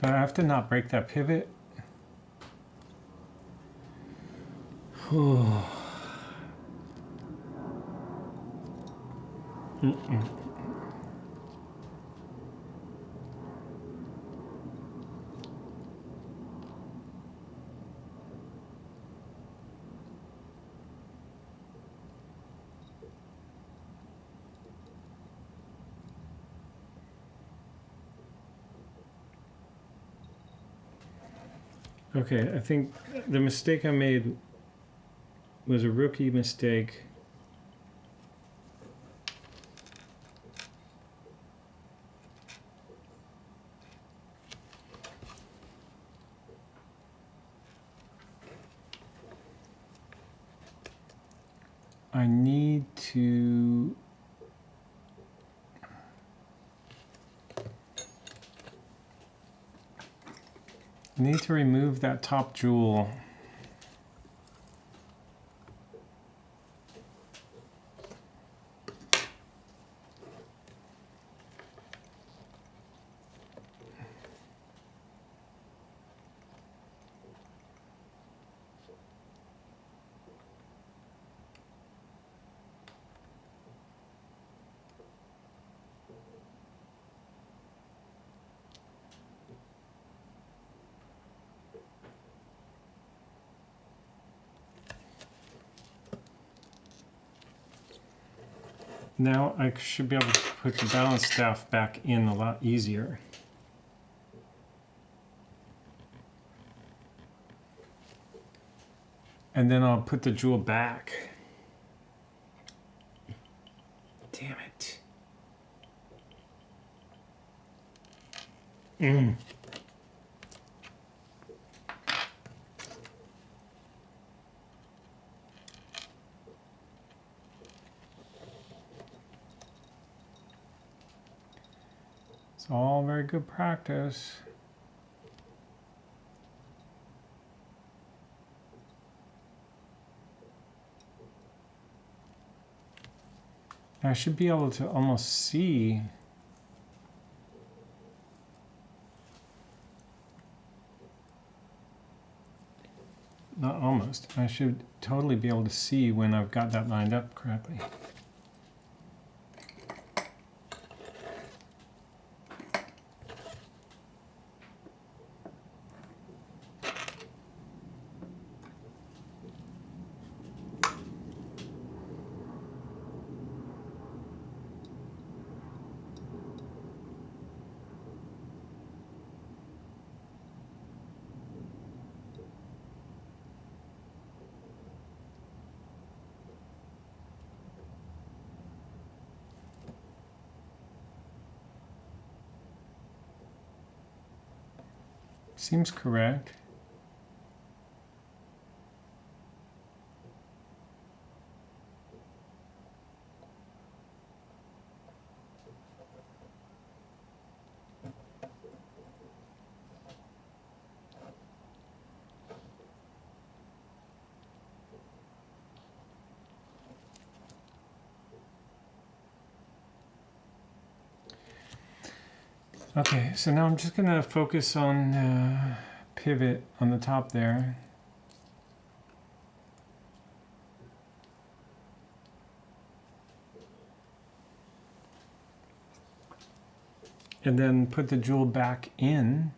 But I have to not break that pivot. Okay, I think the mistake I made was a rookie mistake. I need to remove that top jewel. Now I should be able to put the balance staff back in a lot easier. And then I'll put the jewel back. Damn it. It's all very good practice. I should be able to almost see. Not almost. I should totally be able to see when I've got that lined up correctly. Seems correct. Okay, so now I'm just going to focus on pivot on the top there. And then put the jewel back in.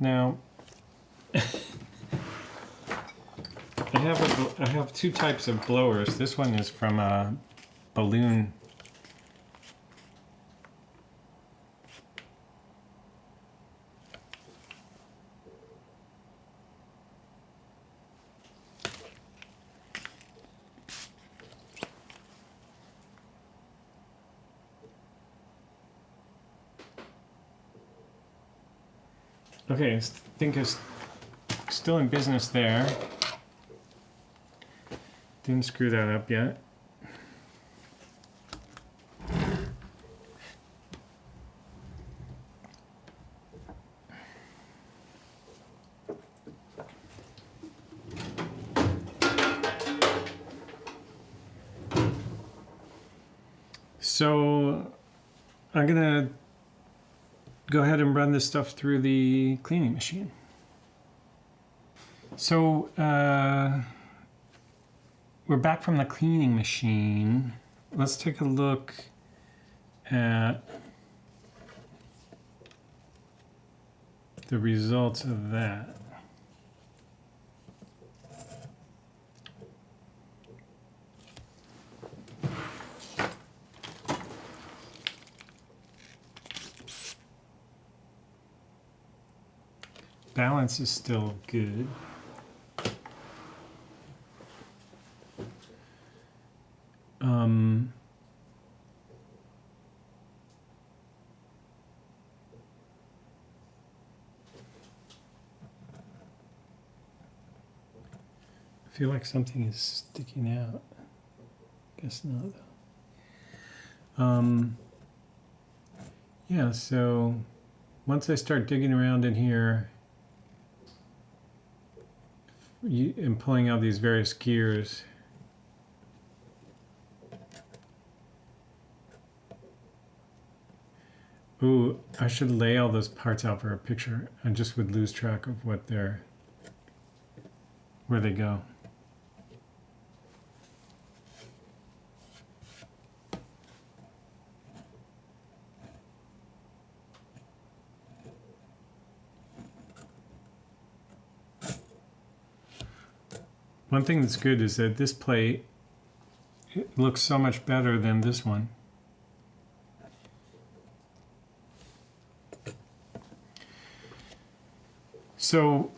Now, I have two types of blowers. This one is from a balloon. Okay, I think it's still in business there. Didn't screw that up yet. So I'm gonna go ahead and run this stuff through the cleaning machine. So we're back from the cleaning machine. Let's take a look at the results of that. Balance is still good. I feel like something is sticking out. Guess not though. Yeah, so once I start digging around in here and pulling out these various gears, ooh, I should lay all those parts out for a picture. I just would lose track of where they go. One thing that's good is that this plate, it looks so much better than this one. So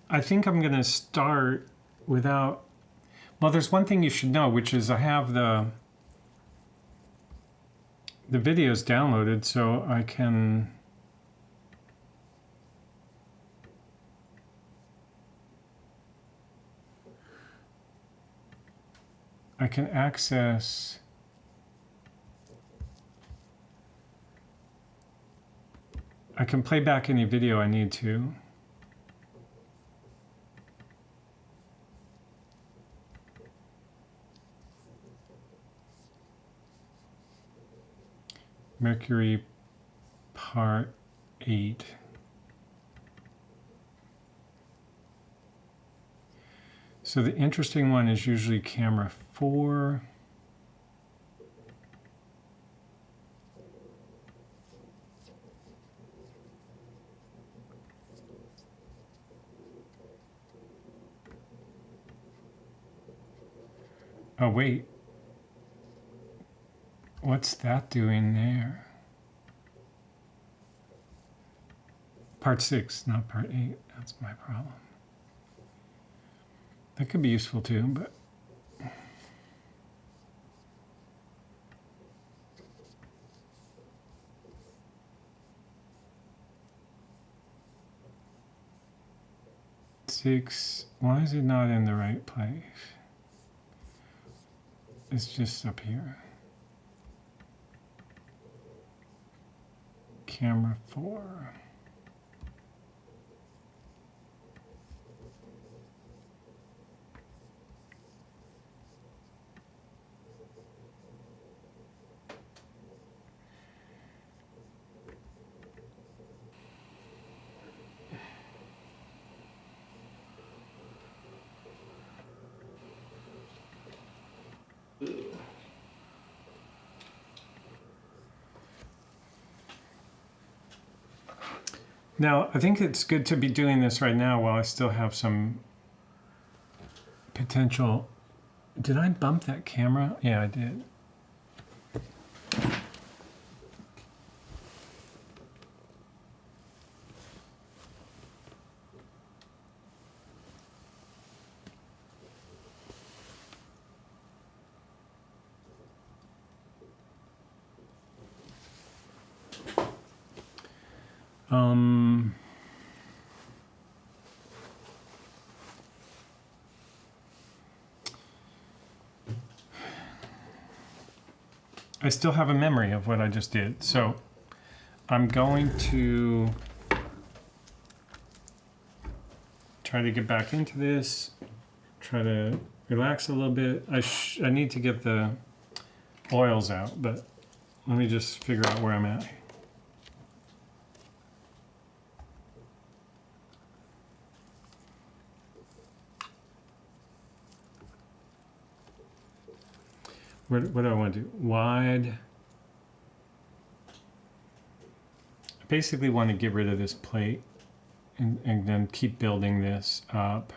I think I'm going to start without, well, there's one thing you should know, which is I have the videos downloaded so I can access I can play back any video I need to. Mercury Part 8. So the interesting one is usually camera 4. Oh wait, what's that doing there? Part 6, not part 8, that's my problem. That could be useful too, but six, why is it not in the right place? It's just up here. Camera 4. Now, I think it's good to be doing this right now while I still have some potential. Did I bump that camera? Yeah, I did. I still have a memory of what I just did. So I'm going to try to get back into this, try to relax a little bit. I need to get the oils out, but let me just figure out where I'm at. What do I want to do? Wide. I basically want to get rid of this plate and then keep building this up.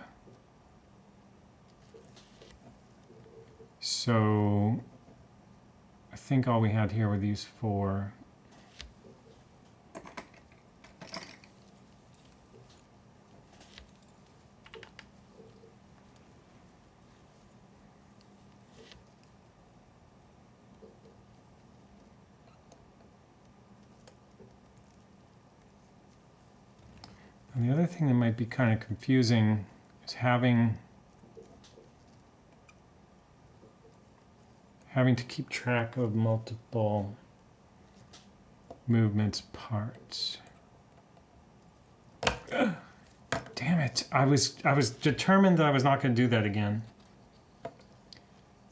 So I think all we had here were these four. And the other thing that might be kind of confusing is having to keep track of multiple movements parts. Damn it. I was determined that I was not going to do that again.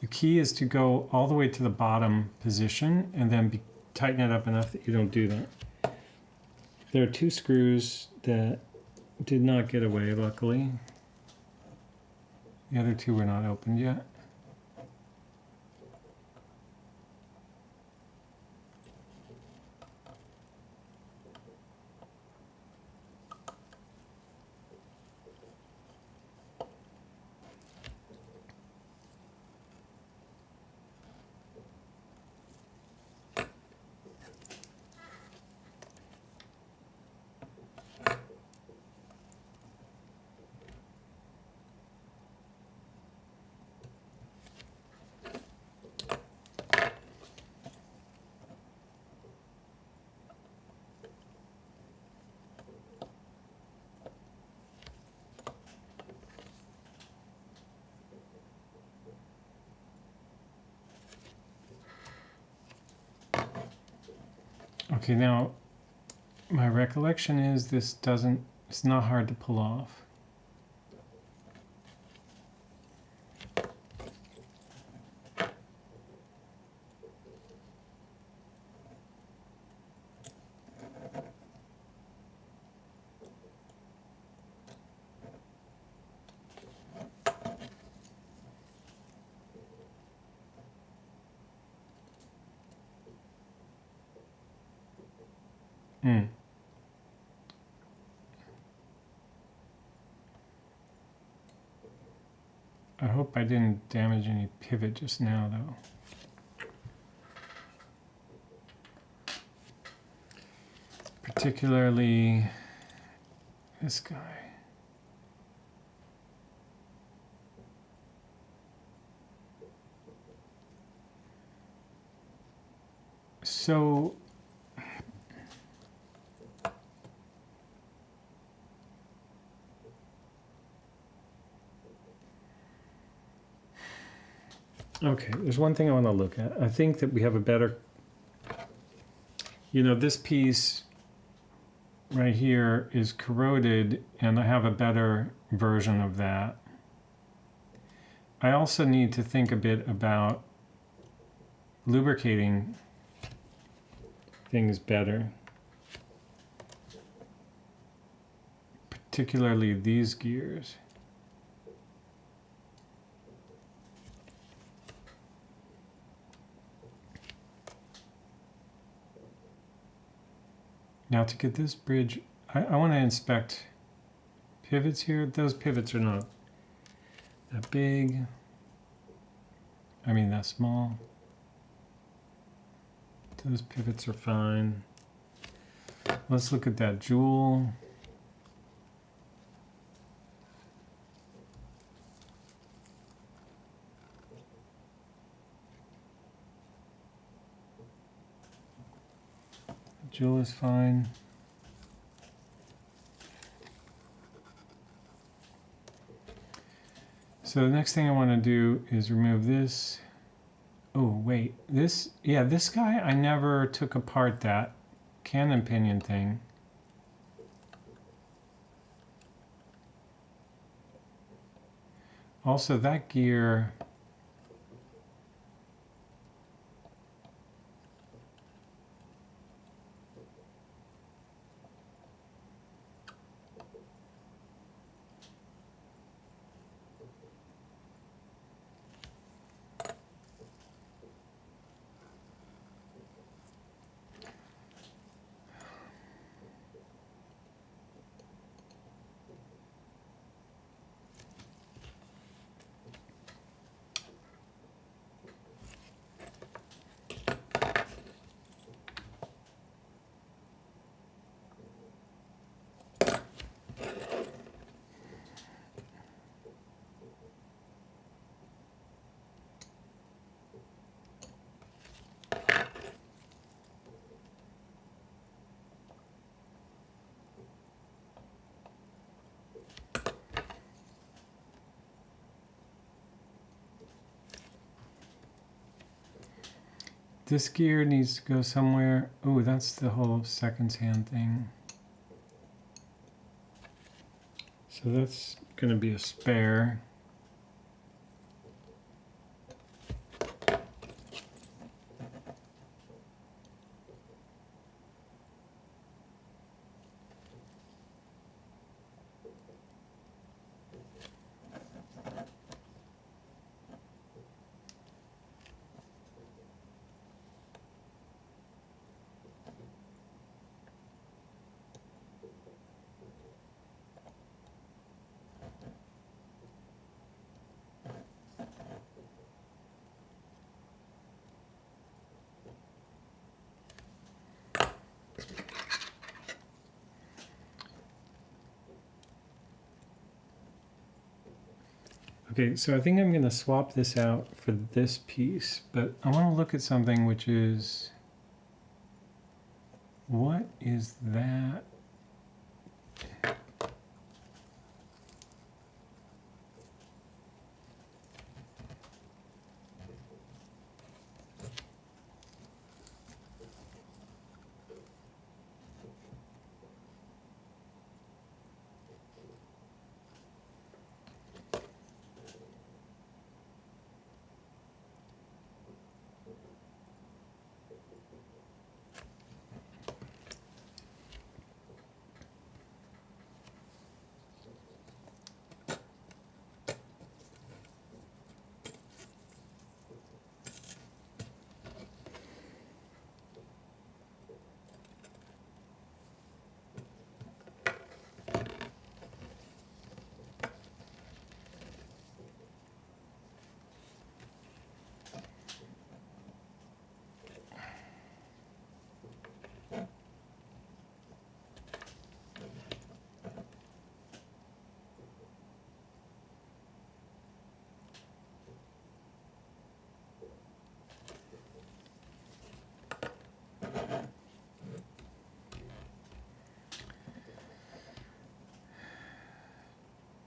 The key is to go all the way to the bottom position and then tighten it up enough that you don't do that. There are two screws that did not get away, luckily. The other two were not opened yet. Okay, now my recollection is it's not hard to pull off. I hope I didn't damage any pivot just now, though. Particularly this guy. So okay, there's one thing I want to look at. I think that we have a better, this piece right here is corroded, and I have a better version of that. I also need to think a bit about lubricating things better, particularly these gears. Now to get this bridge I want to inspect pivots here. Those pivots are not that big. I mean, that small. Those pivots are fine. Let's look at that jewel. Jewel is fine. So the next thing I want to do is remove this. Oh, wait. This guy, I never took apart that cannon pinion thing. Also, that gear... This gear needs to go somewhere. Oh, that's the whole seconds hand thing. So that's going to be a spare. Okay, so I think I'm going to swap this out for this piece, but I want to look at something which is, what is that?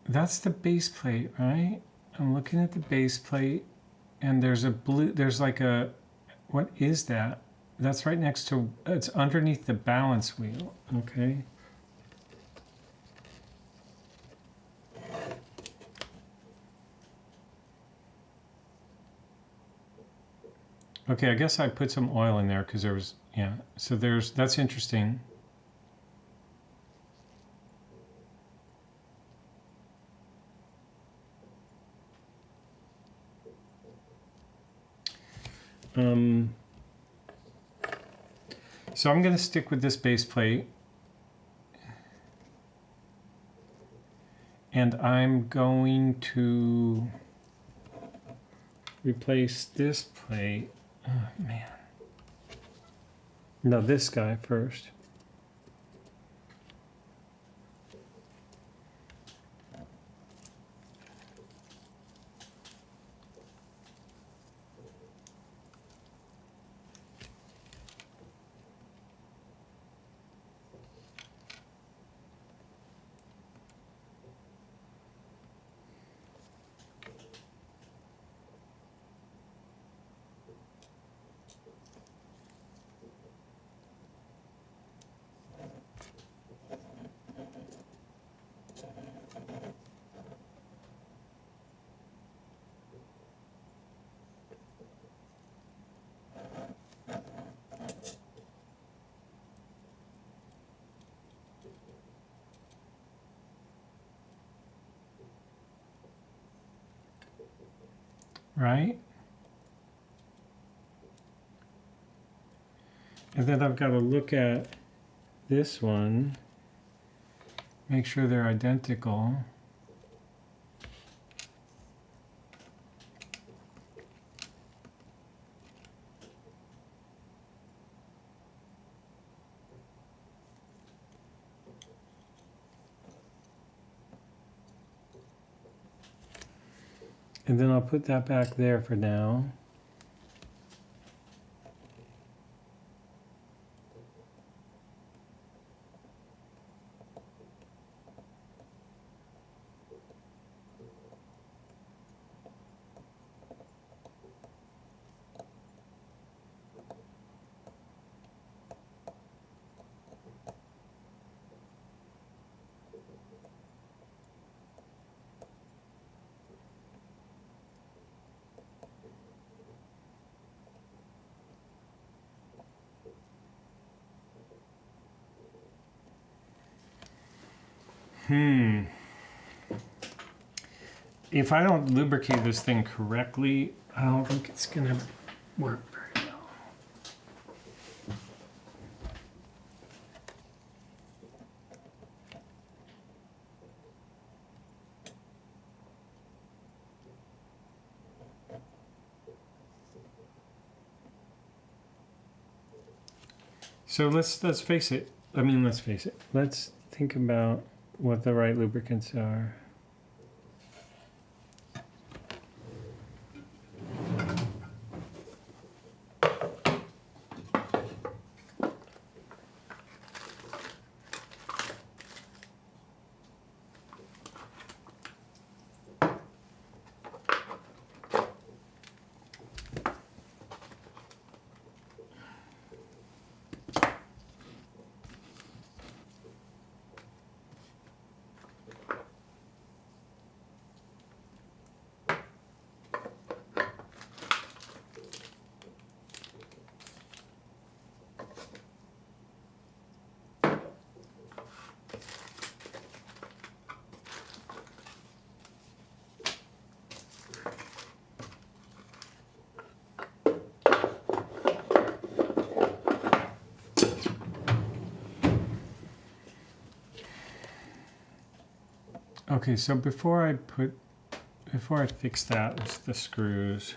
That's the base plate, right? I'm looking at the base plate, and there's a blue, there's like a, what is that? That's right next to, it's underneath the balance wheel, okay? Okay, I guess I put some oil in there because there was, yeah, so there's, that's interesting. So I'm going to stick with this base plate. And I'm going to replace this plate. Oh, man. No, this guy first. Right? And then I've got to look at this one, make sure they're identical. And then I'll put that back there for now. If I don't lubricate this thing correctly, I don't think it's gonna work very well. So let's face it. Let's face it. Let's think about what the right lubricants are. Okay, so before I fix that with the screws,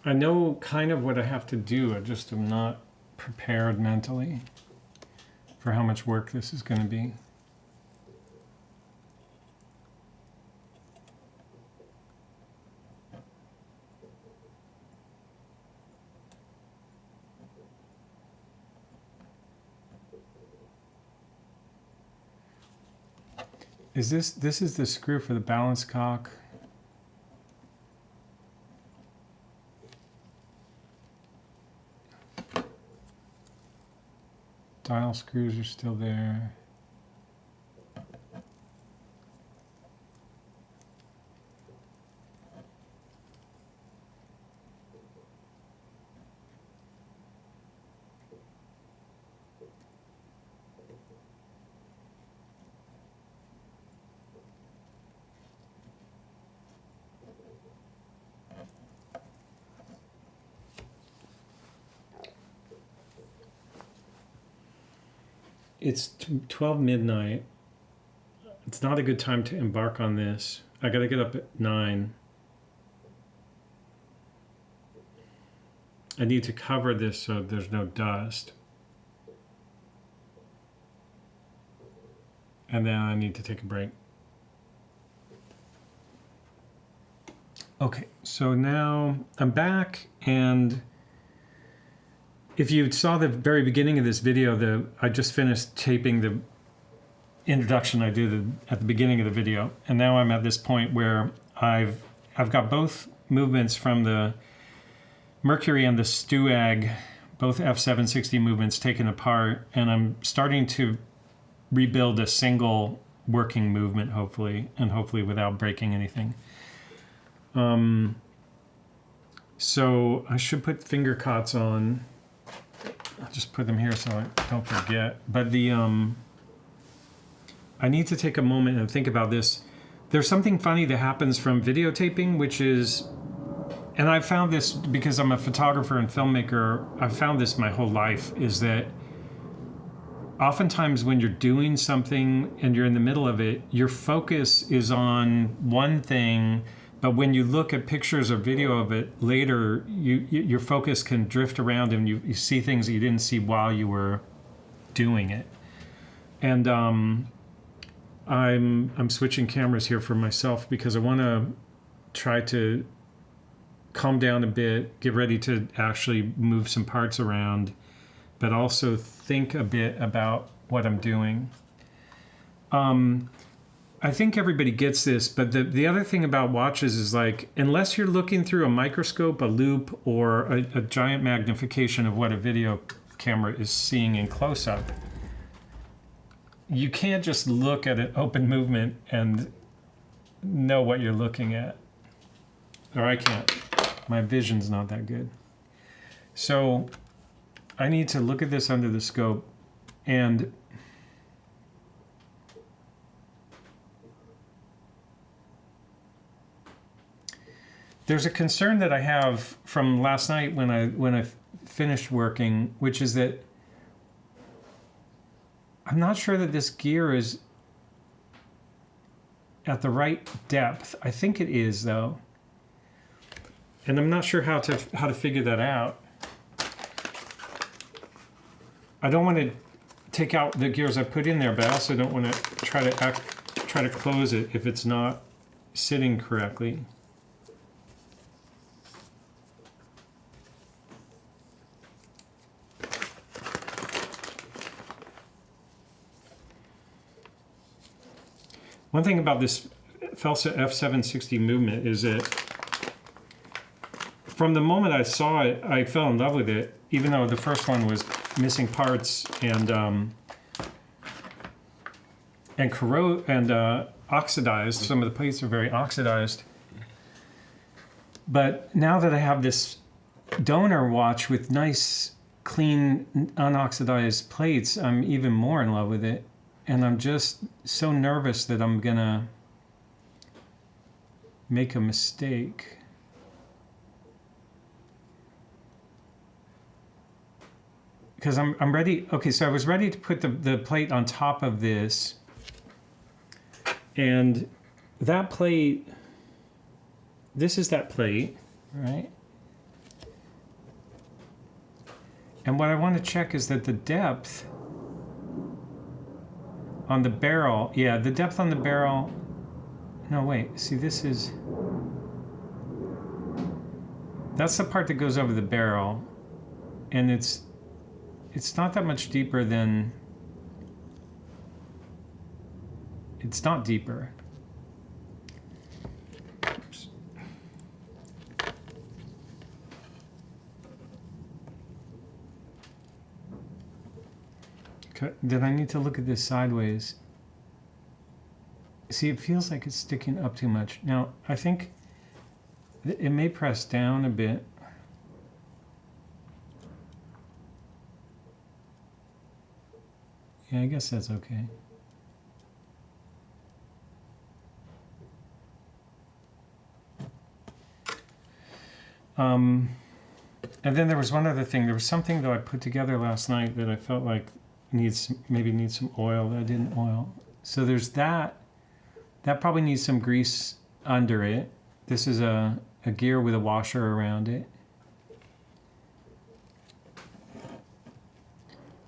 I know kind of what I have to do. I just am not prepared mentally for how much work this is going to be. This is the screw for the balance cock. Dial screws are still there. It's 12 midnight. It's not a good time to embark on this. I gotta get up at 9. I need to cover this so there's no dust. And then I need to take a break. Okay, so now I'm back, and if you saw the very beginning of this video, I just finished taping the introduction I did at the beginning of the video, and now I'm at this point where I've got both movements from the Mercury and the Stewag, both F760 movements taken apart, and I'm starting to rebuild a single working movement, hopefully, and hopefully without breaking anything. So I should put finger cots on. I'll just put them here so I don't forget. But I need to take a moment and think about this. There's something funny that happens from videotaping, which is, and I've found this because I'm a photographer and filmmaker, I've found this my whole life, is that oftentimes when you're doing something and you're in the middle of it, your focus is on one thing, but when you look at pictures or video of it later, your focus can drift around and you see things that you didn't see while you were doing it. And I'm switching cameras here for myself because I want to try to calm down a bit, get ready to actually move some parts around, but also think a bit about what I'm doing. I think everybody gets this, but the other thing about watches is, like, unless you're looking through a microscope, a loop, or a giant magnification of what a video camera is seeing in close-up, you can't just look at an open movement and know what you're looking at. Or I can't. My vision's not that good. So I need to look at this under the scope, and there's a concern that I have from last night when I finished working, which is that I'm not sure that this gear is at the right depth. I think it is, though, and I'm not sure how to figure that out. I don't want to take out the gears I put in there, but I also don't want to try to close it if it's not sitting correctly. One thing about this Felsa F760 movement is that from the moment I saw it, I fell in love with it, even though the first one was missing parts and oxidized. Some of the plates are very oxidized. But now that I have this donor watch with nice, clean, unoxidized plates, I'm even more in love with it. And I'm just so nervous that I'm gonna make a mistake. Because I'm ready. Okay, so I was ready to put the plate on top of this. And that plate, this is that plate, right? And what I want to check is that the depth on the barrel, yeah, the depth on the barrel, no, wait, see, this is, that's the part that goes over the barrel, and it's not that much deeper than, it's not deeper. Oops. Did I need to look at this sideways? See, it feels like it's sticking up too much. Now, I think it may press down a bit. Yeah, I guess that's okay. And then there was one other thing. There was something that I put together last night that I felt like maybe needs some oil that I didn't oil. So there's that. That probably needs some grease under it. This is a gear with a washer around it.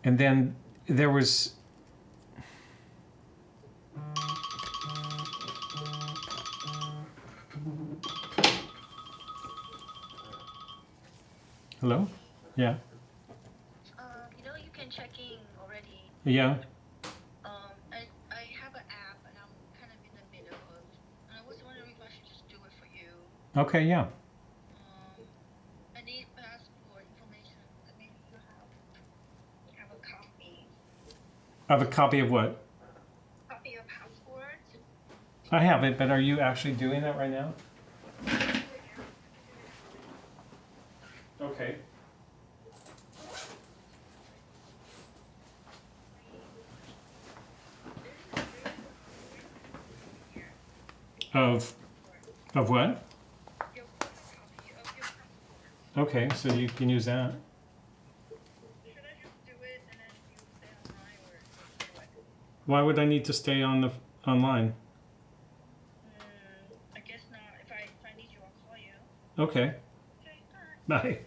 And then there was... Hello? Yeah. You can check in already. Yeah. I have an app and I'm kind of in the middle of, and I was wondering if I should just do it for you. Okay, yeah. I need passport information. Maybe you have a copy. I have a copy of what? Copy of passport. I have it, but are you actually doing that right now? Okay. Of what? Your copy of your passport. Okay, so you can use that. Should I just do it and then you stay online or what? Why would I need to stay online? I guess not. If I need you, I'll call you. Okay. Okay, bye. Bye.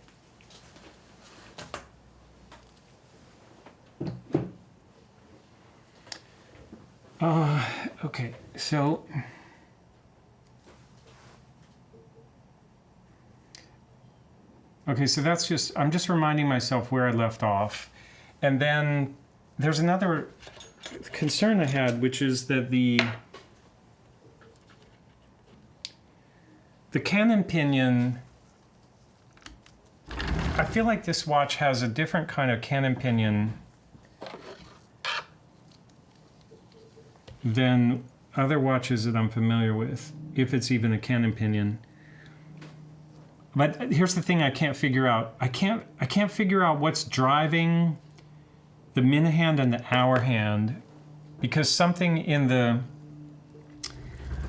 Okay, so that's just, I'm just reminding myself where I left off. And then there's another concern I had, which is that the cannon pinion, I feel like this watch has a different kind of cannon pinion than other watches that I'm familiar with, if it's even a cannon pinion. But here's the thing I can't figure out. I can't figure out what's driving the minute hand and the hour hand, because something in the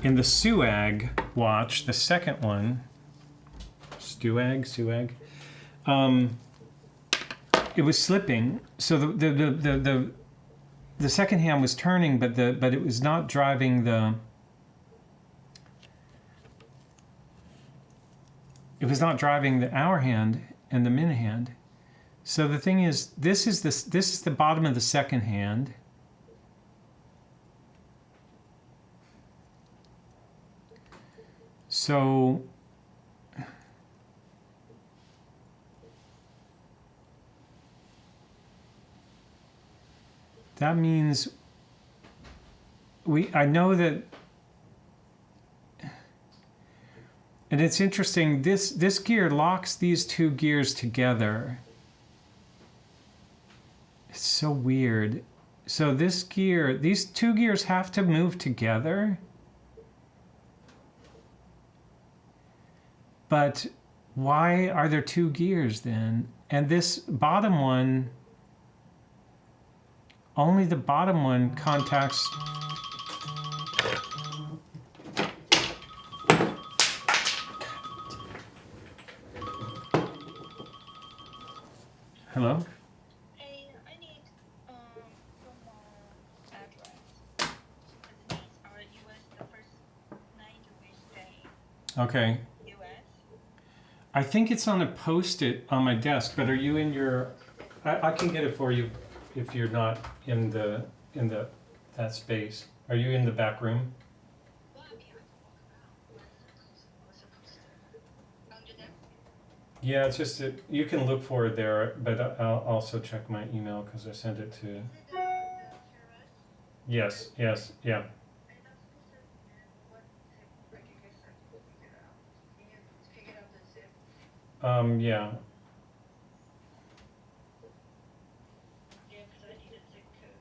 SUAG watch, the second one, SUAG, it was slipping. So the second hand was turning, but it was not driving the. It was not driving the hour hand and the minute hand. So the thing is, this is the bottom of the second hand. So that means I know that. And it's interesting, this gear locks these two gears together. It's so weird. So this gear, these two gears have to move together. But why are there two gears then? And this bottom one, only the bottom one contacts. Hello? Hey, I need your mom's address. These are US, the first night we stay. Okay. US. I think it's on a post-it on my desk, but are you in your... I can get it for you if you're not in that space. Are you in the back room? Well, I mean, I can walk around. We're supposed to. Under them? Yeah, it's just that you can look for it there, but I'll also check my email because I sent it to... Is it the terrace? Yes, yeah. I'm not supposed to. And what zip? Like, I guess I can figure it out. Can you figure out the zip? Yeah. Yeah, because I need a zip code.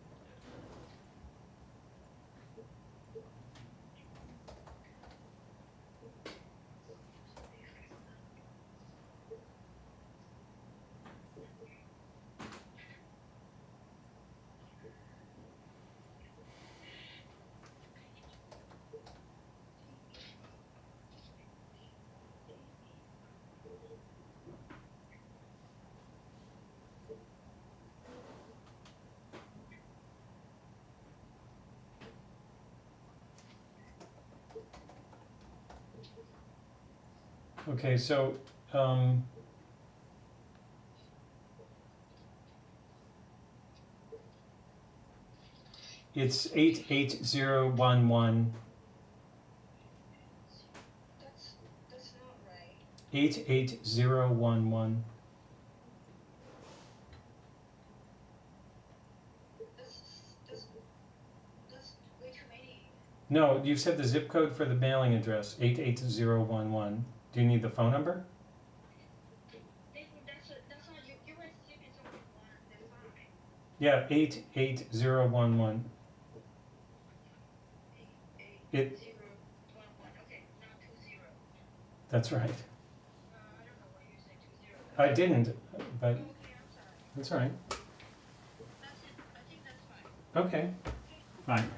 Okay, so it's 88011. That's not right. 88011. That's way too many. No, you said the zip code for the mailing address, 88011. Do you need the phone number? That's not you were skipping something one the five. Yeah, 88011. 88011. Okay, not 20. That's right. I don't know why you said 20. I didn't, but Okay, I'm sorry. that's all right. That's it. I think that's fine. Okay, fine.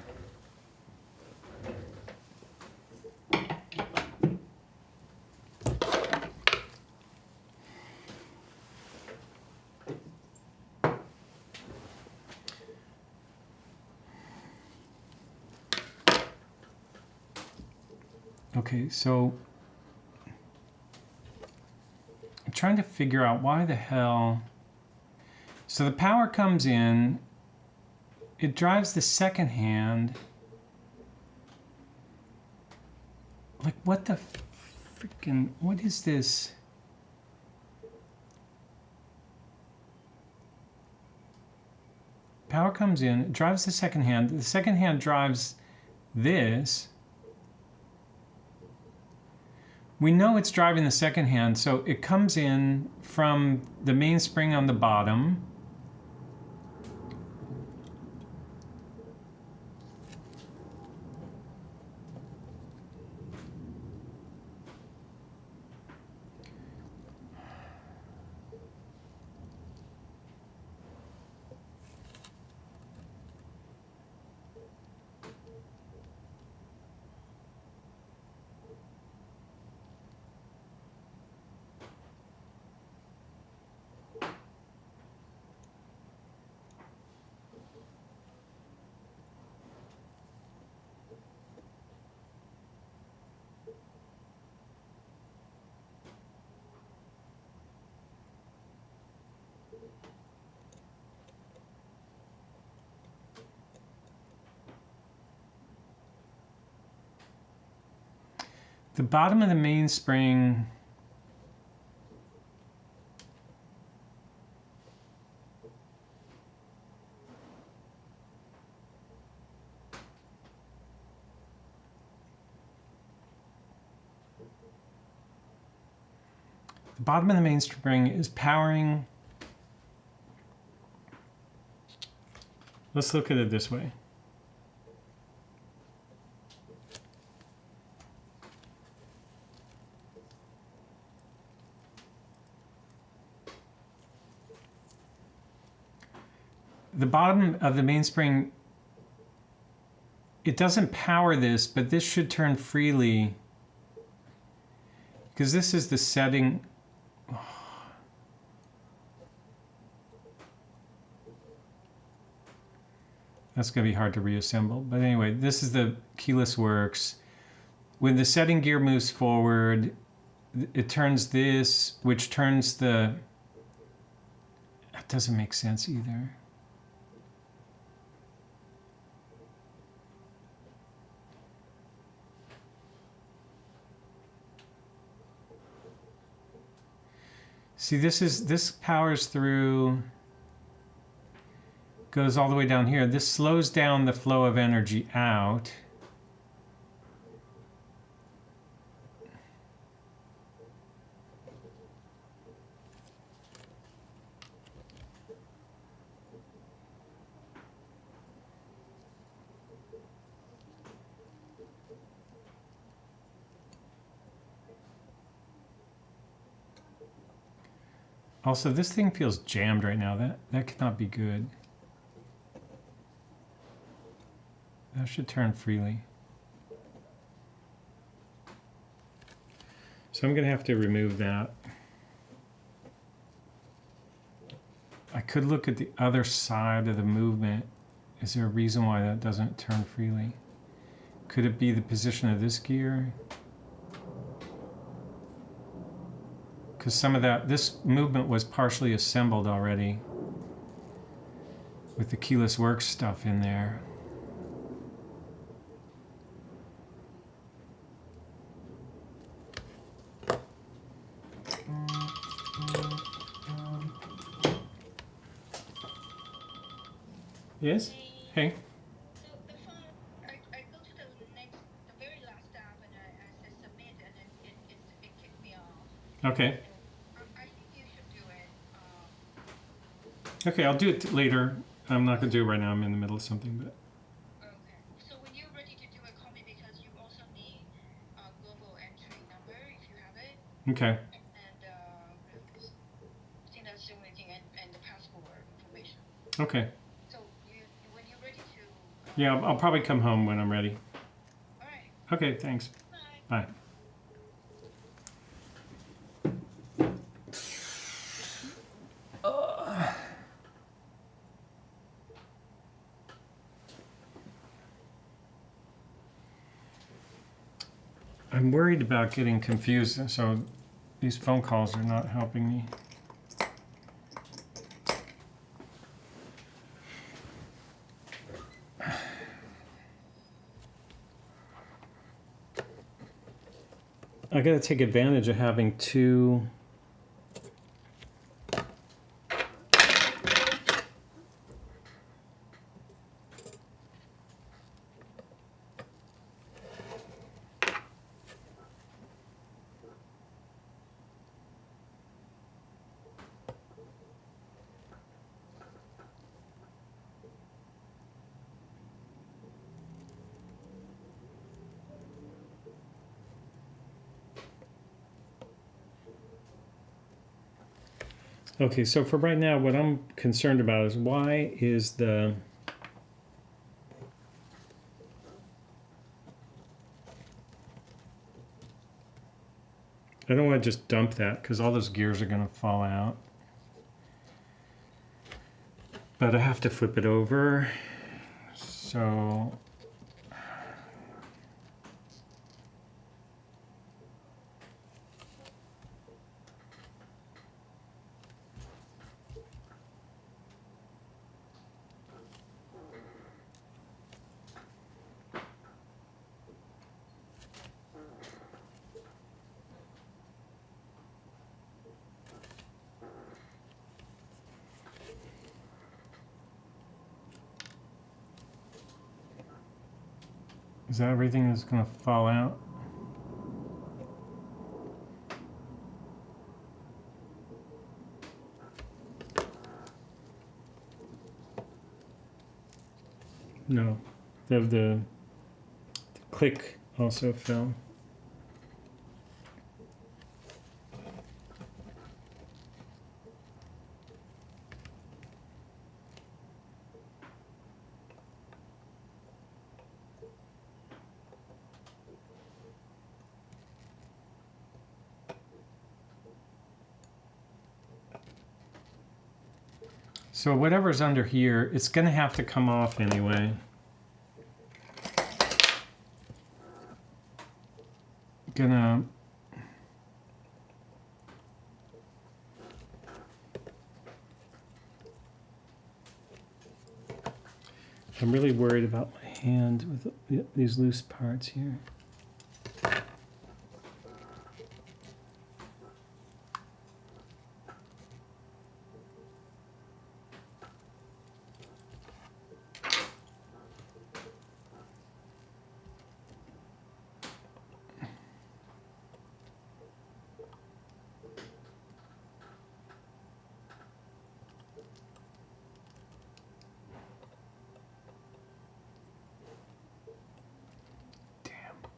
Okay, so I'm trying to figure out why the hell. So the power comes in, it drives the second hand. Like, what the freaking, what is this? Power comes in, it drives the second hand. The second hand drives this. We know it's driving the second hand, so it comes in from the mainspring on the bottom. The bottom of the mainspring is powering. Let's look at it this way. The bottom of the mainspring, it doesn't power this, but this should turn freely because this is the setting. That's going to be hard to reassemble. But anyway, this is the keyless works. When the setting gear moves forward, it turns this, which turns the... That doesn't make sense either. See, this powers through, goes all the way down here. This slows down the flow of energy out. Also, this thing feels jammed right now. That cannot be good. That should turn freely. So I'm going to have to remove that. I could look at the other side of the movement. Is there a reason why that doesn't turn freely? Could it be the position of this gear? because some of this movement was partially assembled already with the keyless works stuff in there. Yes? Hey? So the phone, I go to the very last tab, and I say submit, and then it kicked me off. Okay. So I think you should do it. Okay, I'll do it later. I'm not going to do it right now. I'm in the middle of something. But Okay. So when you're ready to do it, call me, because you also need global entry number if you have it. okay. And I think that's the only thing, and the passport information. Okay. So when you're ready to. Yeah, I'll probably come home when I'm ready. All right. Okay, thanks. Bye. Bye. I'm worried about getting confused, so these phone calls are not helping me. I gotta take advantage of having two. Okay, so for right now, what I'm concerned about is why is the I don't want to just dump that because all those gears are going to fall out. But I have to flip it over. So is that everything that's going to fall out? No. The click also fell. So whatever's under here, it's going to have to come off anyway. Gonna I'm really worried about my hand with these loose parts here. Damn.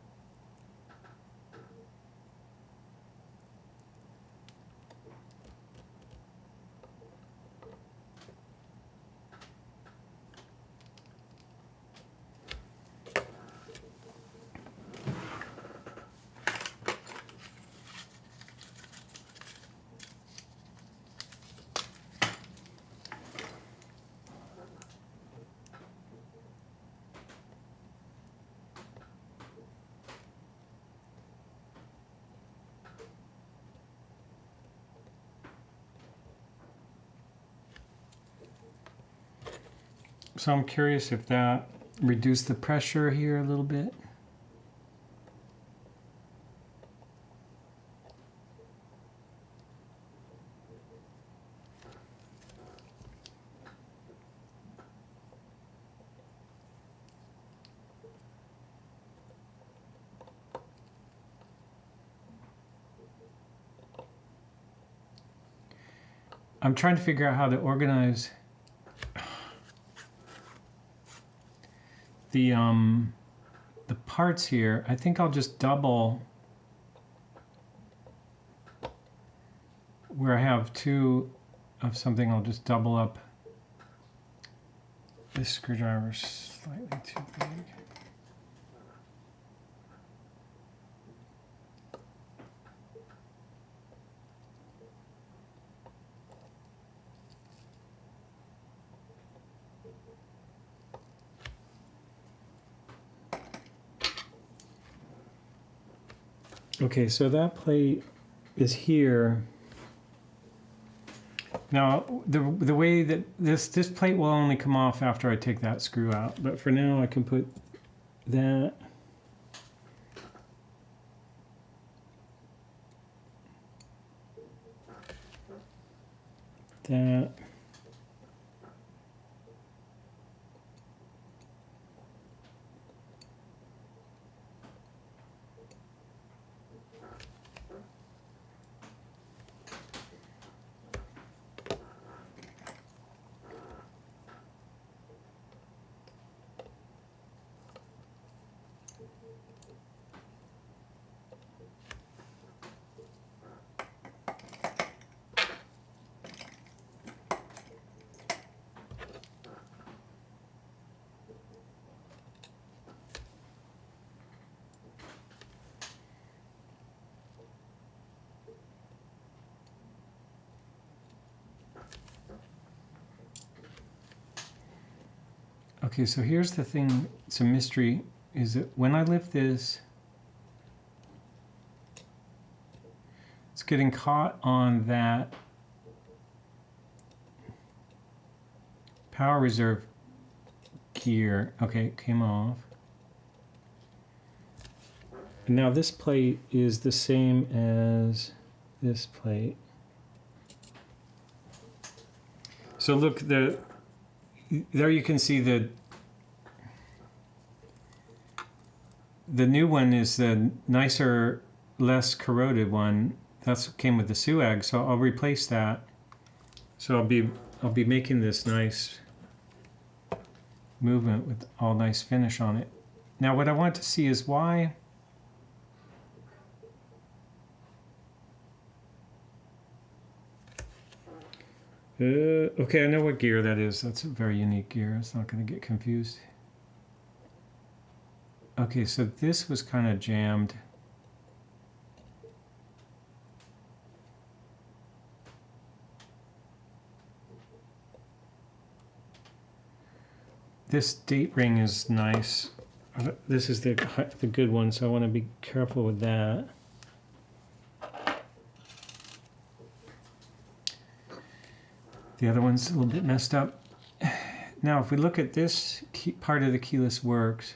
So I'm curious if that reduced the pressure here a little bit. I'm trying to figure out how to organize the parts here. I think I'll just double where I have two of something. I'll just double up this screwdriver slightly too big. Okay, so that plate is here. Now, the way that this plate will only come off after I take that screw out, but for now I can put that. That. Okay, so here's the thing, it's a mystery, is that when I lift this, it's getting caught on that power reserve gear. Okay, it came off. And now this plate is the same as this plate. So look, there you can see the new one is the nicer, less corroded one. That's came with the SUAG, so I'll replace that. So I'll be making this nice movement with all nice finish on it. Now what I want to see is why okay, I know what gear that is. That's a very unique gear. It's not going to get confused. Okay, so this was kind of jammed. This date ring is nice. This is the good one, so I want to be careful with that. The other one's a little bit messed up. Now, if we look at this part of the keyless works,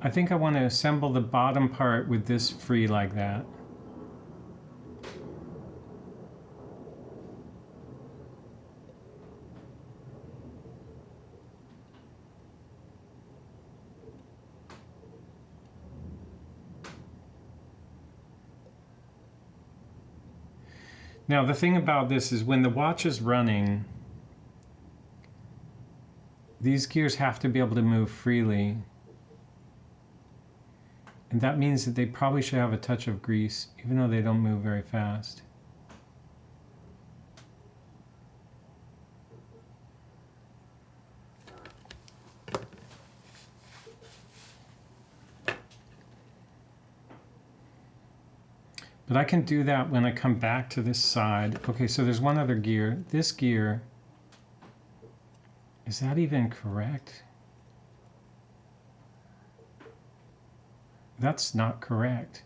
I think I want to assemble the bottom part with this free like that. Now, the thing about this is when the watch is running, these gears have to be able to move freely. And that means that they probably should have a touch of grease, even though they don't move very fast. But I can do that when I come back to this side. Okay, so there's one other gear. This gear, is that even correct? That's not correct.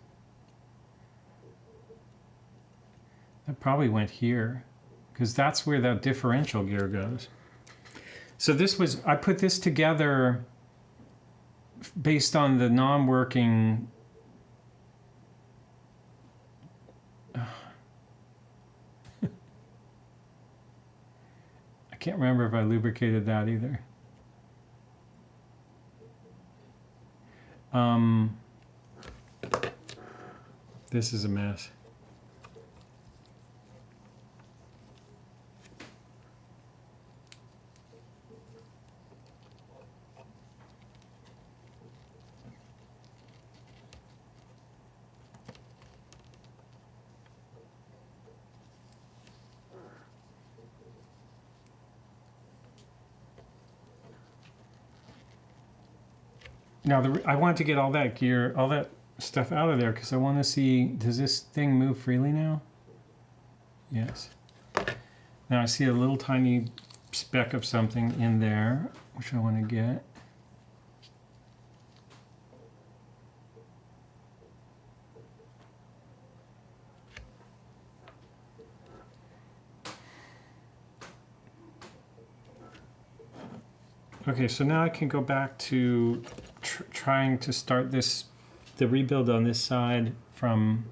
That probably went here, because that's where that differential gear goes. So this was, I put this together based on the non-working I can't remember if I lubricated that either. This is a mess. Now, I want to get all that gear, all that stuff out of there because I want to see, does this thing move freely now? Yes. Now I see a little tiny speck of something in there, which I want to get. Okay, so now I can go back to trying to start the rebuild on this side from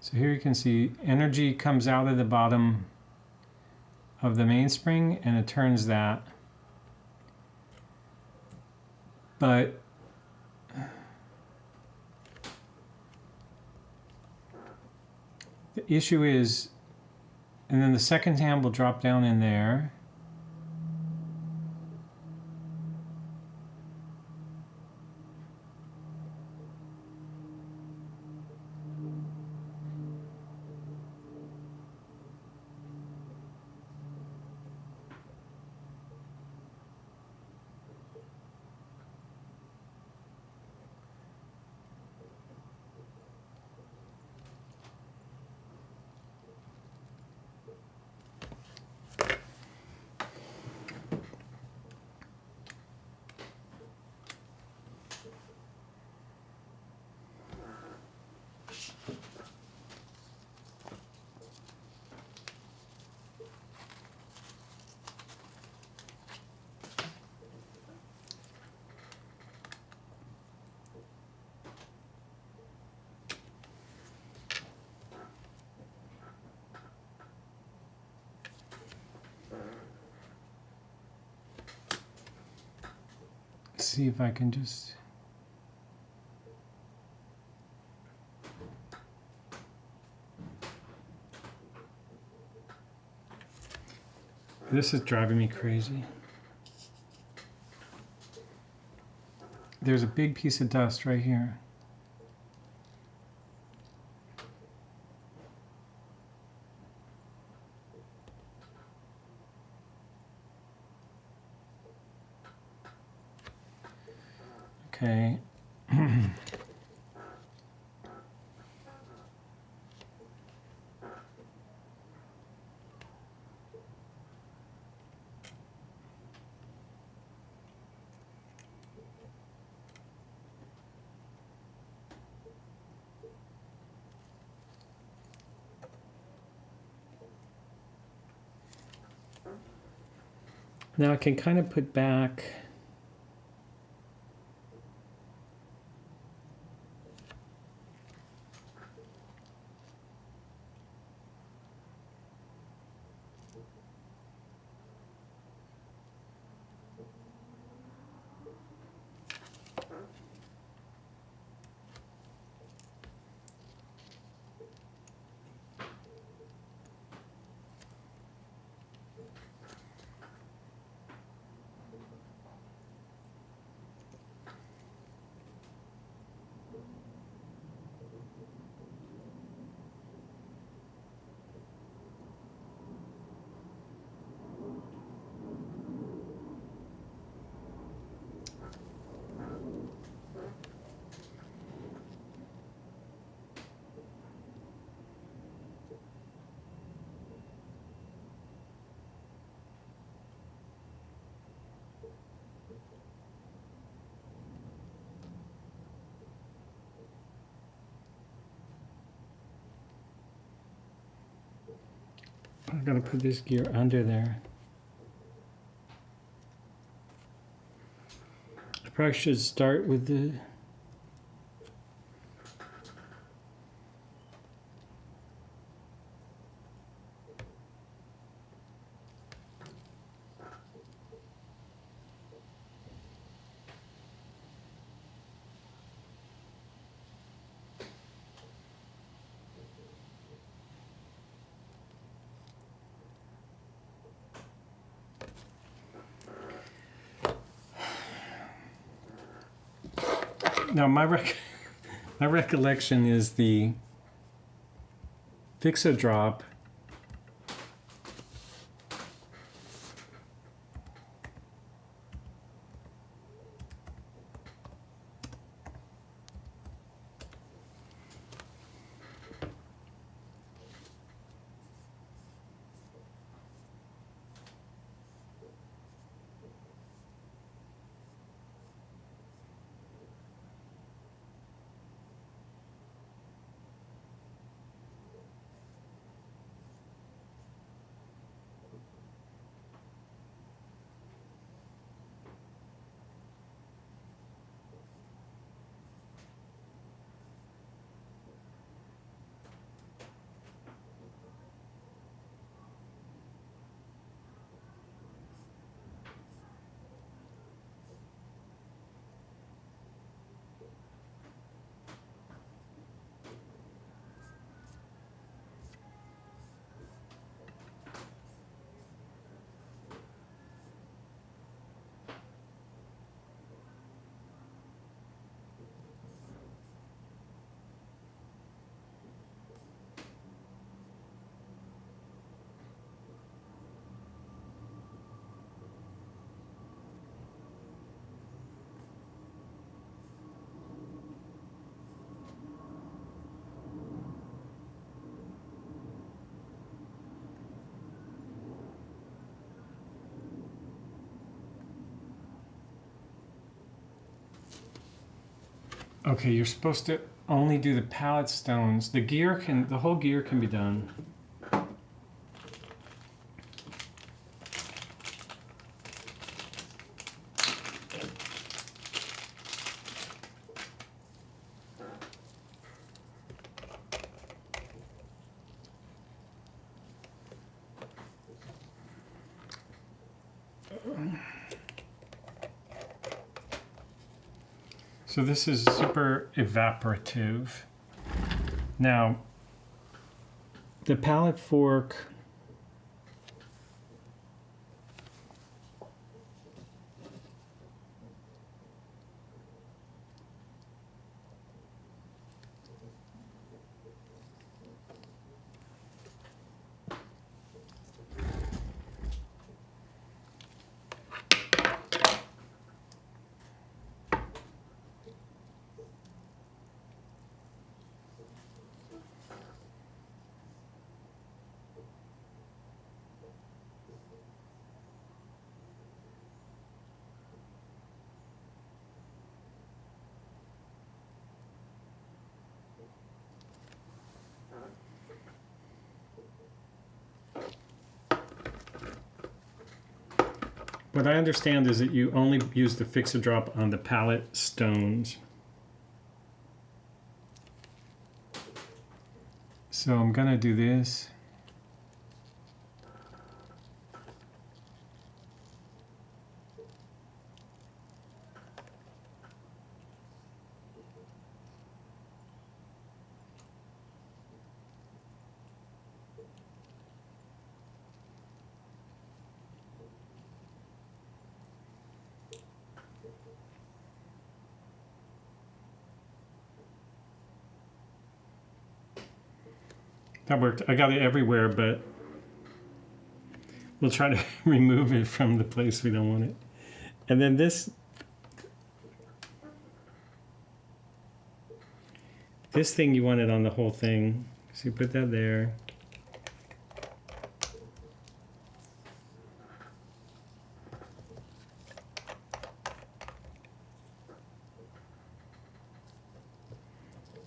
so here you can see energy comes out of the bottom of the mainspring and it turns that. But the issue is, and then the second hand will drop down in there. See if I can just this is driving me crazy. There's a big piece of dust right here. Okay. Now I can kind of put back I'm gonna put this gear under there. I probably should start with the now my recollection is the fix-a-drop Okay, you're supposed to only do the pallet stones. The whole gear can be done. So this is super evaporative. Now, the pallet fork, what I understand is that you only use the fix-a-drop on the pallet stones. So I'm gonna do this. That worked. I got it everywhere, but we'll try to remove it from the place we don't want it. And then this thing you want it on the whole thing. So you put that there.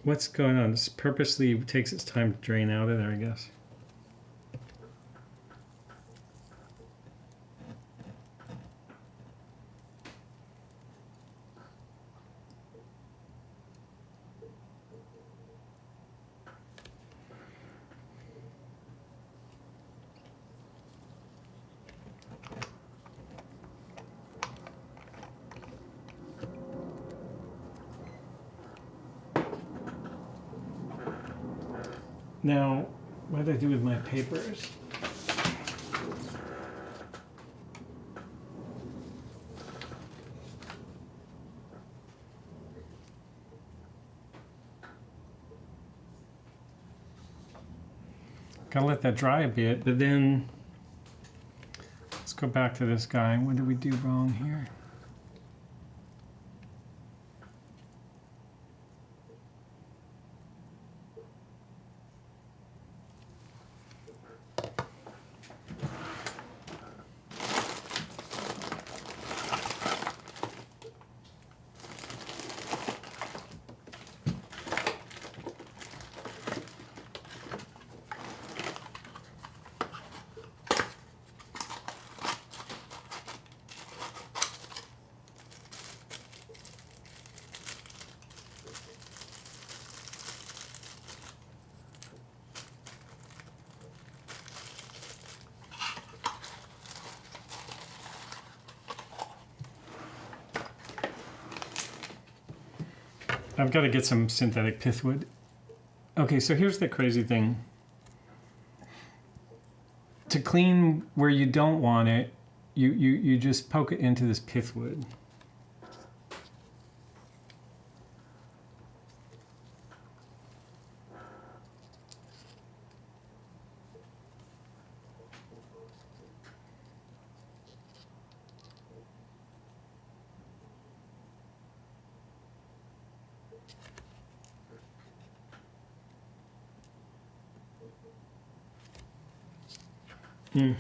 What's going on? This purposely takes its time to drain out of there, I guess. Now, what did I do with my papers? Gotta let that dry a bit, but then let's go back to this guy. What did we do wrong here? I've got to get some synthetic pithwood. Okay, so here's the crazy thing. To clean where you don't want it, you just poke it into this pithwood. Mm.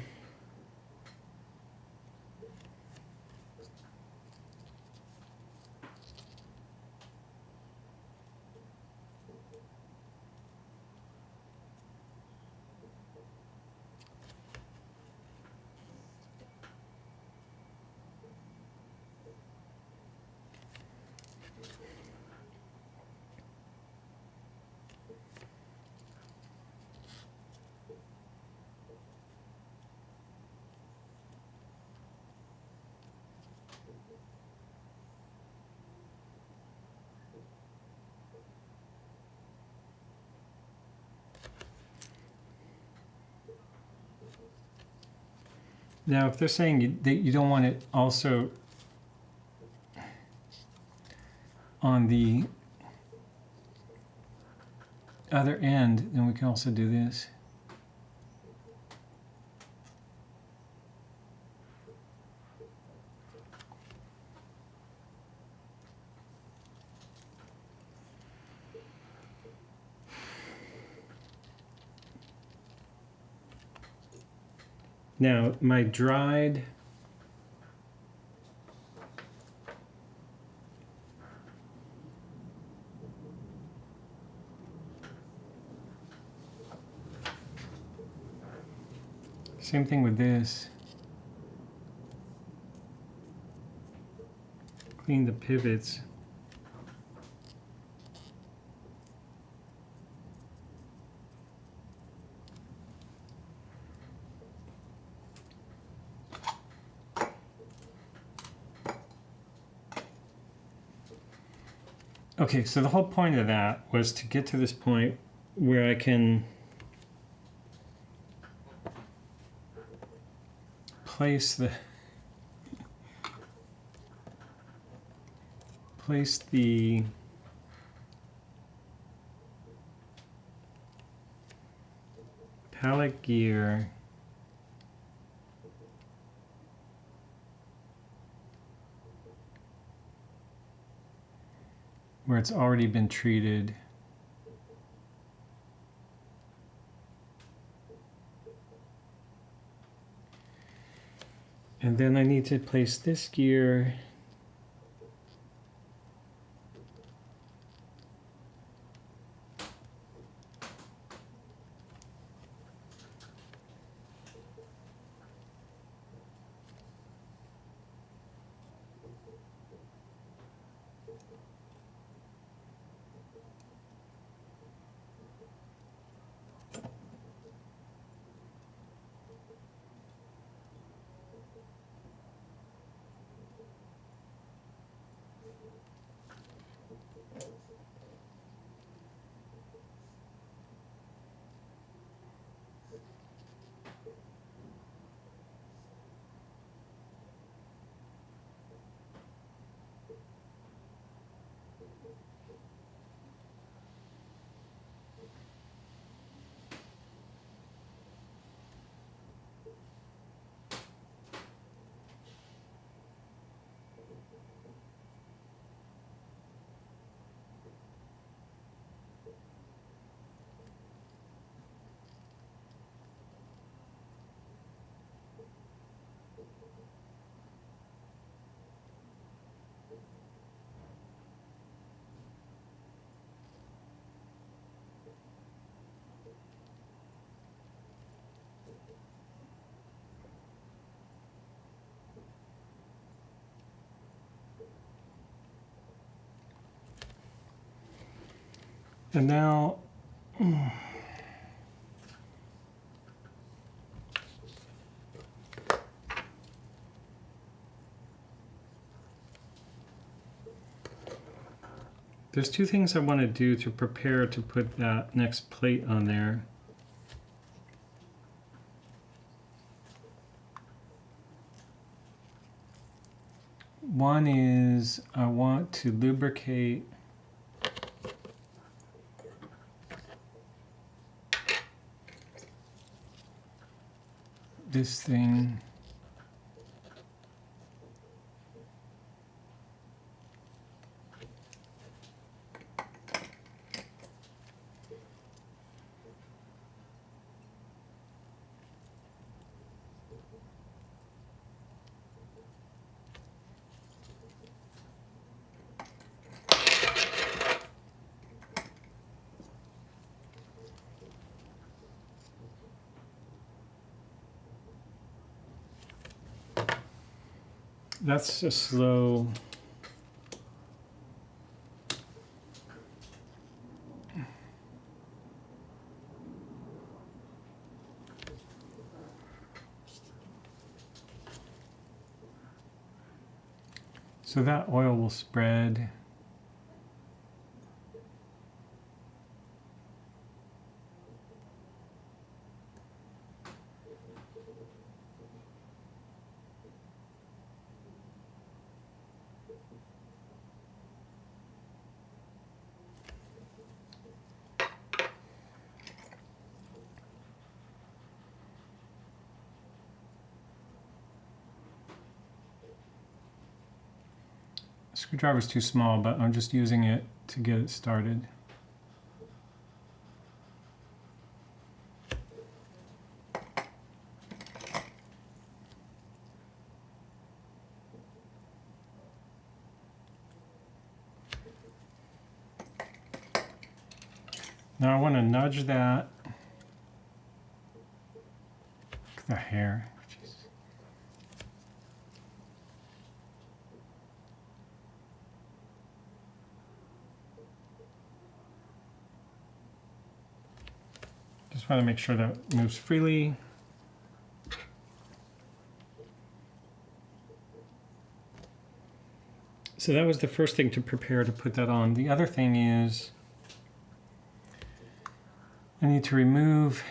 Now, if they're saying that you don't want it also on the other end, then we can also do this. Now, my dried same thing with this. Clean the pivots. Okay, so the whole point of that was to get to this point where I can place the pallet gear where it's already been treated. And then I need to place this gear And now, there's two things I want to do to prepare to put that next plate on there. One is I want to lubricate this thing. That's a slow. So that oil will spread. Screwdriver's too small, but I'm just using it to get it started. Now I want to nudge that. Look at the hair. Jeez. Just want to make sure that moves freely. So that was the first thing to prepare to put that on. The other thing is I need to remove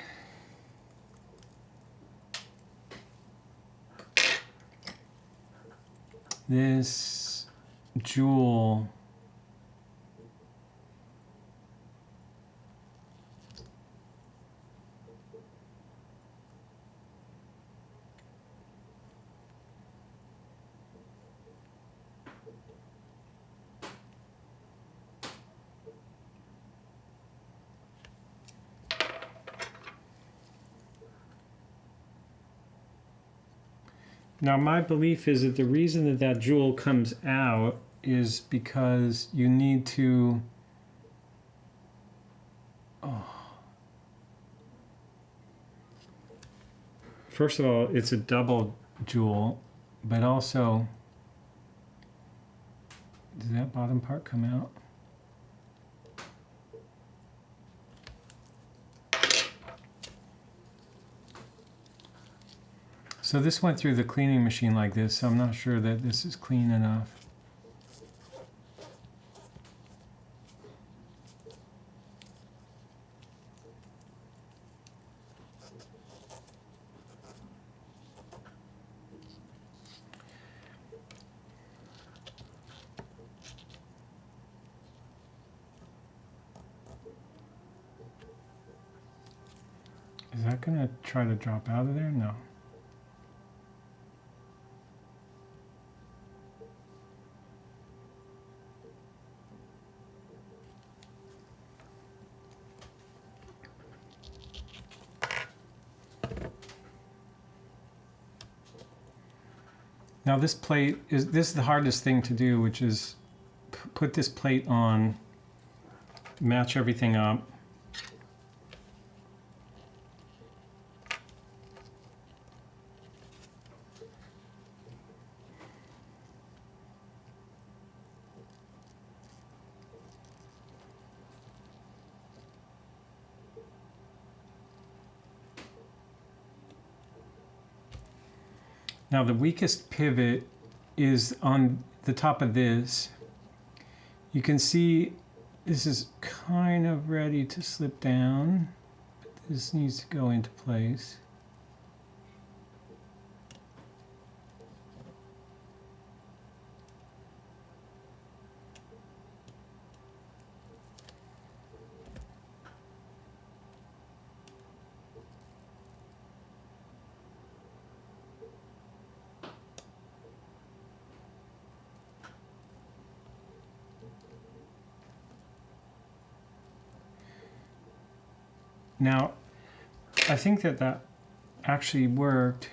this jewel. Now, my belief is that the reason that that jewel comes out is because you need to. First of all, it's a double jewel, but also, does that bottom part come out? So this went through the cleaning machine like this, so I'm not sure that this is clean enough. Is that gonna try to drop out of there? No. Now this plate this is the hardest thing to do, which is put this plate on, match everything up. Now the weakest pivot is on the top of this. You can see this is kind of ready to slip down, but this needs to go into place. Now, I think that actually worked,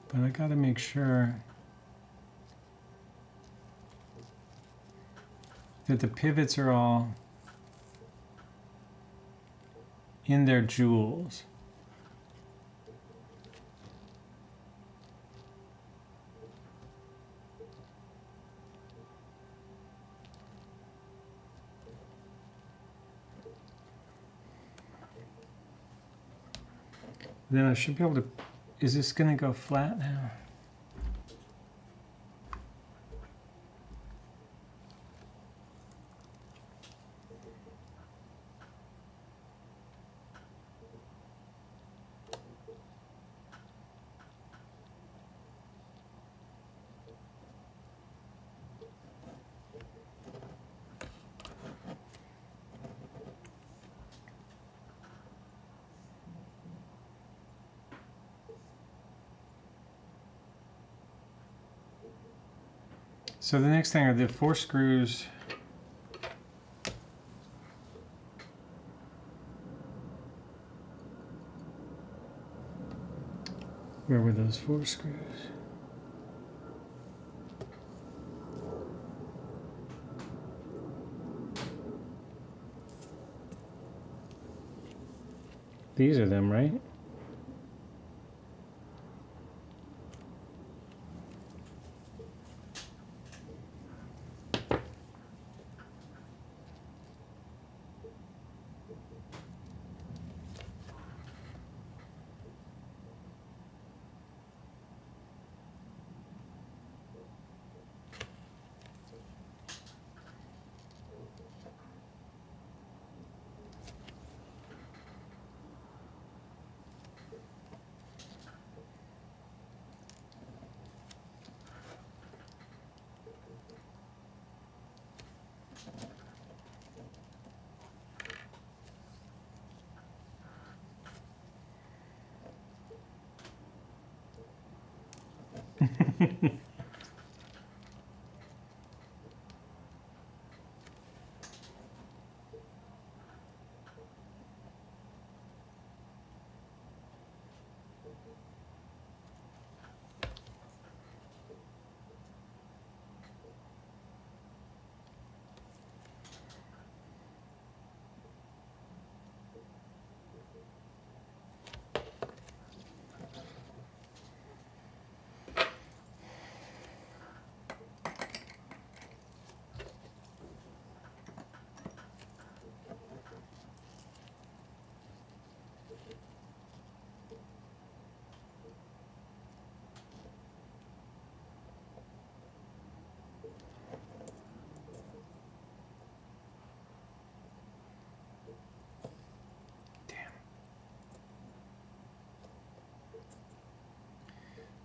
but I got to make sure that the pivots are all in their jewels. Then I should be able to, is this going to go flat now? So the next thing are the 4 screws. Where were those 4 screws? These are them, right?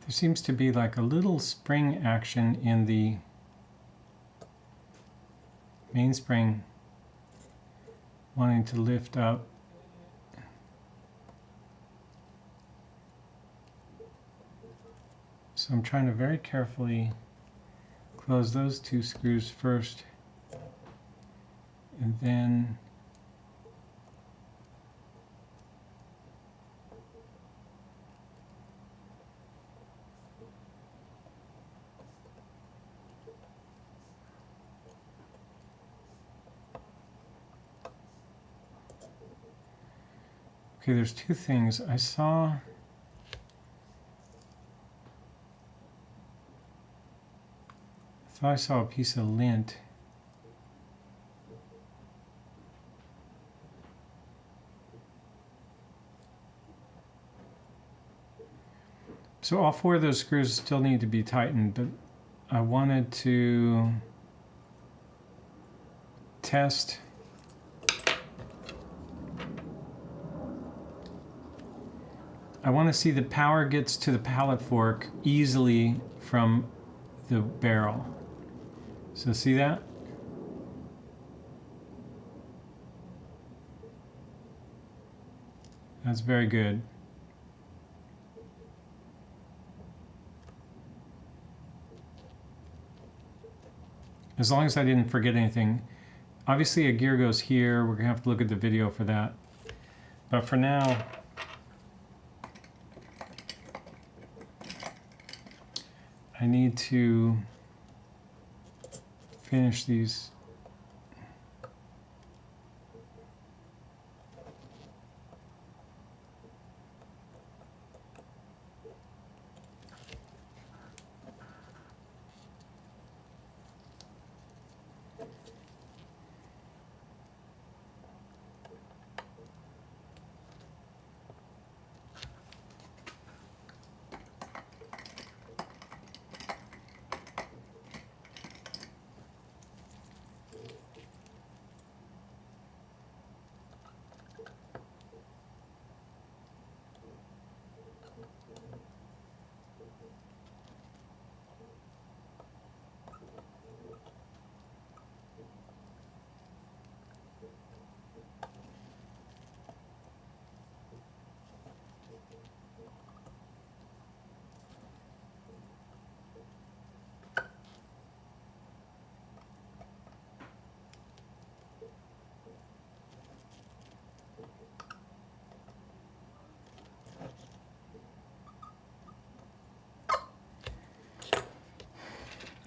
There seems to be like a little spring action in the mainspring wanting to lift up. So I'm trying to very carefully close those 2 screws first, and then okay, there's 2 things. I thought I saw a piece of lint. So all 4 of those screws still need to be tightened, but I wanted to test I want to see the power gets to the pallet fork easily from the barrel. So see that? That's very good. As long as I didn't forget anything. Obviously a gear goes here. We're gonna have to look at the video for that. But for now, I need to finish these.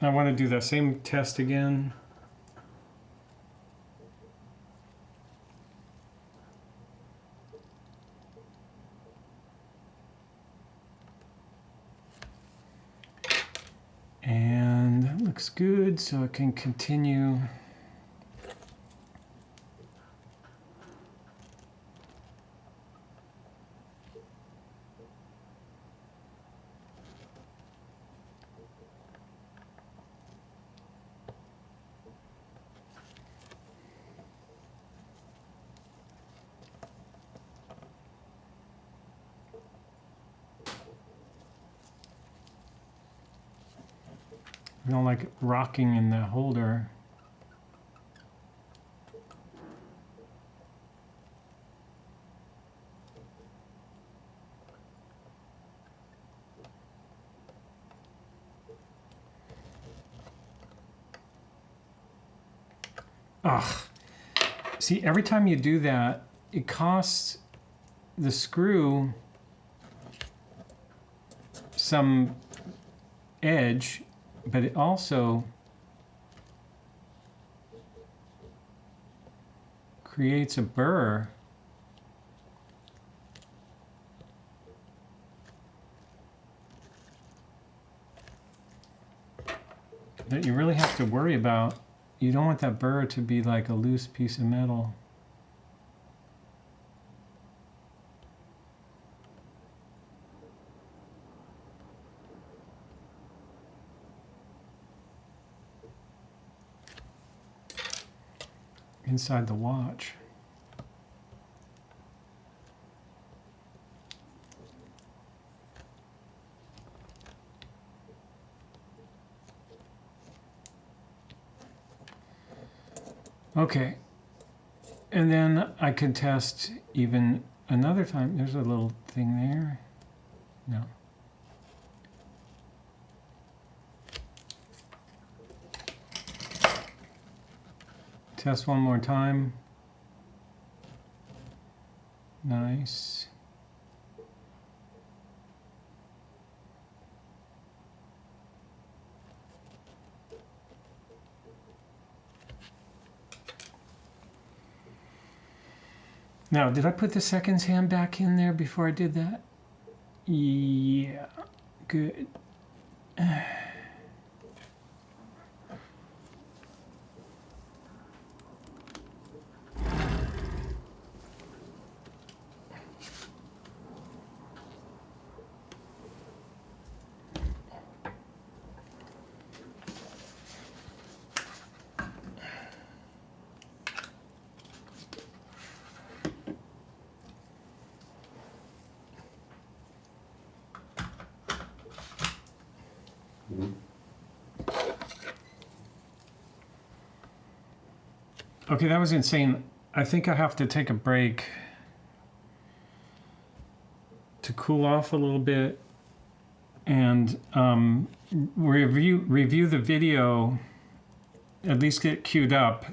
I want to do that same test again. And that looks good, so I can continue. I don't like it rocking in the holder. Ugh. See, every time you do that, it costs the screw some edge, but it also creates a burr that you really have to worry about. You don't want that burr to be like a loose piece of metal. Inside the watch. Okay, and then I could test even another time. There's a little thing there. No. Test one more time. Nice. Now, did I put the seconds hand back in there before I did that? Yeah, good. Okay, that was insane. I think I have to take a break to cool off a little bit and review the video, at least get queued up.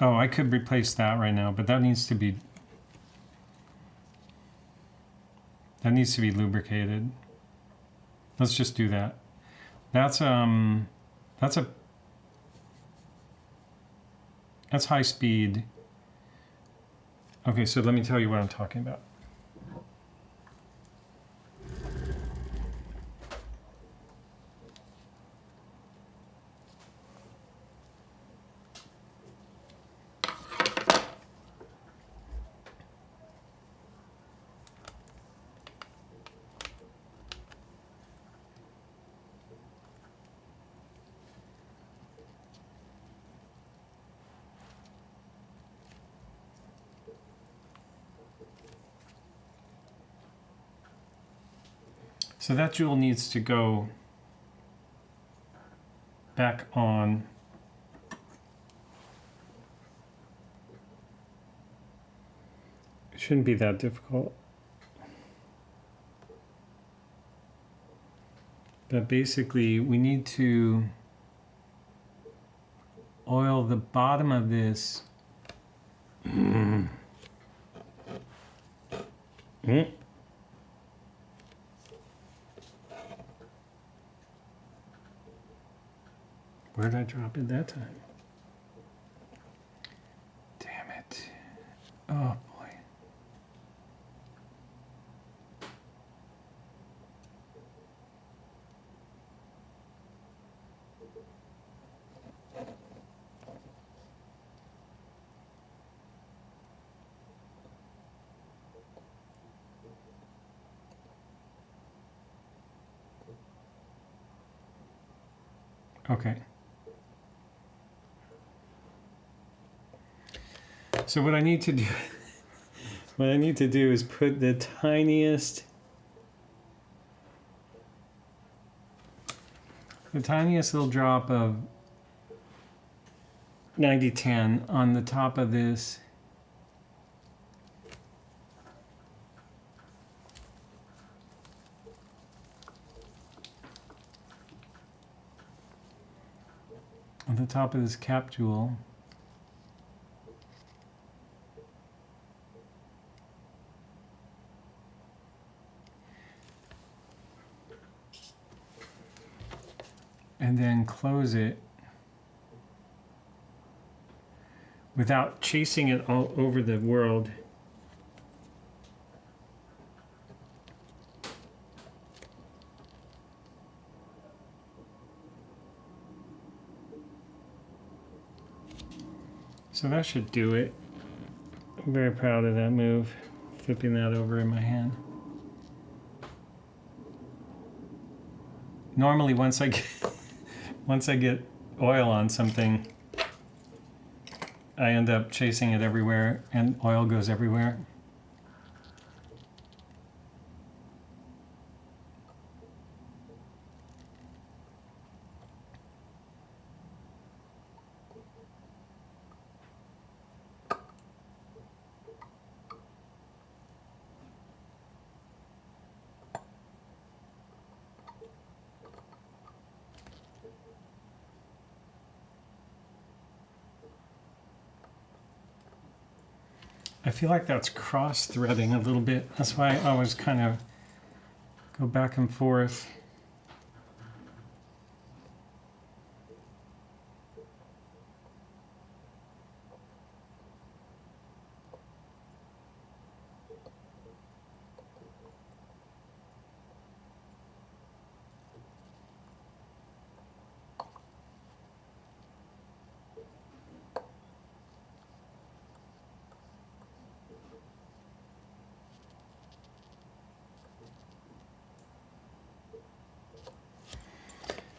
Oh, I could replace that right now, but that needs to be lubricated. Let's just do that. That's high speed. Okay, so let me tell you what I'm talking about. So that jewel needs to go back on. It shouldn't be that difficult. But basically, we need to oil the bottom of this. Where did I drop it that time? Damn it. Oh boy. Okay. So what I need to do is put the tiniest little drop of 9010 on the top of this. On the top of this cap jewel. And then close it without chasing it all over the world. So that should do it. I'm very proud of that move, flipping that over in my hand. Normally once I get oil on something, I end up chasing it everywhere and oil goes everywhere. I feel like that's cross-threading a little bit. That's why I always kind of go back and forth.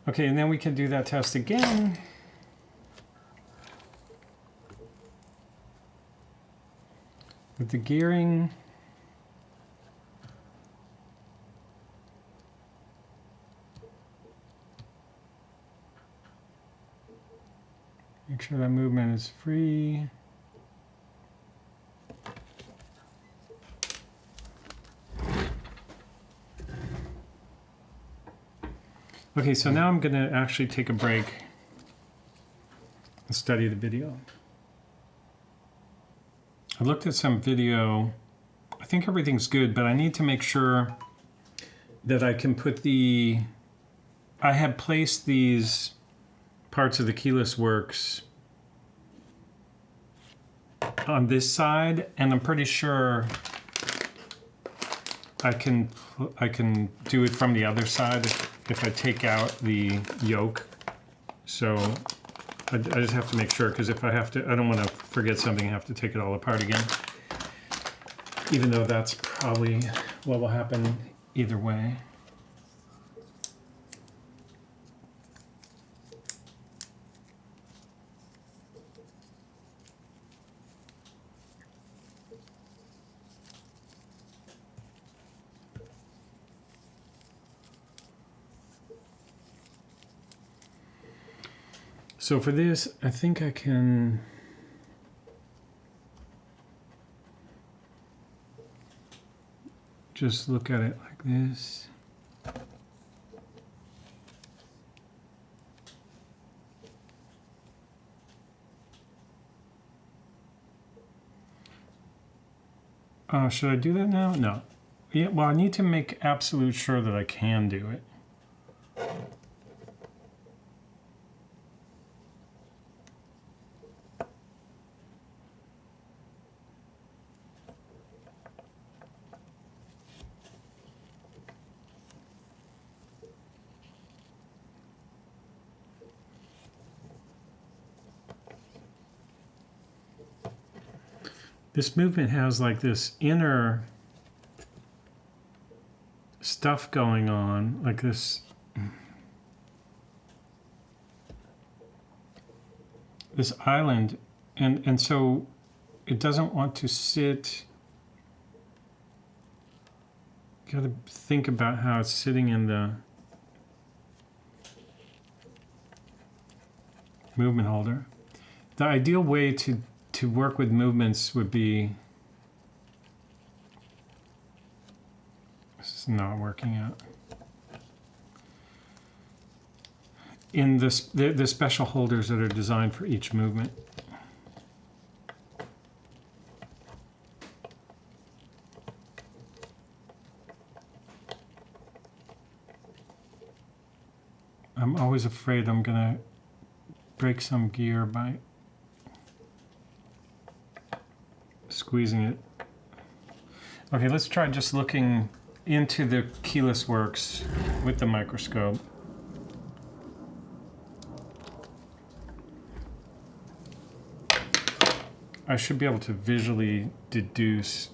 Okay, and then we can do that test again. With the gearing. Make sure that movement is free. Okay, so now I'm going to actually take a break and study the video. I looked at some video. I think everything's good, but I need to make sure that I can put the... I had placed these parts of the keyless works on this side, and I'm pretty sure I can do it from the other side if I take out the yoke. So I just have to make sure, because if I have to, I don't want to forget something and have to take it all apart again. Even though that's probably what will happen either way. So for this, I think I can just look at it like this. Should I do that now? No. Yeah, well, I need to make absolute sure that I can do it. This movement has like this inner stuff going on, like this island, and so it doesn't want to sit. You got to think about how it's sitting in the movement holder. The ideal way to work with movements would be, this is not working out, in the special holders that are designed for each movement. I'm always afraid I'm gonna break some gear by squeezing it. Okay, let's try just looking into the keyless works with the microscope. I should be able to visually deduce.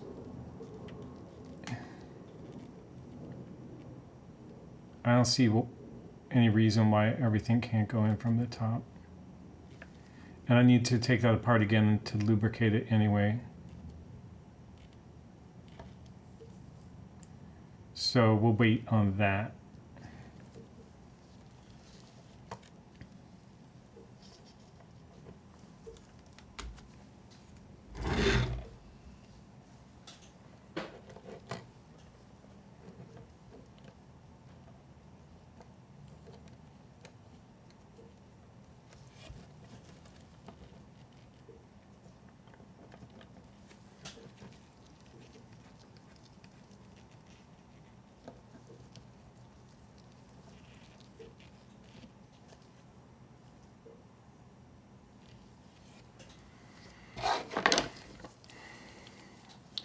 I don't see any reason why everything can't go in from the top. And I need to take that apart again to lubricate it anyway. So we'll wait on that.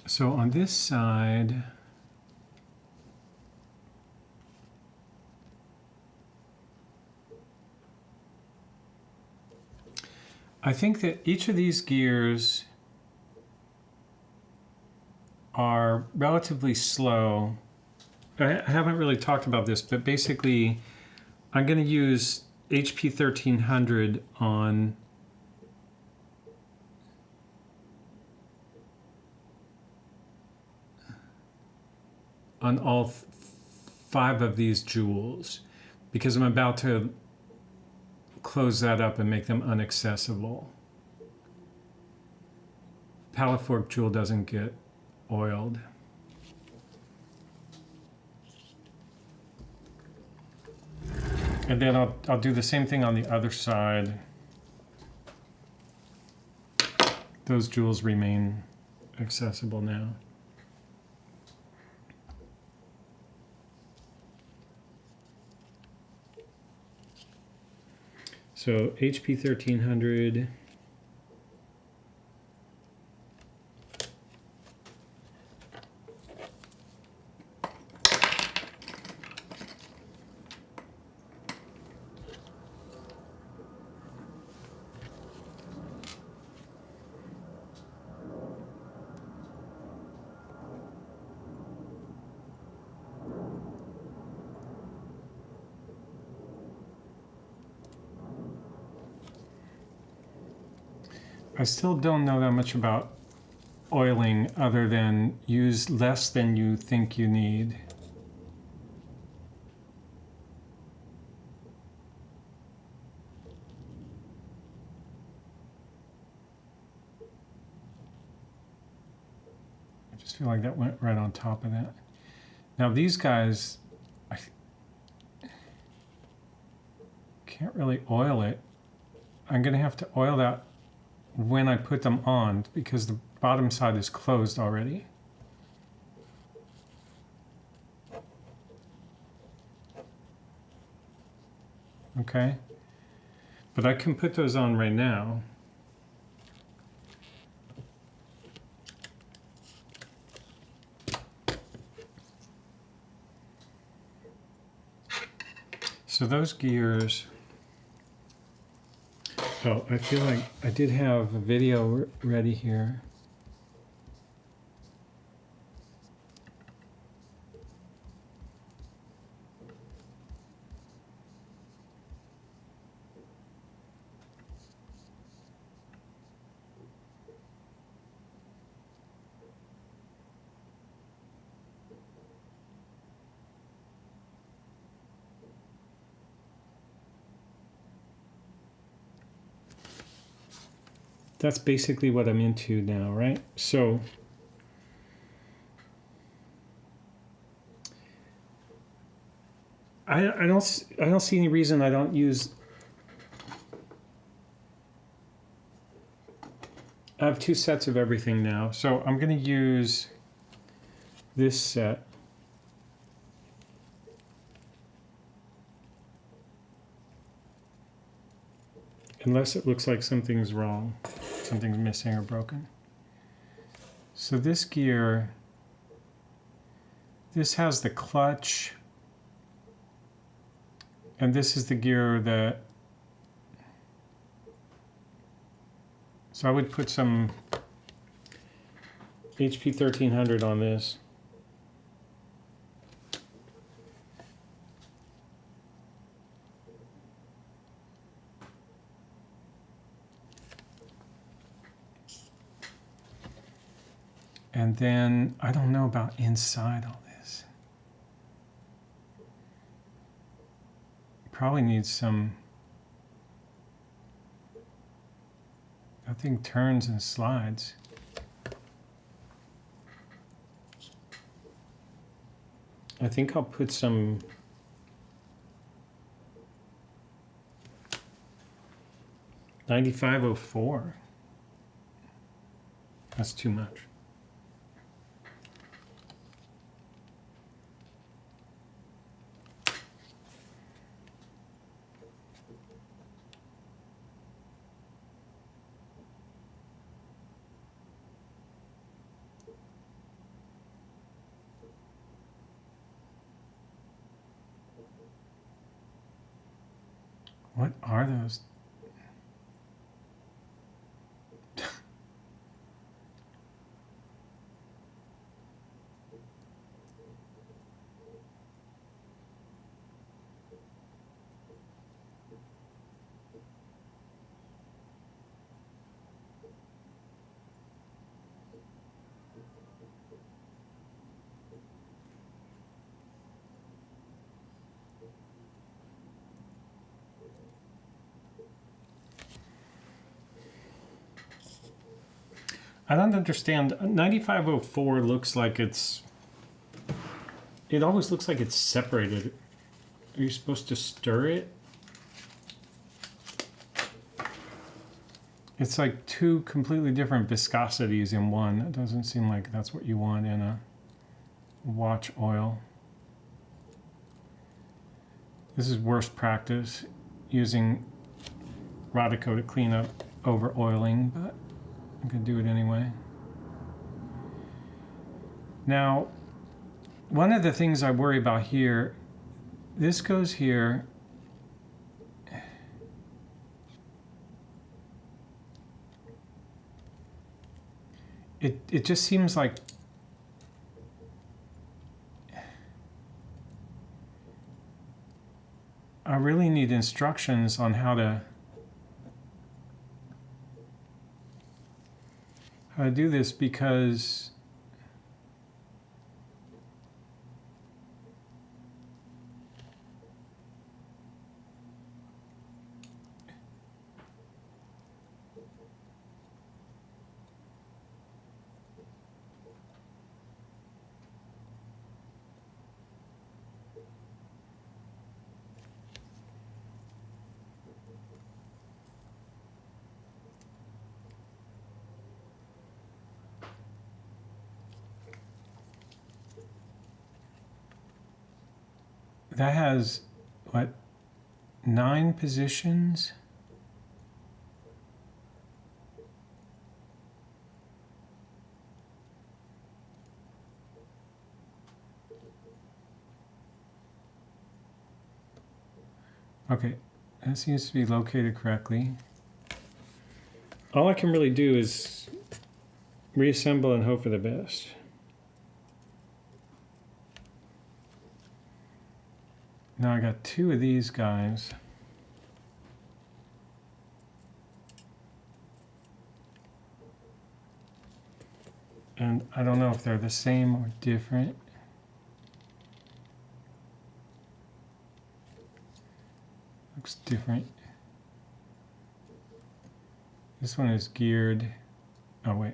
So on this side, I think that each of these gears are relatively slow. I haven't really talked about this, but basically I'm going to use HP 1300 on all 5 of these jewels, because I'm about to close that up and make them inaccessible. Pallet fork jewel doesn't get oiled. And then I'll do the same thing on the other side. Those jewels remain accessible now. So HP 1300. I still don't know that much about oiling other than use less than you think you need. I just feel like that went right on top of that. Now these guys, I can't really oil it. I'm going to have to oil that when I put them on because the bottom side is closed already. Okay, but I can put those on right now. So those gears. Oh, I feel like I did have a video ready here. That's basically what I'm into now, right? So I don't see any reason I don't use. I have 2 sets of everything now, so I'm going to use this set. Unless it looks like something's wrong, something's missing or broken. So this gear, this has the clutch, and this is the gear that, so I would put some HP 1300 on this. And then, I don't know about inside all this. Probably needs some, that thing turns and slides. I think I'll put some $95.04. That's too much. What are those? I don't understand. 9504 looks like it always looks like it's separated. Are you supposed to stir it? It's like two completely different viscosities in one. It doesn't seem like that's what you want in a watch oil. This is worst practice, using Radico to clean up over oiling, but I'm gonna do it anyway. Now, one of the things I worry about here, this goes here. It just seems like I really need instructions on how to do this, because that has, what, 9 positions? Okay, that seems to be located correctly. All I can really do is reassemble and hope for the best. Now I got 2 of these guys. And I don't know if they're the same or different. Looks different. This one is geared. Oh, wait.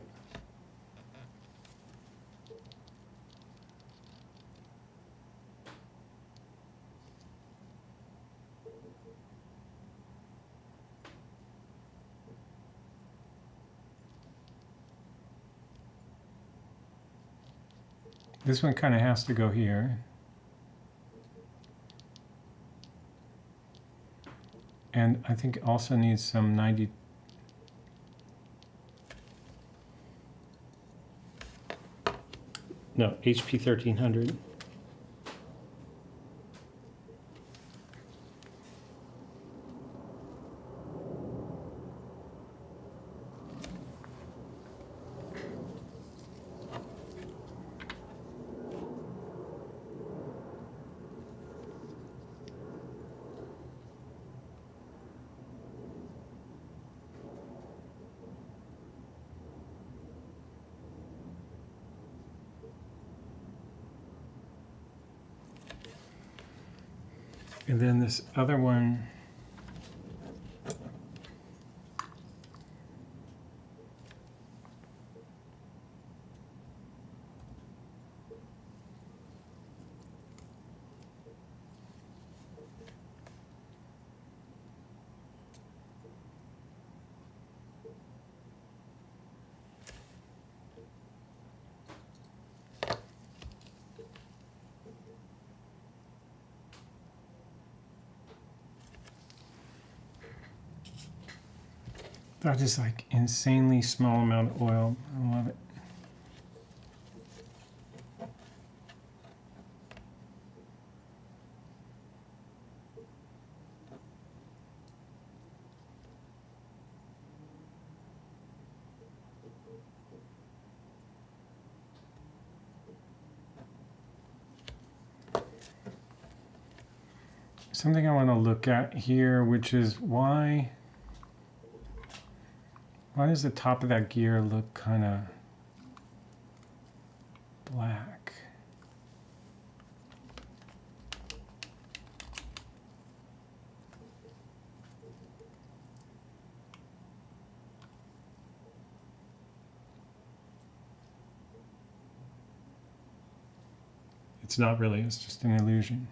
This one kind of has to go here. And I think it also needs some 90. No, HP 1300. And then this other one, that is like insanely small amount of oil. I love it. Something I want to look at here, which is why does the top of that gear look kind of black? It's not really, it's just an illusion.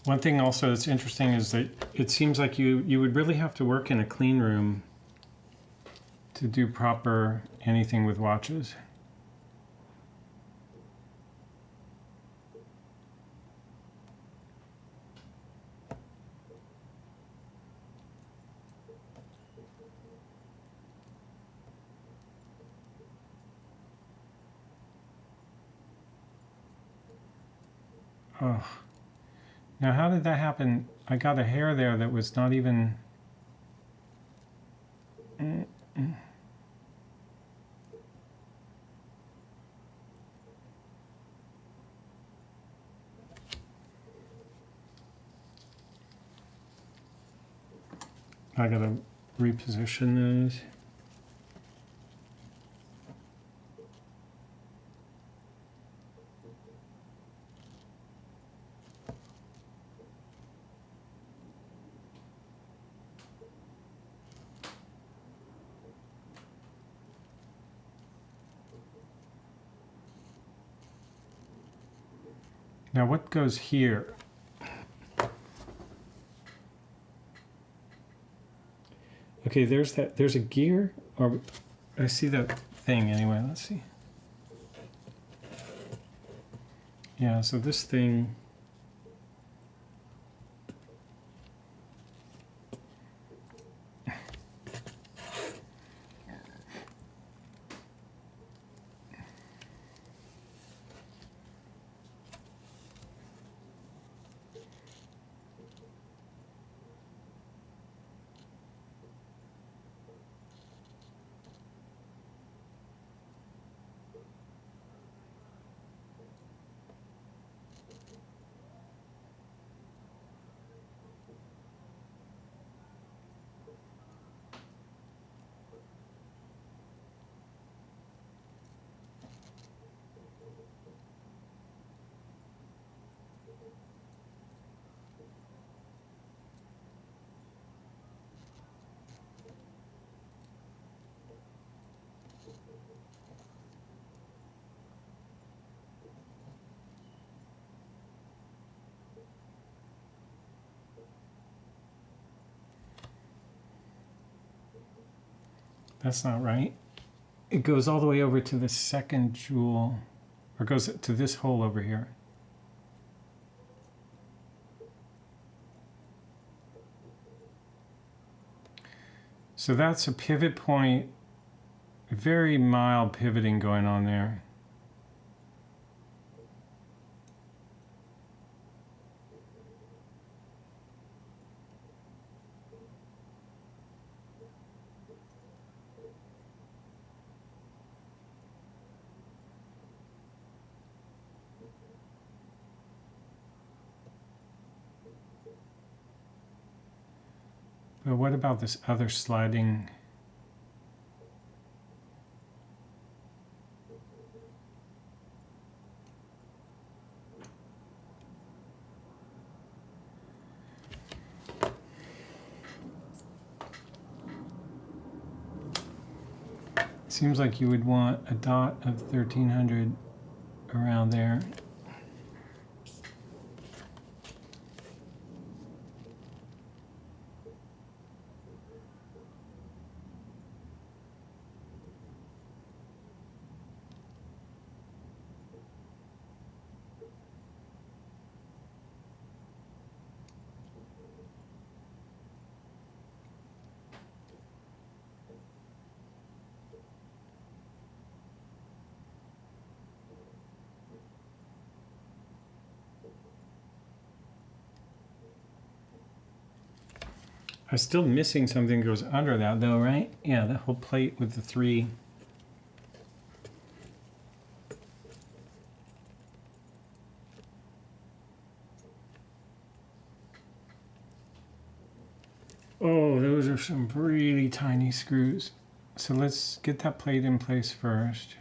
One thing also that's interesting is that it seems like you would really have to work in a clean room to do proper anything with watches. Oh. Now, how did that happen? I got a hair there that was not even... I gotta reposition those. Now what goes here? Okay, there's a gear, or I see that thing anyway, let's see. Yeah, so this thing, that's not right. It goes all the way over to the second jewel, or goes to this hole over here. So that's a pivot point, very mild pivoting going on there. But what about this other sliding? Seems like you would want a dot of 1300 around there. I'm still missing something that goes under that though, right? Yeah, that whole plate with the three. Oh, those are some really tiny screws. So let's get that plate in place first.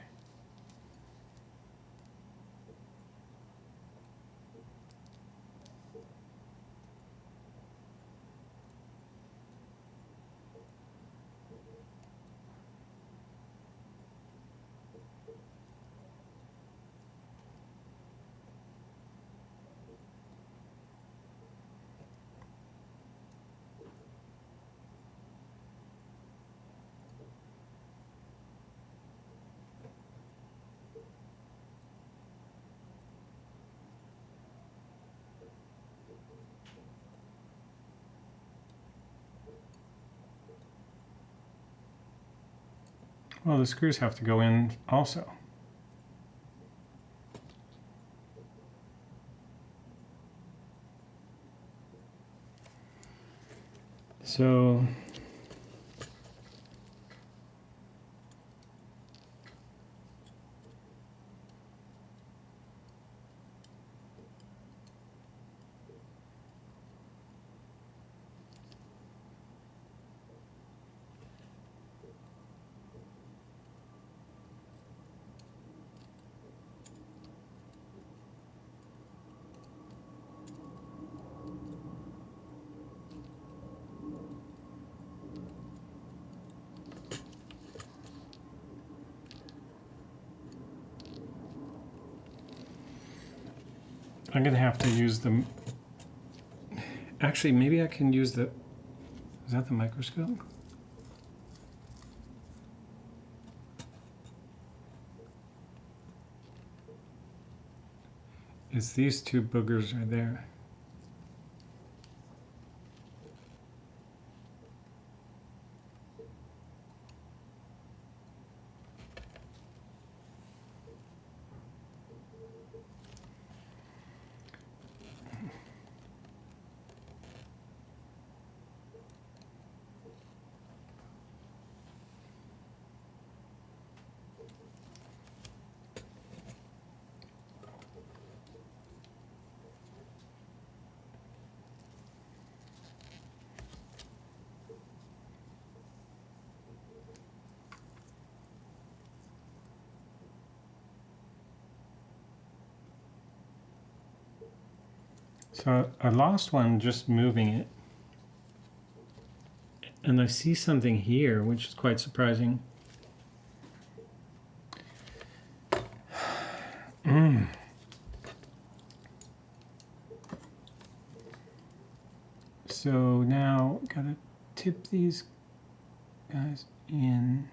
Well, the screws have to go in also. So I'm gonna have to use the. Actually, maybe I can use the. Is that the microscope? It's these two boogers right there. So I lost one just moving it. And I see something here, which is quite surprising. So now gotta tip these guys in.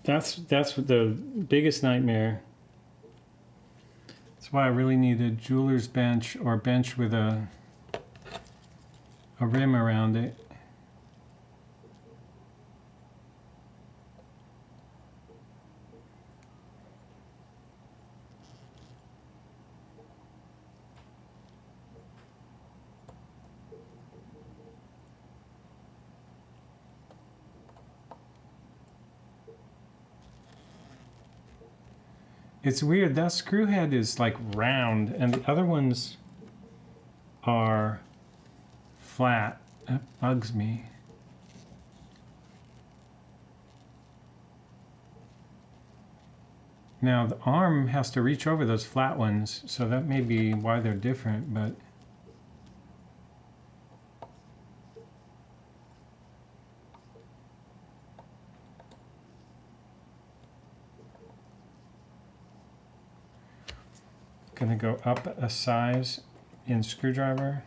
That's the biggest nightmare. That's why I really need a jeweler's bench or a bench with a rim around it. It's weird, that screw head is like round and the other ones are flat. That bugs me. Now the arm has to reach over those flat ones, so that may be why they're different, but gonna go up a size in screwdriver.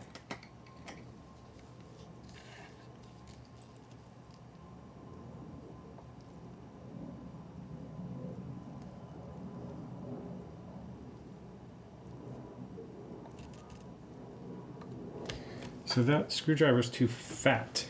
So that screwdriver's too fat.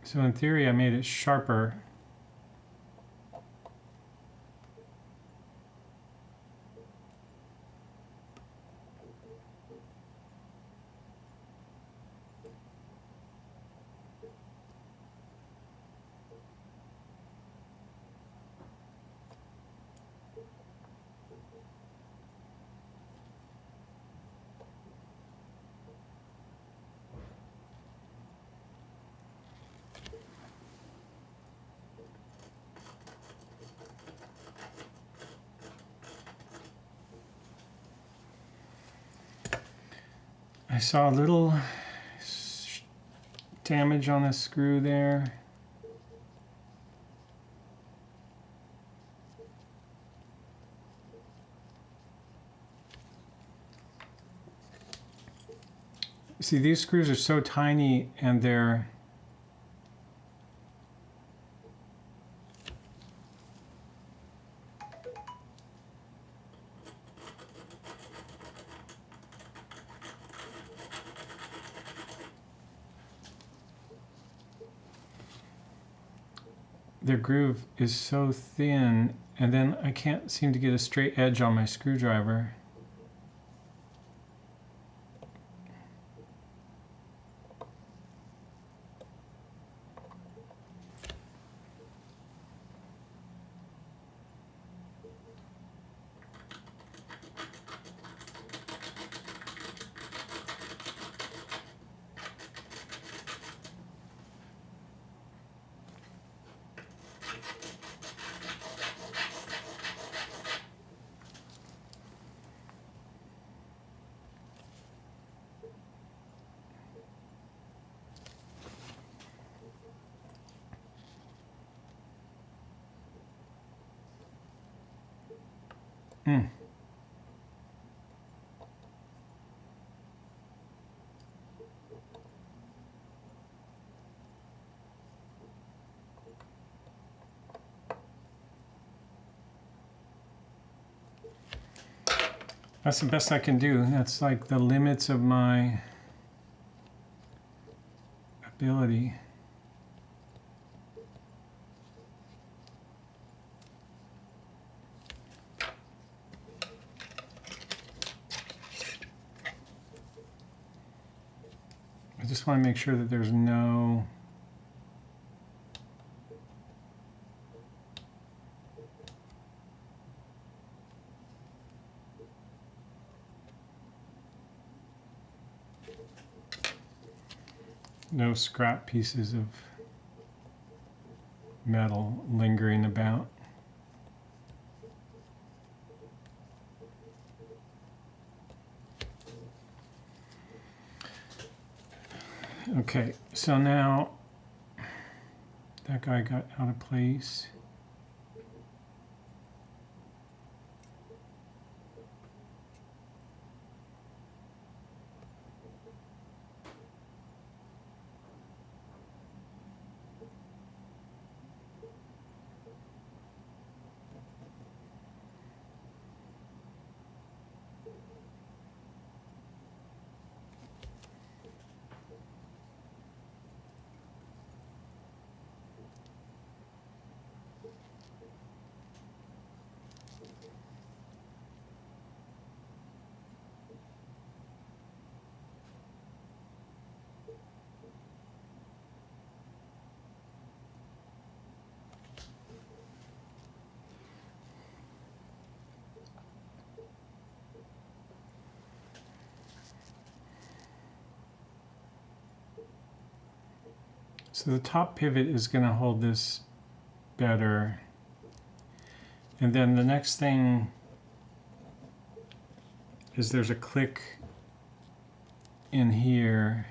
So in theory, I made it sharper. I saw a little damage on the screw there. See, these screws are so tiny and they're their groove is so thin, and then I can't seem to get a straight edge on my screwdriver. Mm. That's the best I can do. That's like the limits of my ability. I just want to make sure that there's no scrap pieces of metal lingering about. Okay, so now that guy got out of place. So the top pivot is going to hold this better. And then the next thing is there's a click in here.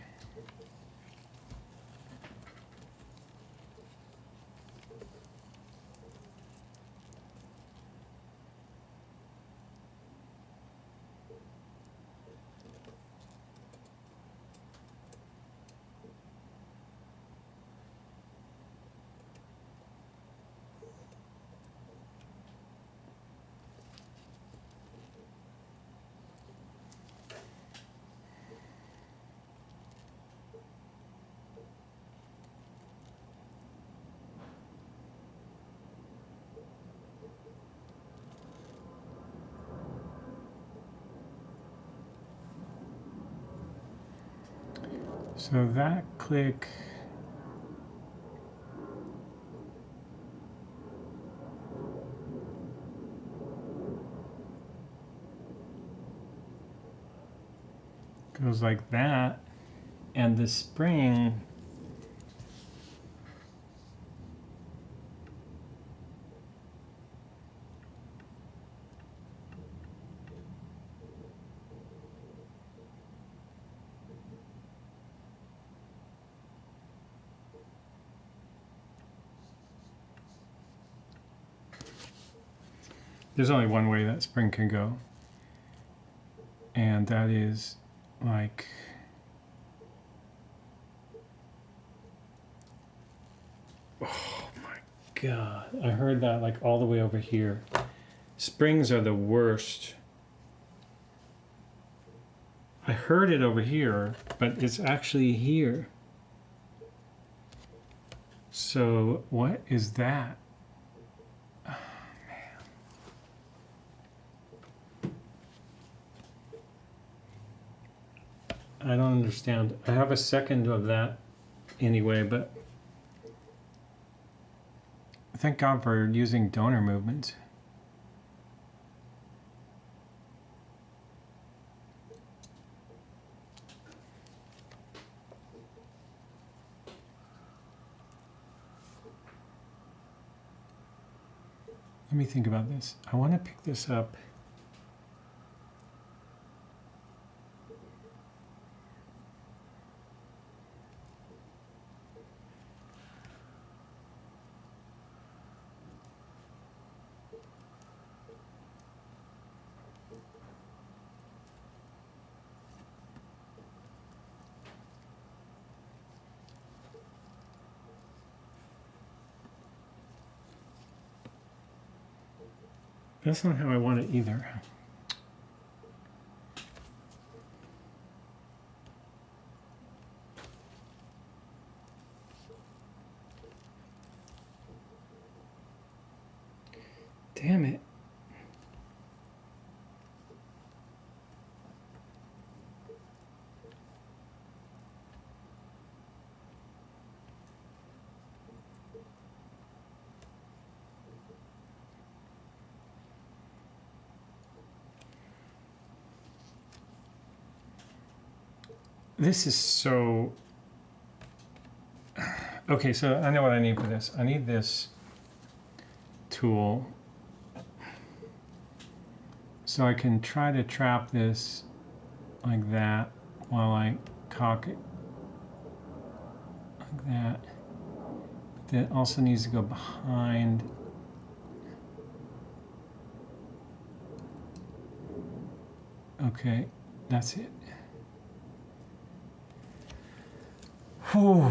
So that click goes like that, and the spring there's only one way that spring can go, and that is like oh my god, I heard that like all the way over here. Springs are the worst. I heard it over here, but it's actually here. So what is that? I don't understand. I have a second of that anyway, but thank God for using donor movements. Let me think about this. I want to pick this up. That's not how I want it either. Damn it. This is so... Okay, so I know what I need for this. I need this tool so I can try to trap this like that while I cock it like that. That also needs to go behind. Okay, that's it. Whew.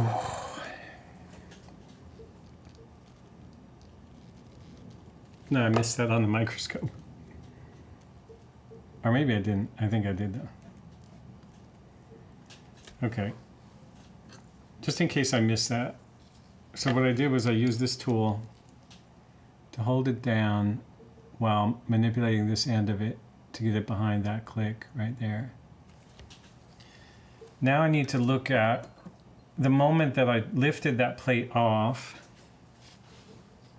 No, I missed that on the microscope. Or maybe I didn't. I think I did though. Okay. Just in case I missed that. So what I did was I used this tool to hold it down while manipulating this end of it to get it behind that click right there. Now I need to look at the moment that I lifted that plate off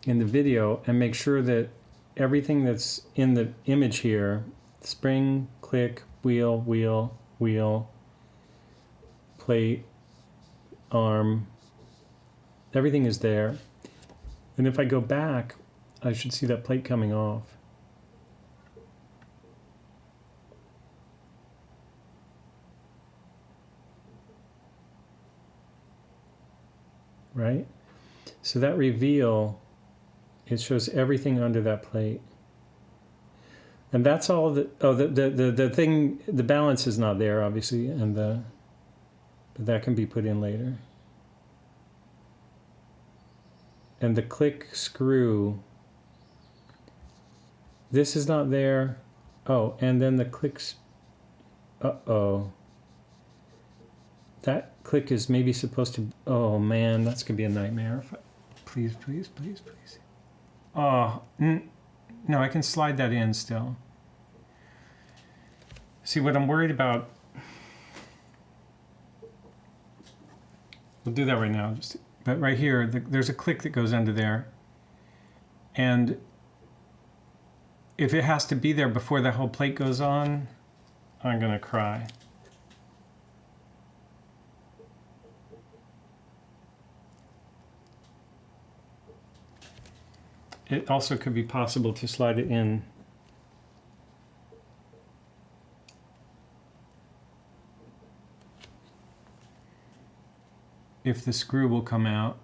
in the video and make sure that everything that's in the image here, spring, click, wheel, wheel, wheel, plate, arm, everything is there. And if I go back, I should see that plate coming off. Right? So that reveal, it shows everything under that plate. And that's all the thing, the balance is not there, obviously, and but that can be put in later. And the click screw, this is not there. Oh, and then the clicks, uh-oh. That click is maybe supposed to, oh man, that's gonna be a nightmare. Please, please, please, please. Oh, no, I can slide that in still. See, what I'm worried about, we'll do that right now, but right here, there's a click that goes under there. And if it has to be there before the whole plate goes on, I'm gonna cry. It also could be possible to slide it in. If the screw will come out,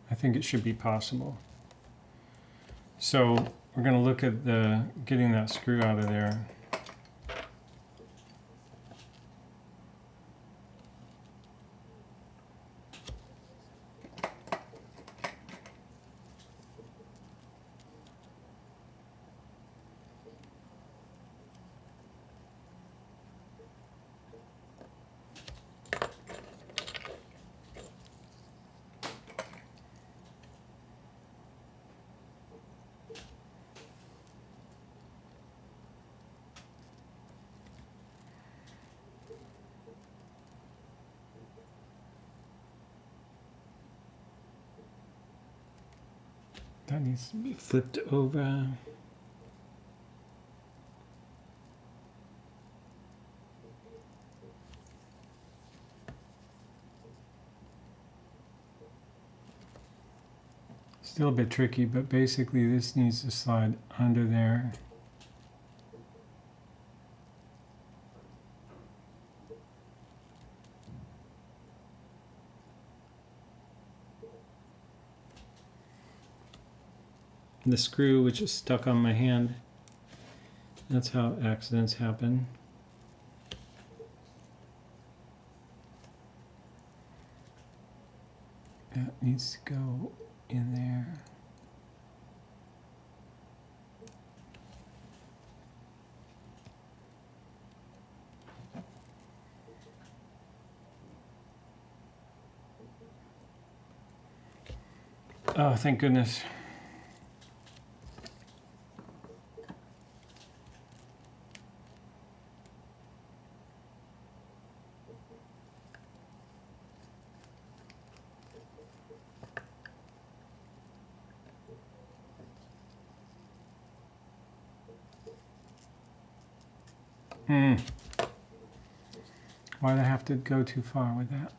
I think it should be possible. So we're going to look at getting that screw out of there. That needs to be flipped over. Still a bit tricky, but basically this needs to slide under there. And the screw, which is stuck on my hand, that's how accidents happen. That needs to go in there. Oh, thank goodness. Why'd I have to go too far with that?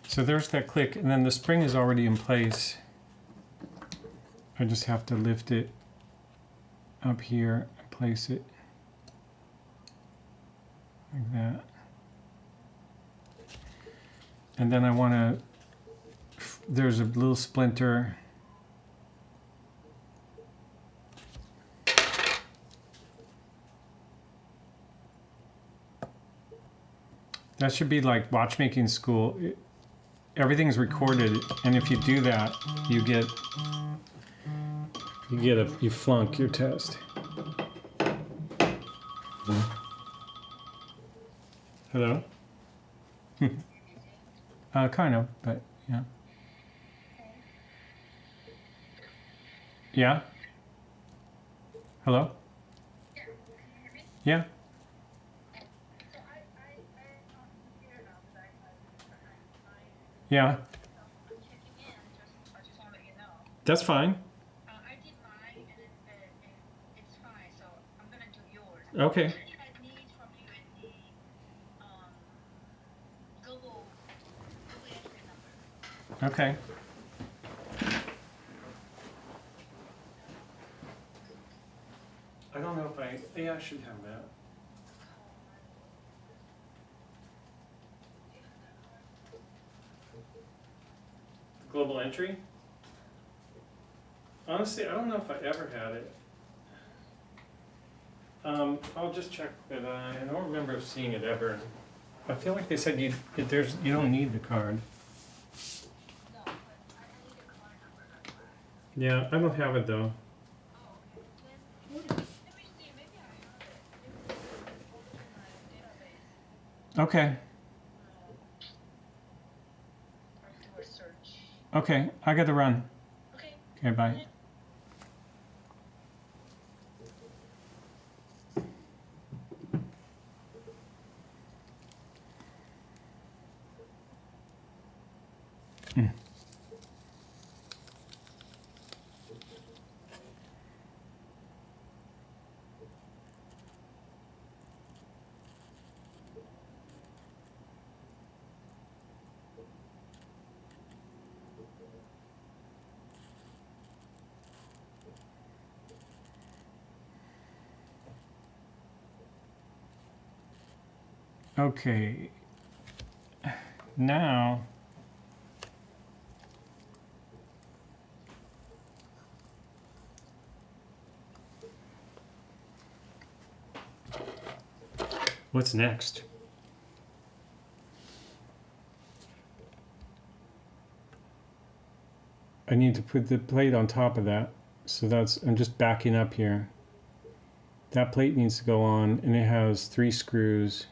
So there's that click, and then the spring is already in place. I just have to lift it up here and place it like that. And then I want to, there's a little splinter. That should be like watchmaking school. Everything's recorded, and if you do that, you flunk your test. Hello? Kind of, but yeah. Yeah? Hello? Yeah? Yeah. I'm checking in. I just want to let you know. That's fine. I did mine, and it's fine. So I'm gonna do yours. Okay. What I need from you in the Okay. I don't know if I should have that. Global entry? Honestly, I don't know if I ever had it. I'll just check, but I don't remember seeing it ever. I feel like they said you don't need the card. Yeah, I don't have it though. Okay. Okay, I gotta run. Okay, bye. Okay. Now, what's next? I need to put the plate on top of that. So I'm just backing up here. That plate needs to go on, and it has 3 screws.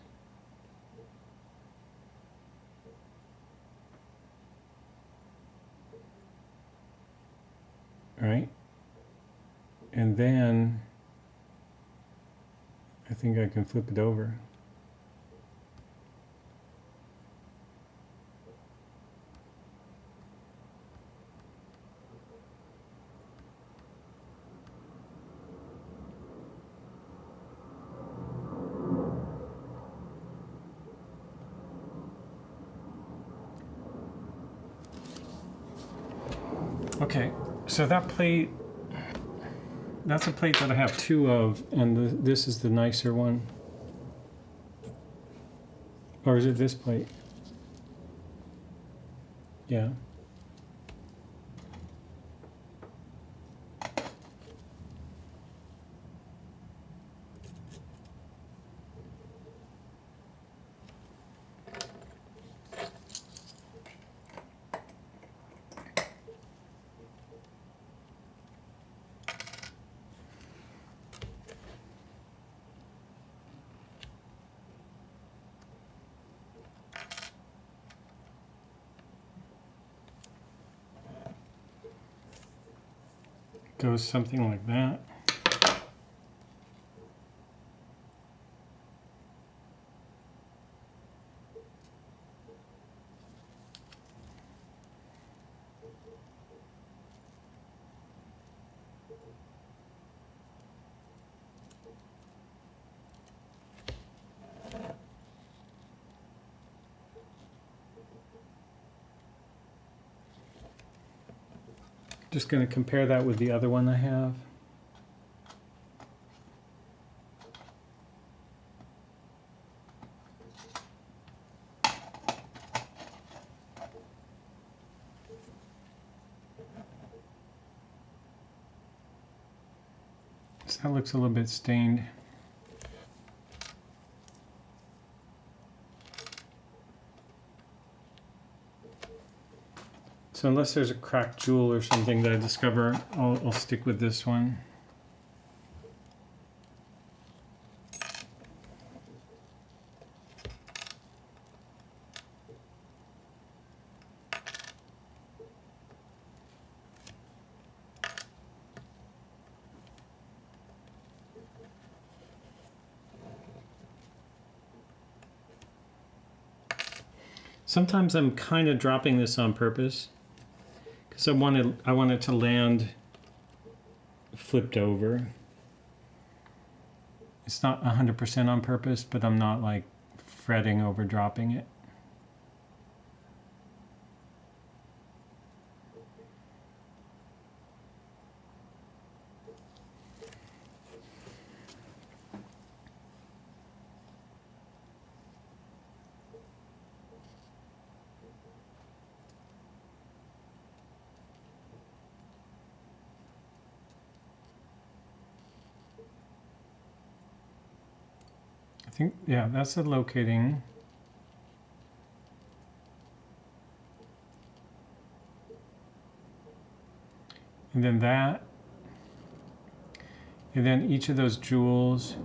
Right? And then I think I can flip it over. Okay, so that plate, that's a plate that I have 2 of, and this is the nicer one. Or is it this plate? Yeah. Goes something like that. Just going to compare that with the other one I have. So that looks a little bit stained. So unless there's a cracked jewel or something that I discover, I'll stick with this one. Sometimes I'm kind of dropping this on purpose because I want it to land flipped over. It's not 100% on purpose, but I'm not like fretting over dropping it. think, yeah, that's the locating. And then that. And then each of those jewels.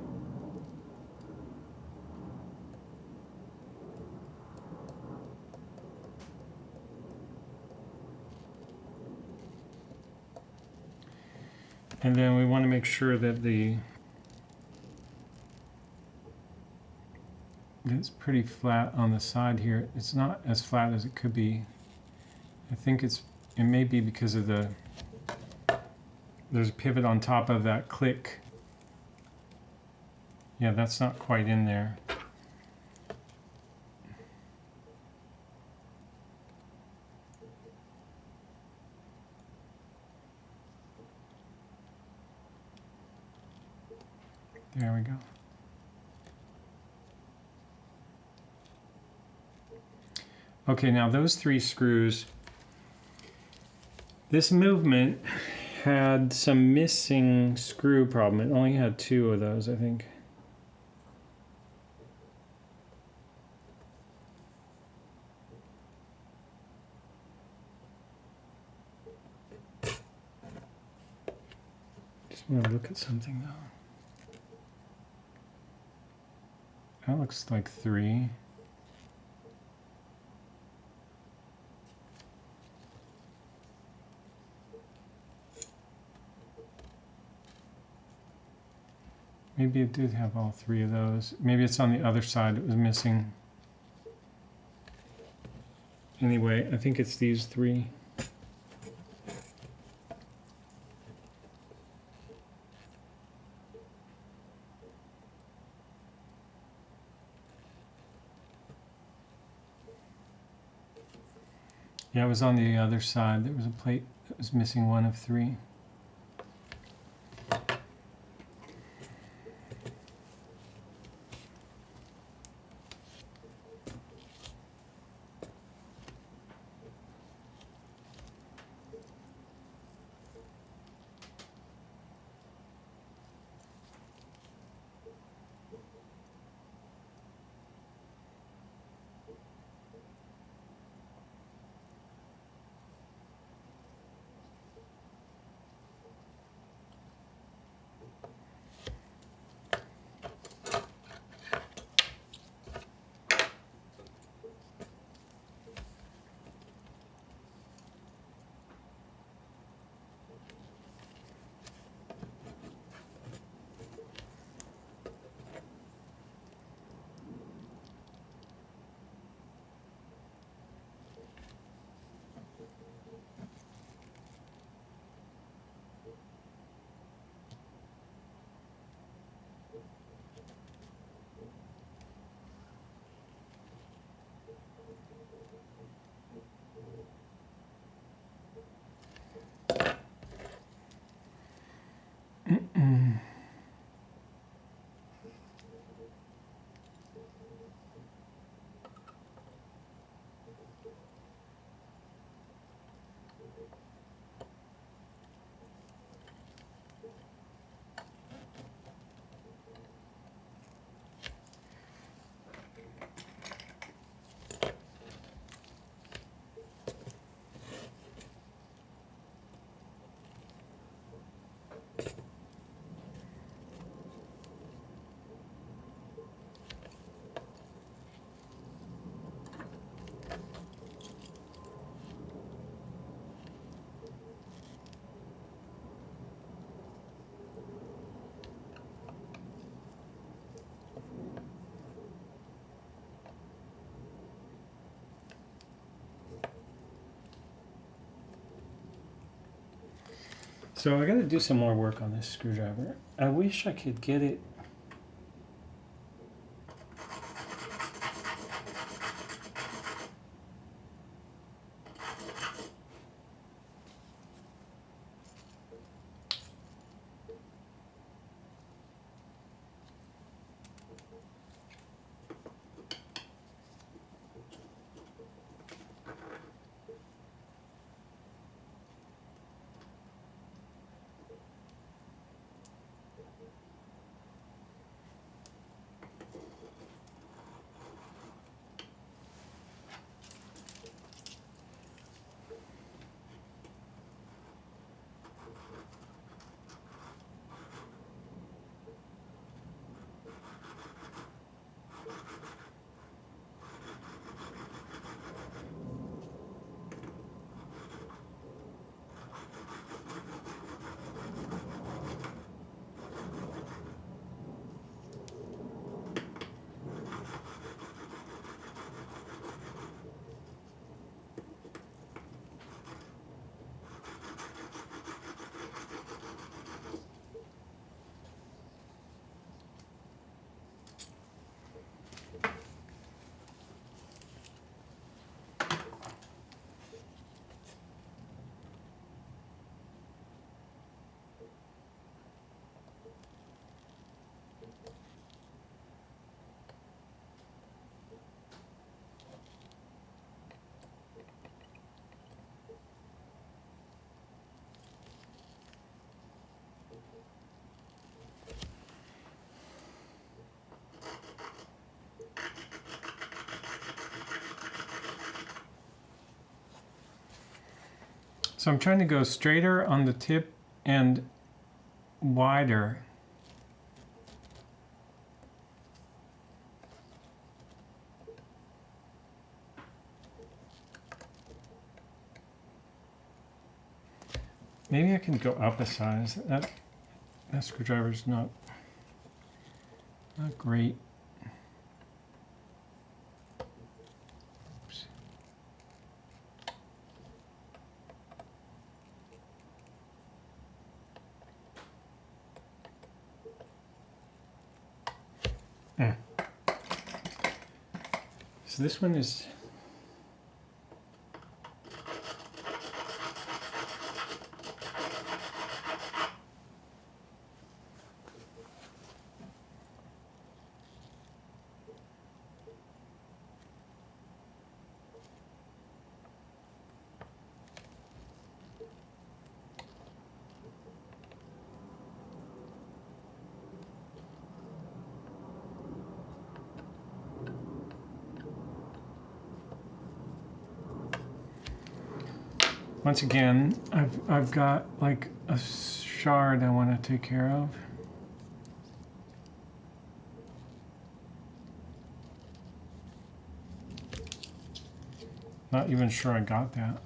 And then we want to make sure that it's pretty flat on the side here. It's not as flat as it could be. I think it may be because of there's a pivot on top of that click. Yeah, that's not quite in there. There we go. Okay, now those 3 screws, this movement had some missing screw problem. It only had 2 of those, I think. Just want to look at something though. That looks like 3. Maybe it did have all 3 of those. Maybe it's on the other side it was missing. Anyway, I think it's these 3. Yeah, it was on the other side. There was a plate that was missing 1 of 3. So I got to do some more work on this screwdriver. I wish I could get it. So I'm trying to go straighter on the tip and wider. Maybe I can go up a size. That screwdriver's not great. Oops. So this one is once again, I've got like a shard I want to take care of. Not even sure I got that.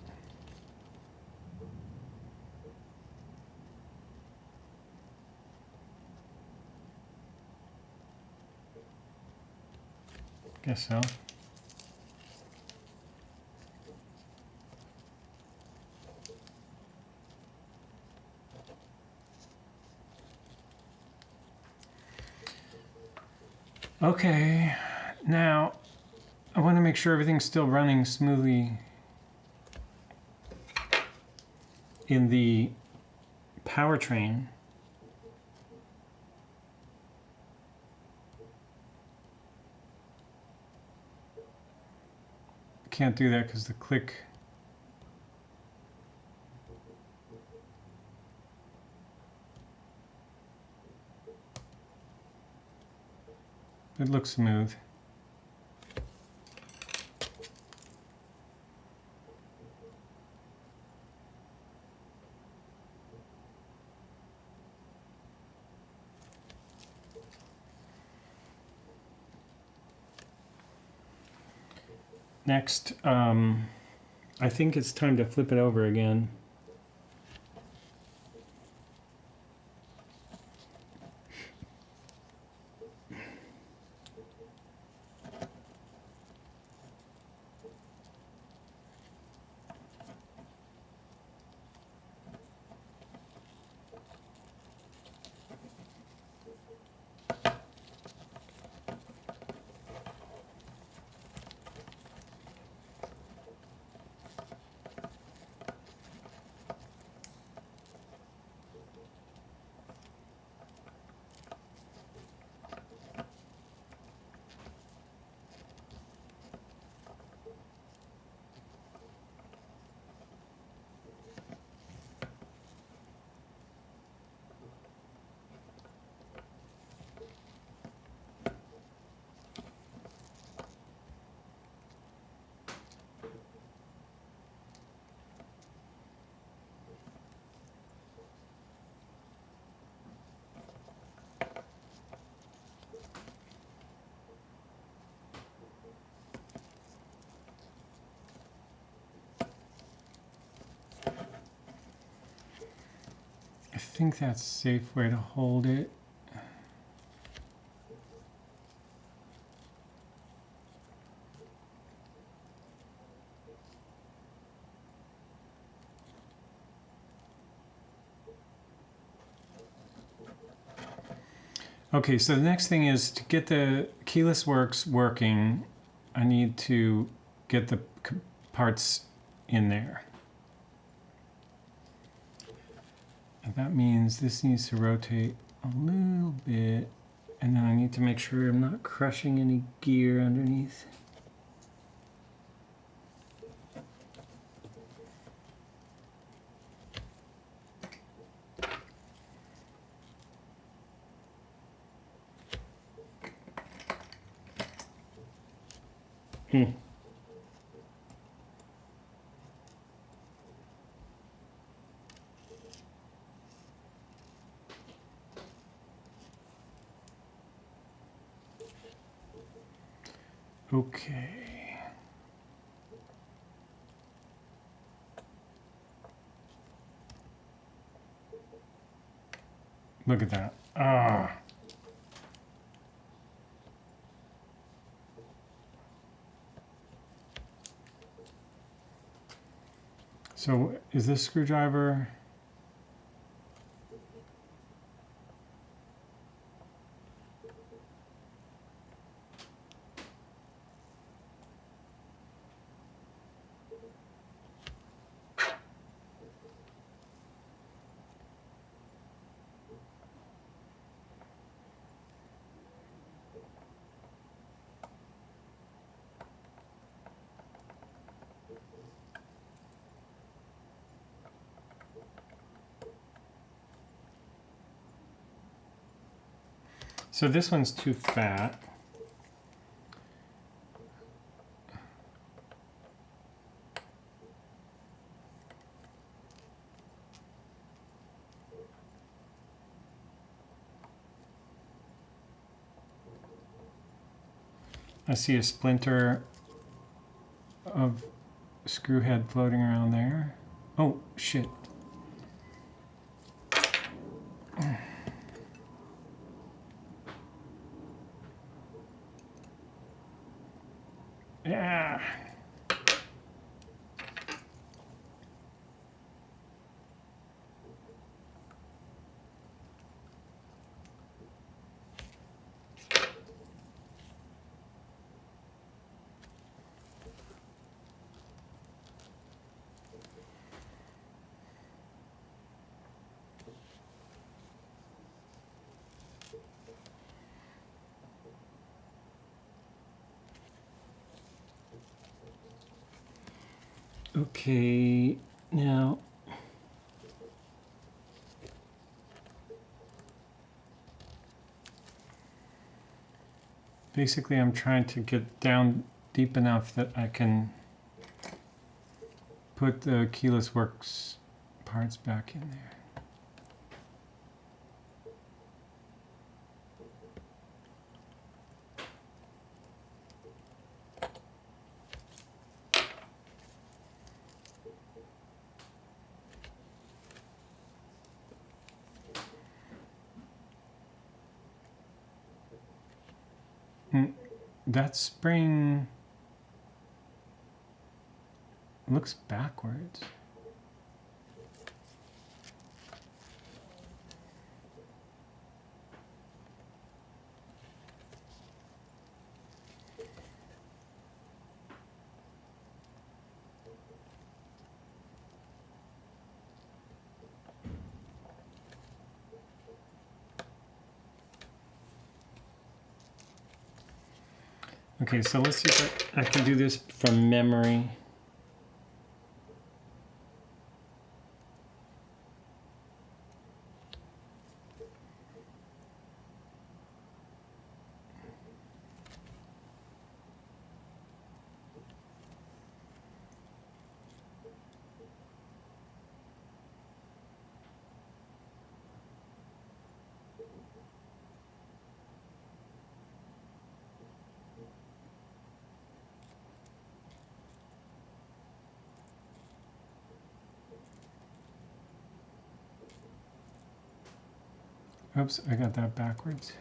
Guess so. Okay, now I want to make sure everything's still running smoothly in the powertrain. Can't do that because the click. It looks smooth. Next, I think it's time to flip it over again. I think that's a safe way to hold it. Okay, so the next thing is to get the keyless works working, I need to get the parts in there. And that means this needs to rotate a little bit, and then I need to make sure I'm not crushing any gear underneath. Okay. Look at that. Ah. So is this screwdriver? So this one's too fat. I see a splinter of screw head floating around there. Oh, shit. Yeah. Okay, now basically I'm trying to get down deep enough that I can put the keyless works parts back in there. That spring looks backwards. Okay, so let's see if I can do this from memory. Oops, I got that backwards.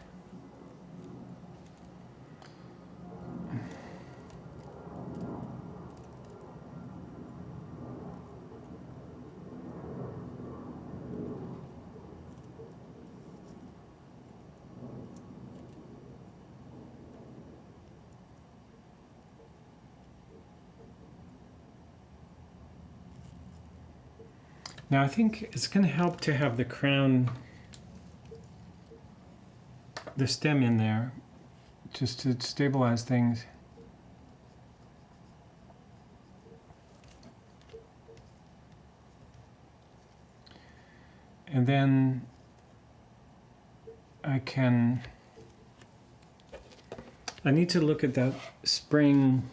Now I think it's going to help to have the crown, the stem in there, just to stabilize things. And then I need to look at that spring.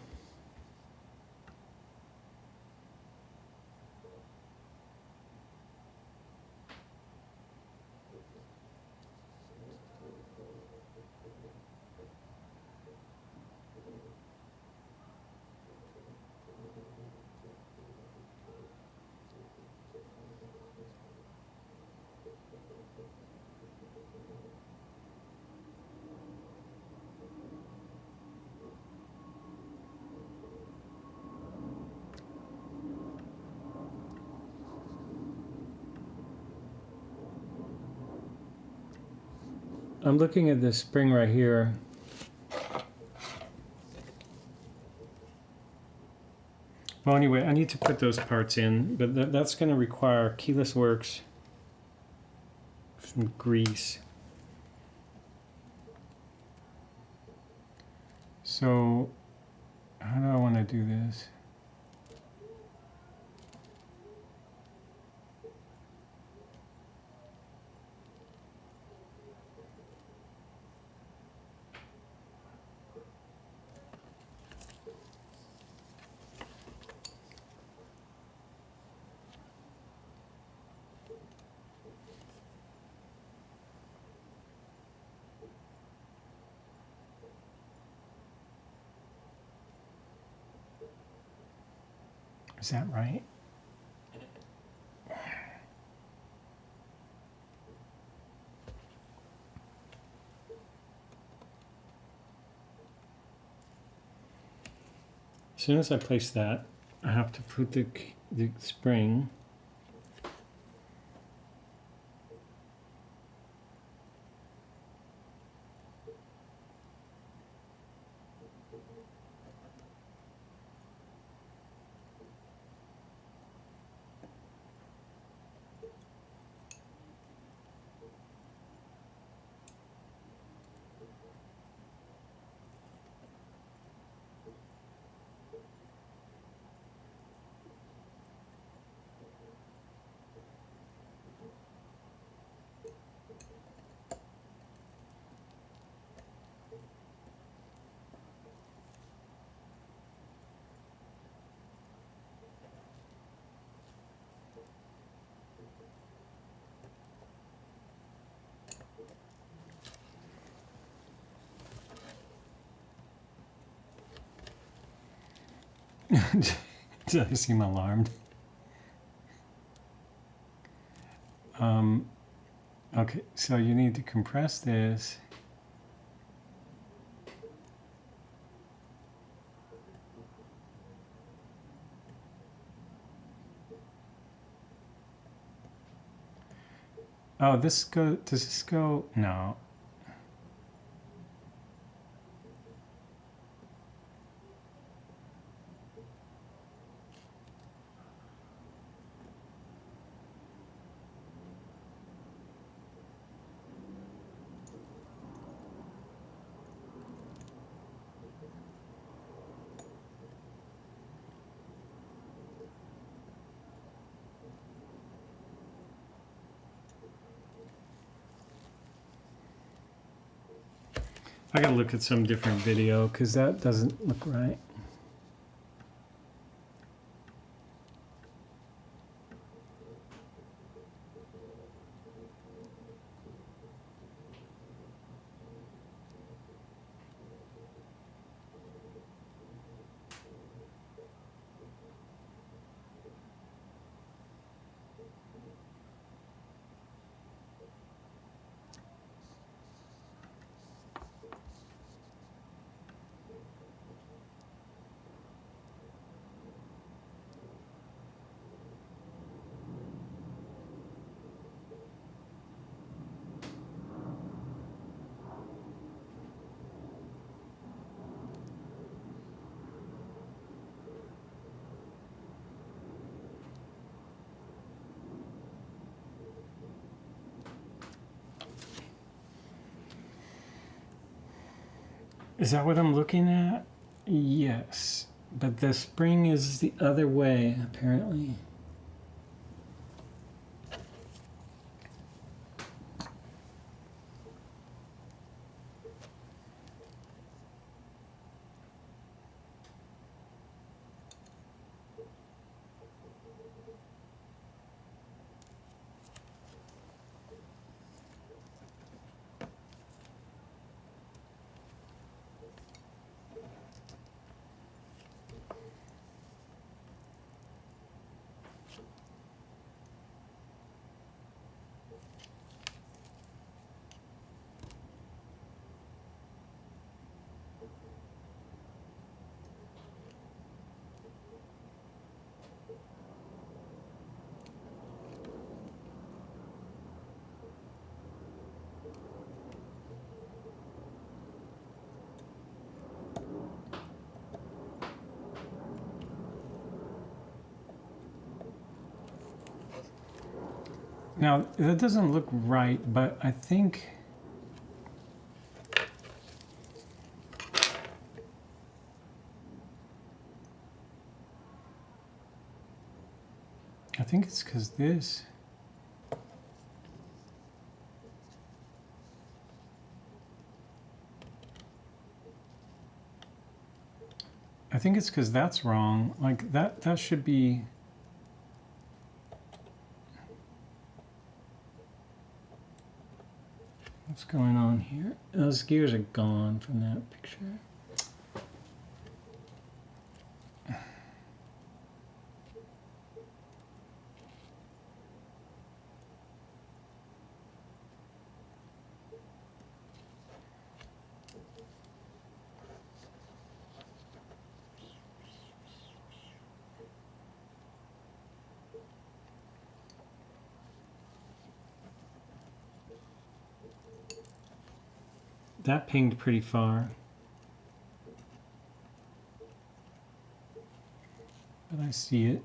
I'm looking at this spring right here. Well, anyway, I need to put those parts in, but that's going to require keyless works, some grease. So, how do I want to do this? Is that right? As soon as I place that, I have to put the spring. Did I seem alarmed? Okay, so you need to compress this. Oh, does this go? No. I gotta look at some different video because that doesn't look right. Is that what I'm looking at? Yes, but the spring is the other way, apparently. Now, that doesn't look right, but I think it's because this. I think it's because that's wrong. Like that should be. What's going on here? Those gears are gone from that picture. That pinged pretty far. But I see it.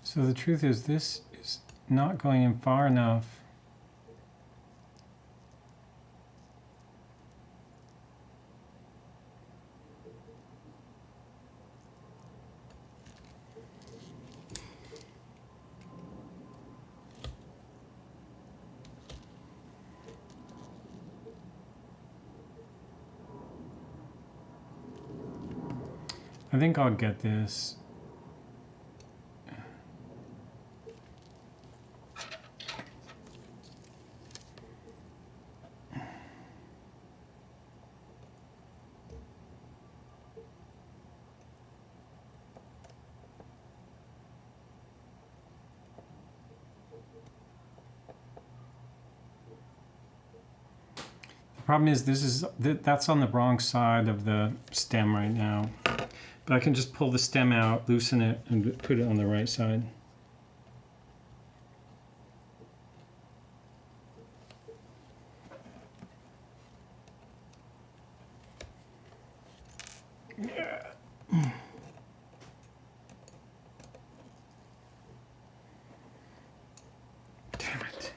So the truth is, this is not going in far enough. I think I'll get this. The problem is that's on the wrong side of the stem right now. But I can just pull the stem out, loosen it, and put it on the right side. Damn it.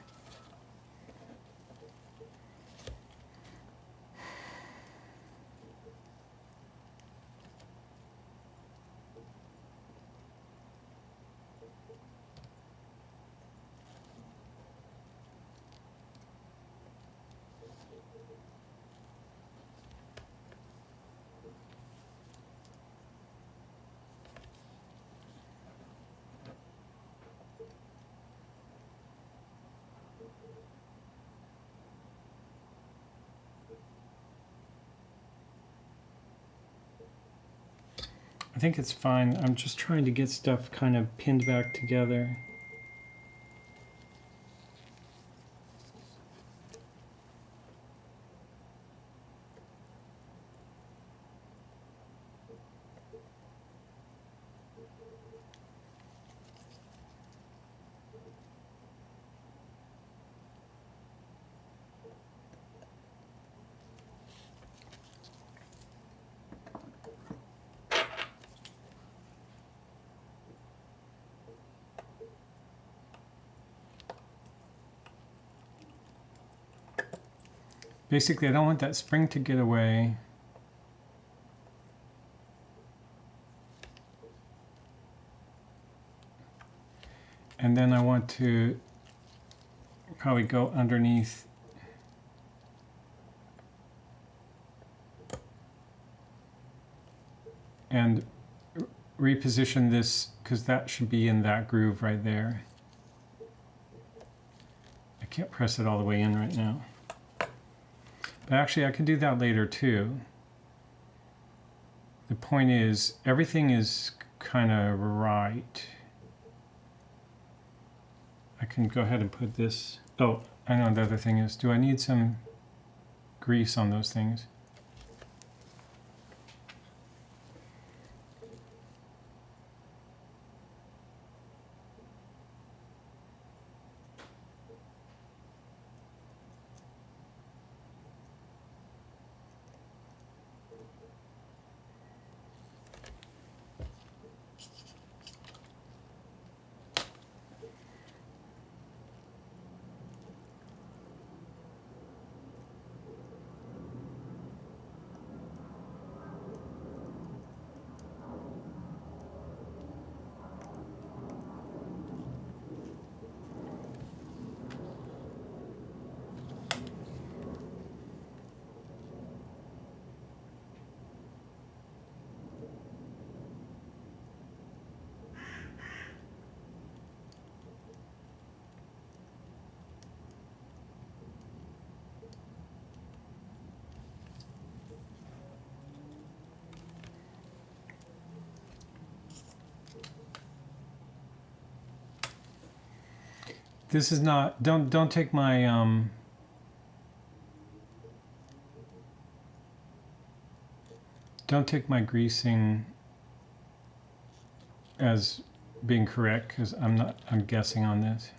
I think it's fine. I'm just trying to get stuff kind of pinned back together. Basically, I don't want that spring to get away. And then I want to probably go underneath. And reposition this, because that should be in that groove right there. I can't press it all the way in right now. But actually, I can do that later too. The point is, everything is kind of right. I can go ahead and put this. Oh, I know the other thing is, do I need some grease on those things? This is not, don't take my, don't take my greasing as being correct, because I'm guessing on this.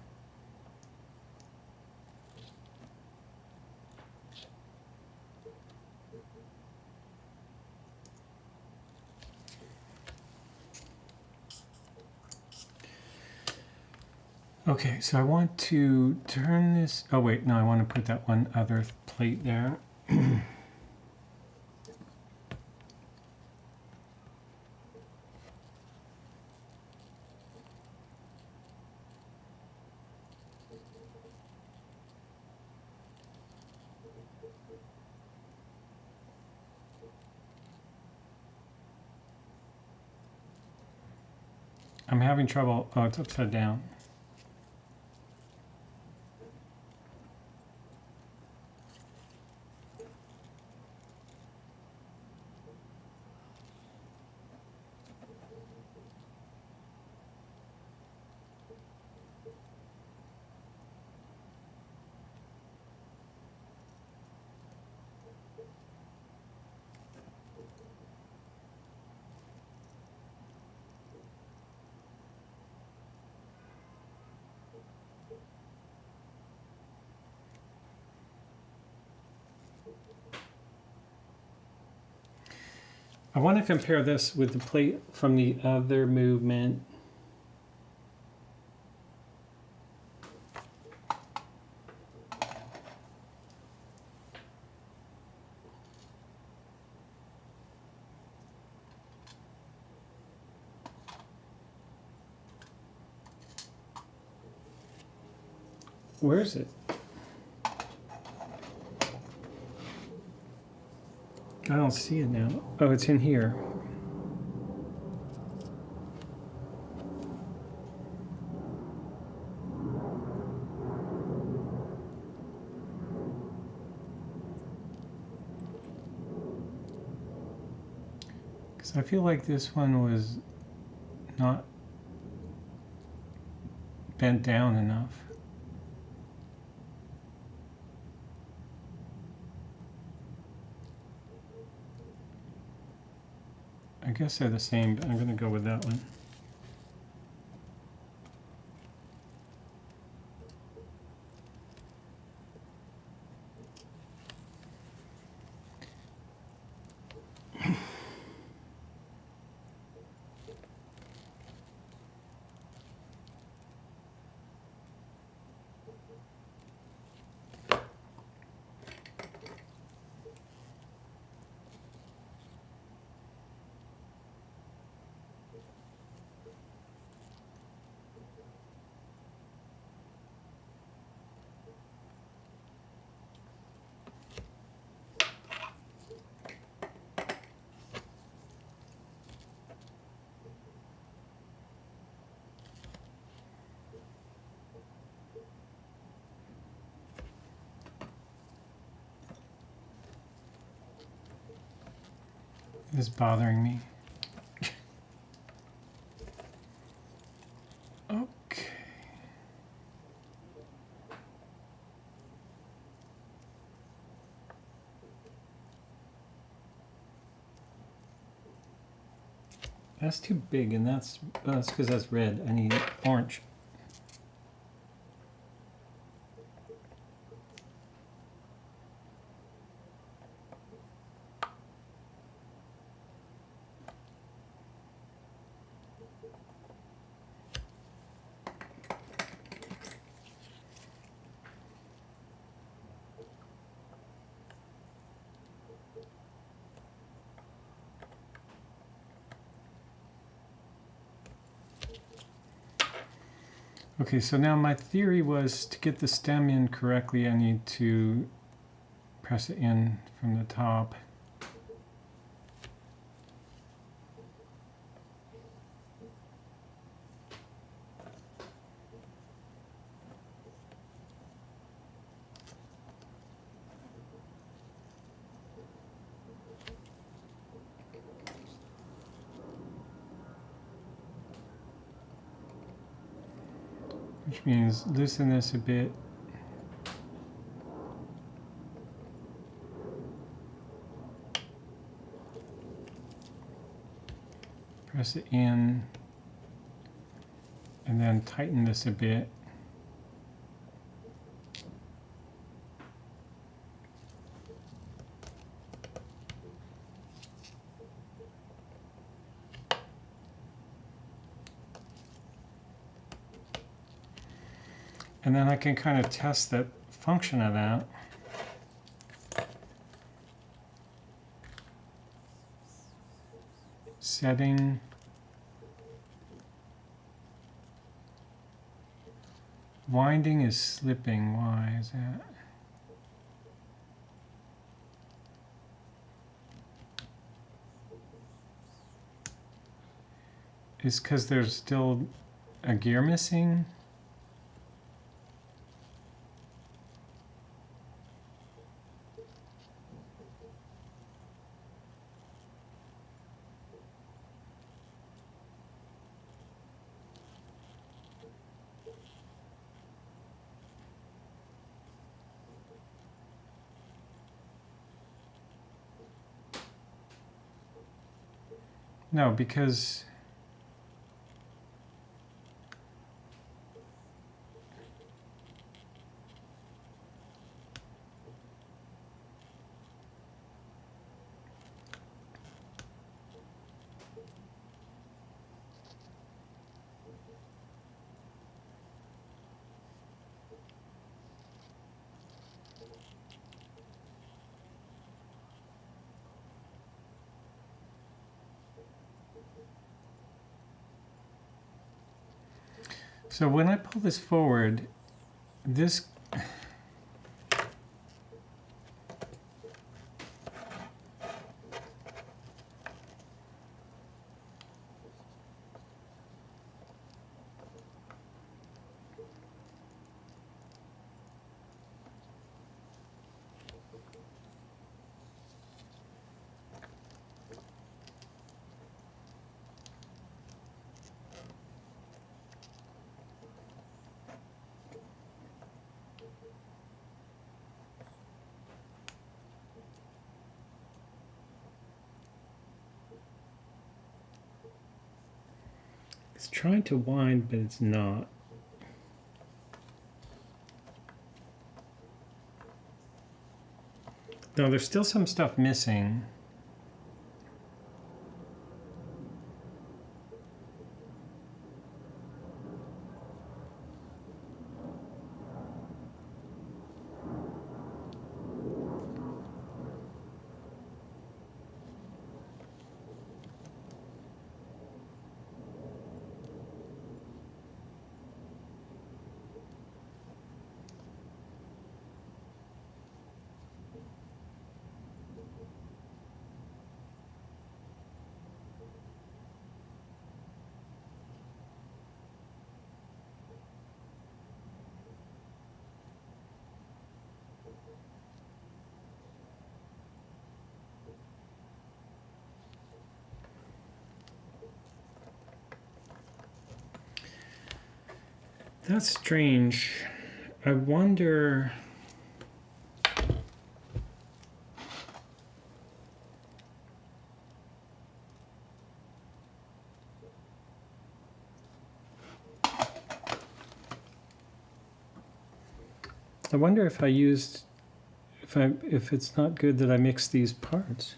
Okay, so I want to turn this, oh wait, no, I want to put that one other plate there. I'm having trouble, oh, it's upside down. I want to compare this with the plate from the other movement. Where is it? I don't see it now. Oh, it's in here. Because I feel like this one was not bent down enough. I guess they're the same, but I'm going to go with that one. is bothering me. Okay. That's too big, and that's because that's red. I need orange. Okay, so now my theory was to get the stem in correctly, I need to press it in from the top. Which means loosen this a bit. Press it in, and then tighten this a bit. And then I can kind of test the function of that. Setting. Winding is slipping. Why is that? It's because there's still a gear missing. No, because so when I pull this forward, this it's trying to wind, but it's not. No, there's still some stuff missing. That's strange. I wonder. I wonder if I used, if it's not good that I mix these parts.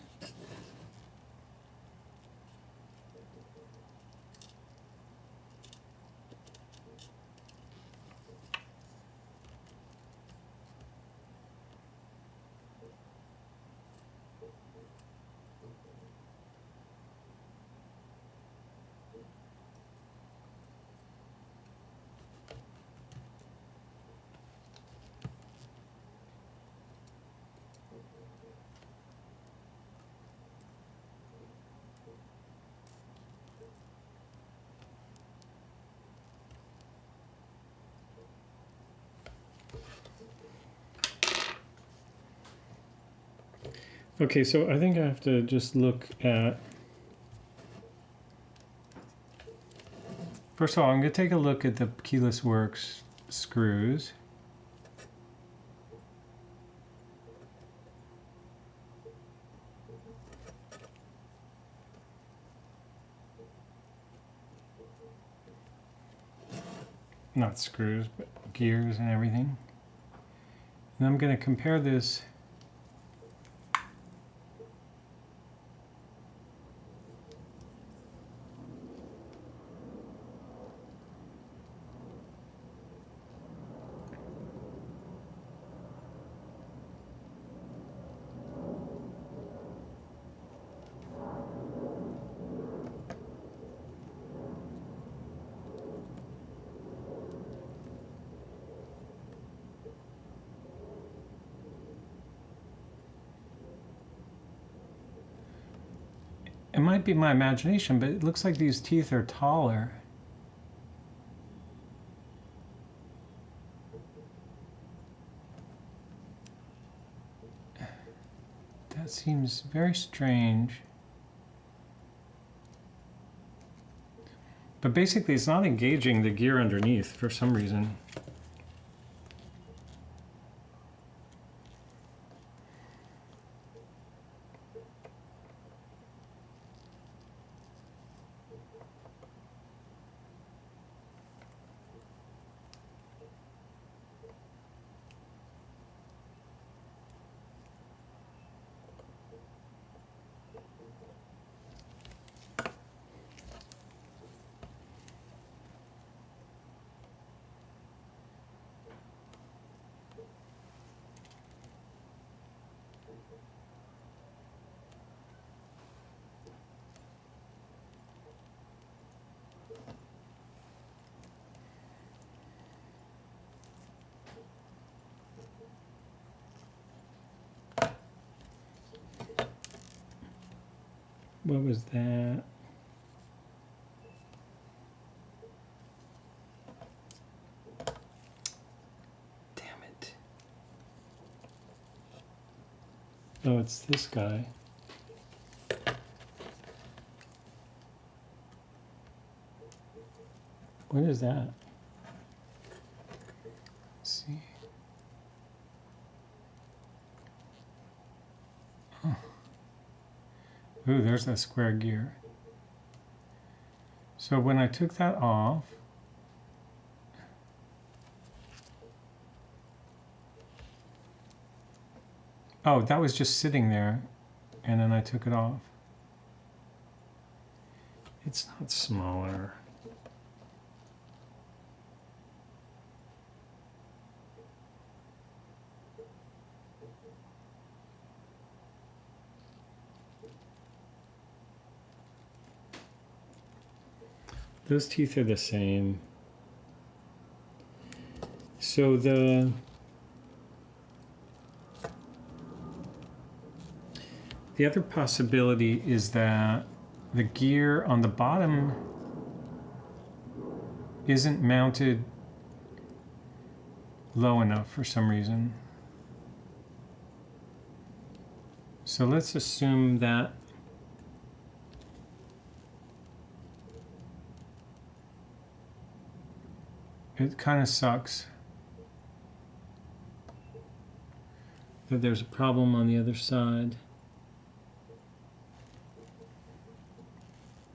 Okay, so I think I have to just look at. First of all, I'm going to take a look at the keyless works screws. Not screws, but gears and everything. And I'm going to compare this. It might be my imagination, but it looks like these teeth are taller. That seems very strange. But basically, it's not engaging the gear underneath for some reason. What was that? Damn it. Oh, it's this guy. What is that? Let's see. Huh. Ooh, there's that square gear. So when I took that off, oh, that was just sitting there, and then I took it off. It's not smaller. Those teeth are the same. So the other possibility is that the gear on the bottom isn't mounted low enough for some reason. So let's assume that it kind of sucks that there's a problem on the other side.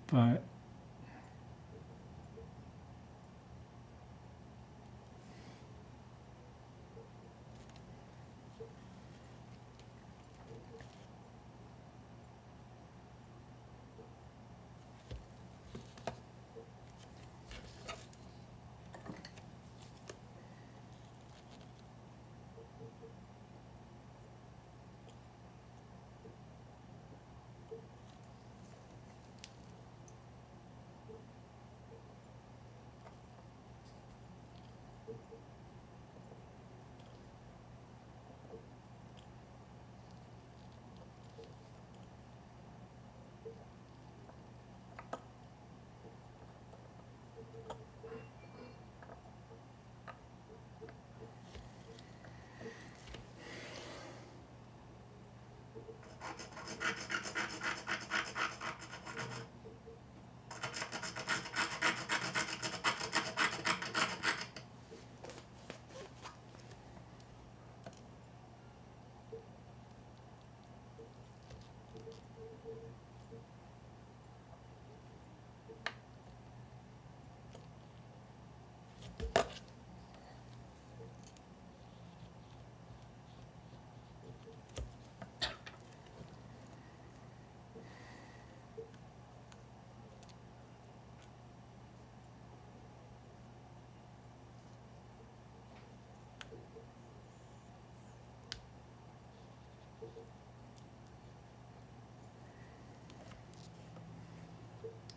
But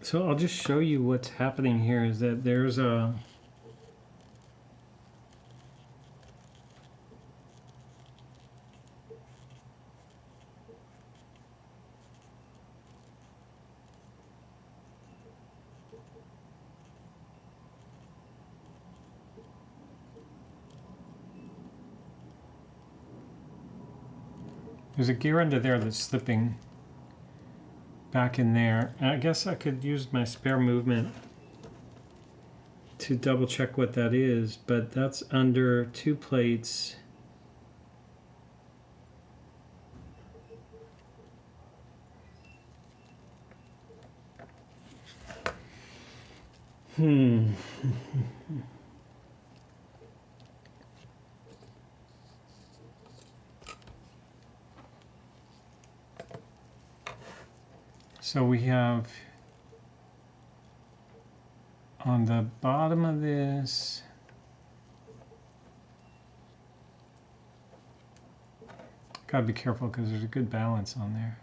so I'll just show you what's happening here is that there's a gear under there that's slipping back in there. And I guess I could use my spare movement to double check what that is, but that's under 2 plates. So we have on the bottom of this, gotta be careful because there's a good balance on there.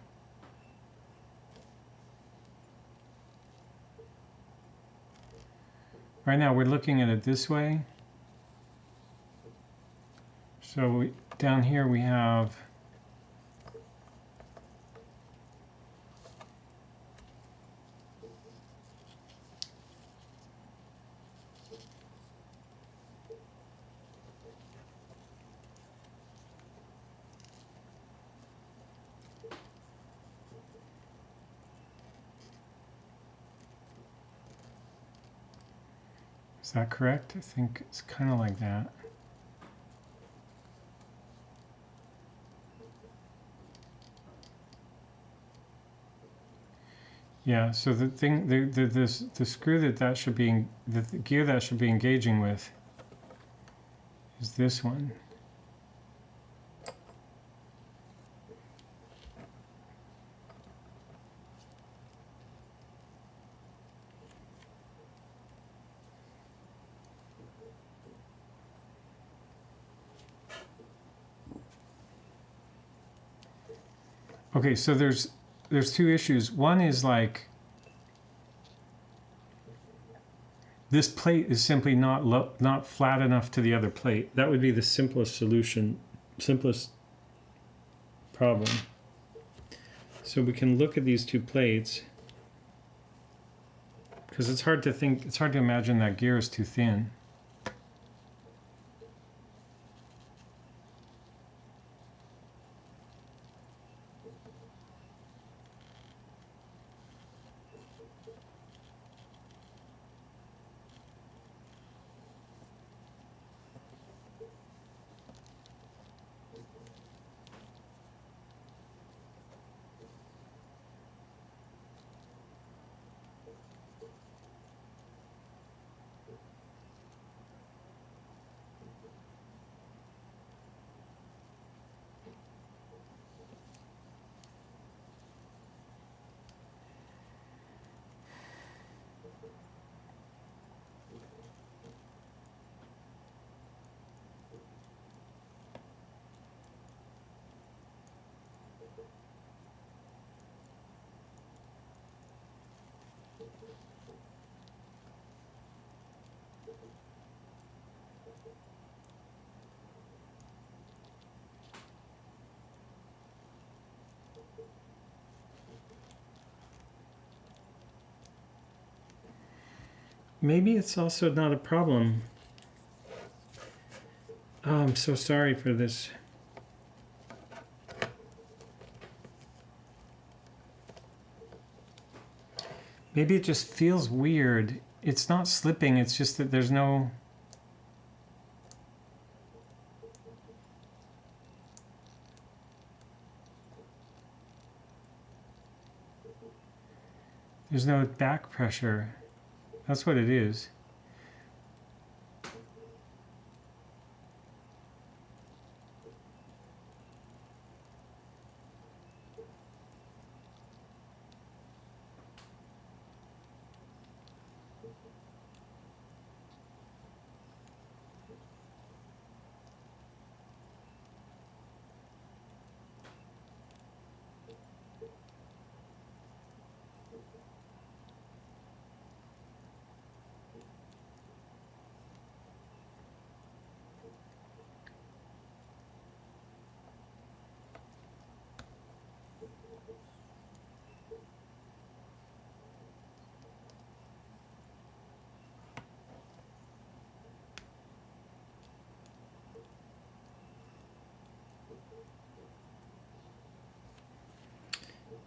Right now we're looking at it this way. So down here we have is that correct? I think it's kind of like that. Yeah, so the thing, the screw that should be, the gear that should be engaging with is this one. Okay, so there's 2 issues. One is like this plate is simply not flat enough to the other plate. That would be the simplest solution, simplest problem. So we can look at these 2 plates because it's hard to imagine that gear is too thin. maybe it's also not a problem. Oh, I'm so sorry for this. Maybe it just feels weird. It's not slipping, it's just that there's no... There's no back pressure. That's what it is.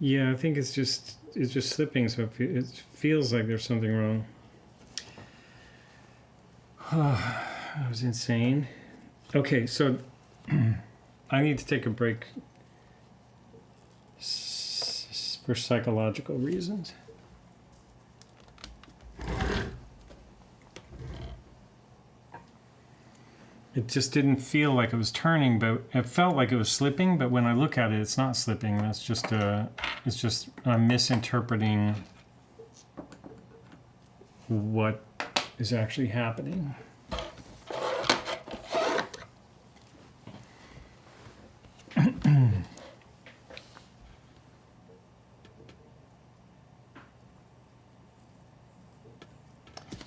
Yeah, I think it's just slipping, so it feels like there's something wrong. That was insane. Okay, so I need to take a break for psychological reasons. It just didn't feel like it was turning, but it felt like it was slipping. But when I look at it, it's not slipping. That's just I'm misinterpreting what is actually happening.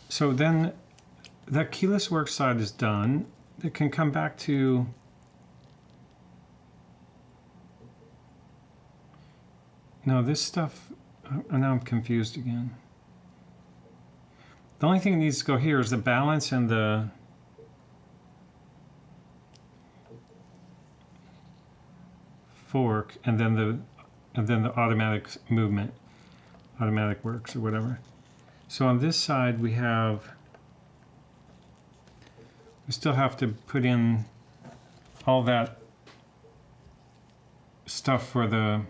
So then that keyless work side is done. It can come back to no, this stuff, now I'm confused again. The only thing that needs to go here is the balance and the fork, and then the automatic movement, automatic works or whatever. So on this side we still have to put in all that stuff for the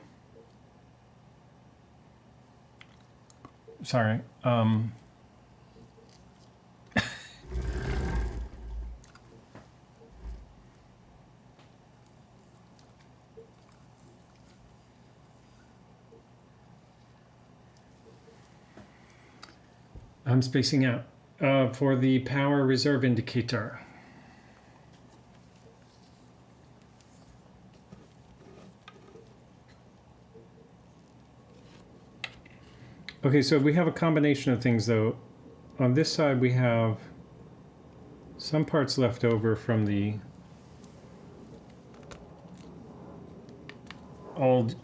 I'm spacing out for the power reserve indicator. Okay, so we have a combination of things though. On this side we have some parts left over from the old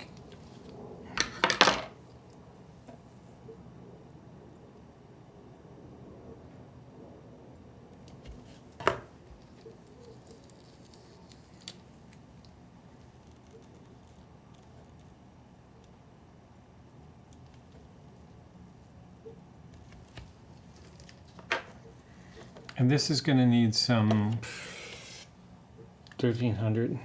and this is going to need some 1300.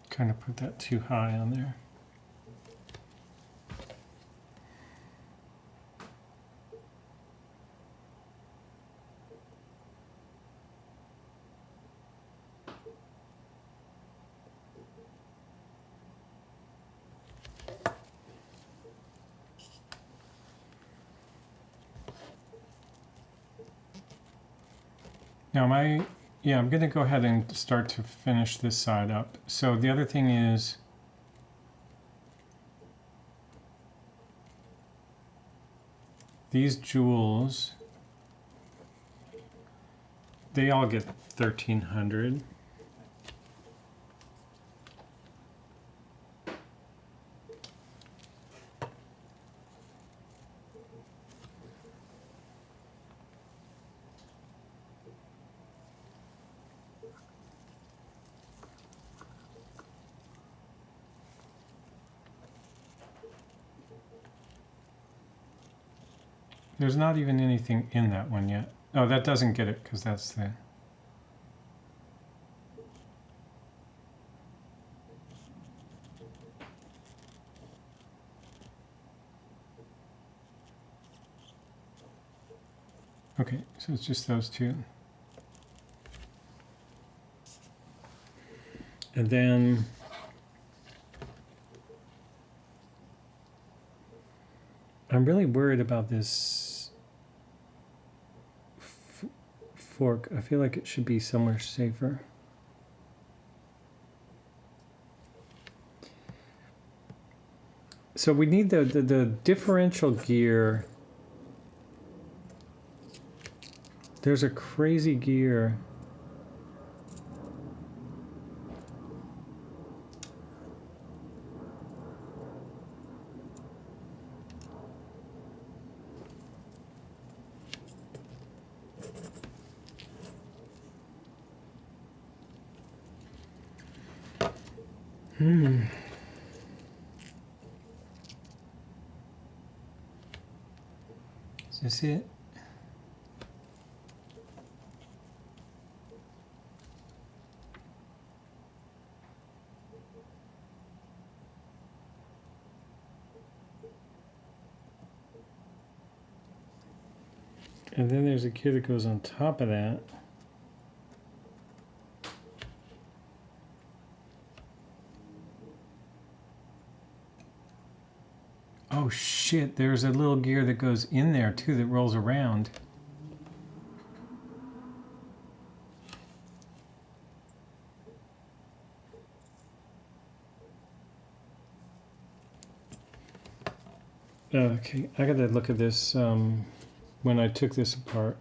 Kind of put that too high on there. Now I'm going to go ahead and start to finish this side up. So the other thing is, these jewels, they all get 1,300. There's not even anything in that one yet. Oh, that doesn't get it because that's the... Okay, so it's just those two. And then I'm really worried about this fork. I feel like it should be somewhere safer. So we need the differential gear. There's a crazy gear. Is this it? And then there's a gear that goes on top of that. Oh shit, there's a little gear that goes in there too that rolls around. Okay, I gotta look at this when I took this apart.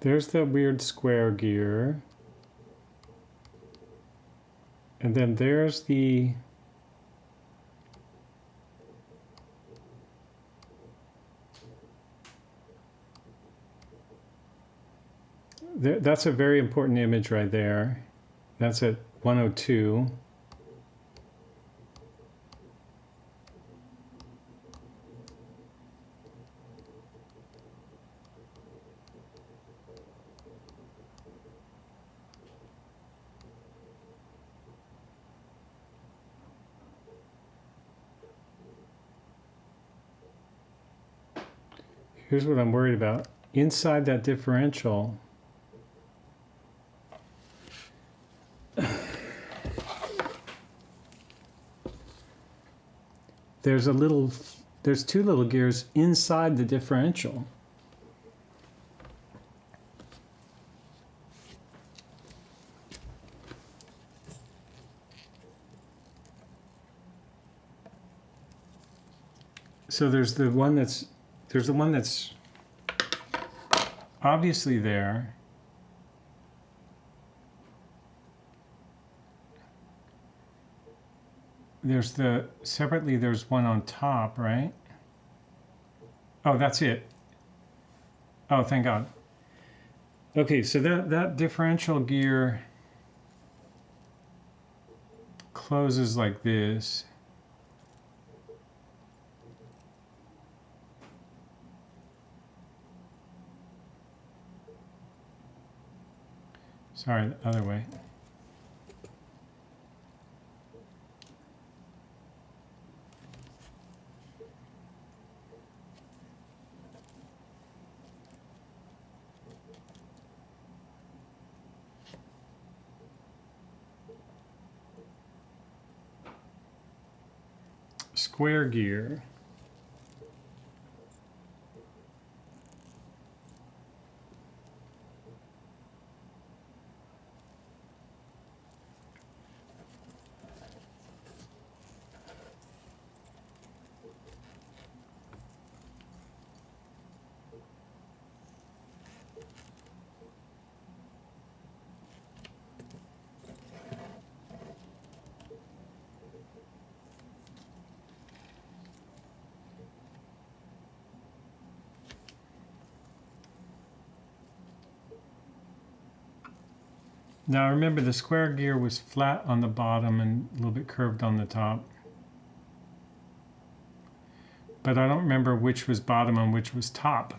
There's the weird square gear. And then there's the... That's a very important image right there. That's at 102. Here's what I'm worried about. Inside that differential, there's two little gears inside the differential. So there's the one that's obviously there. There's there's one on top, right? Oh, that's it. Oh, thank God. Okay, so that differential gear closes like this. Sorry, the other way. Square gear. Now remember the square gear was flat on the bottom and a little bit curved on the top. But I don't remember which was bottom and which was top.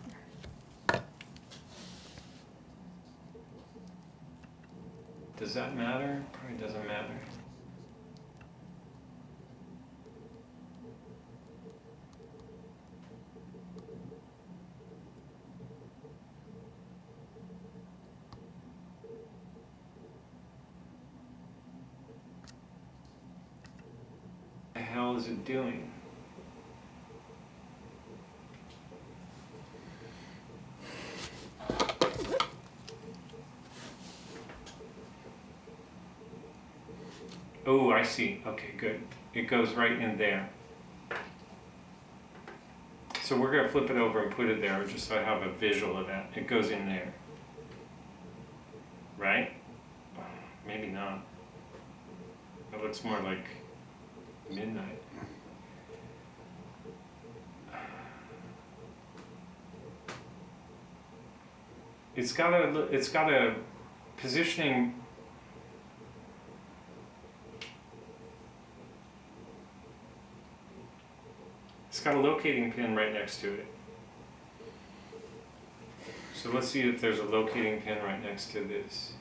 Does that matter? Probably doesn't matter. What the hell is it doing? Oh, I see. Okay, good. It goes right in there. So we're going to flip it over and put it there just so I have a visual of that. It goes in there. Right? Maybe not. It looks more like midnight. It's got a positioning. It's got a locating pin right next to it. So let's see if there's a locating pin right next to this.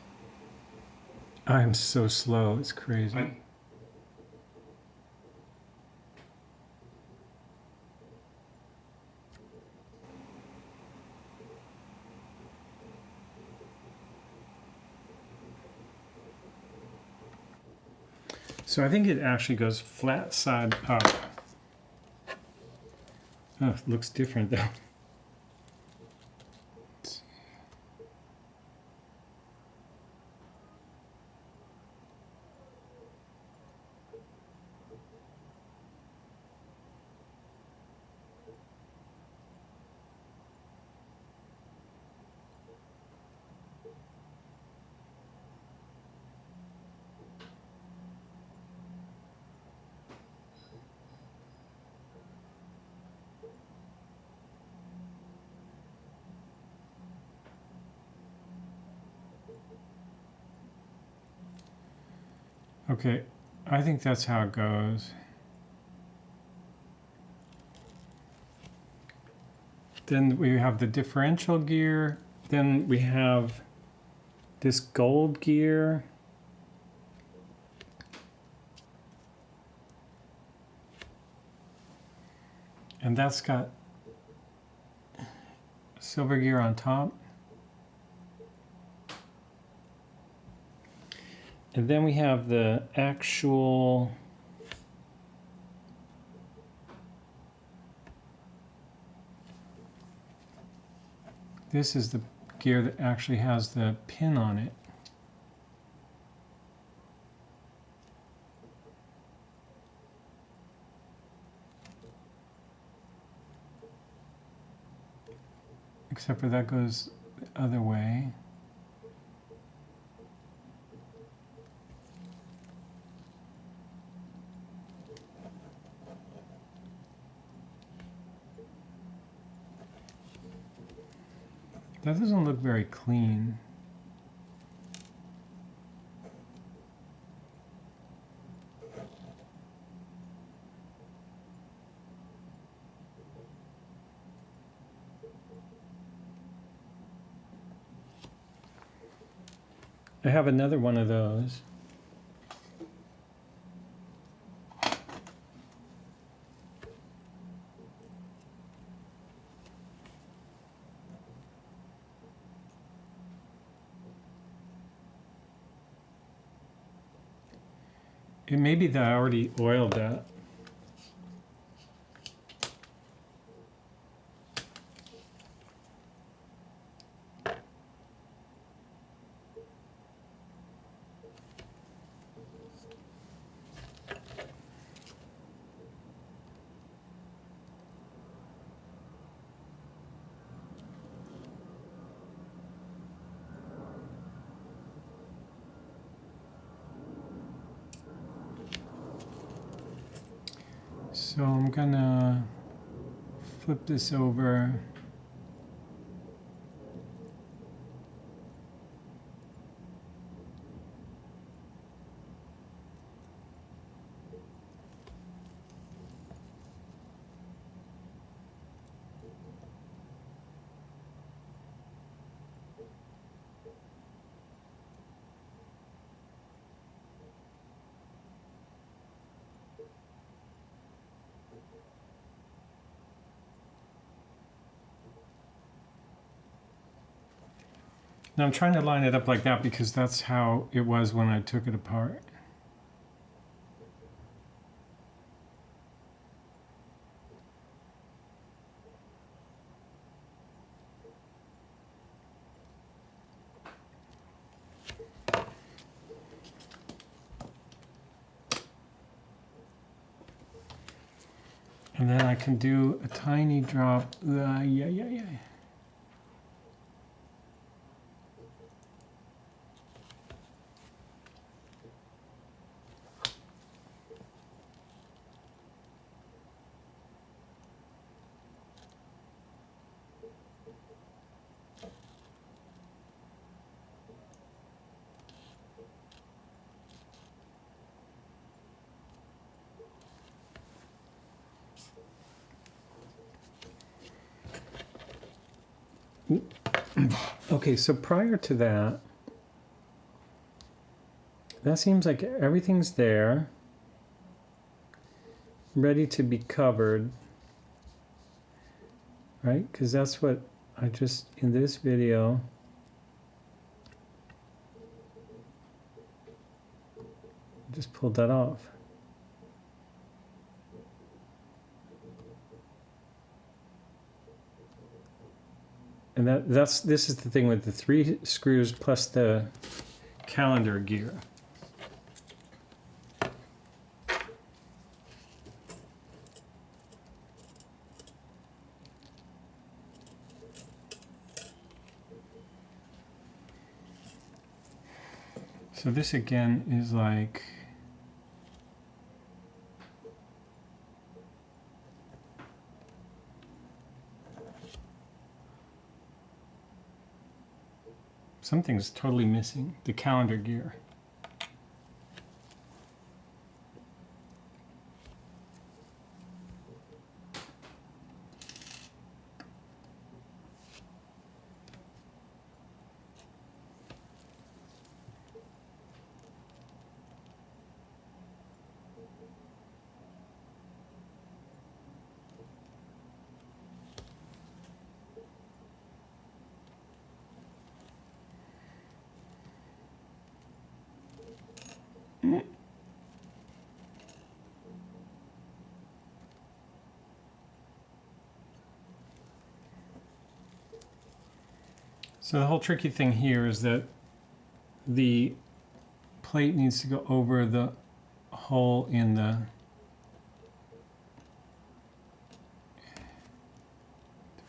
I'm so slow, it's crazy. So I think it actually goes flat side up. Oh, it looks different though. Okay, I think that's how it goes. Then we have the differential gear. Then we have this gold gear. And that's got silver gear on top. And then we have the actual this is the gear that actually has the pin on it. Except for that goes the other way. That doesn't look very clean. I have another one of those. It may be that I already oiled that. So I'm gonna flip this over. Now I'm trying to line it up like that because that's how it was when I took it apart. And then I can do a tiny drop. Yeah. Okay, so prior to that, that seems like everything's there, ready to be covered, right? Because that's what I just, in this video, just pulled that off. And this is the thing with the 3 screws plus the calendar gear. So this again is like, something's totally missing, the calendar gear. So the whole tricky thing here is that the plate needs to go over the hole in the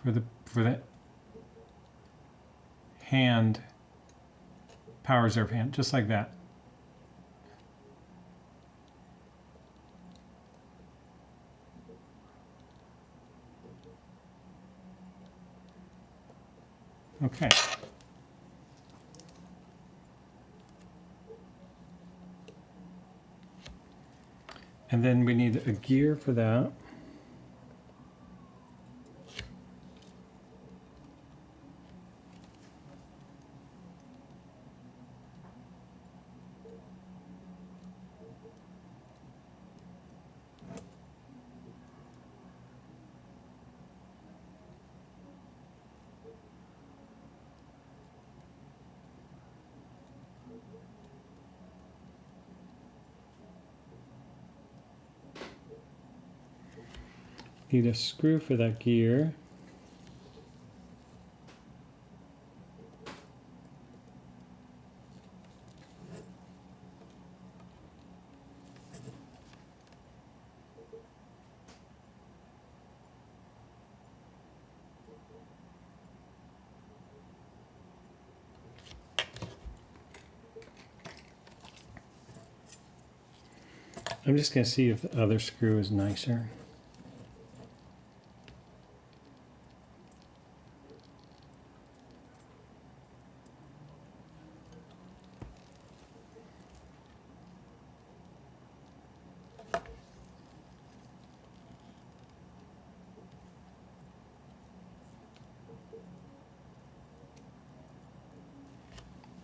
for the hand power reserve hand, just like that. Okay. And then we need a gear for that. Need a screw for that gear. I'm just going to see if the other screw is nicer.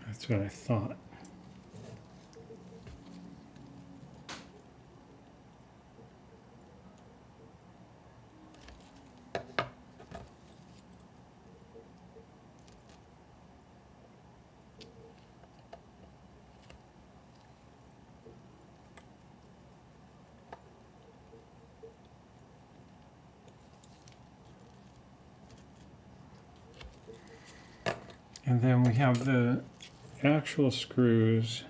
That's what I thought. And then we have the actual screws.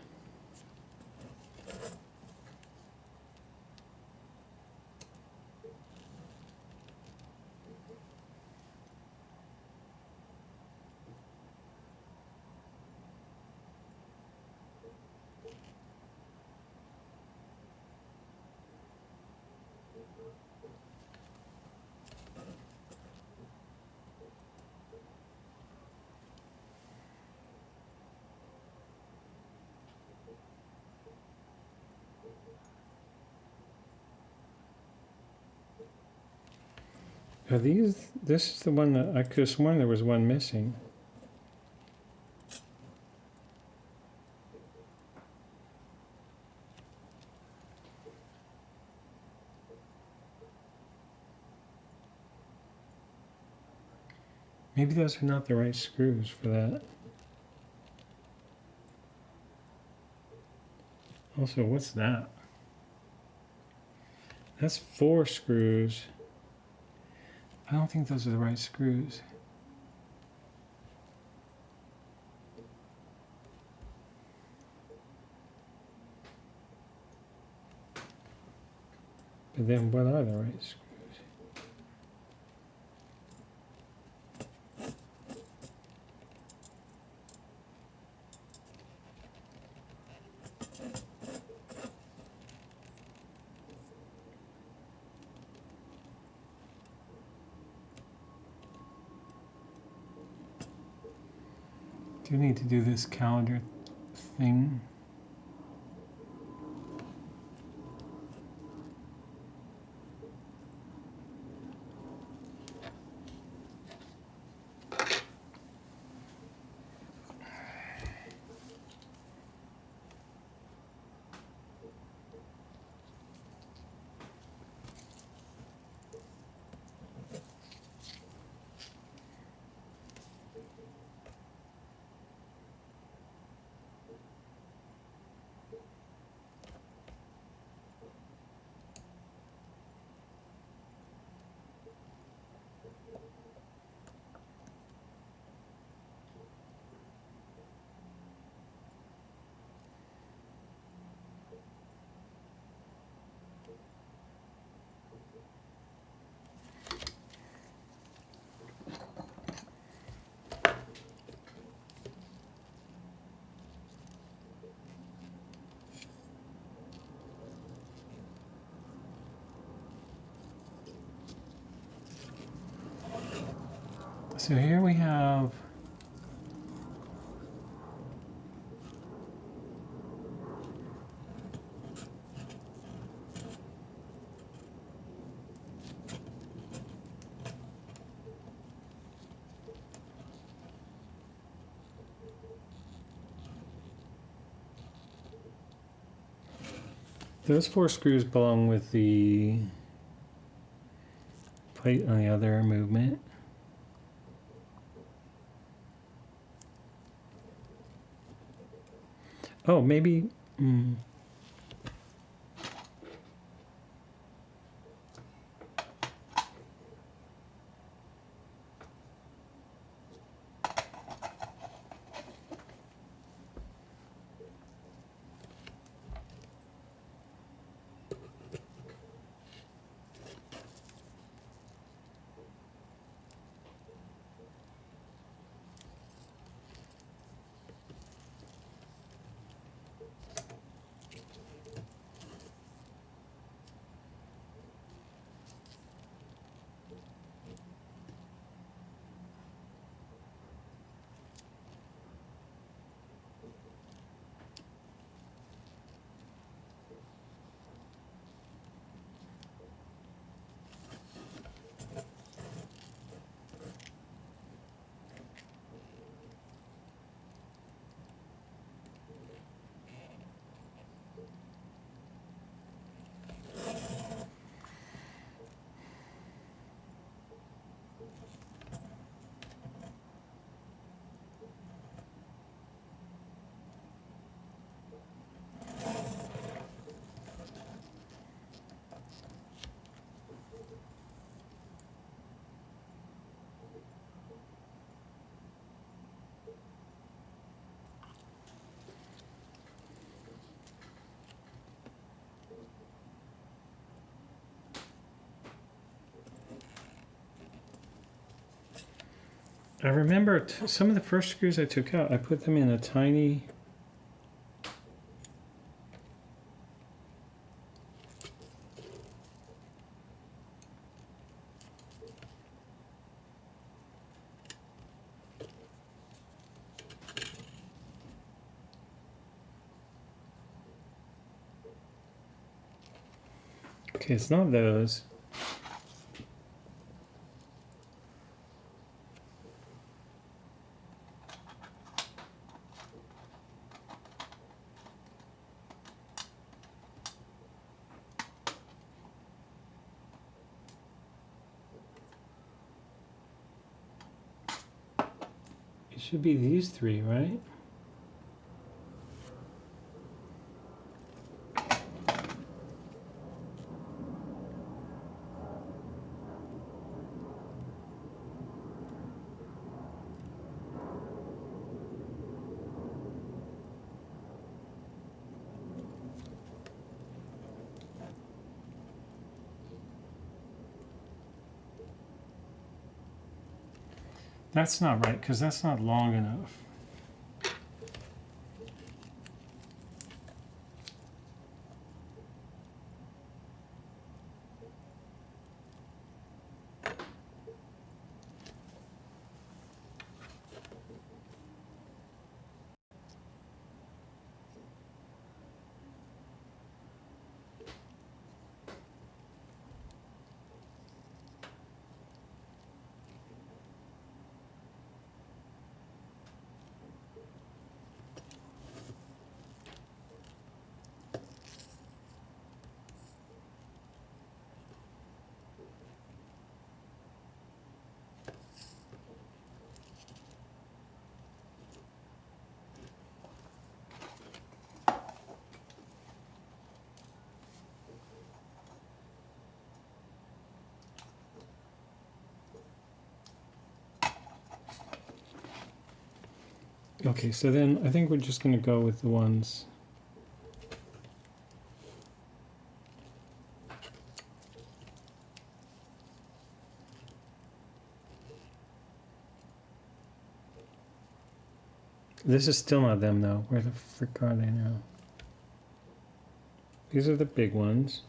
Are these, this is the one that I could have sworn there was one missing. Maybe those are not the right screws for that. Also, what's that? That's 4 screws. I don't think those are the right screws. But then what are the right screws? Do need to do this calendar thing. So here we have those 4 screws belong with the plate on the other movement. Oh, maybe. I remember some of the first screws I took out, I put them in a tiny. Okay, it's not those. It should be these 3, right? That's not right, because that's not long enough. Okay, so then I think we're just going to go with the ones. This is still not them though. Where the frick are they now? These are the big ones.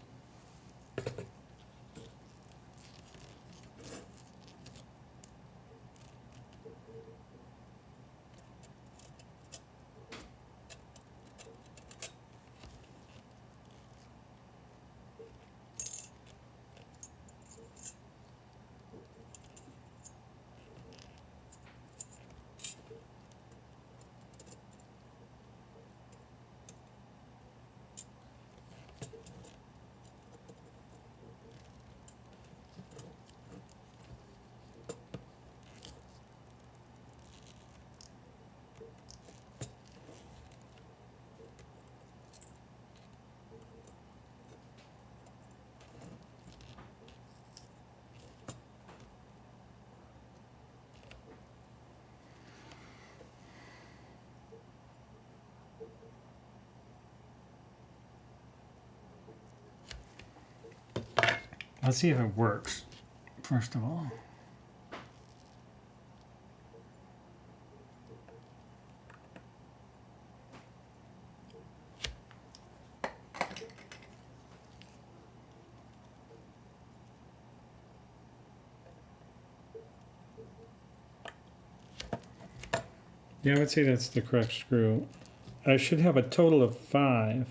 Let's see if it works, first of all. Yeah, I would say that's the correct screw. I should have a total of 5.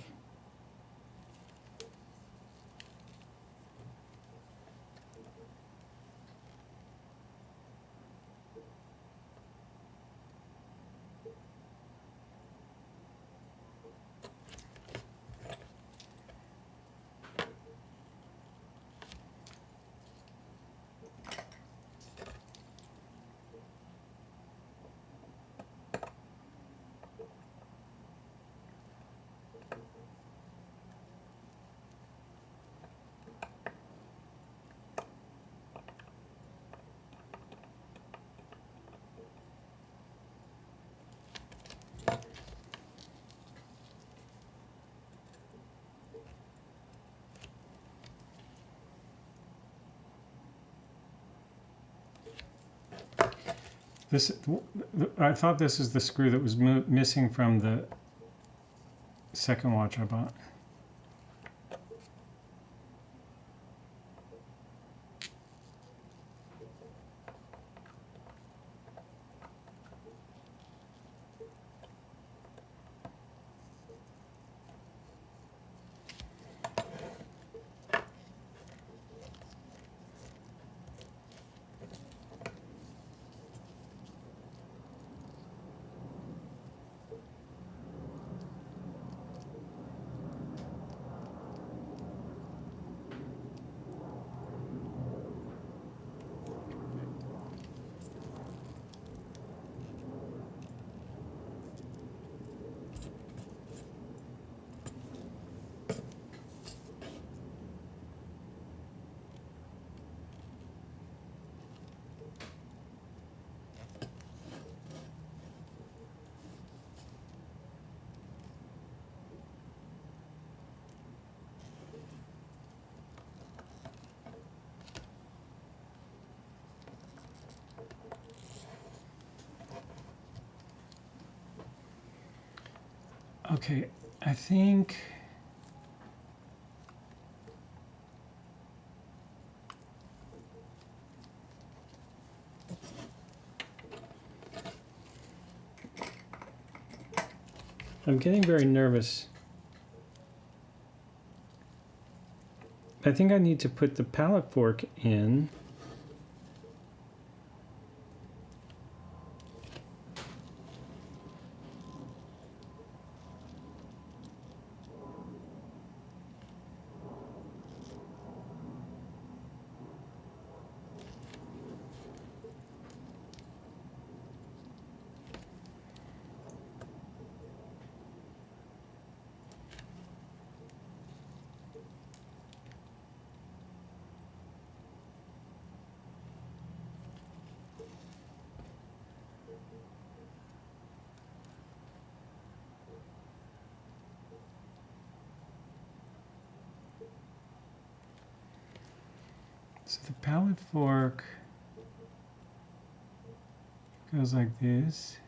This, I thought this is the screw that was missing from the second watch I bought. Okay, I think I'm getting very nervous. I think I need to put the pallet fork in. So the pallet fork goes like this.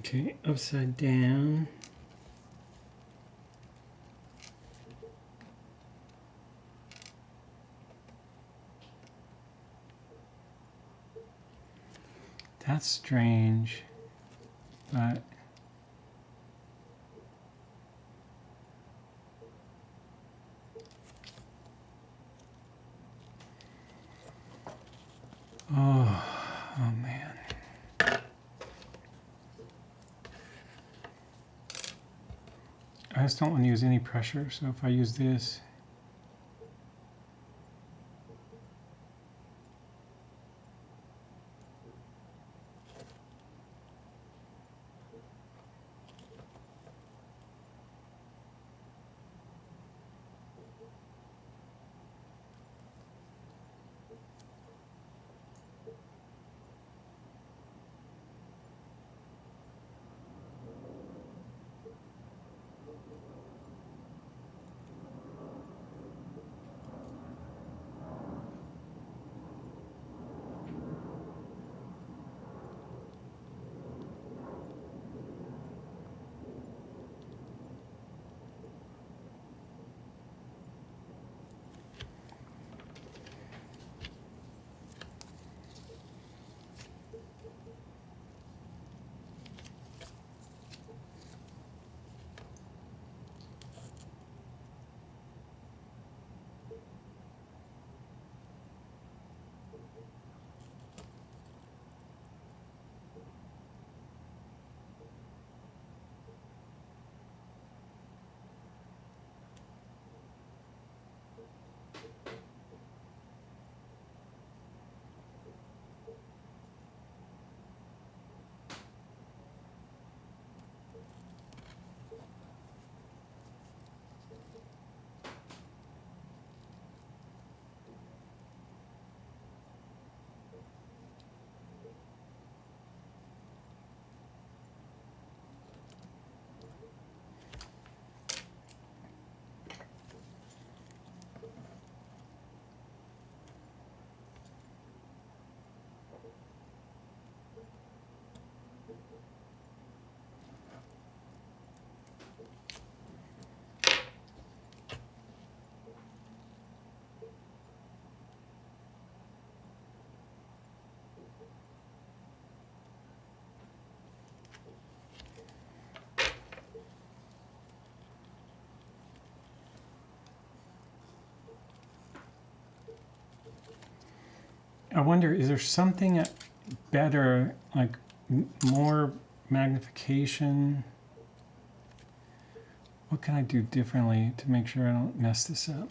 Okay, upside down. That's strange, but oh man. I just don't want to use any pressure, so if I use this, I wonder, is there something better, like more magnification? What can I do differently to make sure I don't mess this up?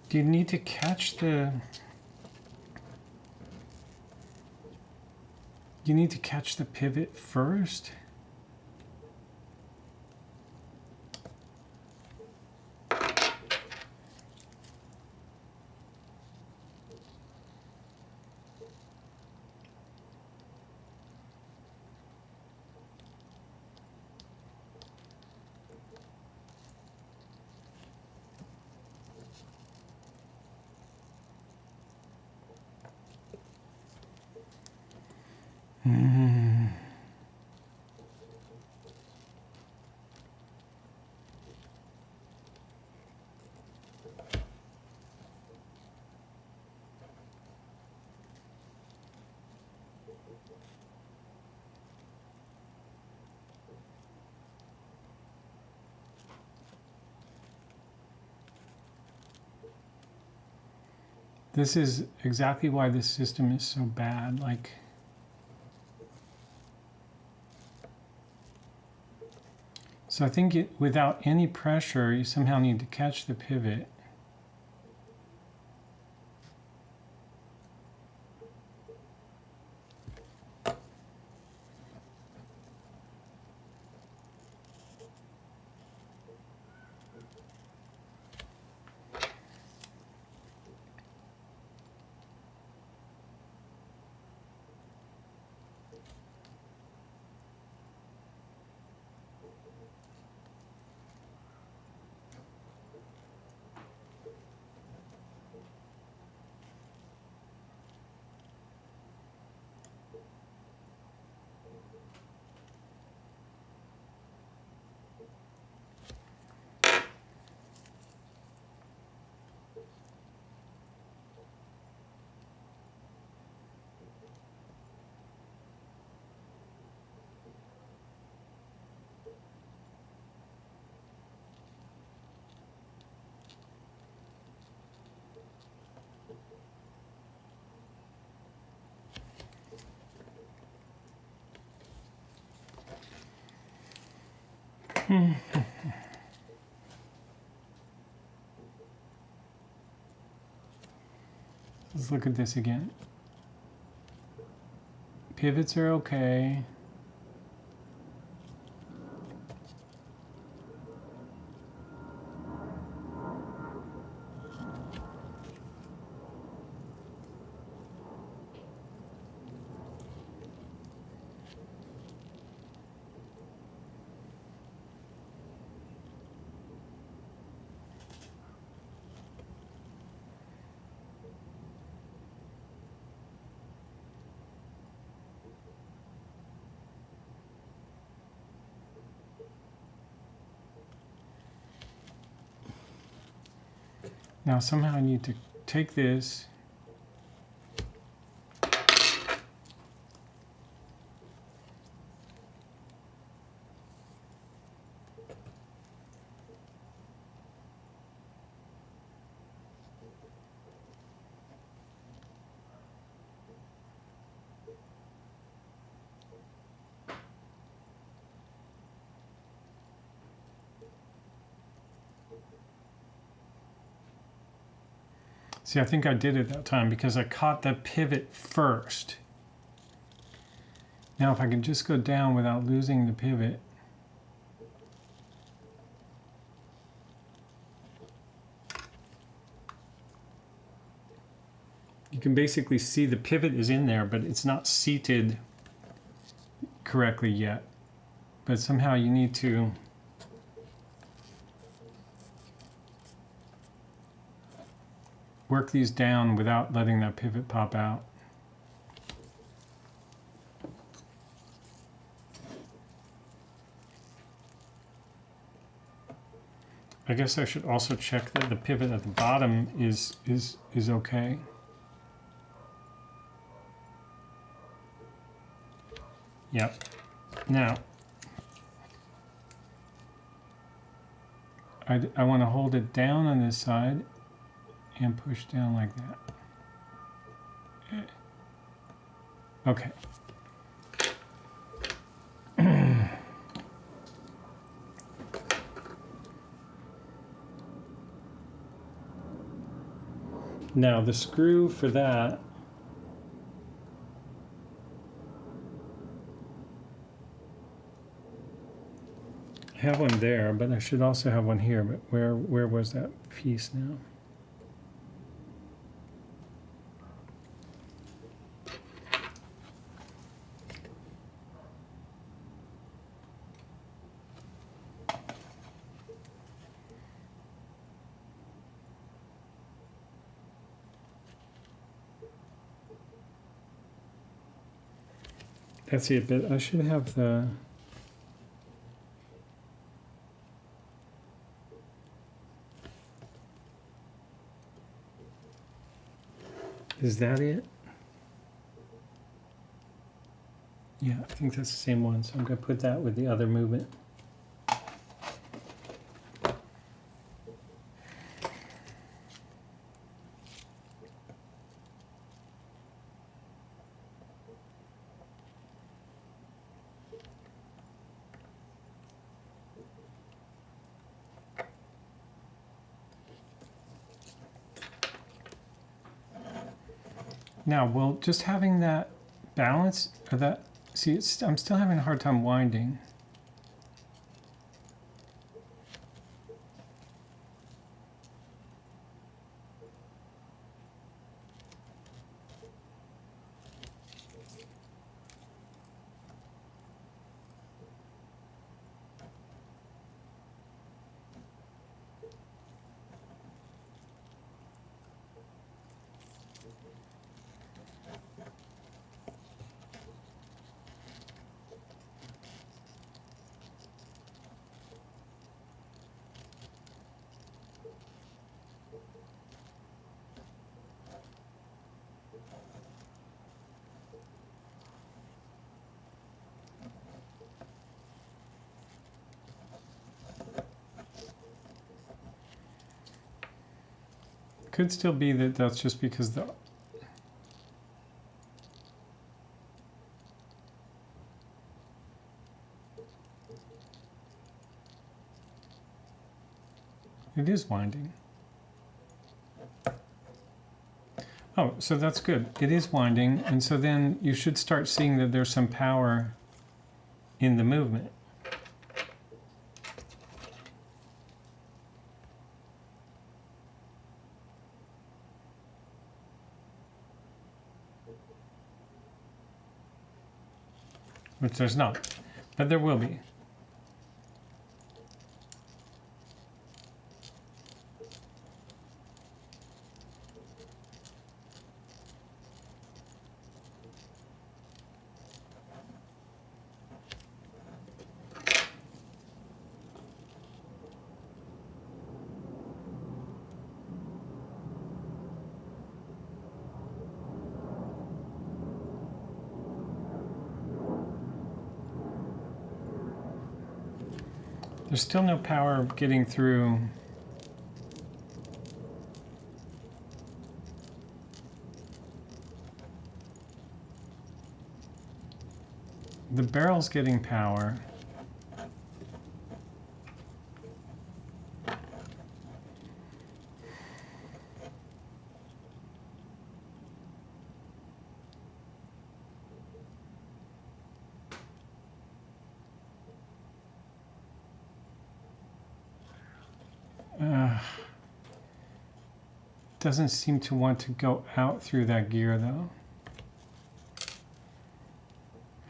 Do you need to catch the... You need to catch the pivot first? This is exactly why this system is so bad. Like, so I think without any pressure, you somehow need to catch the pivot. Let's look at this again. Pivots are okay. Now somehow I need to take this See, I think I did it that time because I caught the pivot first. Now if I can just go down without losing the pivot. You can basically see the pivot is in there, but it's not seated correctly yet. But somehow you need to work these down without letting that pivot pop out. I guess I should also check that the pivot at the bottom is okay. Yep. Now, I want to hold it down on this side and push down like that. Okay. Now the screw for that I have one there, but I should also have one here. But where was that piece now? That's it, but I should have the... Is that it? Yeah, I think that's the same one, so I'm going to put that with the other movement. Now, will just having that balance, or that, see, I'm still having a hard time winding. Could still be that that's just because the It is winding. Oh, so that's good. It is winding, and so then you should start seeing that there's some power in the movement. Which there's not, but there will be. There's still no power getting through. The barrel's getting power. Doesn't seem to want to go out through that gear though.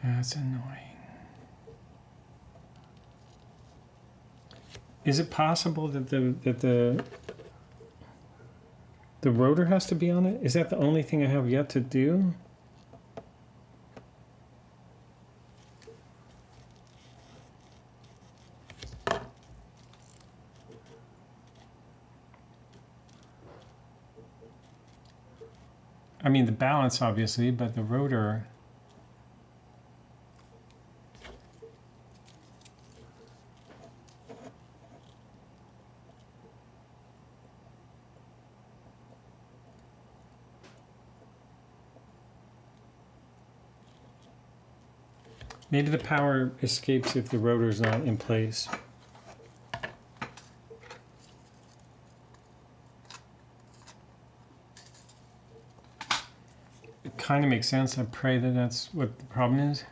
That's annoying. Is it possible that the rotor has to be on it? Is that the only thing I have yet to do? I mean, the balance, obviously, but the rotor... Maybe the power escapes if the rotor's not in place. Kind of makes sense. I pray that that's what the problem is.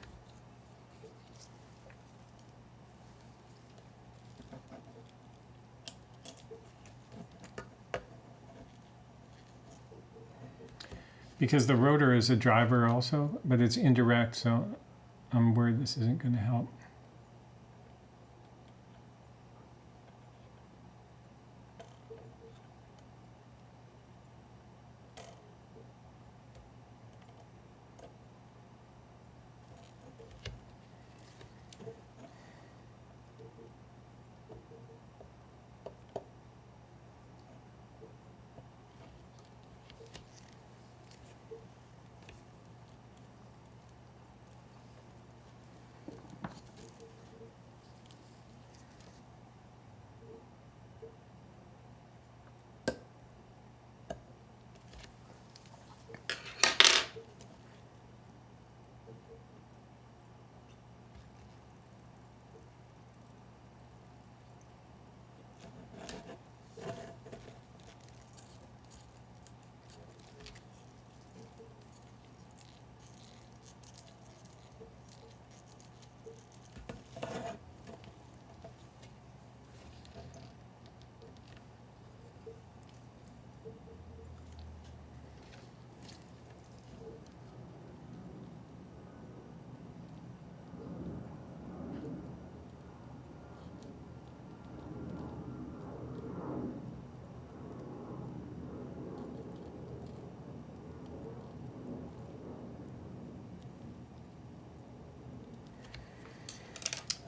Because the rotor is a driver also, but it's indirect, so I'm worried this isn't going to help.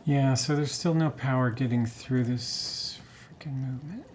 Yeah, so there's still no power getting through this freaking movement.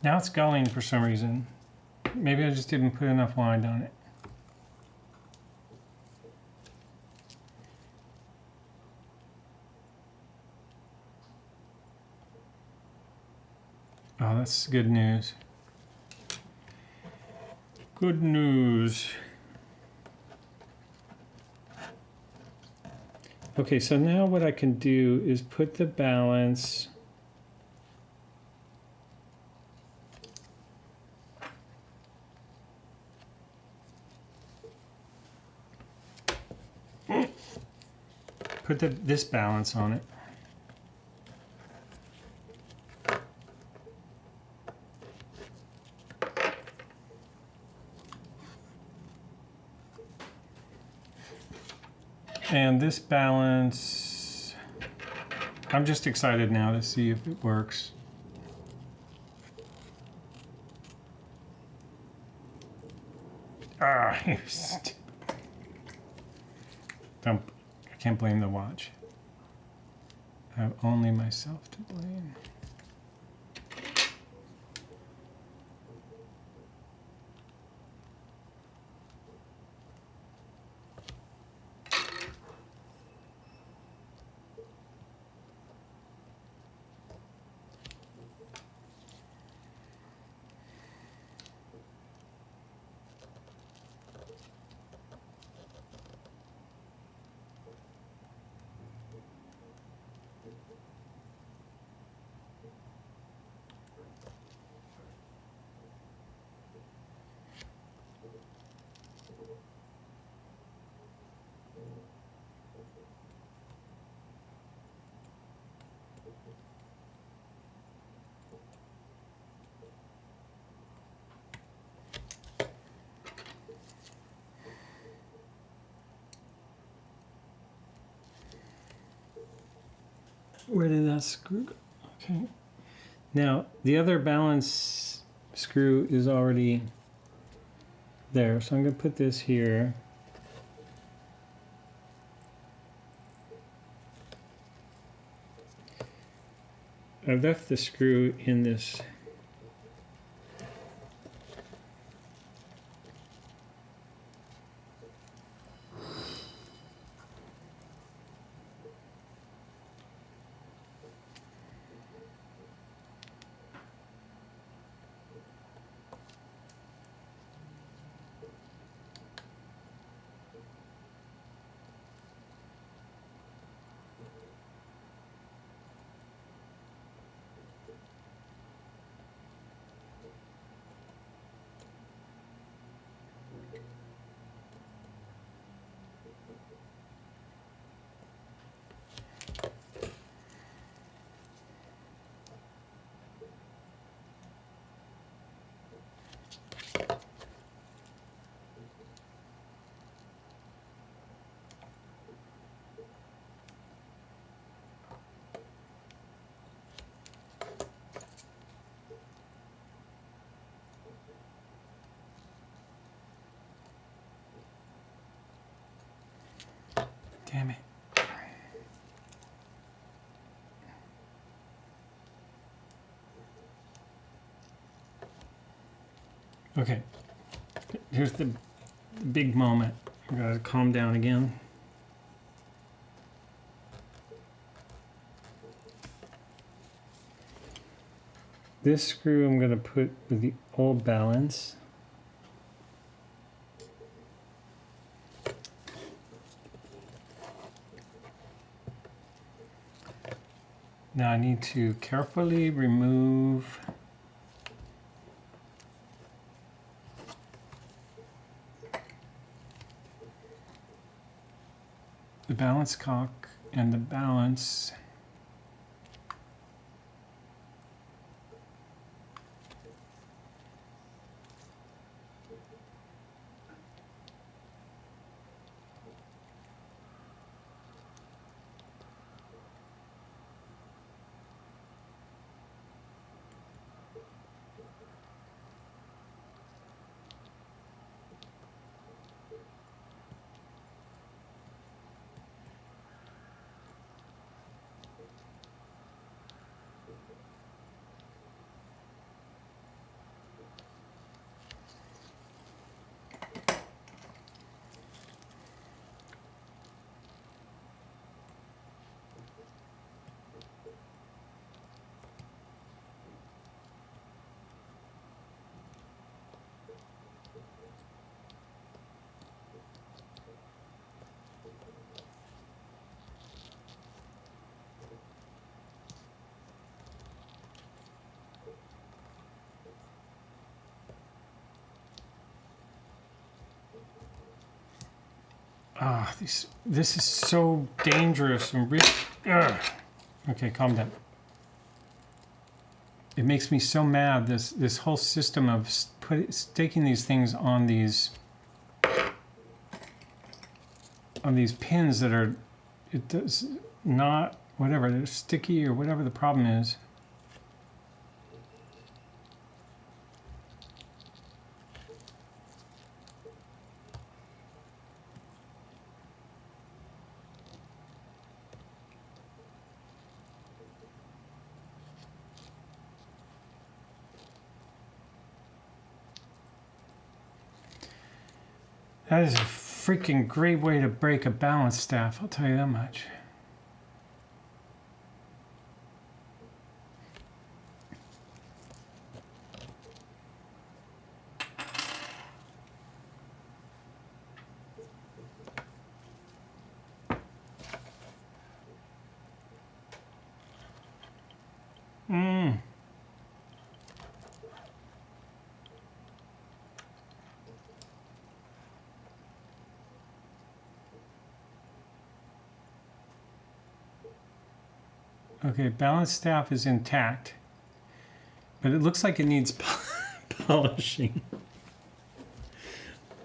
Now it's going for some reason. Maybe I just didn't put enough line on it. Oh, that's good news. Good news. Okay, so now what I can do is put the balance. Put this balance on it. And this balance, I'm just excited now to see if it works. Ah, I can't blame the watch. I have only myself to blame. Where did that screw go? Okay. Now, the other balance screw is already there, so I'm going to put this here. I left the screw in this. Damn it. Okay, here's the big moment. I gotta calm down again. This screw I'm gonna put with the old balance. Now I need to carefully remove the balance cock and the balance. Ah, this is so dangerous and risky. Okay, calm down. It makes me so mad. This whole system of staking these things on these pins that are, it does not, whatever, they're sticky or whatever the problem is. That is a freaking great way to break a balance staff, I'll tell you that much. Okay, balance staff is intact, but it looks like it needs polishing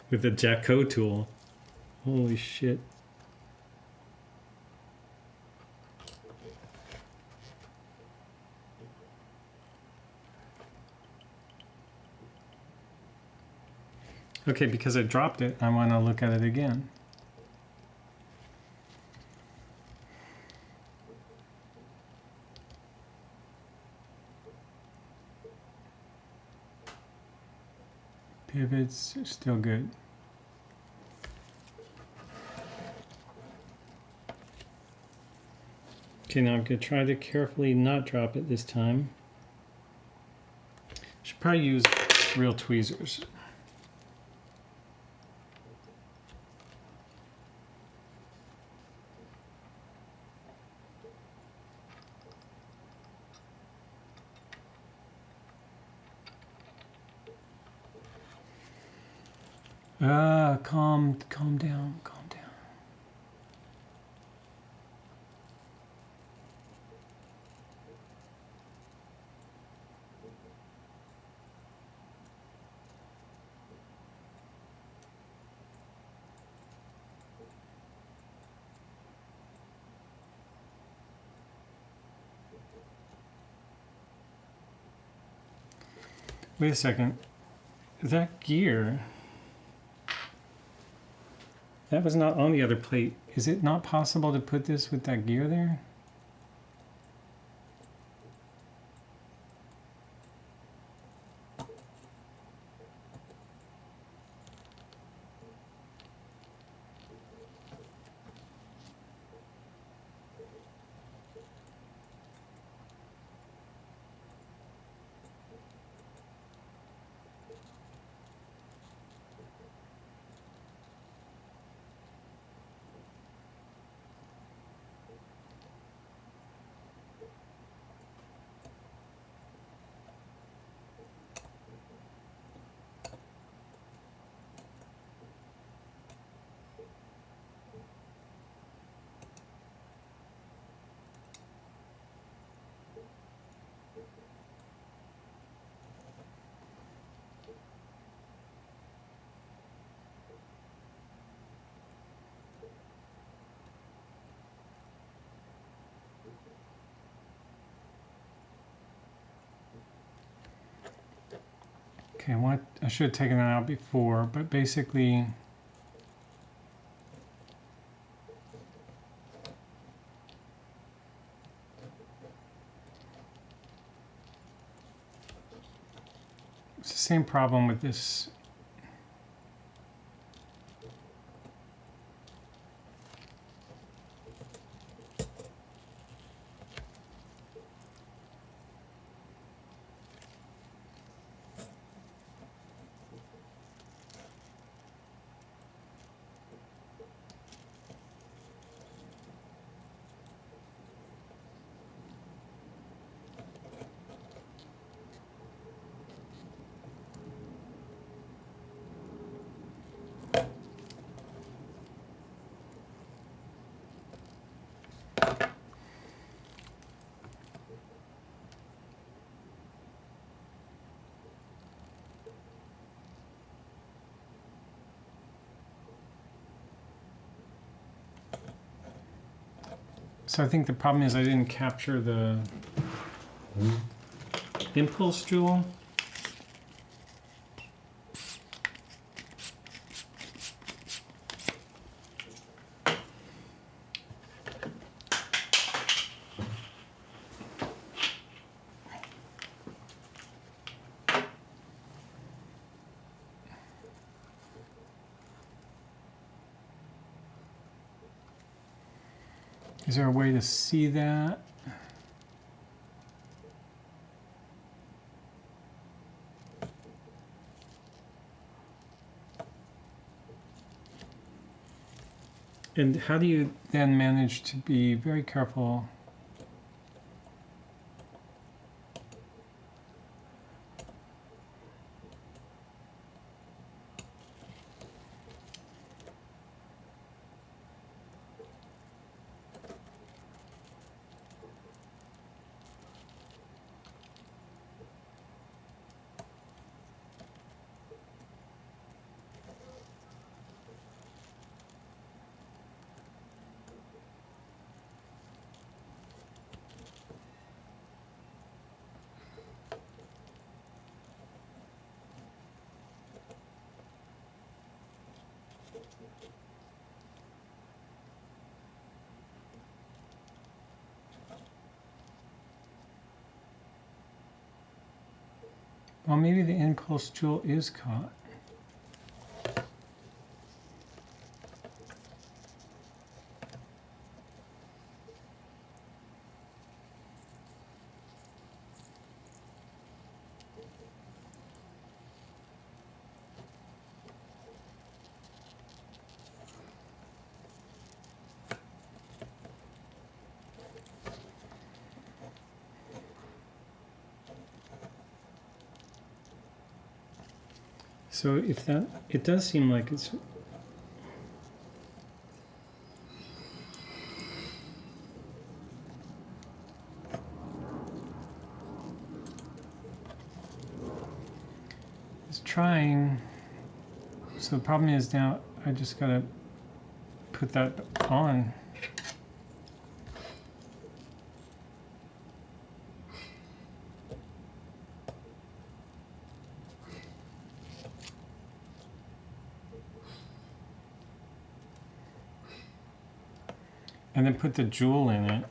with the Jacko tool. Holy shit. Okay, because I dropped it, I want to look at it again. Pivots are still good. Okay, now I'm going to try to carefully not drop it this time. Should probably use real tweezers. Calm down, calm down. Wait a second. That gear, that was not on the other plate. Is it not possible to put this with that gear there? Okay, I should have taken that out before, but basically it's the same problem with this. So I think the problem is I didn't capture the impulse jewel. Is there a way to see that? And how do you then manage to be very careful? Well, maybe the impulse jewel is caught. So if that, it does seem like it's, it's trying. So the problem is now I just gotta put that on. And then put the jewel in it.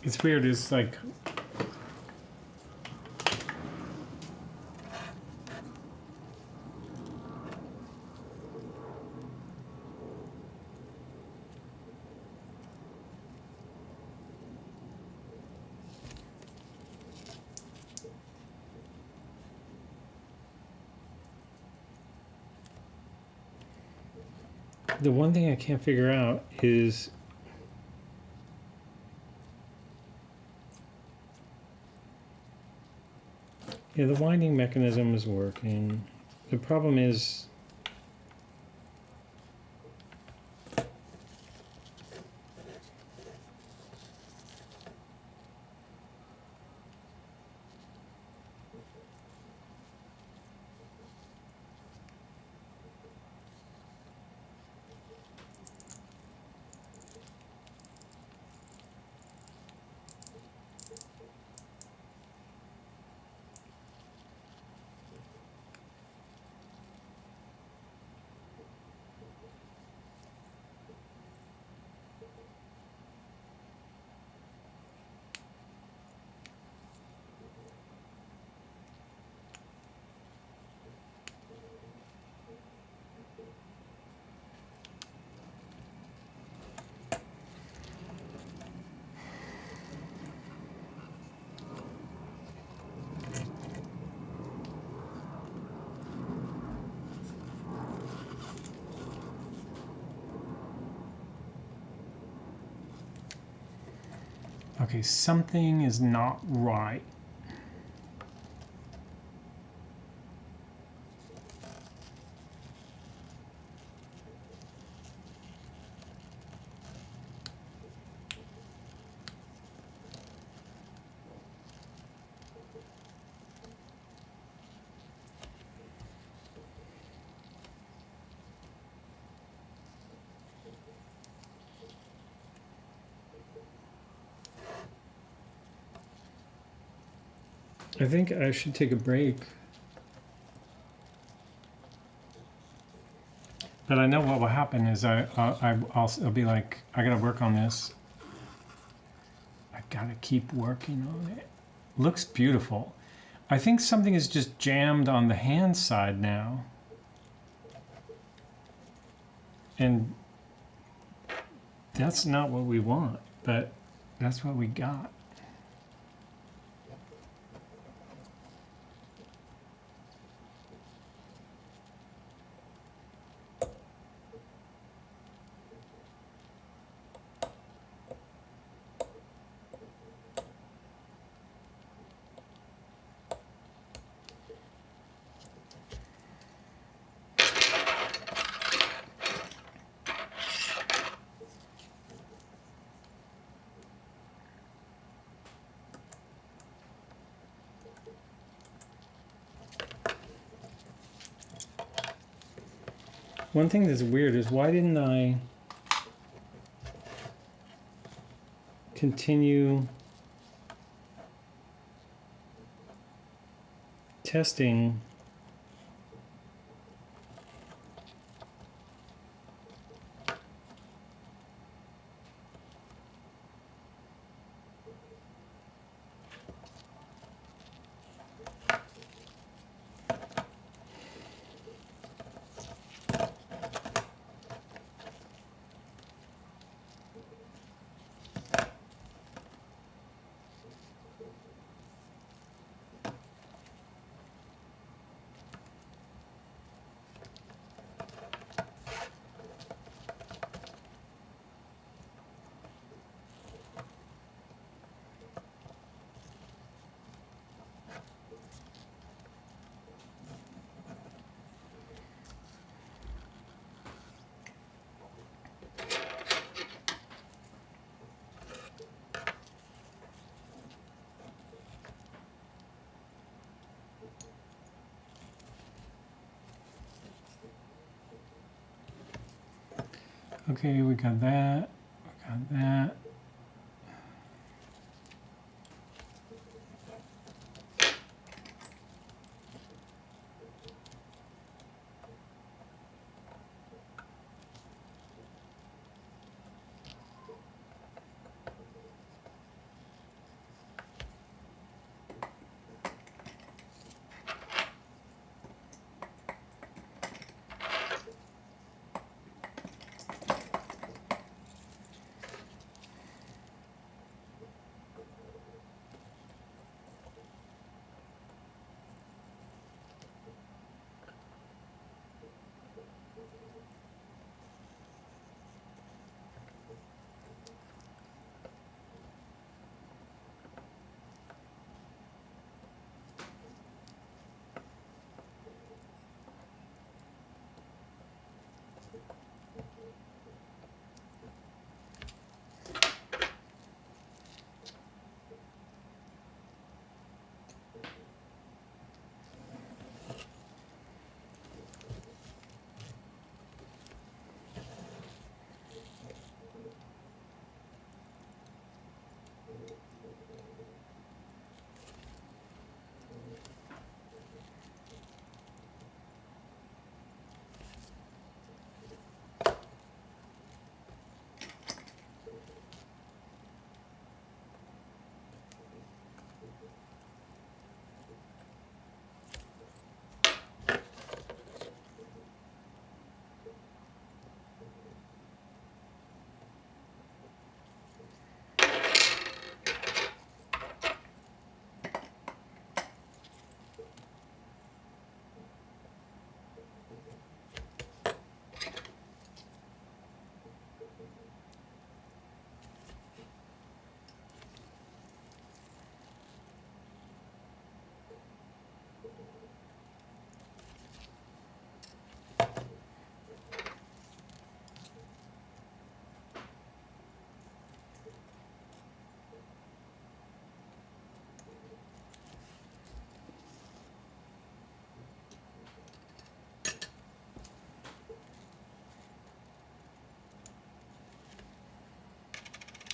It's weird, it's like the one thing I can't figure out is yeah, the winding mechanism is working. The problem is okay, something is not right. I think I should take a break. But I know what will happen is I'll be like, I gotta work on this. I gotta keep working on it. Looks beautiful. I think something is just jammed on the hand side now. And that's not what we want, but that's what we got. One thing that's weird is why didn't I continue testing okay, we got that, we got that.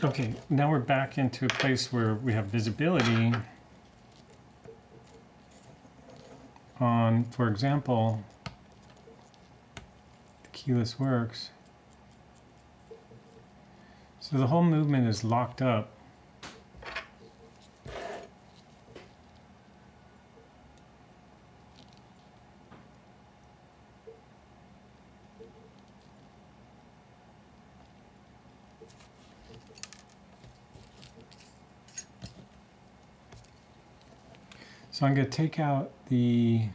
Okay, now we're back into a place where we have visibility on, for example, the keyless works. So the whole movement is locked up. So I'm going to take out this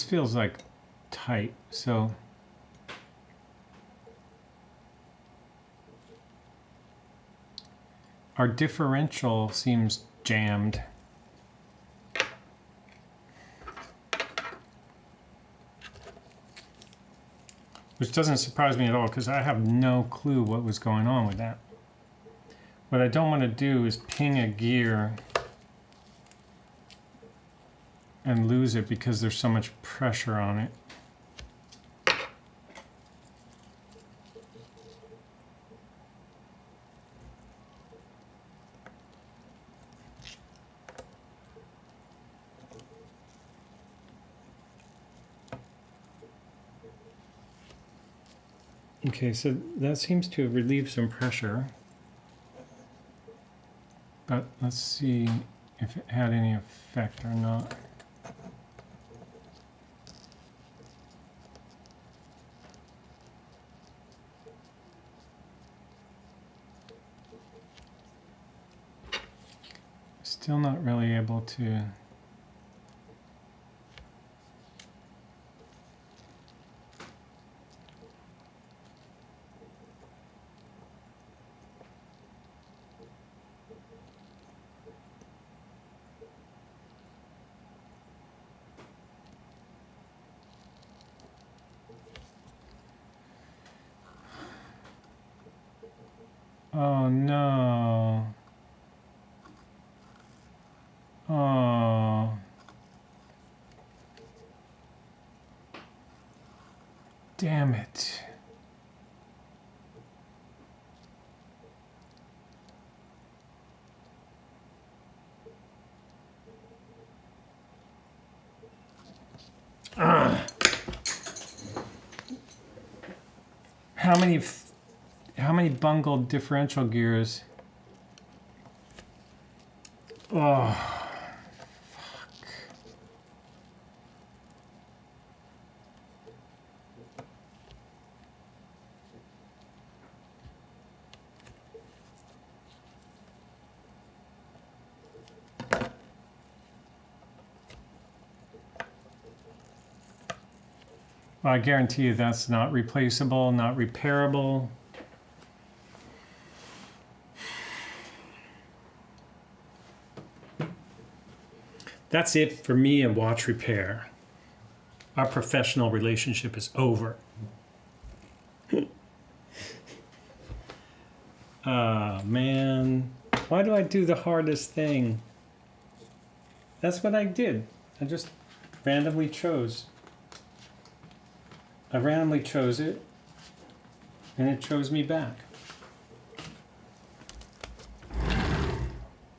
feels like tight, so our differential seems jammed. Which doesn't surprise me at all because I have no clue what was going on with that. What I don't want to do is ping a gear and lose it because there's so much pressure on it. Okay, so that seems to have relieved some pressure. But let's see if it had any effect or not. Still not really able to. Oh no. Oh. Damn it. Ugh. How many bungled differential gears? Oh, fuck. Well, I guarantee you that's not replaceable, not repairable. That's it for me and watch repair. Our professional relationship is over. Ah, man. Why do I do the hardest thing? That's what I did. I just randomly chose. I randomly chose it, and it chose me back.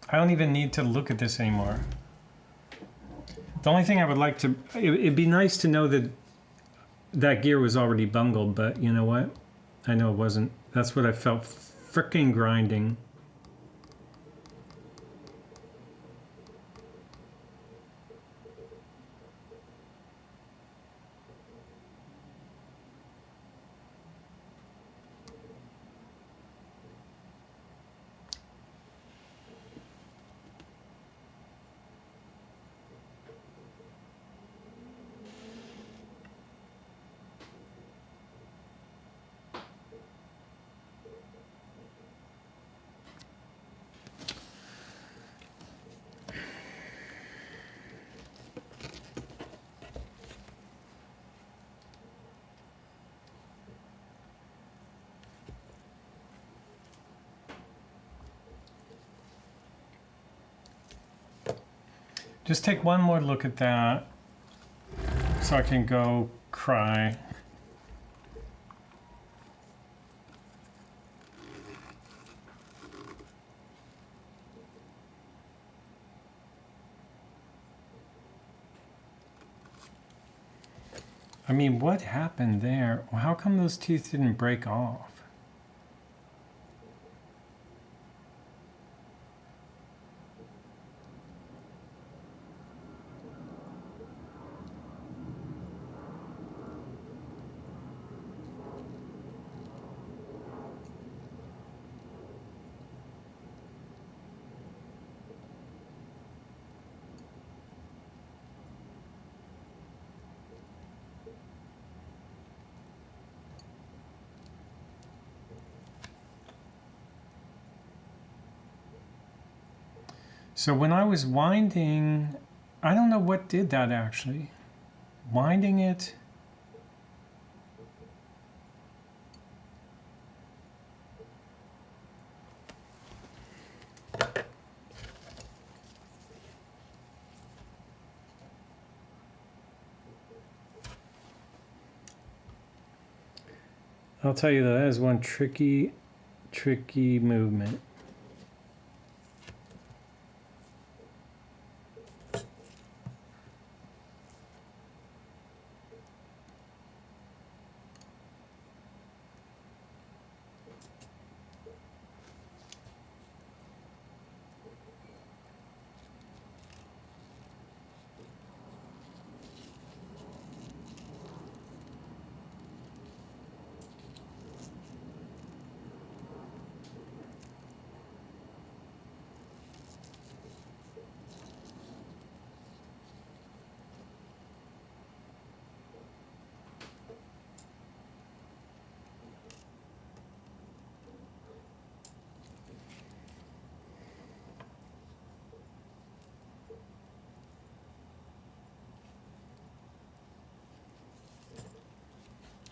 I don't even need to look at this anymore. The only thing I would like to, it'd be nice to know that that gear was already bungled, but you know what? I know it wasn't. That's what I felt frickin' grinding. Just take one more look at that so I can go cry. I mean, what happened there? How come those teeth didn't break off? So when I was winding, I don't know what did that actually. Winding it. I'll tell you that is one tricky movement.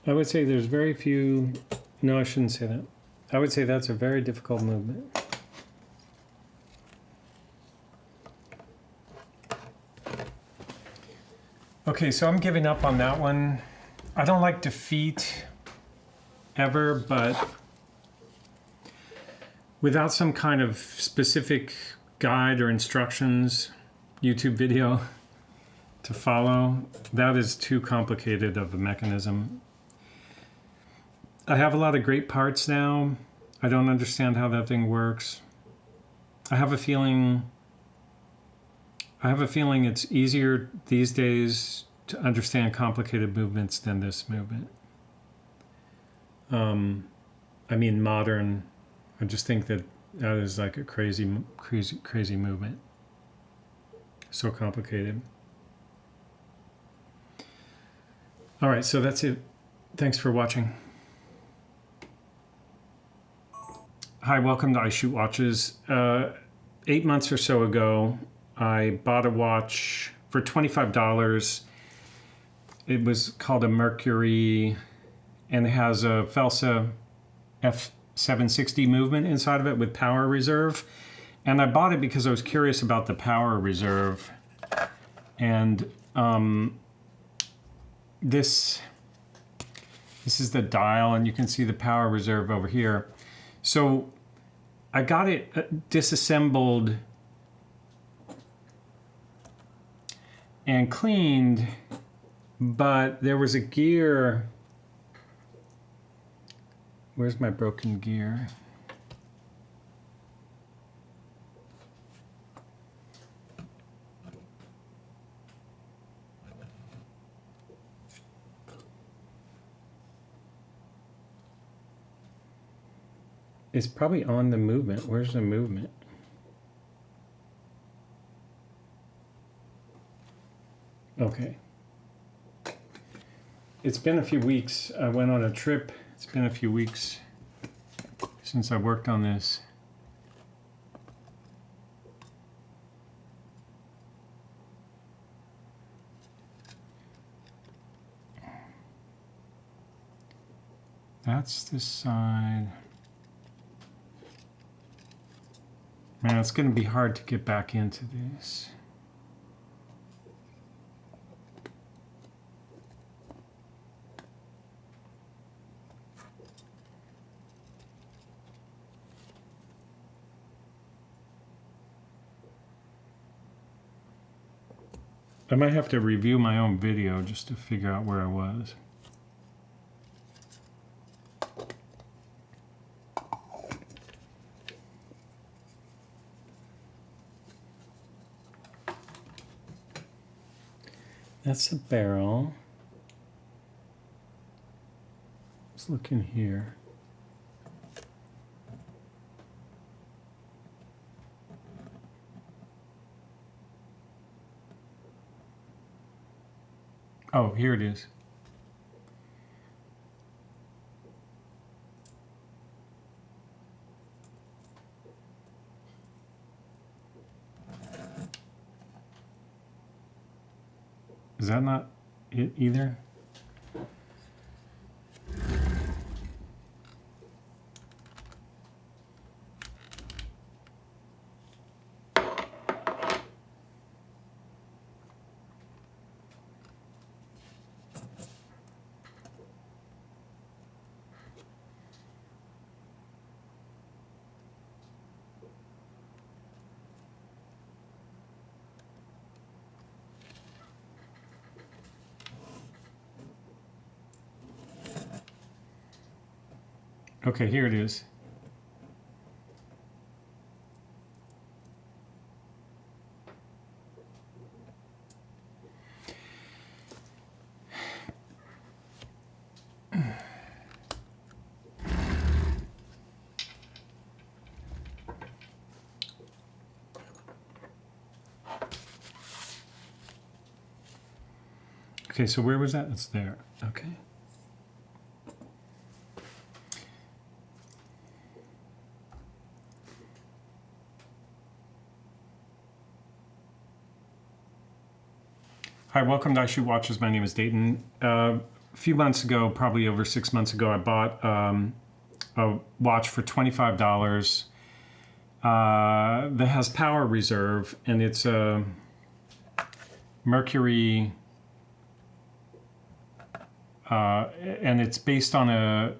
I would say there's very few, no, I shouldn't say that. I would say that's a very difficult movement. Okay, so I'm giving up on that one. I don't like defeat ever, but without some kind of specific guide or instructions, YouTube video to follow, that is too complicated of a mechanism. I have a lot of great parts now. I don't understand how that thing works. I have a feeling it's easier these days to understand complicated movements than this movement. I mean, modern. I just think that is like a crazy movement. So complicated. All right, so that's it. Thanks for watching. Hi, welcome to I Shoot Watches. 8 months or so ago, I bought a watch for $25. It was called a Mercury, and it has a Felsa F760 movement inside of it with power reserve. And I bought it because I was curious about the power reserve. And this is the dial, and you can see the power reserve over here. So I got it disassembled and cleaned, but there was a gear. Where's my broken gear? It's probably on the movement. Where's the movement? Okay. It's been a few weeks. I went on a trip. It's been a few weeks since I worked on this. That's this side. Man, it's going to be hard to get back into this. I might have to review my own video just to figure out where I was. That's the barrel. Let's look in here. Oh, here it is. Is that not it either? Okay, here it is. Okay, so where was that? It's there. Okay. Hi, welcome to I Shoot Watches. My name is Dayton. A few months ago, probably over 6 months ago, I bought a watch for $25 that has power reserve, and it's a Mercury, and it's based on a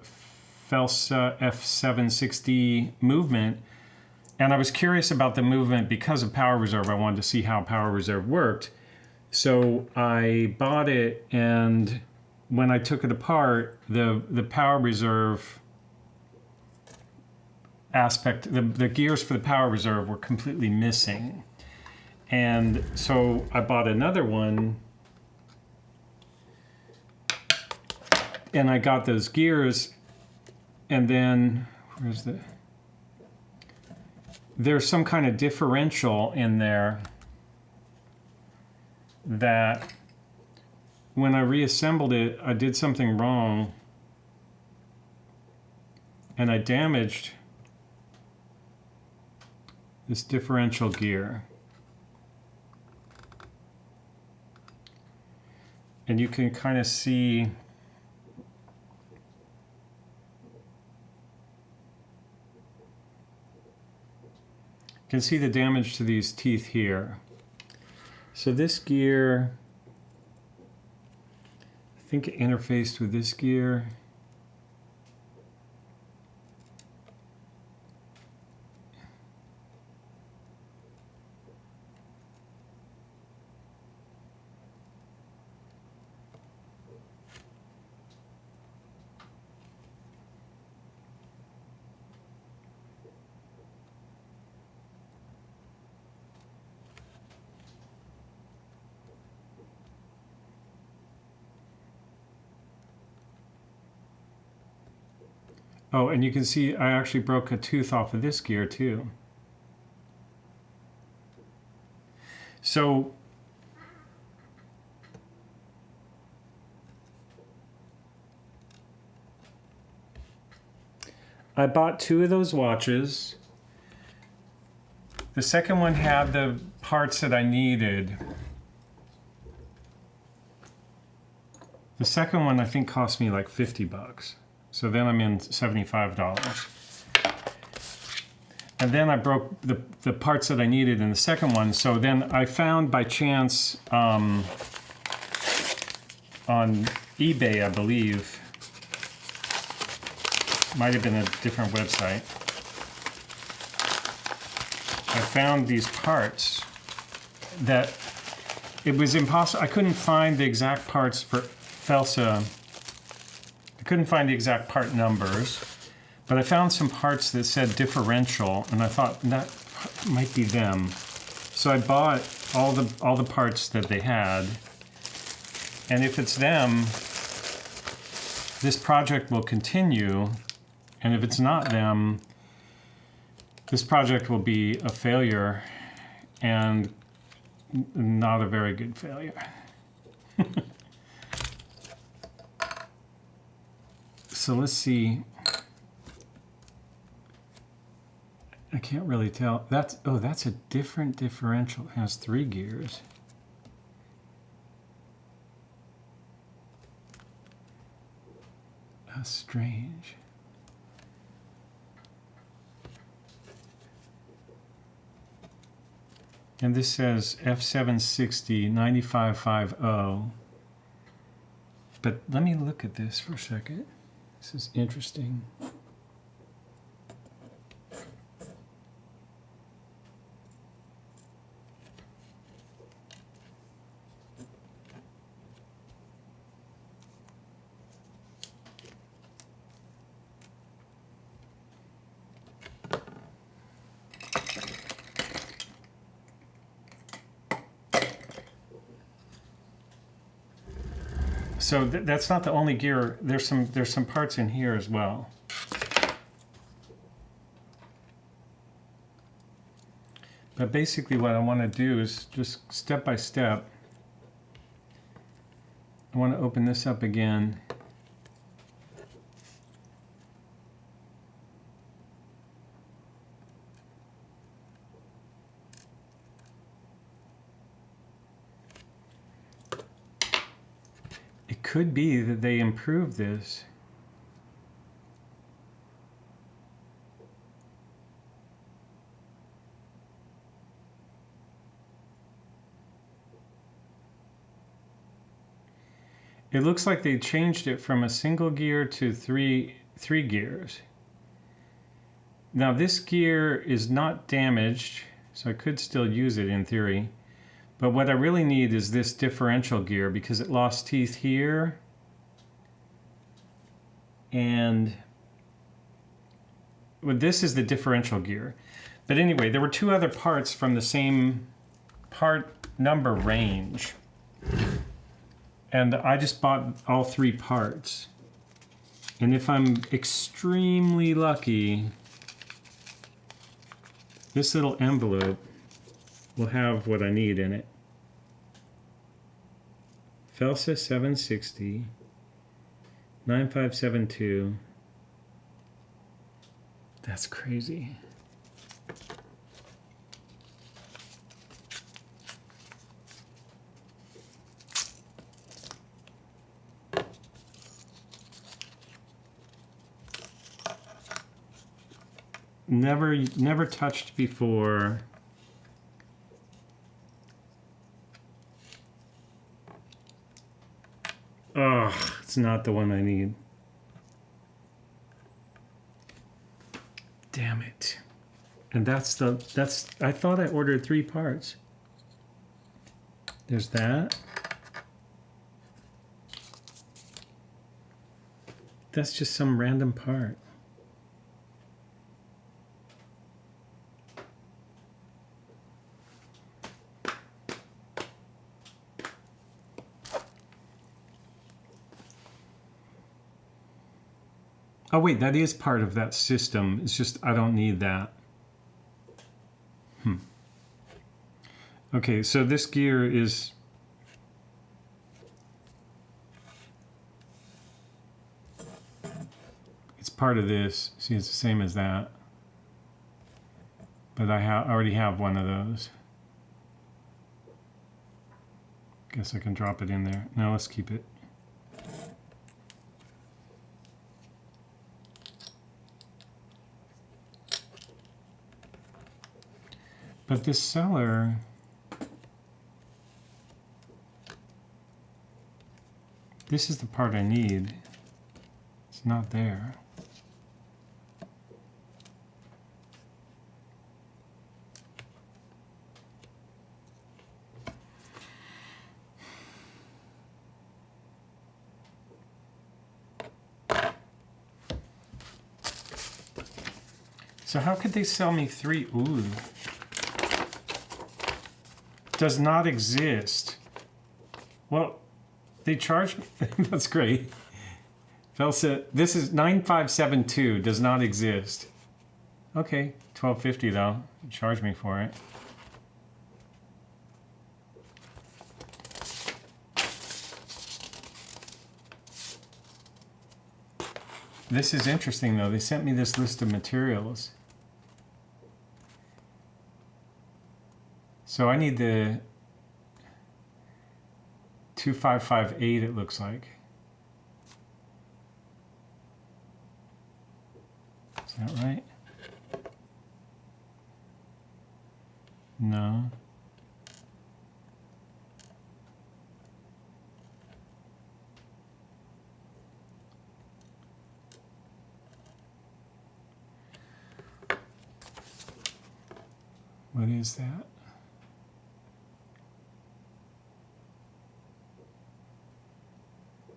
Felsa F760 movement. And I was curious about the movement because of power reserve. I wanted to see how power reserve worked. So I bought it, and when I took it apart, the power reserve aspect, the gears for the power reserve were completely missing. And so I bought another one, and I got those gears, and then there's some kind of differential in there that when I reassembled it, I did something wrong, and I damaged this differential gear. And you can kind of see the damage to these teeth here. So this gear, I think it interfaced with this gear. Oh, and you can see I actually broke a tooth off of this gear too. So I bought 2 of those watches. The second one had the parts that I needed. The second one I think cost me like $50. So then I'm in $75. And then I broke the parts that I needed in the second one. So then I found by chance on eBay, I believe, might have been a different website, I found these parts that it was impossible. I couldn't find the exact parts for Felsa. I couldn't find the exact part numbers, but I found some parts that said differential, and I thought that might be them. So I bought all the parts that they had, and if it's them, this project will continue, and if it's not them, this project will be a failure, and not a very good failure. So let's see. I can't really tell. That's a different differential. It has 3 gears. That's strange. And this says F760 9550. But let me look at this for a second. This is interesting. So that's not the only gear. There's some parts in here as well. But basically what I want to do is just step by step. I want to open this up again. It could be that they improved this. It looks like they changed it from a single gear to three gears. Now this gear is not damaged, so I could still use it in theory. But what I really need is this differential gear because it lost teeth here. And well, this is the differential gear. But anyway, there were 2 other parts from the same part number range. And I just bought all 3 parts. And if I'm extremely lucky, this little envelope will have what I need in it. Felsa 760, 9572. That's crazy. Never touched before. Oh, it's not the one I need. Damn it. And I thought I ordered 3 parts. There's that. That's just some random part. Oh wait, that is part of that system. It's just I don't need that. Okay, so this gear is part of this. See, it's the same as that. But I already have one of those. Guess I can drop it in there. No, let's keep it. But this seller, this is the part I need. It's not there. So how could they sell me 3? Ooh. Does not exist. Well, they charge me. That's great. Felsa, this is 9572, does not exist. Okay, $12.50 though. Charge me for it. This is interesting though. They sent me this list of materials. So I need the 2558, it looks like. Is that right? No. What is that?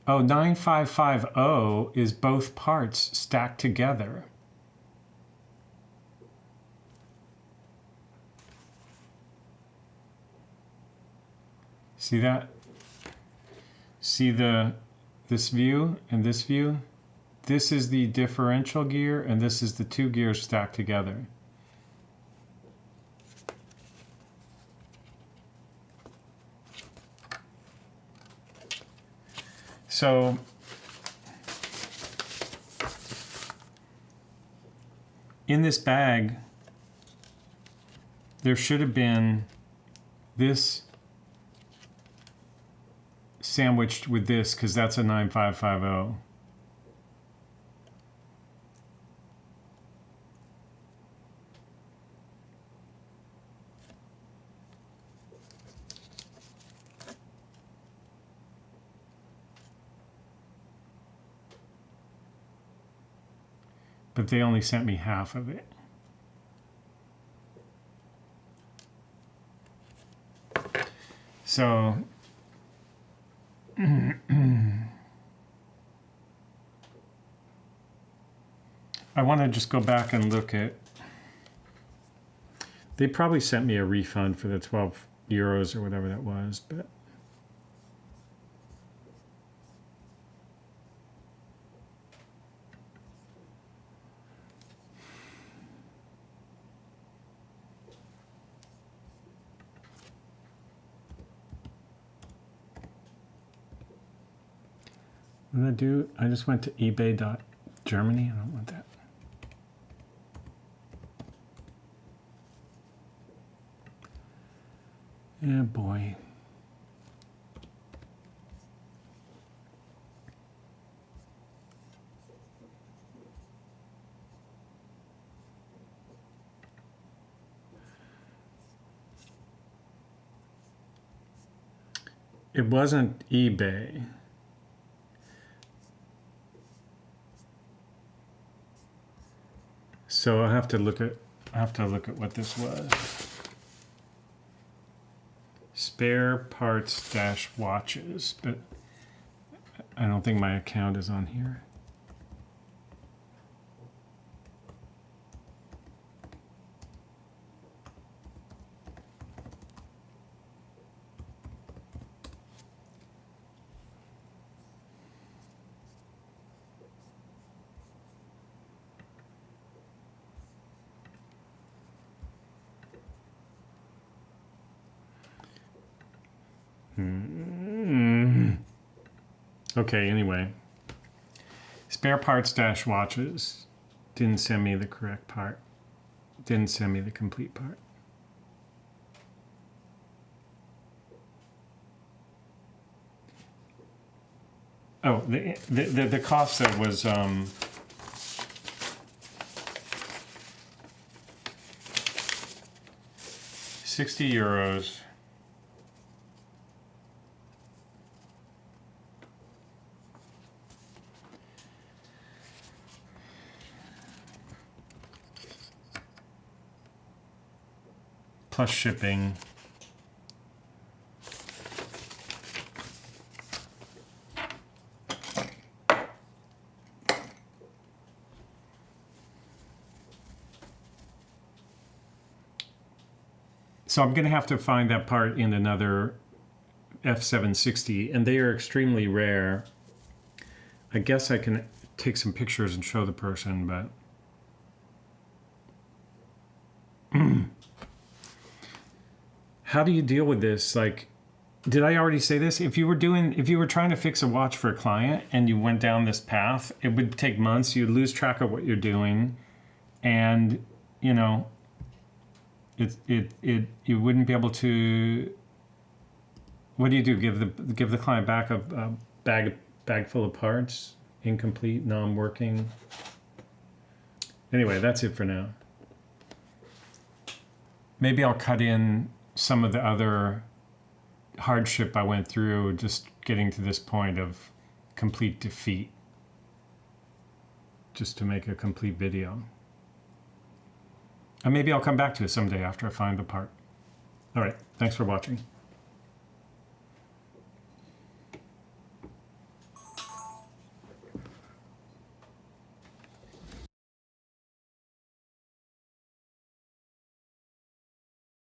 Oh, 9550 is both parts stacked together. See that? See this view and this view? This is the differential gear and this is the 2 gears stacked together. So in this bag, there should have been this sandwiched with this because that's a 9550. But they only sent me half of it. So I want to just go back and look at, they probably sent me a refund for the 12 euros or whatever that was, but what did I do? I just went to ebay.germany. I don't want that. Yeah, boy. It wasn't eBay. So I have to look at what this was. Spare parts dash watches, but I don't think my account is on here. Okay, anyway. Spare parts dash watches didn't send me the correct part. Didn't send me the complete part. Oh, the cost that was 60 euros. Plus shipping. So I'm going to have to find that part in another F760, and they are extremely rare. I guess I can take some pictures and show the person, but how do you deal with this? Like, did I already say this? If you were trying to fix a watch for a client and you went down this path, it would take months. You'd lose track of what you're doing, and you know, you wouldn't be able to. What do you do? Give the client back a bag full of parts, incomplete, non-working. Anyway, that's it for now. Maybe I'll cut in some of the other hardship I went through just getting to this point of complete defeat, just to make a complete video. And maybe I'll come back to it someday after I find the part. All right, thanks for watching.